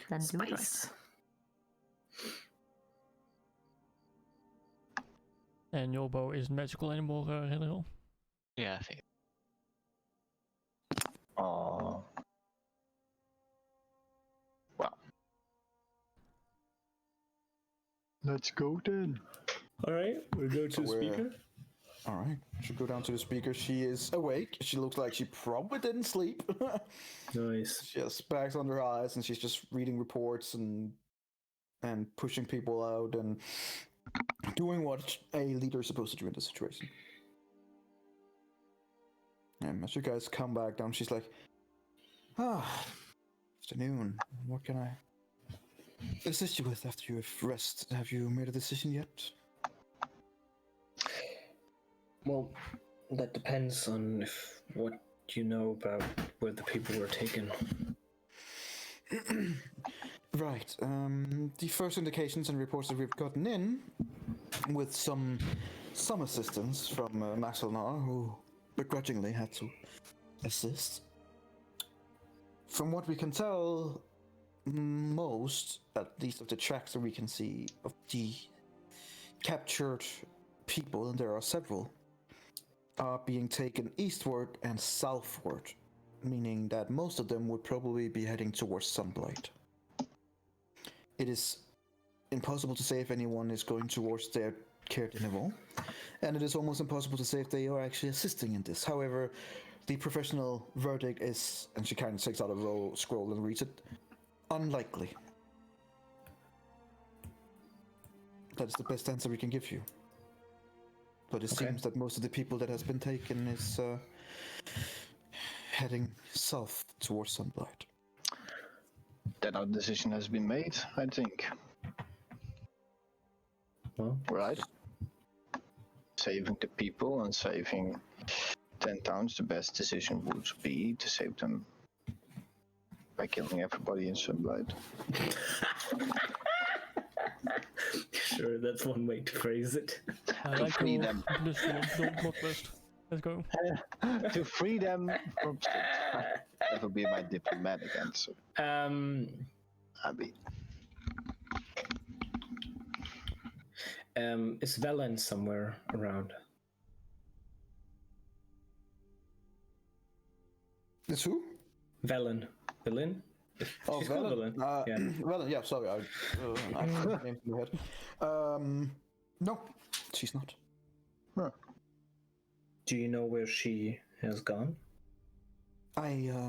then do it. Spice. And your bow isn't magical anymore, General. Yeah, I think. Oh. Well. Let's go then. All right, we'll go to the We're- speaker. All right. Should go down to the speaker. She is awake. She looks like she probably didn't sleep. Nice. She has bags under her eyes, and she's just reading reports and pushing people out and doing what a leader is supposed to do in this situation. And as you guys come back down, she's like, afternoon. What can I assist you with after you've rested? Have you made a decision yet? Well, that depends on what you know about where the people were taken. Right. The first indications and reports that we've gotten in, with some assistance from Maxilnar, who begrudgingly had to assist. From what we can tell, most, at least of the tracks that we can see, of the captured people, and there are several, are being taken eastward and southward, meaning that most of them would probably be heading towards Sunblight. It is impossible to say if anyone is going towards their care niveau, and it is almost impossible to say if they are actually assisting in this. However, the professional verdict is, and she kind of takes out a scroll and reads it, unlikely. That is the best answer we can give you. But it Okay. seems that most of the people that has been taken is heading south towards Sunblight. Then our decision has been made, I think. Well, Right? saving the people and saving 10 towns, the best decision would be to save them by killing everybody in Sunlight. Sure, that's one way to phrase it. I To like free your them. bloodlust. Let's go. To free them from that would be my diplomatic answer. I mean, Is Velen somewhere around? It's who? Velen. Velen? Oh, She's called Velen. Yeah. Velen, yeah, sorry, I have the name in my head. No, she's not. Do you know where she has gone?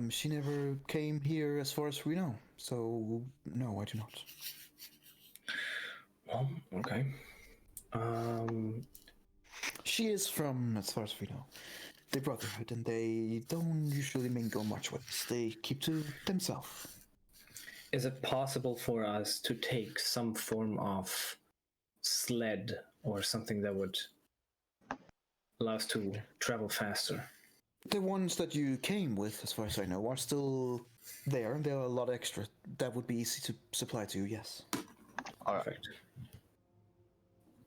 She never came here as far as we know, so no, I do not. Well, okay. She is from, as far as we know, the Brotherhood, and they don't usually mingle much with us. They keep to themselves. Is it possible for us to take some form of sled or something that would allow us to travel faster? The ones that you came with, as far as I know, are still there. There are a lot extra. That would be easy to supply to you, yes. Perfect.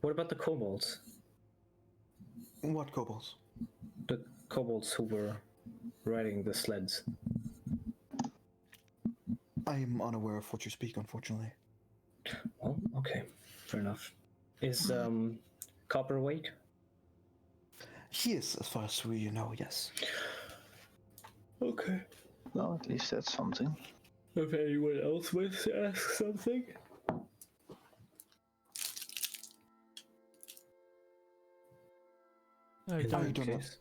What about the kobolds? What kobolds? The kobolds who were riding the sleds. I am unaware of what you speak, unfortunately. Well, okay. Fair enough. Is Copper awake? He is, as far as we know, yes. Okay. well, at least that's something. If anyone else wants to ask something? I In don't. that don't know. case-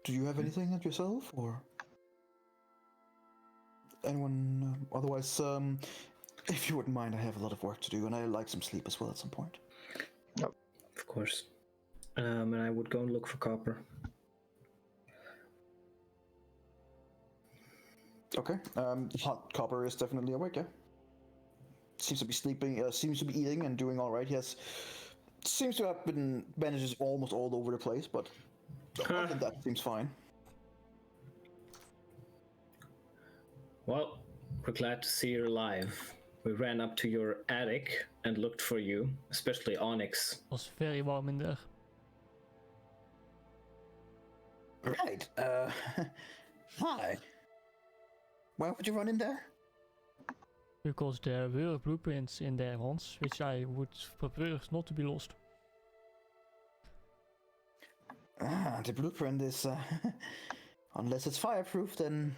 Do you have anything at yourself, or anyone? Otherwise, if you wouldn't mind, I have a lot of work to do, and I like some sleep as well at some point. Of course. And I would go and look for Copper. Okay. Hot Copper is definitely awake. Yeah. Seems to be sleeping. Seems to be eating and doing all right. Yes. Seems to have been bandages almost all over the place, but other than that, seems fine. Well, we're glad to see you're alive. We ran up to your attic and looked for you, especially Onyx. Was very warm in there. Right. Hi. Why would you run in there? Because there were blueprints in there once, which I would prefer not to be lost. The blueprint is, unless it's fireproof, then.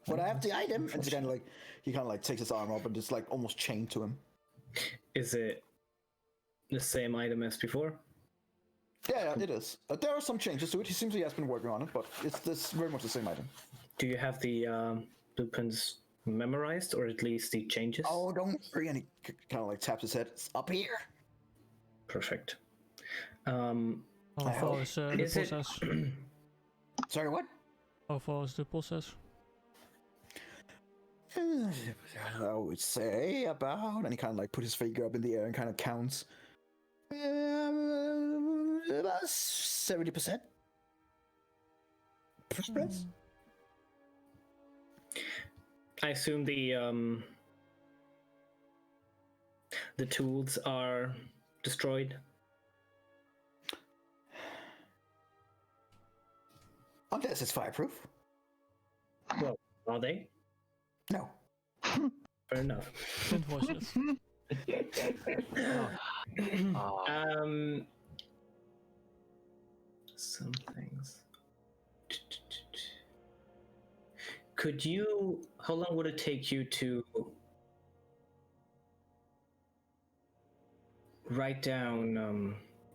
But I have the item. And it's kind of like he kind of like takes his arm up and just like almost chained to him. Is it the same item as before? Yeah, it is. There are some changes to it. He seems he has been working on it, but it's very much the same item. Do you have the blueprints memorized, or at least the changes? Oh, don't worry. And he kind of like taps his head. It's up here. Perfect. How far is the Is it- process? Sorry, what? How far is the process? I would say about, and he kind of like put his finger up in the air and kind of counts. About 70%. Progress. I assume the tools are destroyed. Unless it's fireproof. Well, are they? No. Fair enough. Unfortunate. Some things. Could you? How long would it take you to write down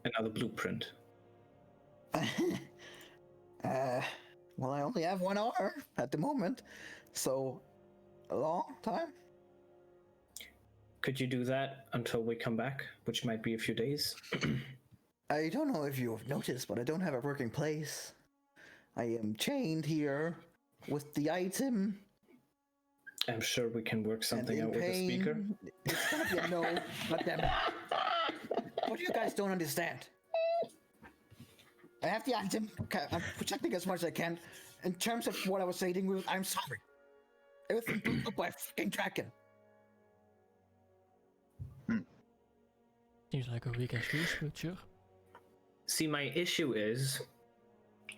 another blueprint? Well, I only have 1 hour at the moment, so a long time. Could you do that until we come back, which might be a few days? I don't know if you've noticed, but I don't have a working place. I am chained here with the item. I'm sure we can work something And out in with the speaker. pain, it's gonna be a no. But damn it. What you guys don't understand? I have the item. Okay, I'm protecting as much as I can. In terms of what I was saying, I'm sorry. Everything blew up by a fucking dragon. Seems like a weak excuse, but sure. See, my issue is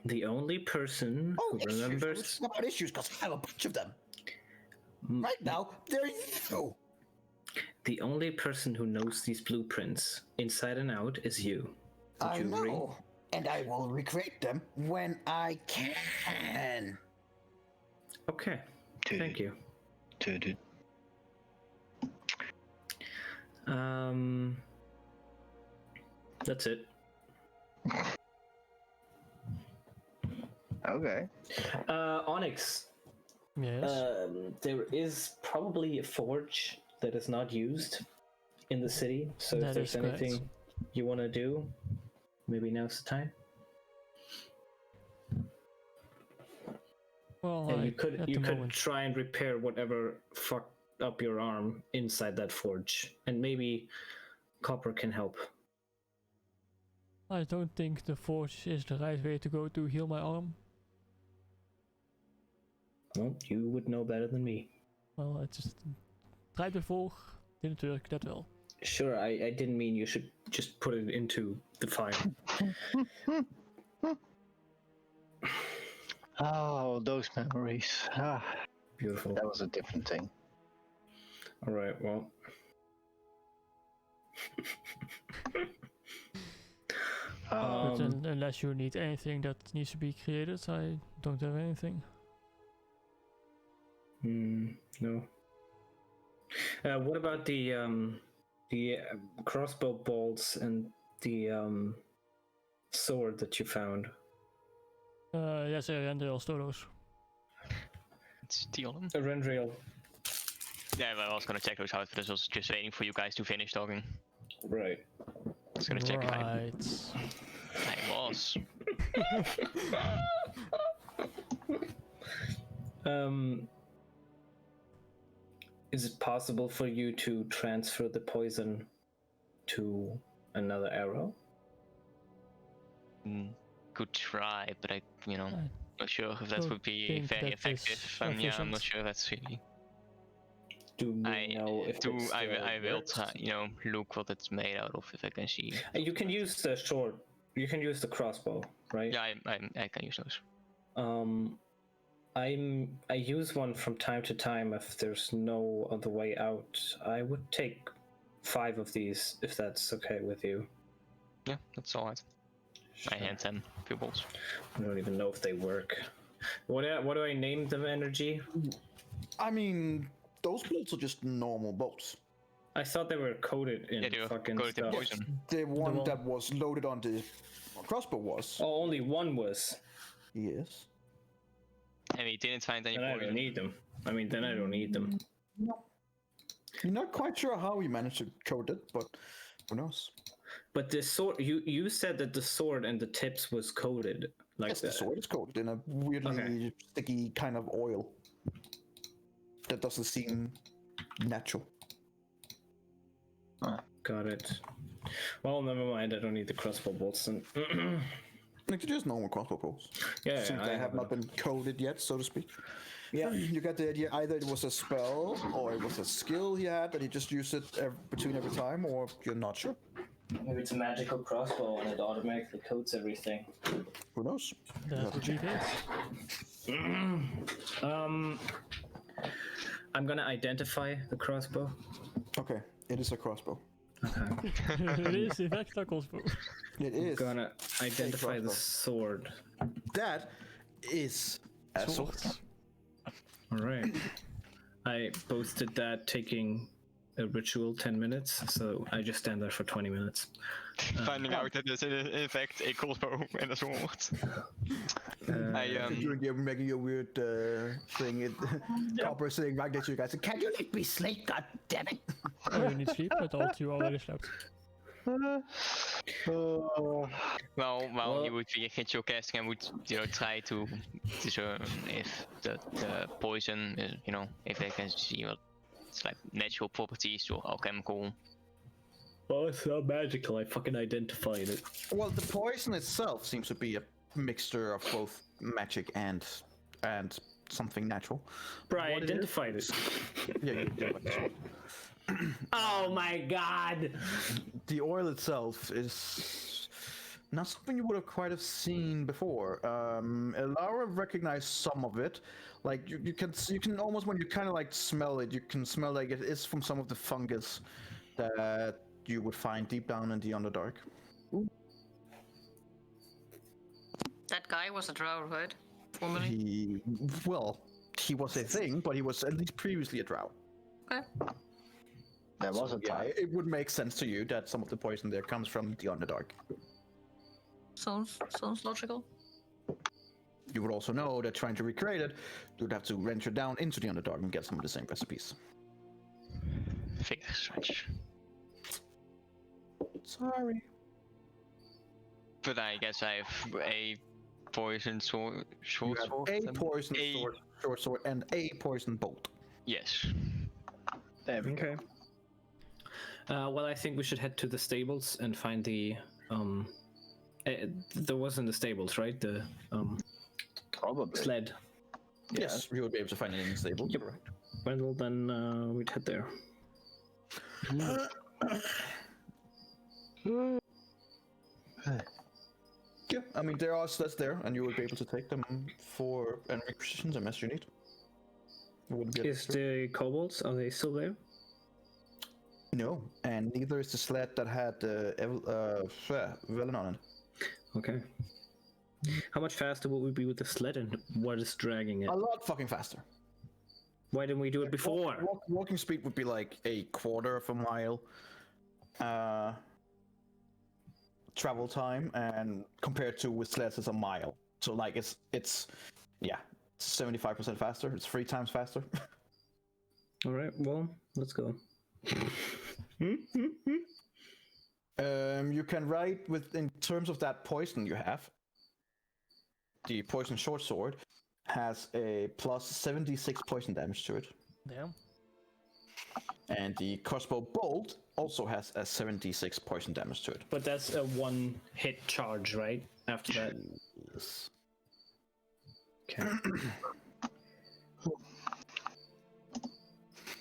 the only person who remembers. It's not about issues, because I have a bunch of them. Right now, they're you. The only person who knows these blueprints inside and out is you. Would I you agree? know. And I will recreate them when I can. Okay. Thank you. That's it. Okay. Onyx. Yes. There is probably a forge that is not used in the city. So That if there's is correct. anything you want to do, maybe now's the time. Well, And I, you could at you the could moment, try and repair whatever fucked up your arm inside that forge, and maybe copper can help. I don't think the forge is the right way to go to heal my arm. Well, you would know better than me. Well, I just tried before, didn't work that well. Sure, I didn't mean you should just put it into the fire. Oh, those memories. Ah, Beautiful. that was a different thing. All right. Well. But unless you need anything that needs to be created, I don't have anything. No. What about the crossbow bolts and the sword that you found? Yes, Erendel stole those. Steal them. Erendriel. Yeah, I was gonna check those out, but I was just waiting for you guys to finish talking. Right. I was gonna check if I Right. was. Is it possible for you to transfer the poison to another arrow? Could try, but I, I not sure if that don't would be think very that is effective. Yeah, I'm efficient. not sure that's really. Do we know if it's I will works? try, look what it's made out of if I can see. You can use the sword. You can use the crossbow, right? Yeah, I can use those. I use one from time to time if there's no other way out. I would take 5 of these if that's okay with you. Yeah, that's alright. I hand them few bolts. I don't even know if they work. What do I name them? Energy? I mean, those bolts are just normal bolts. I thought they were coated in they were fucking coated in stuff. poison. The one that was loaded on the crossbow was. Oh, only one was. Yes. And we didn't find any Then I don't poison. need them. I mean, then I don't need them. No. You're not quite sure how we managed to coat it, but who knows? But the sword, you said that the sword and the tips was coated like Yes, that. the sword is coated in a weirdly sticky kind of oil. That doesn't seem natural. Got it. Well, never mind. I don't need the crossbow bolts. Then. Like they're just normal crossbow bolts. Yeah, Since they have not been coded yet, so to speak. Yeah. You get the idea. Either it was a spell or it was a skill he had, and he just used it between every time, or you're not sure. Maybe it's a magical crossbow and it automatically coats everything. Who knows? That would be it. I'm gonna identify the crossbow. Okay, it is a crossbow. It is in fact a crossbow. It is. Gonna identify the crossbow. sword. That is a sword. All right. I posted that taking a ritual 10 minutes, so I just stand there for 20 minutes. Finding out that there's in fact a crossbow and a sword. You're making your weird thing. Copper sitting right next to you guys. Can you let me sleep? God damn it! Oh, you need sleep, but all you already slept. Well, you would hit your casting and would try to discern if the poison if they can see what it's like natural properties or alchemical. Oh, it's not magical. I fucking identified it. Well, the poison itself seems to be a mixture of both magic and something natural. Bro, I identified it. Yeah, you do like this one. Oh my god! The oil itself is not something you would have quite have seen before. Elara recognized some of it. Like you can almost, when you kind of like smell it, you can smell like it is from some of the fungus that you would find deep down in the Underdark. That guy was a drow, right? Formerly. He was a thing, but he was at least previously a drow. Okay. There was a time. It would make sense to you that some of the poison there comes from the Underdark. Sounds logical. You would also know that trying to recreate it, you would have to venture down into the Underdark and get some of the same recipes. Finger stretch. Sorry. But I guess I have a poison sword. You have a poison sword, short sword, and a poison bolt. Yes. There we go. Okay. Well, I think we should head to the stables and find the there was in the stables, right? The Probably. sled. Yes, you would be able to find it in the stable. Yep. Correct. Well, then we'd head there. Yeah, I mean there are sleds there, and you would be able to take them for any requisitions and as you need. It wouldn't be Is the kobolds, are they still there? No, and neither is the sled that had Velen on it. Okay. How much faster will we be with the sled, and what is dragging it? A lot fucking faster. Why didn't we do it before? Walking speed would be like a quarter of a mile. Travel time, and compared to with sleds, it's a mile. So like it's 75% faster. It's 3 times faster. All right. Well, let's go. You can ride with, in terms of that poison you have. The poison short sword has a plus 76 poison damage to it, Damn. and the crossbow bolt also has a 76 poison damage to it. But that's a one-hit charge, right? After that. Yes. Okay.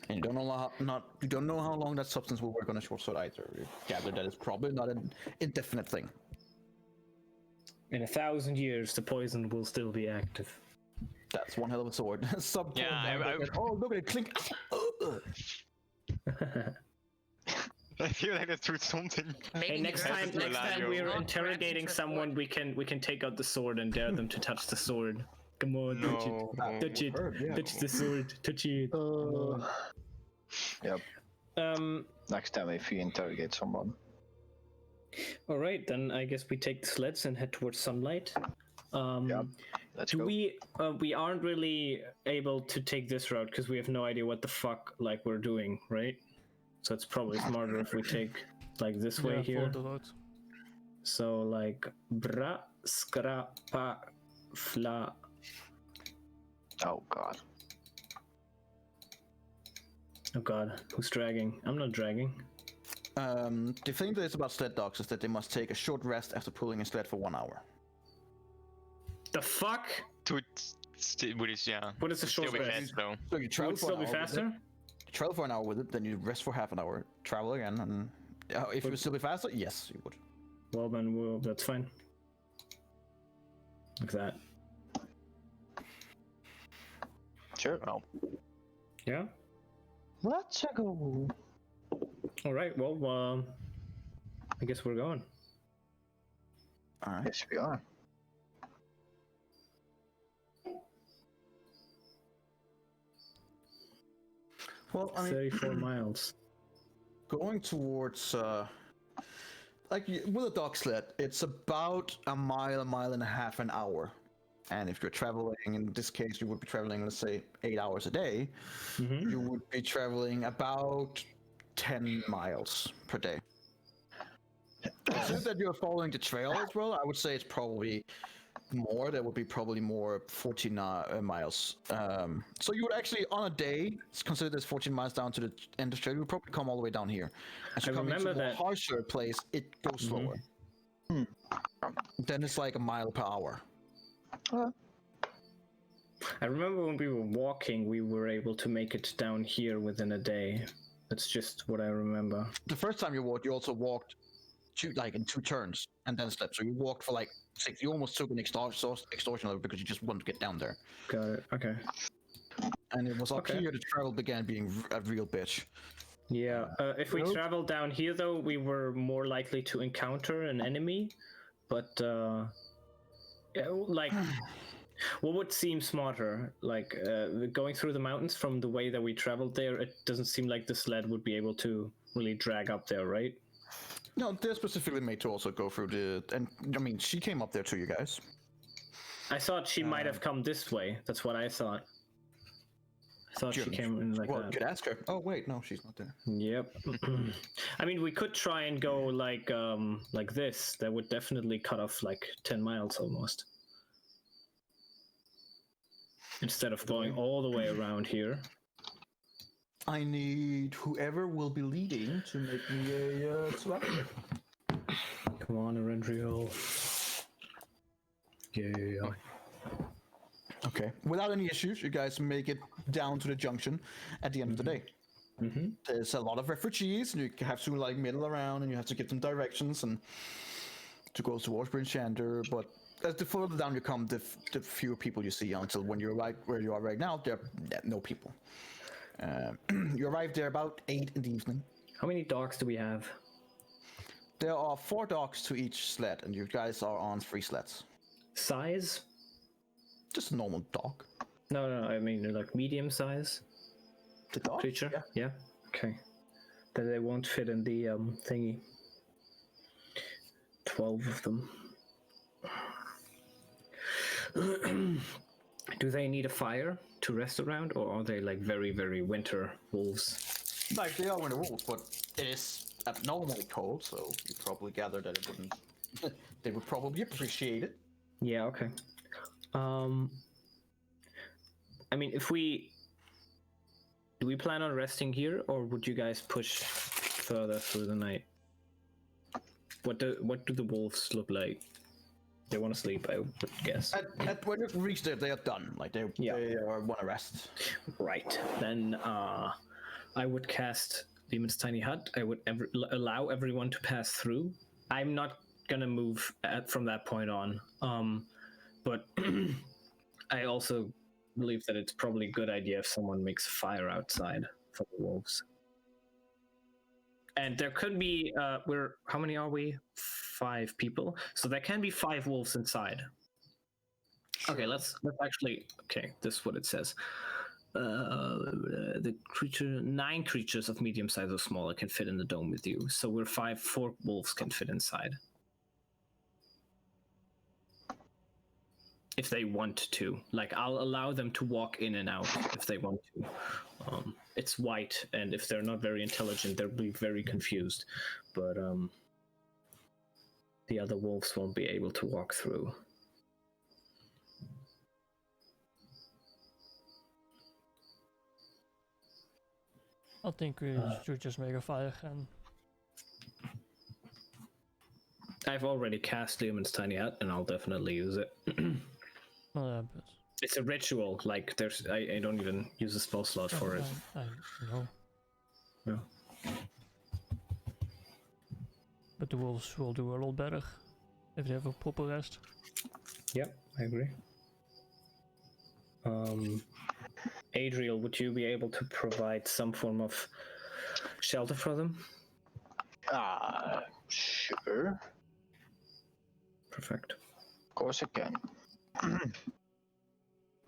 And you don't know how long that substance will work on a short sword either. You gather that it's probably not an indefinite thing. In 1,000 years, the poison will still be active. That's one hell of a sword. Yeah, oh, look at it clink. I feel like that's doing something. Maybe Hey, next time we're interrogating someone, we can take out the sword and dare them to touch the sword. Come on, touch it. Touch it. Touch the sword. Touch it. Yep. Um. Next time if you interrogate someone. All right, then I guess we take the sleds and head towards sunlight. Yeah. Let's Do go. we aren't really able to take this route because we have no idea what the fuck like we're doing, right? So it's probably smarter if we take like this way here. follow the road. So like bra skra pa fla. Oh god. Oh god, who's dragging? I'm not dragging. The thing that is about sled dogs is that they must take a short rest after pulling a sled for 1 hour. The fuck? What is What is a short still be rest? fast, though. So you travel Would it for still an be hour with faster? it, you travel for an hour with it, then you rest for half an hour, travel again, and if it would still be faster, yes, you would. Well then, that's fine. Like that. Sure. Well, Yeah. Let's go. All right. Well, I guess we're going. All right. Yes, we are. Well, I mean, 34 miles. going towards with a dog sled, it's about a mile and a half an hour. And if you're traveling, in this case, you would be traveling, let's say, 8 hours a day. Mm-hmm. You would be traveling about 10 miles per day. Consider that you're following the trail as well. I would say it's probably more. That would be probably more 14 miles. So you would actually, on a day, consider this 14 miles down to the end of the trail. You would probably come all the way down here. As you I come into remember the that- harsher place, it goes slower. Then it's like a mile per hour. I remember when we were walking, we were able to make it down here within a day. That's just what I remember. The first time you walked, you also walked in 2 turns and then slept. So you walked for like 6. You almost took an extortion level because you just wanted to get down there. Got it. Okay. And it was up Okay. here the travel began being a real bitch. Yeah. If we travel down here, though, we were more likely to encounter an enemy. But yeah, like, what would seem smarter? Like going through the mountains from the way that we traveled there, it doesn't seem like the sled would be able to really drag up there, right? No, they're specifically made to also go through the. And I mean, she came up there to you guys. I thought she might have come this way. That's what I thought. I thought she came in like Well, that. you could ask her. Oh wait, no, she's not there. Yep. I mean, we could try and go like this. That would definitely cut off like 10 miles almost. Instead of going all the way around here. I need whoever will be leading to make me a survival. Come on, Erendriel. Yeah. Okay. Without any issues, you guys make it down to the junction at the end of the day. Mm-hmm. There's a lot of refugees, and you have to like middle around, and you have to give them directions and to go towards Bryn Shander. But as the further down you come, the fewer people you see until when you arrive where you are right now, there are no people. You arrive there about 8 in the evening. How many dogs do we have? There are 4 dogs to each sled, and you guys are on 3 sleds. Size? Just a normal dog. No, I mean like medium size The dog? creature. Yeah. Yeah. Okay. Then they won't fit in the thingy. 12 of them. Do they need a fire to rest around, or are they like very, very winter wolves? Like they are winter wolves, but it is abnormally cold, so you probably gather that it wouldn't. They would probably appreciate it. Yeah. Okay. I mean, do we plan on resting here, or would you guys push further through the night? What do the wolves look like? They want to sleep, I would guess. At when you reach there, they are done. Like they want to rest. Right. Then I would cast Demon's Tiny Hut. I would allow everyone to pass through. I'm not gonna move from that point on. But I also believe that it's probably a good idea if someone makes a fire outside for the wolves. And there could be how many are we? 5 people. So there can be 5 wolves inside. Sure. Okay, let's actually. Okay, this is what it says. The creature, 9 creatures of medium size or smaller can fit in the dome with you. So we're 4 wolves can fit inside. If they want to. Like, I'll allow them to walk in and out if they want to. It's white, and if they're not very intelligent, they'll be very confused. But the other wolves won't be able to walk through. I think we should just make a fire and... I've already cast Demon's Tiny Hut, and I'll definitely use it. but... It's a ritual, like, I don't even use a spell slot for it. I know. No. But the wolves will do a lot better if they have a proper rest. Yep, I agree. Adriel, would you be able to provide some form of shelter for them? Sure. Perfect. Of course I can.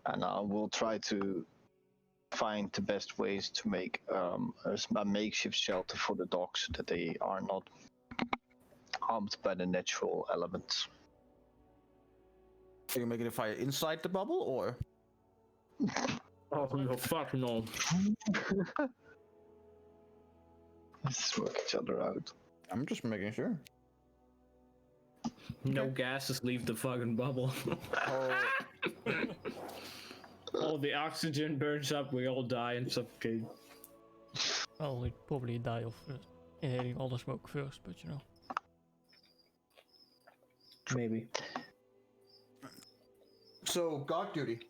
And I will try to find the best ways to make a makeshift shelter for the dogs so that they are not harmed by the natural elements. Are you making a fire inside the bubble, or? Oh no, fuck no. Let's work each other out. I'm just making sure. No gases leave the fucking bubble. Oh, All the oxygen burns up, we all die and suffocate. Well, we'd probably die of inhaling all the smoke first, but you know. Maybe. so guard duty.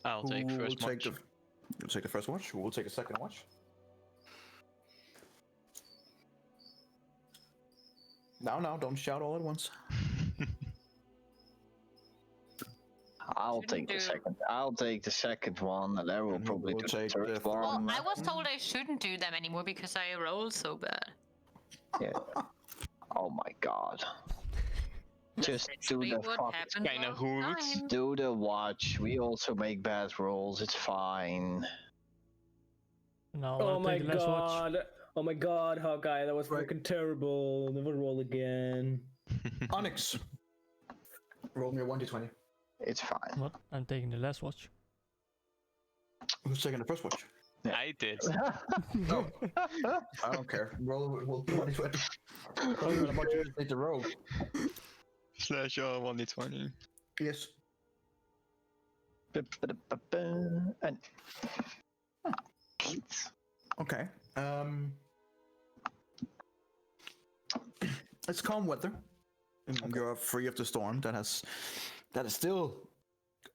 I'll take Who will first take watch. You'll take the first watch. Who will take the second watch? Now, don't shout all at once. I'll Shouldn't take the do- second. I'll take the second one, and then we'll And who probably will do the take third the one. Well, Um, I was told I shouldn't do them anymore because I rolled so bad. Yeah. Oh my god. Just do Literally the what fuck. happened Kinda last hoots. time. Do the watch. We also make bad rolls. It's fine. Now Oh I'll my take the last watch. god! Oh my god, Hawkeye, that was Right. fucking terrible. Never roll again. Onyx. Roll me a 1d20. It's fine. What? I'm taking the last watch. Who's taking the first watch? I did. No. I don't care. Roll 1d20. Oh, how much you just need to roll. Slash 1d20. Yes. And Okay. It's calm weather. You're free of the storm that is still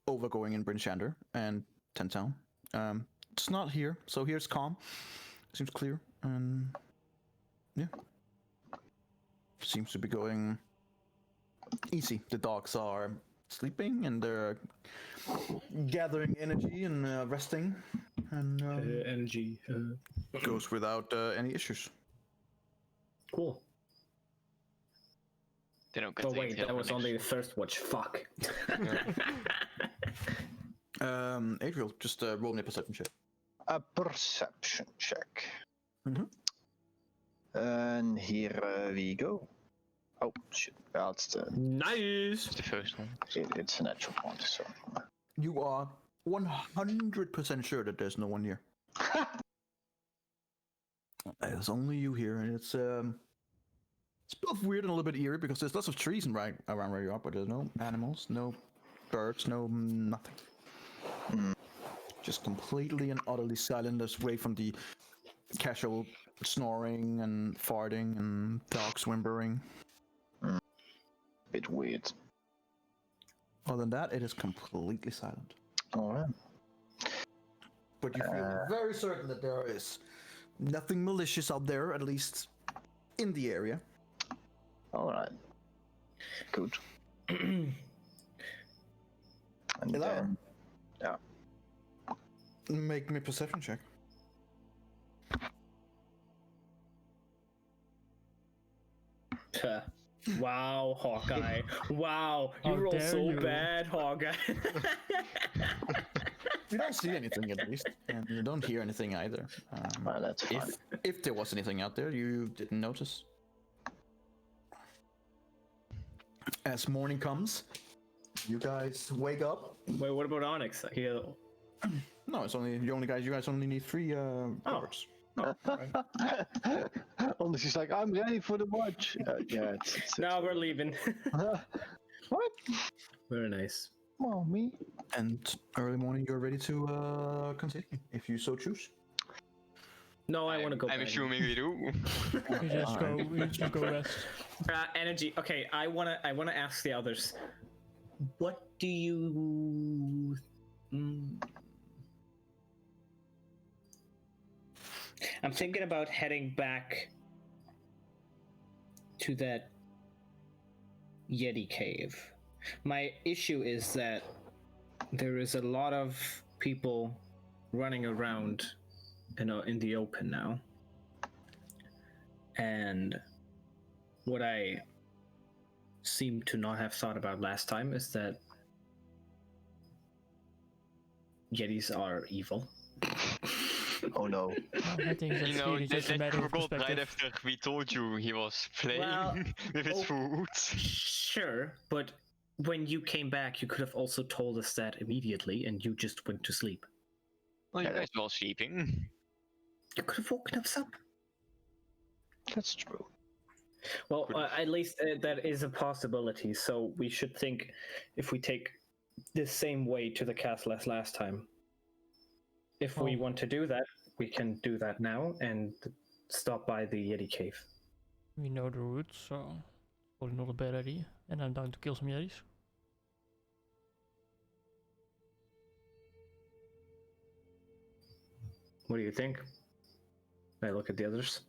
overgoing in Bryn Shander and Tentown. It's not here, so here it's calm. Seems clear, and yeah, seems to be going easy. The dogs are sleeping and they're gathering energy and resting, and Energy. goes without any issues. Cool. They don't get Oh to wait, eat that was Eberron only the next. first watch. Fuck. Adriel, just roll me a perception check. a perception check. Mhm. And here we go. Oh shit! That's Nice. It's the first one. it's a natural one. So You are 100% sure that there's no one here. There's only you here, and it's both weird and a little bit eerie because there's lots of trees around where you are, but there's no animals, no birds, no nothing. Just completely and utterly silent, just away from the casual snoring and farting and dogs whimpering. bit weird. Other than that, it is completely silent. All right. But you feel very certain that there is nothing malicious out there, at least in the area. All right. Good. And Eberron. then, Make me a perception check. Tuh. Wow, Hawkeye. Wow, you How roll dare so you. bad, Hawkeye. You don't see anything at least, and you don't hear anything either. well, that's fine. If there was anything out there, you didn't notice. As morning comes, you guys wake up. Wait, what about Onyx? No, it's only you guys only need 3 hours. Only she's like, I'm ready for the watch. Yeah, it's Now we're leaving. what? Very nice. Well, me. And early morning, you're ready to continue, if you so choose. No, I want to go. I'm back. assuming we do. We just go rest. Energy. Okay, I wanna ask the others. What do you? I'm thinking about heading back to that Yeti cave. My issue is that there is a lot of people running around, in the open now. And what I seem to not have thought about last time is that Yetis are evil. Oh no. I think that's You know, really just a that matter of forgot right perspective. after we told you he was playing Well, with his food. Sure, but when you came back, you could have also told us that immediately, and you just went to sleep. Well, you guys were all sleeping. You could have woken us up. That's true. Well, at least that is a possibility. So we should think if we take the same way to the castle as last time. If we want to do that, we can do that now and stop by the Yeti cave. We know the route, so probably not a bad idea. And I'm down to kill some Yetis. What do you think? I look at the others.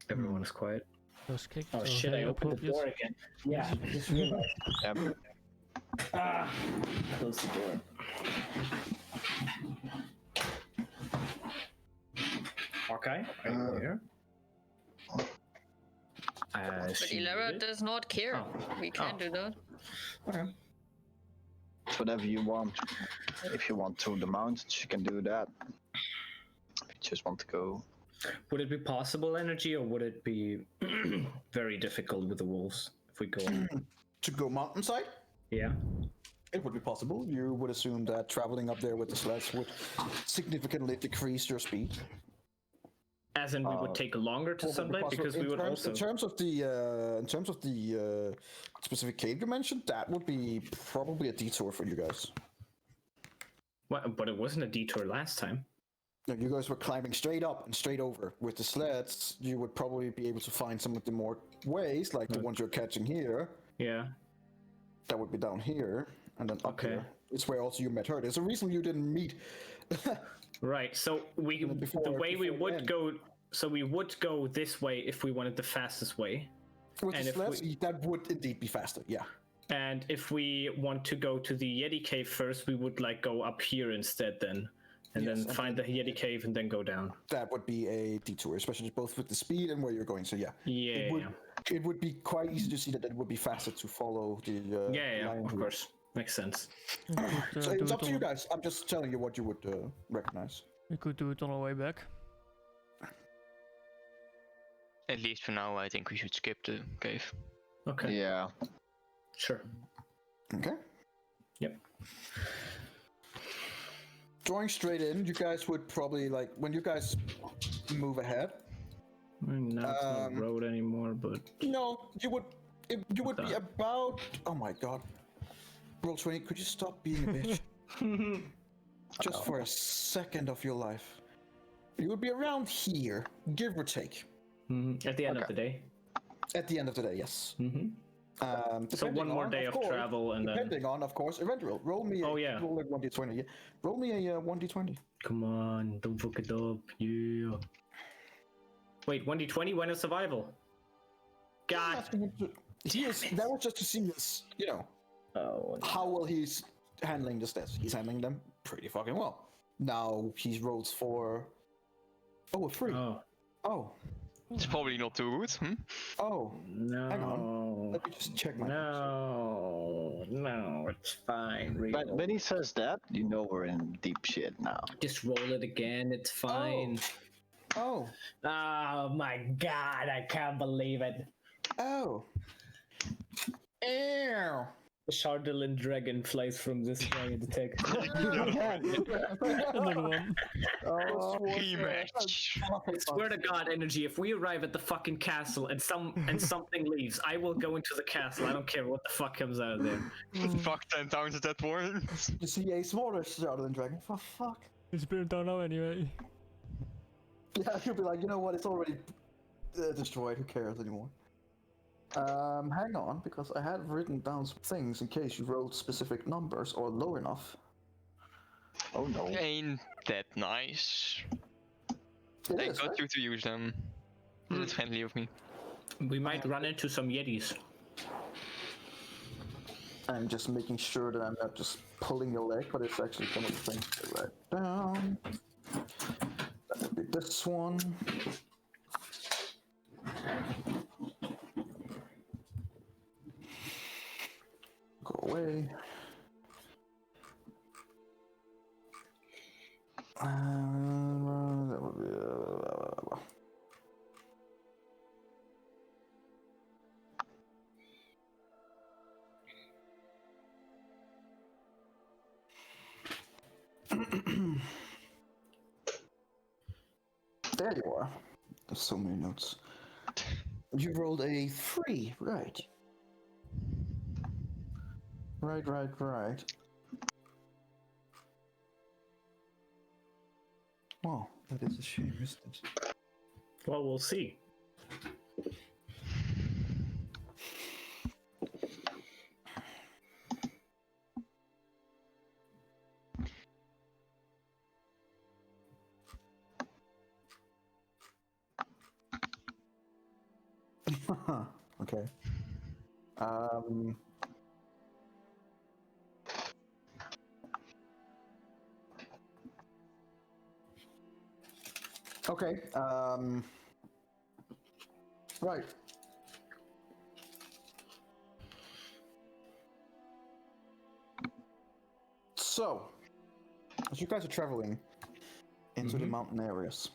Everyone is quiet. Just kicked. Oh so shit, very I opened the appropriate. door again. Yeah, I just realized. Close the door. Okay, are you here? But She Ilera did. does not care. Oh. We can do that. Okay. It's whatever you want. If you want through the mountains, you can do that. If you just want to go. Would it be possible energy, or would it be very difficult with the wolves if we go? To go mountainside, Yeah. it would be possible. You would assume that traveling up there with the sleds would significantly decrease your speed. As in, we would take longer to What would be sunlight possible- because we in would terms- also. in terms of the specific cave you mentioned, that would be probably a detour for you guys. But it wasn't a detour last time. No, you guys were climbing straight up and straight over. With the sleds, you would probably be able to find some of the more ways, like the ones you're catching here. Yeah. That would be down here, and then up Okay. here. It's where also you met her. There's a reason you didn't meet. Right. So the way we before would then. go. So we would go this way if we wanted the fastest way. With And the if sleds, we- that would indeed be faster. Yeah. And if we want to go to the Yeti cave first, we would like go up here instead then. And Yes, then and find the Yeti cave and then go down. That would be a detour, especially both with the speed and where you're going. So yeah. Yeah. It would be quite easy to see that it would be faster to follow the. Yeah, line of route. course. Makes sense. We could, So do it's it up to on- you guys. I'm just telling you what you would recognize. We could do it on our way back. At least for now, I think we should skip the cave. Okay. Yeah. Sure. Okay. Yep. Drawing straight in, you guys would probably like when you guys move ahead. Now it's not road anymore, but No, you would. You would be that? about. Oh my god. Roll 20. Could you stop being a bitch? Just for a second of your life. You would be around here, give or take. at the end of Okay. the day. At the end of the day, yes. Mm-hmm. So Depending one more on, day of course, travel and then. depending on, of course, event roll. Roll me. Oh, yeah. Roll like 1d20. Yeah. Roll me a 1d20. Come on, don't fuck it up. Yeah. Wait, 1d20? When is survival? God. That was just to see his, Oh. how well he's handling the stats. He's handling them pretty fucking well. Now he rolls for. Oh, a 3. Oh. Oh. It's probably not too good. Oh. No. Hang on. Let me just check my. No, it's fine. But when he says that, you know we're in deep shit now. Just roll it again, it's fine. Oh. Oh my god, I can't believe it. Oh. Ew. The Chardolin dragon flies from this way, detect. Another one. Rematch. I swear to God, energy, if we arrive at the fucking castle and something leaves, I will go into the castle. I don't care what the fuck comes out of there. Fuck 10 times at that point. You see a smaller Chardolin dragon. For fuck. It's been down now anyway. Yeah, you'll be like, you know what? It's already destroyed. Who cares anymore? Hang on, because I had written down some things in case you wrote specific numbers or low enough. Oh no. Ain't that nice? It I is, got right? you to use them. That's friendly of me. We might run into some Yetis. I'm just making sure that I'm not just pulling your leg, but it's actually some of the things to write down. That would be this one. Go away. That would be. There you are. There's so many notes. You rolled a 3, right? Right. Well, that is a shame, isn't it? Well, we'll see. Okay. Okay. Right. So, as you guys are traveling into the mountain areas,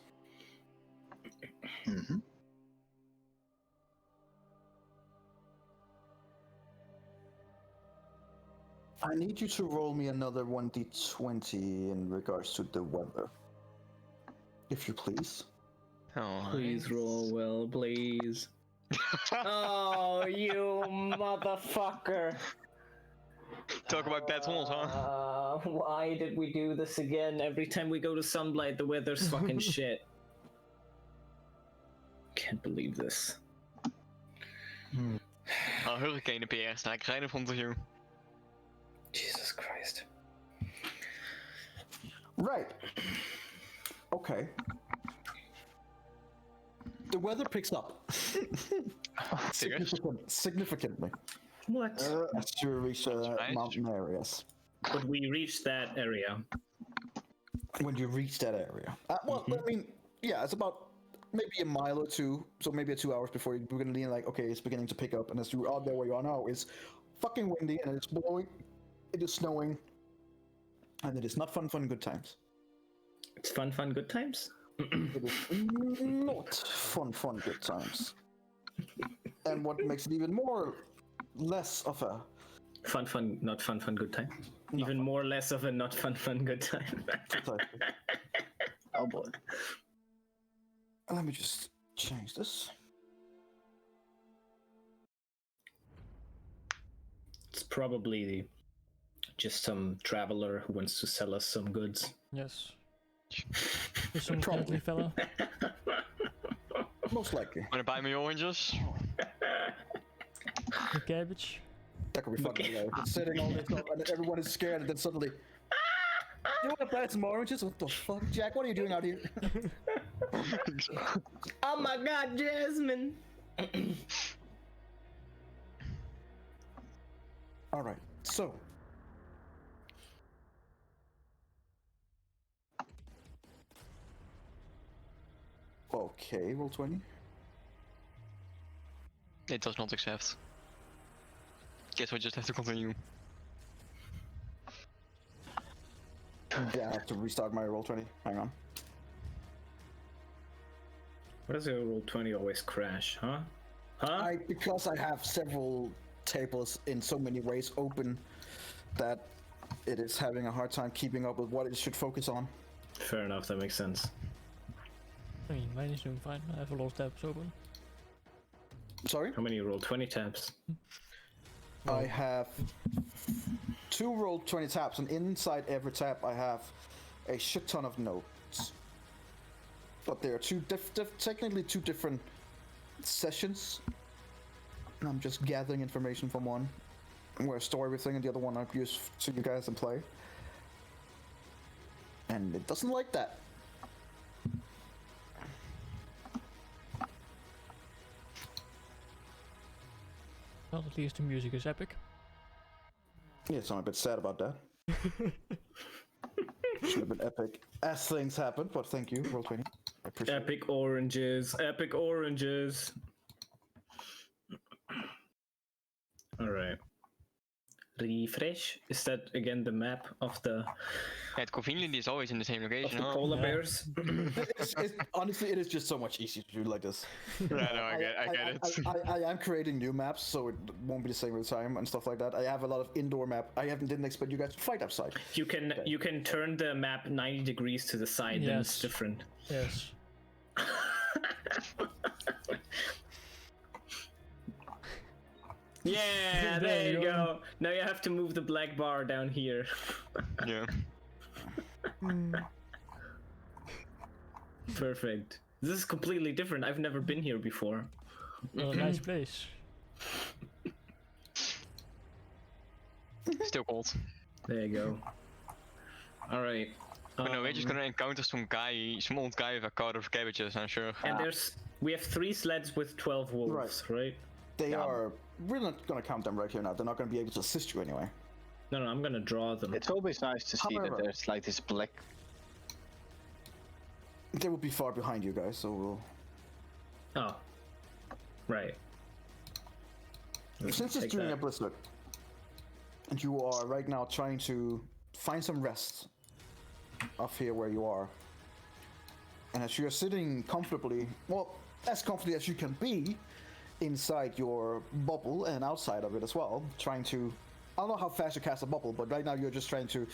I need you to roll me another 1d20 in regards to the weather, if you please. Oh, Please roll well, please. Oh, you motherfucker. Talk about bad rolls, huh? Why did we do this again? Every time we go to Sunblight, the weather's fucking shit. Can't believe this. Hurricane PS, nou, ik rijd van you. Jesus Christ. Right. Okay. The weather picks up. Significantly. What? As you reach mountain areas. But we reached that area. When you reach that area. Well, I mean, yeah, it's about maybe a mile or two, so maybe 2 hours before you're gonna lean like, okay, it's beginning to pick up, and as you're out there where you are now, it's fucking windy, and it's blowing, it is snowing, and it is not fun, good times. It's fun, good times? It is not fun, good times. And what makes it even more less of a Fun, not fun, good time. Even more less of a not fun, good time. Oh boy. Let me just change this. It's probably just some traveler who wants to sell us some goods. Yes. Just some friendly fellow. Most likely. Wanna buy me oranges? The cabbage. That could be fucking hilarious. It's sitting all this up, and then everyone is scared, and then suddenly, you want to buy some oranges? What the fuck, Jack? What are you doing out here? Oh my God, Jasmine! All right, so. Okay, roll 20. It does not accept. Guess we just have to continue. Yeah, I have to restart my roll 20. Hang on. Why does your roll 20 always crash, huh? Because I have several tables in so many ways open that it is having a hard time keeping up with what it should focus on. Fair enough, that makes sense. I mean, mine is doing fine. I have a lot of tabs open. Sorry? How many roll 20 tabs? I have 2 roll 20 tabs, and inside every tab I have a shit ton of notes. But there are technically two different sessions. And I'm just gathering information from one, where I store everything, and the other one I use to you guys and play. And it doesn't like that. Well, at least the music is epic. Yes, I'm a bit sad about that. Should have been epic as things happen, but thank you, roll 20. I appreciate it. Epic oranges, epic oranges. Alright. Refresh. Is that again the map of the Yeah, conveniently is always in the same of location, the huh? polar bears? Honestly, it is just so much easier to do like this. Yeah, no, I get it. I am creating new maps, so it won't be the same all the time and stuff like that. I have a lot of indoor map. Didn't expect you guys to fight outside. You can turn the map 90 degrees to the side, then it's Yes. different. Yes. Yeah, there you go. Now you have to move the black bar down here. Yeah. Perfect. This is completely different. I've never been here before. Well, nice place. Still cold. There you go. All right. But no, we're just gonna encounter some old guy with a cart of cabbages, I'm sure. And we have 3 sleds with 12 wolves, right? They are. We're not gonna count them right here now. They're not gonna be able to assist you anyway. No, I'm gonna draw them. It's always nice to see However- that there's like this black. They will be far behind you guys, so we'll. Oh. Right. Since it's Take during that. a blizzard, and you are right now trying to find some rest off here where you are, and as you're sitting comfortably, well, as comfortably as you can be, inside your bubble and outside of it as well, trying to. I don't know how fast you cast a bubble, but right now you're just trying to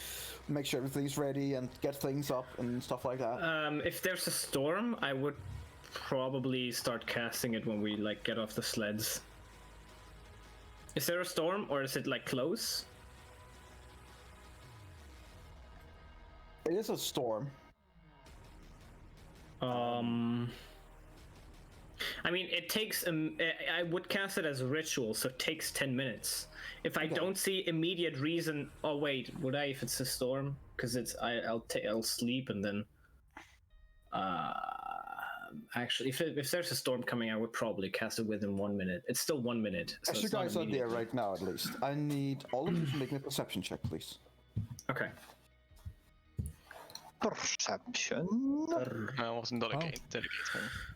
make sure everything's ready and get things up and stuff like that. If there's a storm, I would probably start casting it when we like get off the sleds. Is there a storm or is it like close? It is a storm. I mean, it takes. I would cast it as a ritual, so it takes 10 minutes. If I don't see immediate reason, oh wait, would I if it's a storm? Because it's I'll sleep and then. Actually, if there's a storm coming, I would probably cast it within 1 minute. It's still 1 minute. So As you it's not guys are immediate. there right now, at least, I need all of you to make me a perception check, please. Okay. Perception. I wasn't dedicated.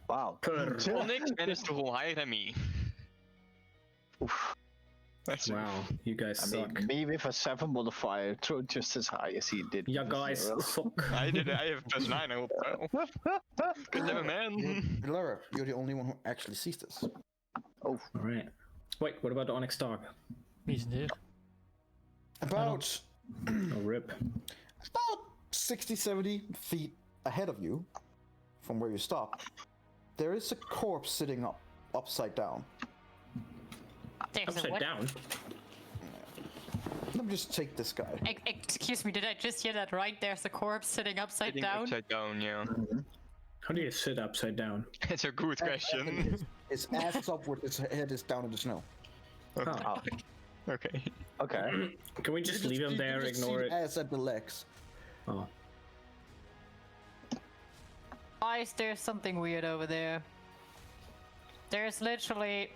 Wow. Onyx managed to roll higher than me. Oof. That's Wow, you guys I suck. mean, me with a 7 modifier threw just as high as he did. Yeah, with a guys 0. suck. I have +9, I hope. Good never man. Lara, you're the only one who actually sees this. Oh, All right. Wait, what about the Onyx dog? He's here. About Oh, rip. 60, 70 feet ahead of you, from where you stopped, there is a corpse sitting upside down. There's a Upside what? down. Let me just take this guy. Excuse me, did I just hear that right? There's a corpse sitting upside down? Upside down, yeah. How do you sit upside down? It's a good question. His ass is upward, his head is down in the snow. Oh. Okay. okay. Can we just leave him there, ignore see it? ass at the legs. Oh. Guys, there's something weird over there. There's literally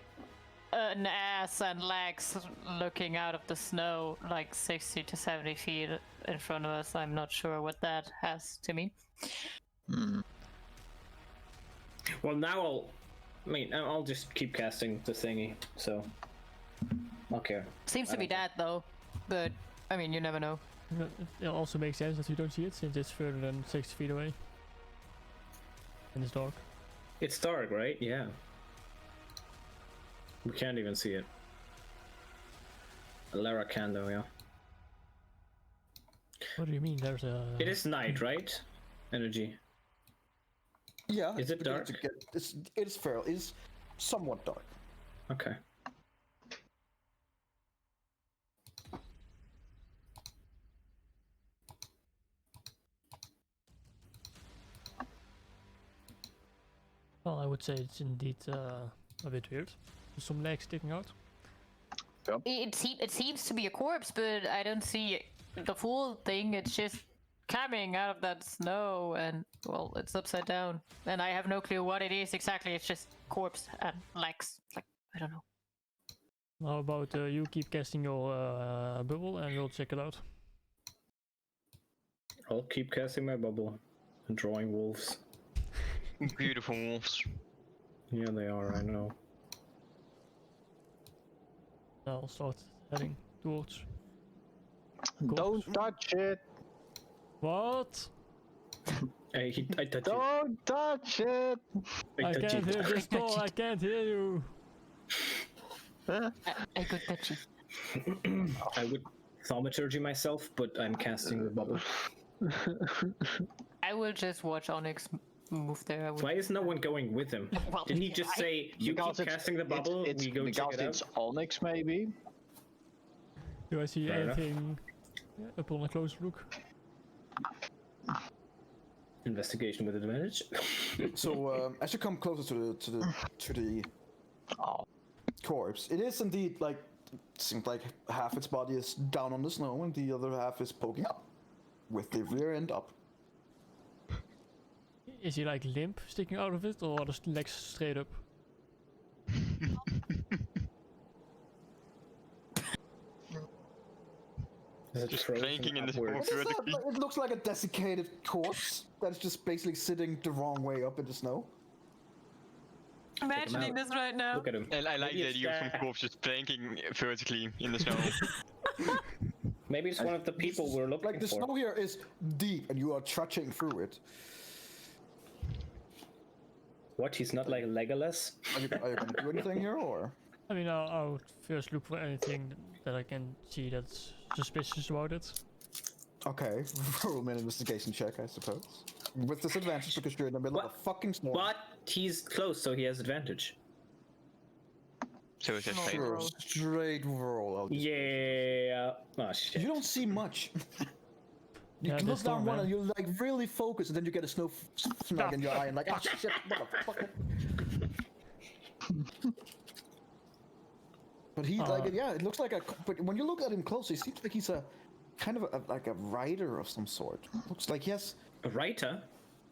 an ass and legs looking out of the snow like 60 to 70 feet in front of us. I'm not sure what that has to mean. Well, now I'll just keep casting the thingy, so. Okay. Seems to be that though, but I mean, you never know. It also makes sense that you don't see it since it's further than 60 feet away. And it's dark. It's dark, right? Yeah. We can't even see it. Lara can though, yeah. What do you mean? There's a. It is night, right? Energy. Yeah. Is it dark? It's fair. It's somewhat dark. Okay. Well, I would say it's indeed a bit weird. There's some legs sticking out. It seems to be a corpse, but I don't see the full thing. It's just coming out of that snow, and well, it's upside down, and I have no clue what it is exactly. It's just corpse and legs. Like I don't know. How about you keep casting your bubble and we'll check it out. I'll keep casting my bubble and drawing wolves. Beautiful wolves. Yeah, they are, I know. I'll start heading towards. Don't touch it. What? I touch it. Don't touch it. I touch can't it. hear this door. I can't hear you. I could touch it. I would thaumaturgy myself, but I'm casting the bubble. I will just watch Onyx move there. I would... Why is no one going with him? Well, Didn't he just say, you Because keep casting the bubble, we go check because it it's out? Onyx, maybe. Do I see Fair enough. anything upon a close look? Investigation with advantage. So as you come closer to the corpse, it is indeed like it seems like half its body is down on the snow and the other half is poking up, with the rear end up. Is he like limp sticking out of it, or are the legs straight up? Just cranking in the smoke vertically. It looks like a desiccated corpse that's just basically sitting the wrong way up in the snow. Imagining out. this right now. Look at him. And I like Maybe the it's idea of some that- corpse just planking vertically in the snow. Maybe it's one of the people we're looking Like the for. snow here is deep and you are trudging through it. What? He's not like Legolas? Are you gonna do anything here or? I mean, I would first look for anything that I can see that's suspicious about it. Okay, roll me an investigation check, I suppose. With disadvantage because you're in the middle of a fucking storm. But he's close, so he has advantage. So it's just Sure, straight roll. I'll just- Yeah. Oh shit. You don't see much. You Yeah, look there's down storm, one man. and you're like really focused, and then you get a snow snag in your eye, and like, oh shit, motherfucker. But he like, yeah, it looks like a. But when you look at him closely, it seems like he's a kind of like a rider of some sort. Looks like he has. A writer?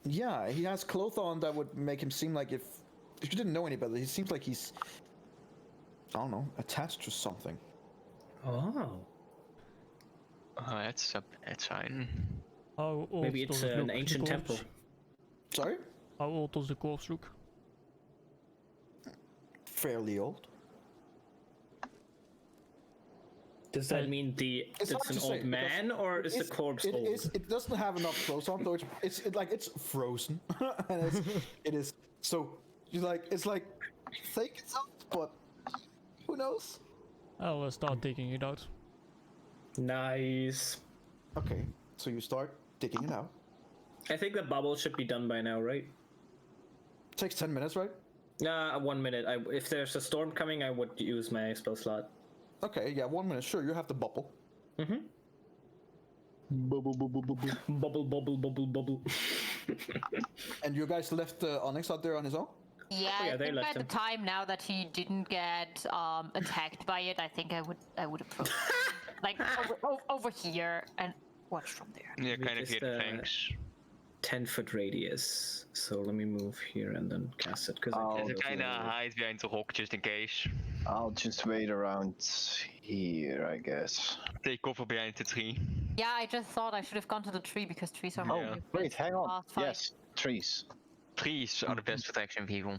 Yeah, he has clothes on that would make him seem like if you didn't know any better, he seems like he's, I don't know, attached to something. Oh. Oh, that's fine. How old Maybe does it's it look, an the ancient corpse? temple. Sorry? How old does the corpse look? Fairly old. Does that mean It's hard it's an to say, old because man or is the It's- corpse it old? is- It doesn't have enough clothes on, though. It's frozen, and it is. So you like it's like fake itself, but who knows? I'll start digging it out. Nice. Okay, so you start digging it out. I think the bubble should be done by now, right? Takes 10 minutes, right? 1 minute. If there's a storm coming, I would use my spell slot. Okay, yeah, 1 minute. Sure, you have the bubble. Mm-hmm. Bubble, bubble, bubble. Bubble, bubble, bubble, bubble. And you guys left Onyx out there on his own? Yeah, Oh, yeah, I they think left by him. the time now that he didn't get attacked by it, I think I would approach like over here and watch from there. Yeah, We kind of just, hear the fangs. 10-foot radius. So let me move here and then cast it. Because Oh, There's a kind of hide behind the rock just in case. I'll just wait around here, I guess. Take cover behind the tree. Yeah, I just thought I should have gone to the tree because trees are Oh, Yeah. my wait, hang on. fast fight. Yes, trees. Trees are the best protection, people.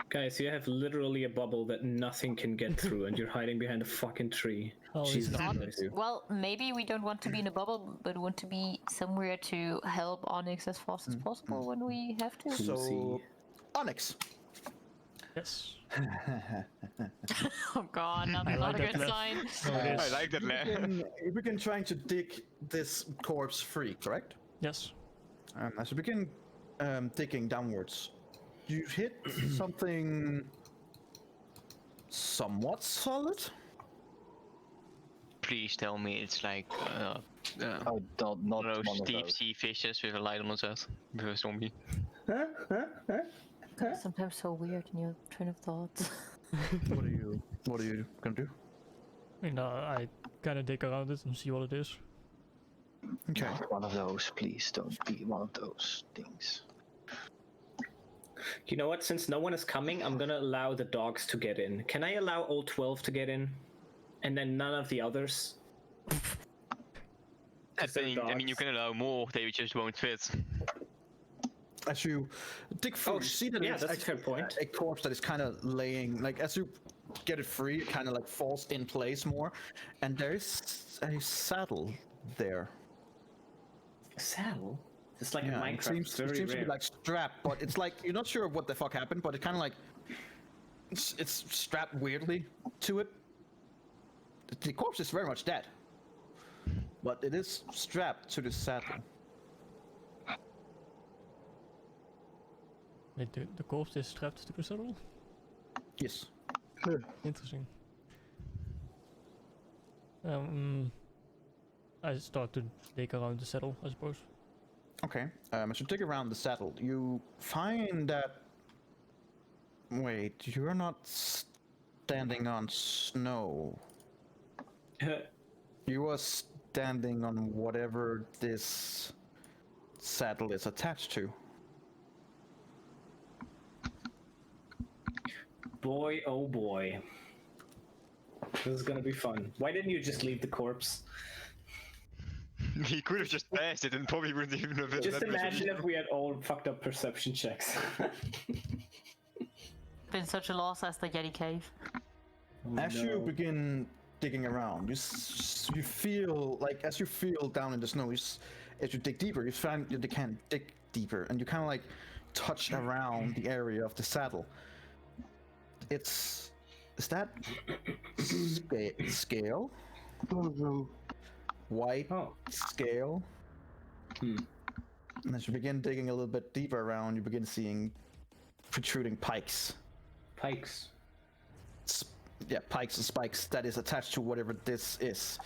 Guys, you have literally a bubble that nothing can get through, and you're hiding behind a fucking tree. Oh, it's Jesus not- Christ. Well, maybe we don't want to be in a bubble, but want to be somewhere to help Onyx as fast as possible when we have to. So, see. Onyx. Yes. Oh god, not I a like good that sign. No, it I is. like that, man. We begin trying to dig this corpse free, correct? Yes. As you begin digging downwards, you hit something somewhat solid. Please tell me it's like Oh, not one of one those of deep those. sea fishes with a light on his head. With a zombie. Sometimes so weird in your train of thoughts. What are you gonna do? I mean, I kind of dig around it and see what it is. Okay. Not one of those, please don't be one of those things. You know what? Since no one is coming, I'm gonna allow the dogs to get in. Can I allow all 12 to get in? And then none of the others? I they're mean, you dogs. can allow more, they just won't fit. As you dig through, Oh, you see that yeah, it's that's a actually fair point. a corpse that is kind of laying, like as you get it free, it kind of like falls in place more, and there is a saddle there. A saddle? It's like Yeah, in it Minecraft. seems, very it seems to rare. be like strapped, but it's like you're not sure what the fuck happened, but it kind of like it's strapped weirdly to it. The corpse is very much dead, but it is strapped to the saddle. Wait, the corpse is strapped to the saddle? Yes. Interesting. I start to dig around the saddle, I suppose. Okay. As you dig around the saddle, you find that. Wait, you're not standing on snow. You are standing on whatever this saddle is attached to. Boy, oh boy. This is gonna be fun. Why didn't you just leave the corpse? He could have just passed it and probably wouldn't even have. Just imagine if we had all fucked up perception checks. Been such a loss as the Yeti cave. As you begin digging around, you feel like as you feel down in the snow, as you dig deeper, you find you can dig deeper, and you kind of like touch around the area of the saddle. Is that scale? White scale. And as you begin digging a little bit deeper around, you begin seeing protruding pikes. Pikes. Pikes and spikes that is attached to whatever this is.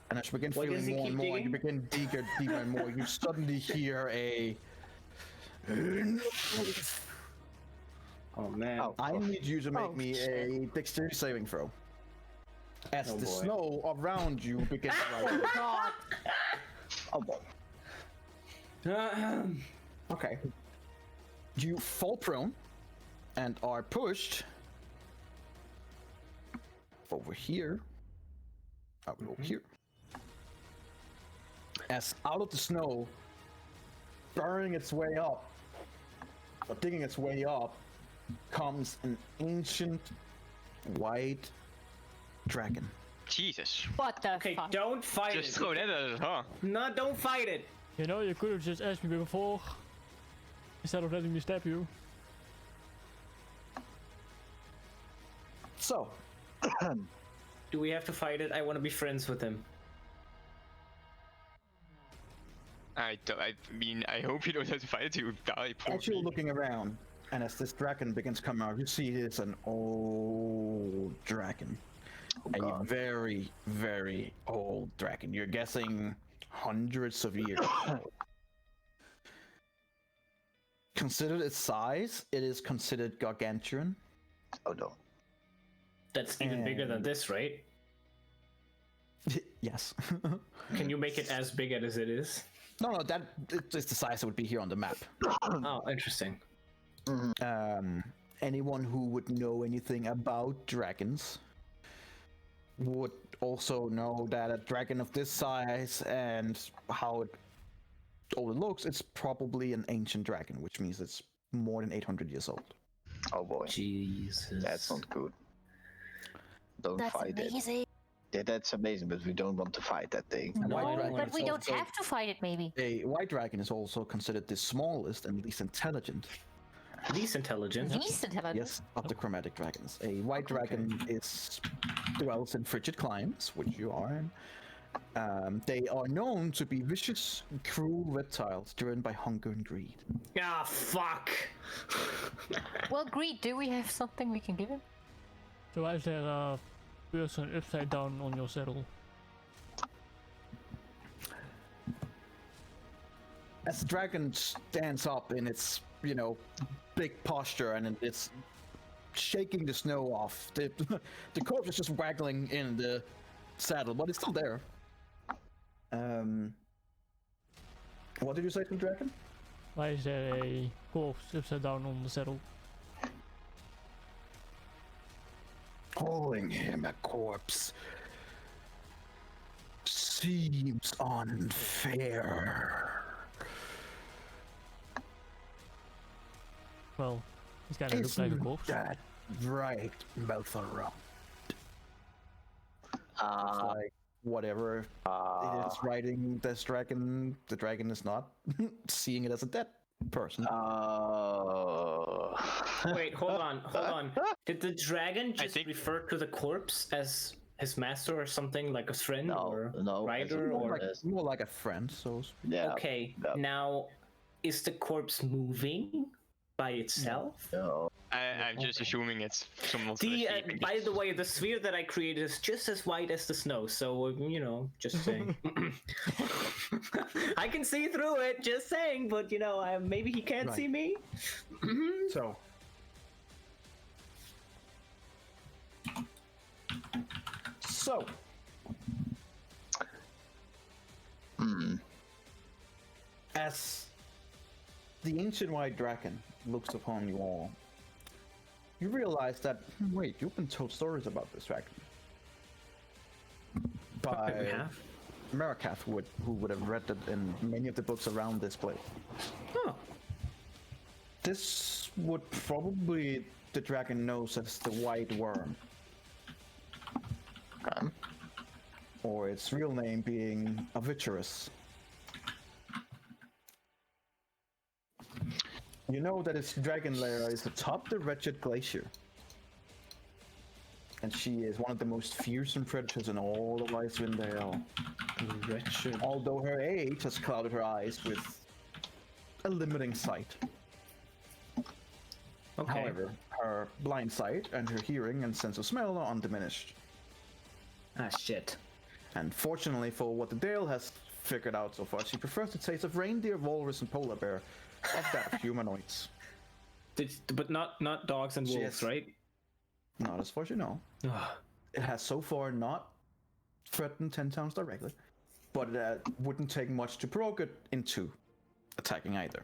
And as you begin feeling more and more, and you begin deeper and more, you suddenly hear a. Oh man. I need you to make me a dexterity saving throw. As the snow around you begins rising. Oh boy. Okay. You fall prone and are pushed over here. Over here. As out of the snow, burrowing its way up, or digging its way up, comes an ancient white dragon. Jesus. What the Okay, fuck? don't fight Just it. throw that at us, huh? No, don't fight it. You know, you could have just asked me before, instead of letting me stab you. So, Do we have to fight it? I want to be friends with him. I mean, I hope you don't have to fight it. You would die. as you're looking around, and as this dragon begins coming out, you see it's an old dragon. A very, very old dragon. You're guessing hundreds of years. Considered its size, it is considered gargantuan. Oh no. That's even bigger than this, right? Yes. Can you make it as big as it is? No, it's the size that would be here on the map. Oh, interesting. Anyone who would know anything about dragons would also know that a dragon of this size and how it looks, it's probably an ancient dragon, which means it's more than 800 years old. Oh boy. Jesus. That's not good. Don't That's fight amazing. it. Yeah, that's amazing, but we don't want to fight that thing. A white I don't dragon want But is we don't also- have to fight it, maybe. A white dragon is also considered the smallest and least intelligent. Least intelligent. Least intelligent. Yes, of the chromatic dragons. A white dragon dwells in frigid climes, which you are in. They are known to be vicious, cruel reptiles driven by hunger and greed. Ah, fuck. Well, Greed, do we have something we can give him? So why is there a person upside down on your saddle? As the dragon stands up in its, big posture and it's shaking the snow off, the corpse is just waggling in the saddle, but it's still there. What did you say to the dragon? Why is there a corpse upside down on the saddle? Calling him a corpse seems unfair. Well, this guy looks like a Isn't corpse. that right, Beltharon? Like whatever it is writing this dragon, the dragon is not seeing it as a dead person. Wait, hold on. Did the dragon just think- refer to the corpse as his master or something, like a friend or no, rider more, or? more like a friend, so Yeah. Okay, Yeah. now is the corpse moving? by itself? No. I'm just assuming it's some By the way, the sphere that I created is just as white as the snow, so you know, just saying. I can see through it, just saying, but you know, maybe he can't Right. see me. So. So. As the ancient white dragon looks upon you all, you realize that, wait, you've been told stories about this dragon. By we have. Marikath, who would have read it in many of the books around this place. Oh. This would probably the dragon knows as the White Worm. Or its real name being Aviturus. You know that its dragon lair is atop the wretched glacier. And she is one of the most fearsome predators in all of Icewind Dale. Wretched. Although her age has clouded her eyes with a limiting sight. Okay. However, her blind sight and her hearing and sense of smell are undiminished. Ah, shit. And fortunately for what the Dale has figured out so far, she prefers the taste of reindeer, walrus, and polar bear of that of humanoids. But not dogs and wolves, Yes. right? Not as far as you know. It has so far not threatened 10 towns directly, but it wouldn't take much to provoke it into attacking either.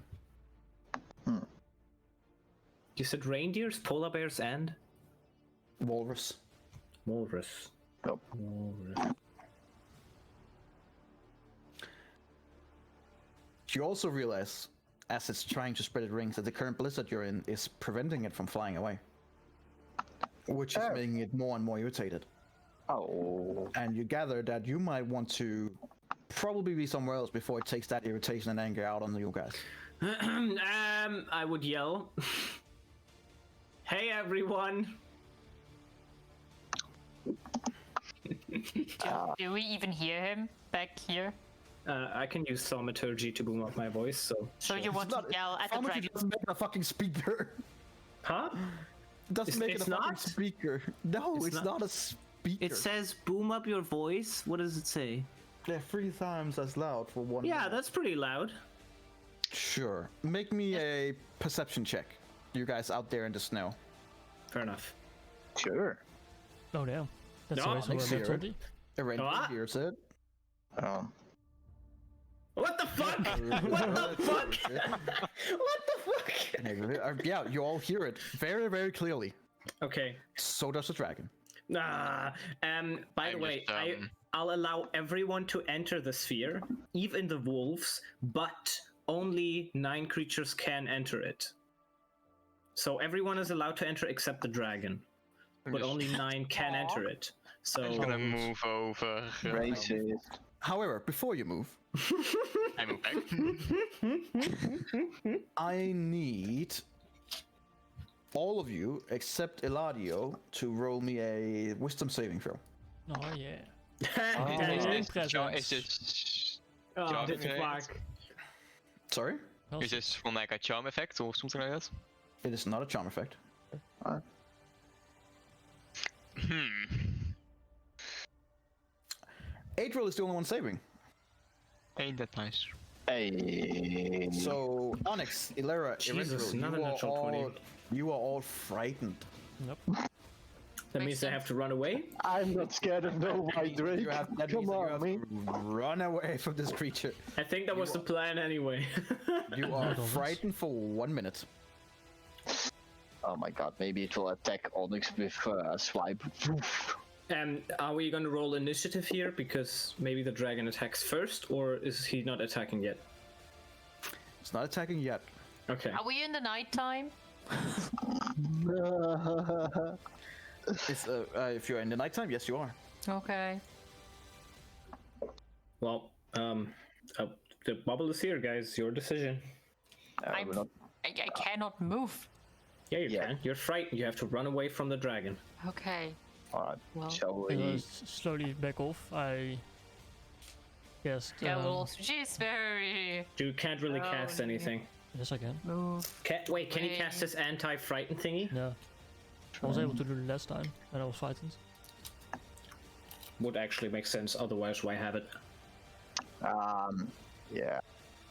You said reindeers, polar bears, and Walrus. walrus. Nope. Walrus. You also realize, as it's trying to spread its rings, that the current blizzard you're in is preventing it from flying away. Which is making it more and more irritated. Oh. And you gather that you might want to probably be somewhere else before it takes that irritation and anger out on you guys. I would yell. Hey everyone! Do we even hear him back here? I can use thaumaturgy to boom up my voice, so. So you want to yell at the Thaumaturgy dragon? doesn't make it a fucking speaker. Huh? It doesn't make it it's a fucking not? speaker. No, It's it's not? not a speaker. It says boom up your voice. What does it say? They're 3 times as loud for one. Yeah, minute. that's pretty loud. Sure. Make me a perception check. You guys out there in the snow. Fair enough. Sure. Oh damn. That's No, always makes a it- 20. Erendil Ah. hears it. What the fuck? What the fuck? What the fuck? Yeah, you all hear it very, very clearly. Okay. So does the dragon. By the I'm way, just, I'll allow everyone to enter the sphere, even the wolves, but only 9 creatures can enter it. So everyone is allowed to enter except the dragon, but only 9 can enter it. So I'm gonna move over. Racist. However, before you move, I move back. I need all of you except Eladio to roll me a wisdom saving throw. Oh yeah. Is Very Is present. this oh, Charm dit is effect. vaak. Sorry? Well, is this from like a charm effect or something like that? It is not a charm effect. Adriel is the only one saving. Ain't that nice? Hey. So, Onyx, Ilera, Jesus, Erendil, another you are natural 20. all you are all frightened. Nope. That means I have to run away? I'm not scared of no white drake. You have that Come means that you on, have me. to run away from this creature. I think that was the plan anyway. You are frightened for 1 minute. Oh my god, maybe it will attack Onyx with a swipe. Are we gonna roll initiative here? Because maybe the dragon attacks first, or is he not attacking yet? It's not attacking yet. Okay. Are we in the nighttime? It's if you're in the nighttime, yes, you are. Okay. Well, the bubble is here, guys. Your decision. I cannot move. Yeah, you Yeah. can. You're frightened. You have to run away from the dragon. Okay. Alright, Well. shall I'm gonna we? slowly back off. I cast. Yeah, well, she's very. You can't really cast Oh, anything. Yes, I can. Move. Wait, can he cast his anti-frighten thingy? Yeah. I was able to do it last time when I was frightened. Would actually make sense, otherwise why have it? Yeah.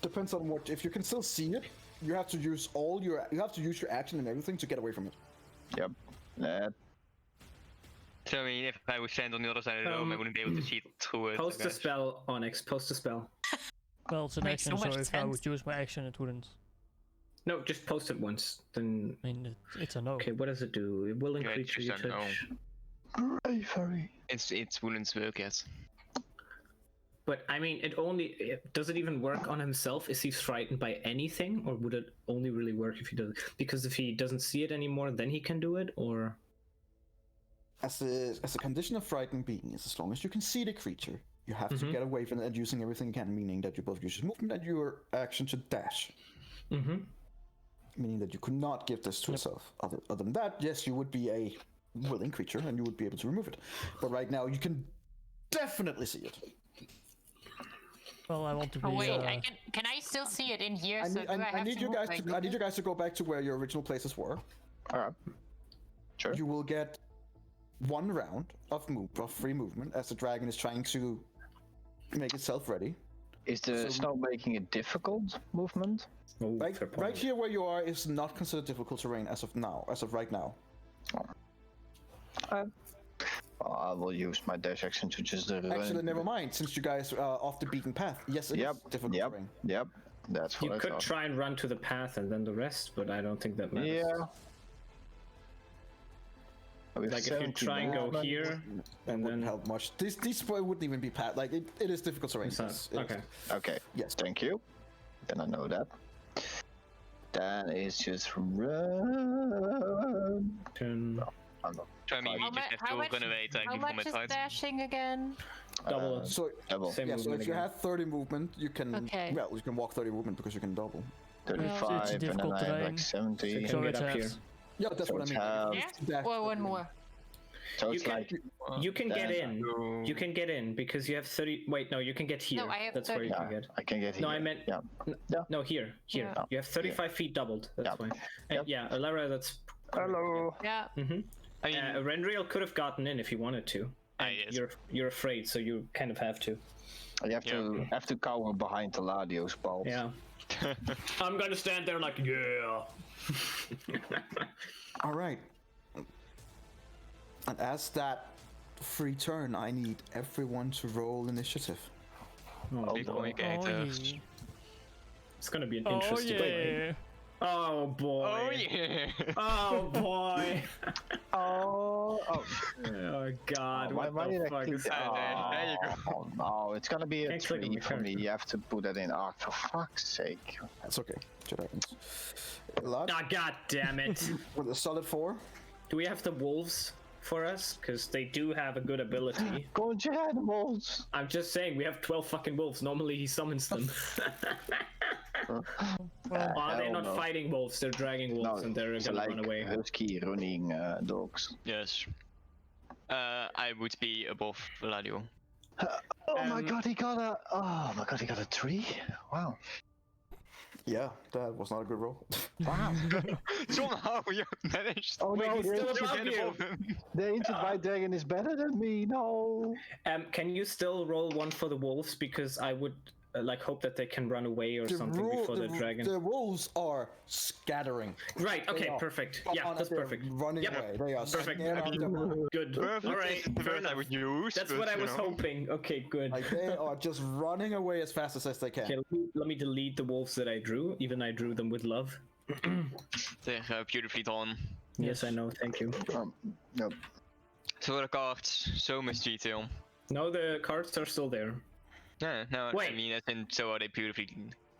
Depends on what. If you can still see it, you have to use your action and everything to get away from it. Yep. So I mean, if I would stand on the other side of the room, I wouldn't be able to see through it. Post I a guess. spell, Onyx. Post a spell. Well, it's an Makes action, so so much if I sense. would use my action, it wouldn't. No, just post it once. Then. I mean, it's a no. Okay, what does it do? It will Yeah, increase it's your just a no. touch. Bravery. It wouldn't work yet. But I mean, does it even work on himself? Is he frightened by anything, or would it only really work if he does? Because if he doesn't see it anymore, then he can do it, or As a condition of frightened beings, as long as you can see the creature, you have to Mhm. get away from it and using everything you can, meaning that you both use your movement and your action to dash. mm-hmm. Meaning that you could not give this to yourself. Other than that, yes, you would be a willing creature and you would be able to remove it. But right now, you can definitely see it. Well, I want to be. Oh wait, can I still see it in here? I So need, do I have I need to you move guys my to, I need you guys to go back to where your original places were. Alright. Sure. You will get 1 round of free movement as the dragon is trying to make itself ready. Is the snow making it difficult movement? Oh, Right, fair point. right here where you are is not considered difficult terrain as of right now. Well, I will use my dash action to just run. Actually, never mind. Since you guys are off the beaten path, yes, it is Yep. difficult Yep. terrain. Yep. That's what You I could thought. try and run to the path and then the rest, but I don't think that matters. Yeah. With Like if you 70 try and go movement, here, That and wouldn't then help much. These probably wouldn't even be path. Like it is difficult terrain. It's not- Yes, it is. okay. Okay. Yes. Thank you. Then I know that. Then it's just run. Turn I'm not. So I mean, we How just mu- have how to much- run away How directly from much it, is right? dashing again? double. So Double. Same yeah, so movement if you again. have 30 movement, you can Okay. well, you can walk 30 movement because you can double. 35, and then difficult I have terrain. like 70. So So get it's up half. here. Yeah, that's So what I it's mean. half. Yeah? Dash Well, one 30 more. So You it's can like you can get then in. So- You can get in because you have 30. Wait, no, you can get here. No, I have That's where 30. you yeah, can get. I can get here. No, I meant yeah. no here. Yeah. You have 35 feet doubled. That's Yeah. fine. And Yep. yeah, Alara, that's. Hello. Yeah. Mm-hmm. I mean, Renriel could have gotten in if he wanted to. And yes. you're afraid, so you kind of have to. You have to cower behind the Ladio's balls. Yeah. I'm gonna stand there like yeah. All right. And as that free turn, I need everyone to roll initiative. Oh, big boy. boy gators. yeah. It's gonna be an Oh interesting yeah. Oh boy. Oh yeah! Oh boy. Oh, Oh god. why what did the I fuck click is that? There you go. Oh no, it's gonna be a Can't click on 3 the for me. character. You have to put that in. Oh, for fuck's sake. That's okay. Shit happens. A lot Ah, god damn it. with a solid 4. Do we have the wolves for us? Because they do have a good ability. Go into animals. I'm just saying, we have 12 fucking wolves. Normally he summons them. Are they Hell not no. fighting wolves? They're dragging wolves and they're it's gonna like run away. husky running dogs. Yes. I would be above Ladio. Oh my god, he got a. Oh my god, he got a 3. Wow. Yeah, that was not a good roll. Wow. Somehow you managed. Oh Wait, no, he's the still ancient, above you. the ancient white dragon is better than me. No. Can you still roll one for the wolves? Because I would like hope that they can run away or something before the dragon. The wolves are scattering. Right. Okay. are Perfect. Spot Yeah, on that's as they're perfect. Running Yep. away. They are Perfect. scared I out mean, of them. Good. Perfect All right. is the Fair word I enough. would use. That's but, what I you was know. hoping. Okay. Good. Like they are just running away as fast as they can. Okay, let me delete the wolves that I drew. Even I drew them with love. They're beautifully drawn. Yes, I know. Thank you. No. So the cards, so much detail. No, the cards are still there. Yeah, no, Wait. I mean, as in, so are they beautifully.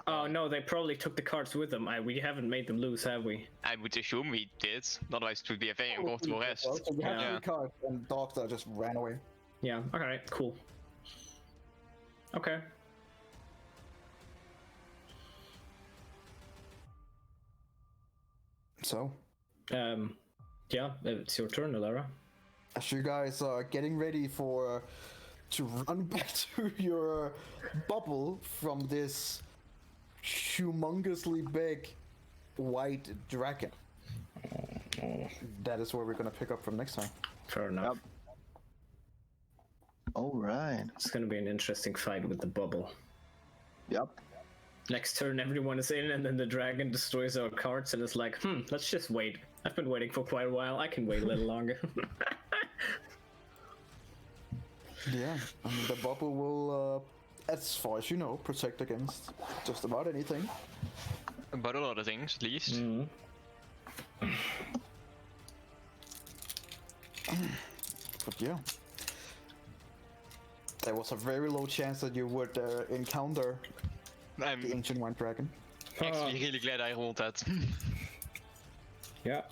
Oh no, they probably took the cards with them. We haven't made them lose, have we? I would assume we did, otherwise it would be a very uncomfortable rest. Well, so we have Yeah. 3 cards and dogs that just ran away. Yeah. All right. Cool. Okay. So, Yeah, it's your turn, Alara. as you guys are getting ready to run back to your bubble from this humongously big white dragon. That is where we're gonna pick up from next time. Fair enough. All right. It's gonna be an interesting fight with the bubble. Yep. Next turn, everyone is in, and then the dragon destroys our cards, and it's like, let's just wait. I've been waiting for quite a while. I can wait a little longer. Yeah, I mean, the bubble will, as far as you know, protect against just about anything. But a lot of things, at least. But yeah, there was a very low chance that you would encounter I'm the ancient white dragon. actually really glad I rolled that. Yeah.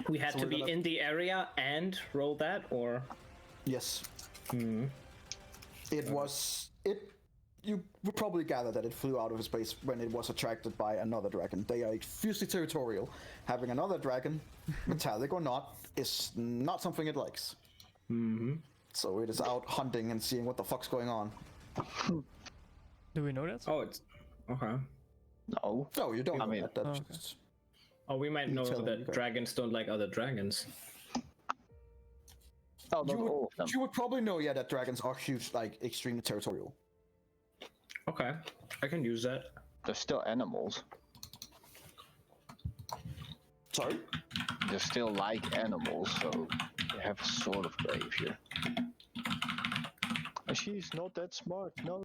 We had So to we're be gonna- in the area and roll that, or? Yes. It was it. You would probably gather that it flew out of space when it was attracted by another dragon. They are fiercely territorial. Having another dragon, metallic or not, is not something it likes. So it is out hunting and seeing what the fuck's going on. Do we know that? Oh, it's okay. No. No, you don't. I know mean- that. That's Okay. just- Oh, we might You know tell them you that go. dragons don't like other dragons. Oh, not you, all of them. would, you would probably know, yeah, that dragons are huge, like extremely territorial. Okay, I can use that. They're still animals. Sorry. They're still like animals, so they have a sort of behavior. And she's not that smart. No.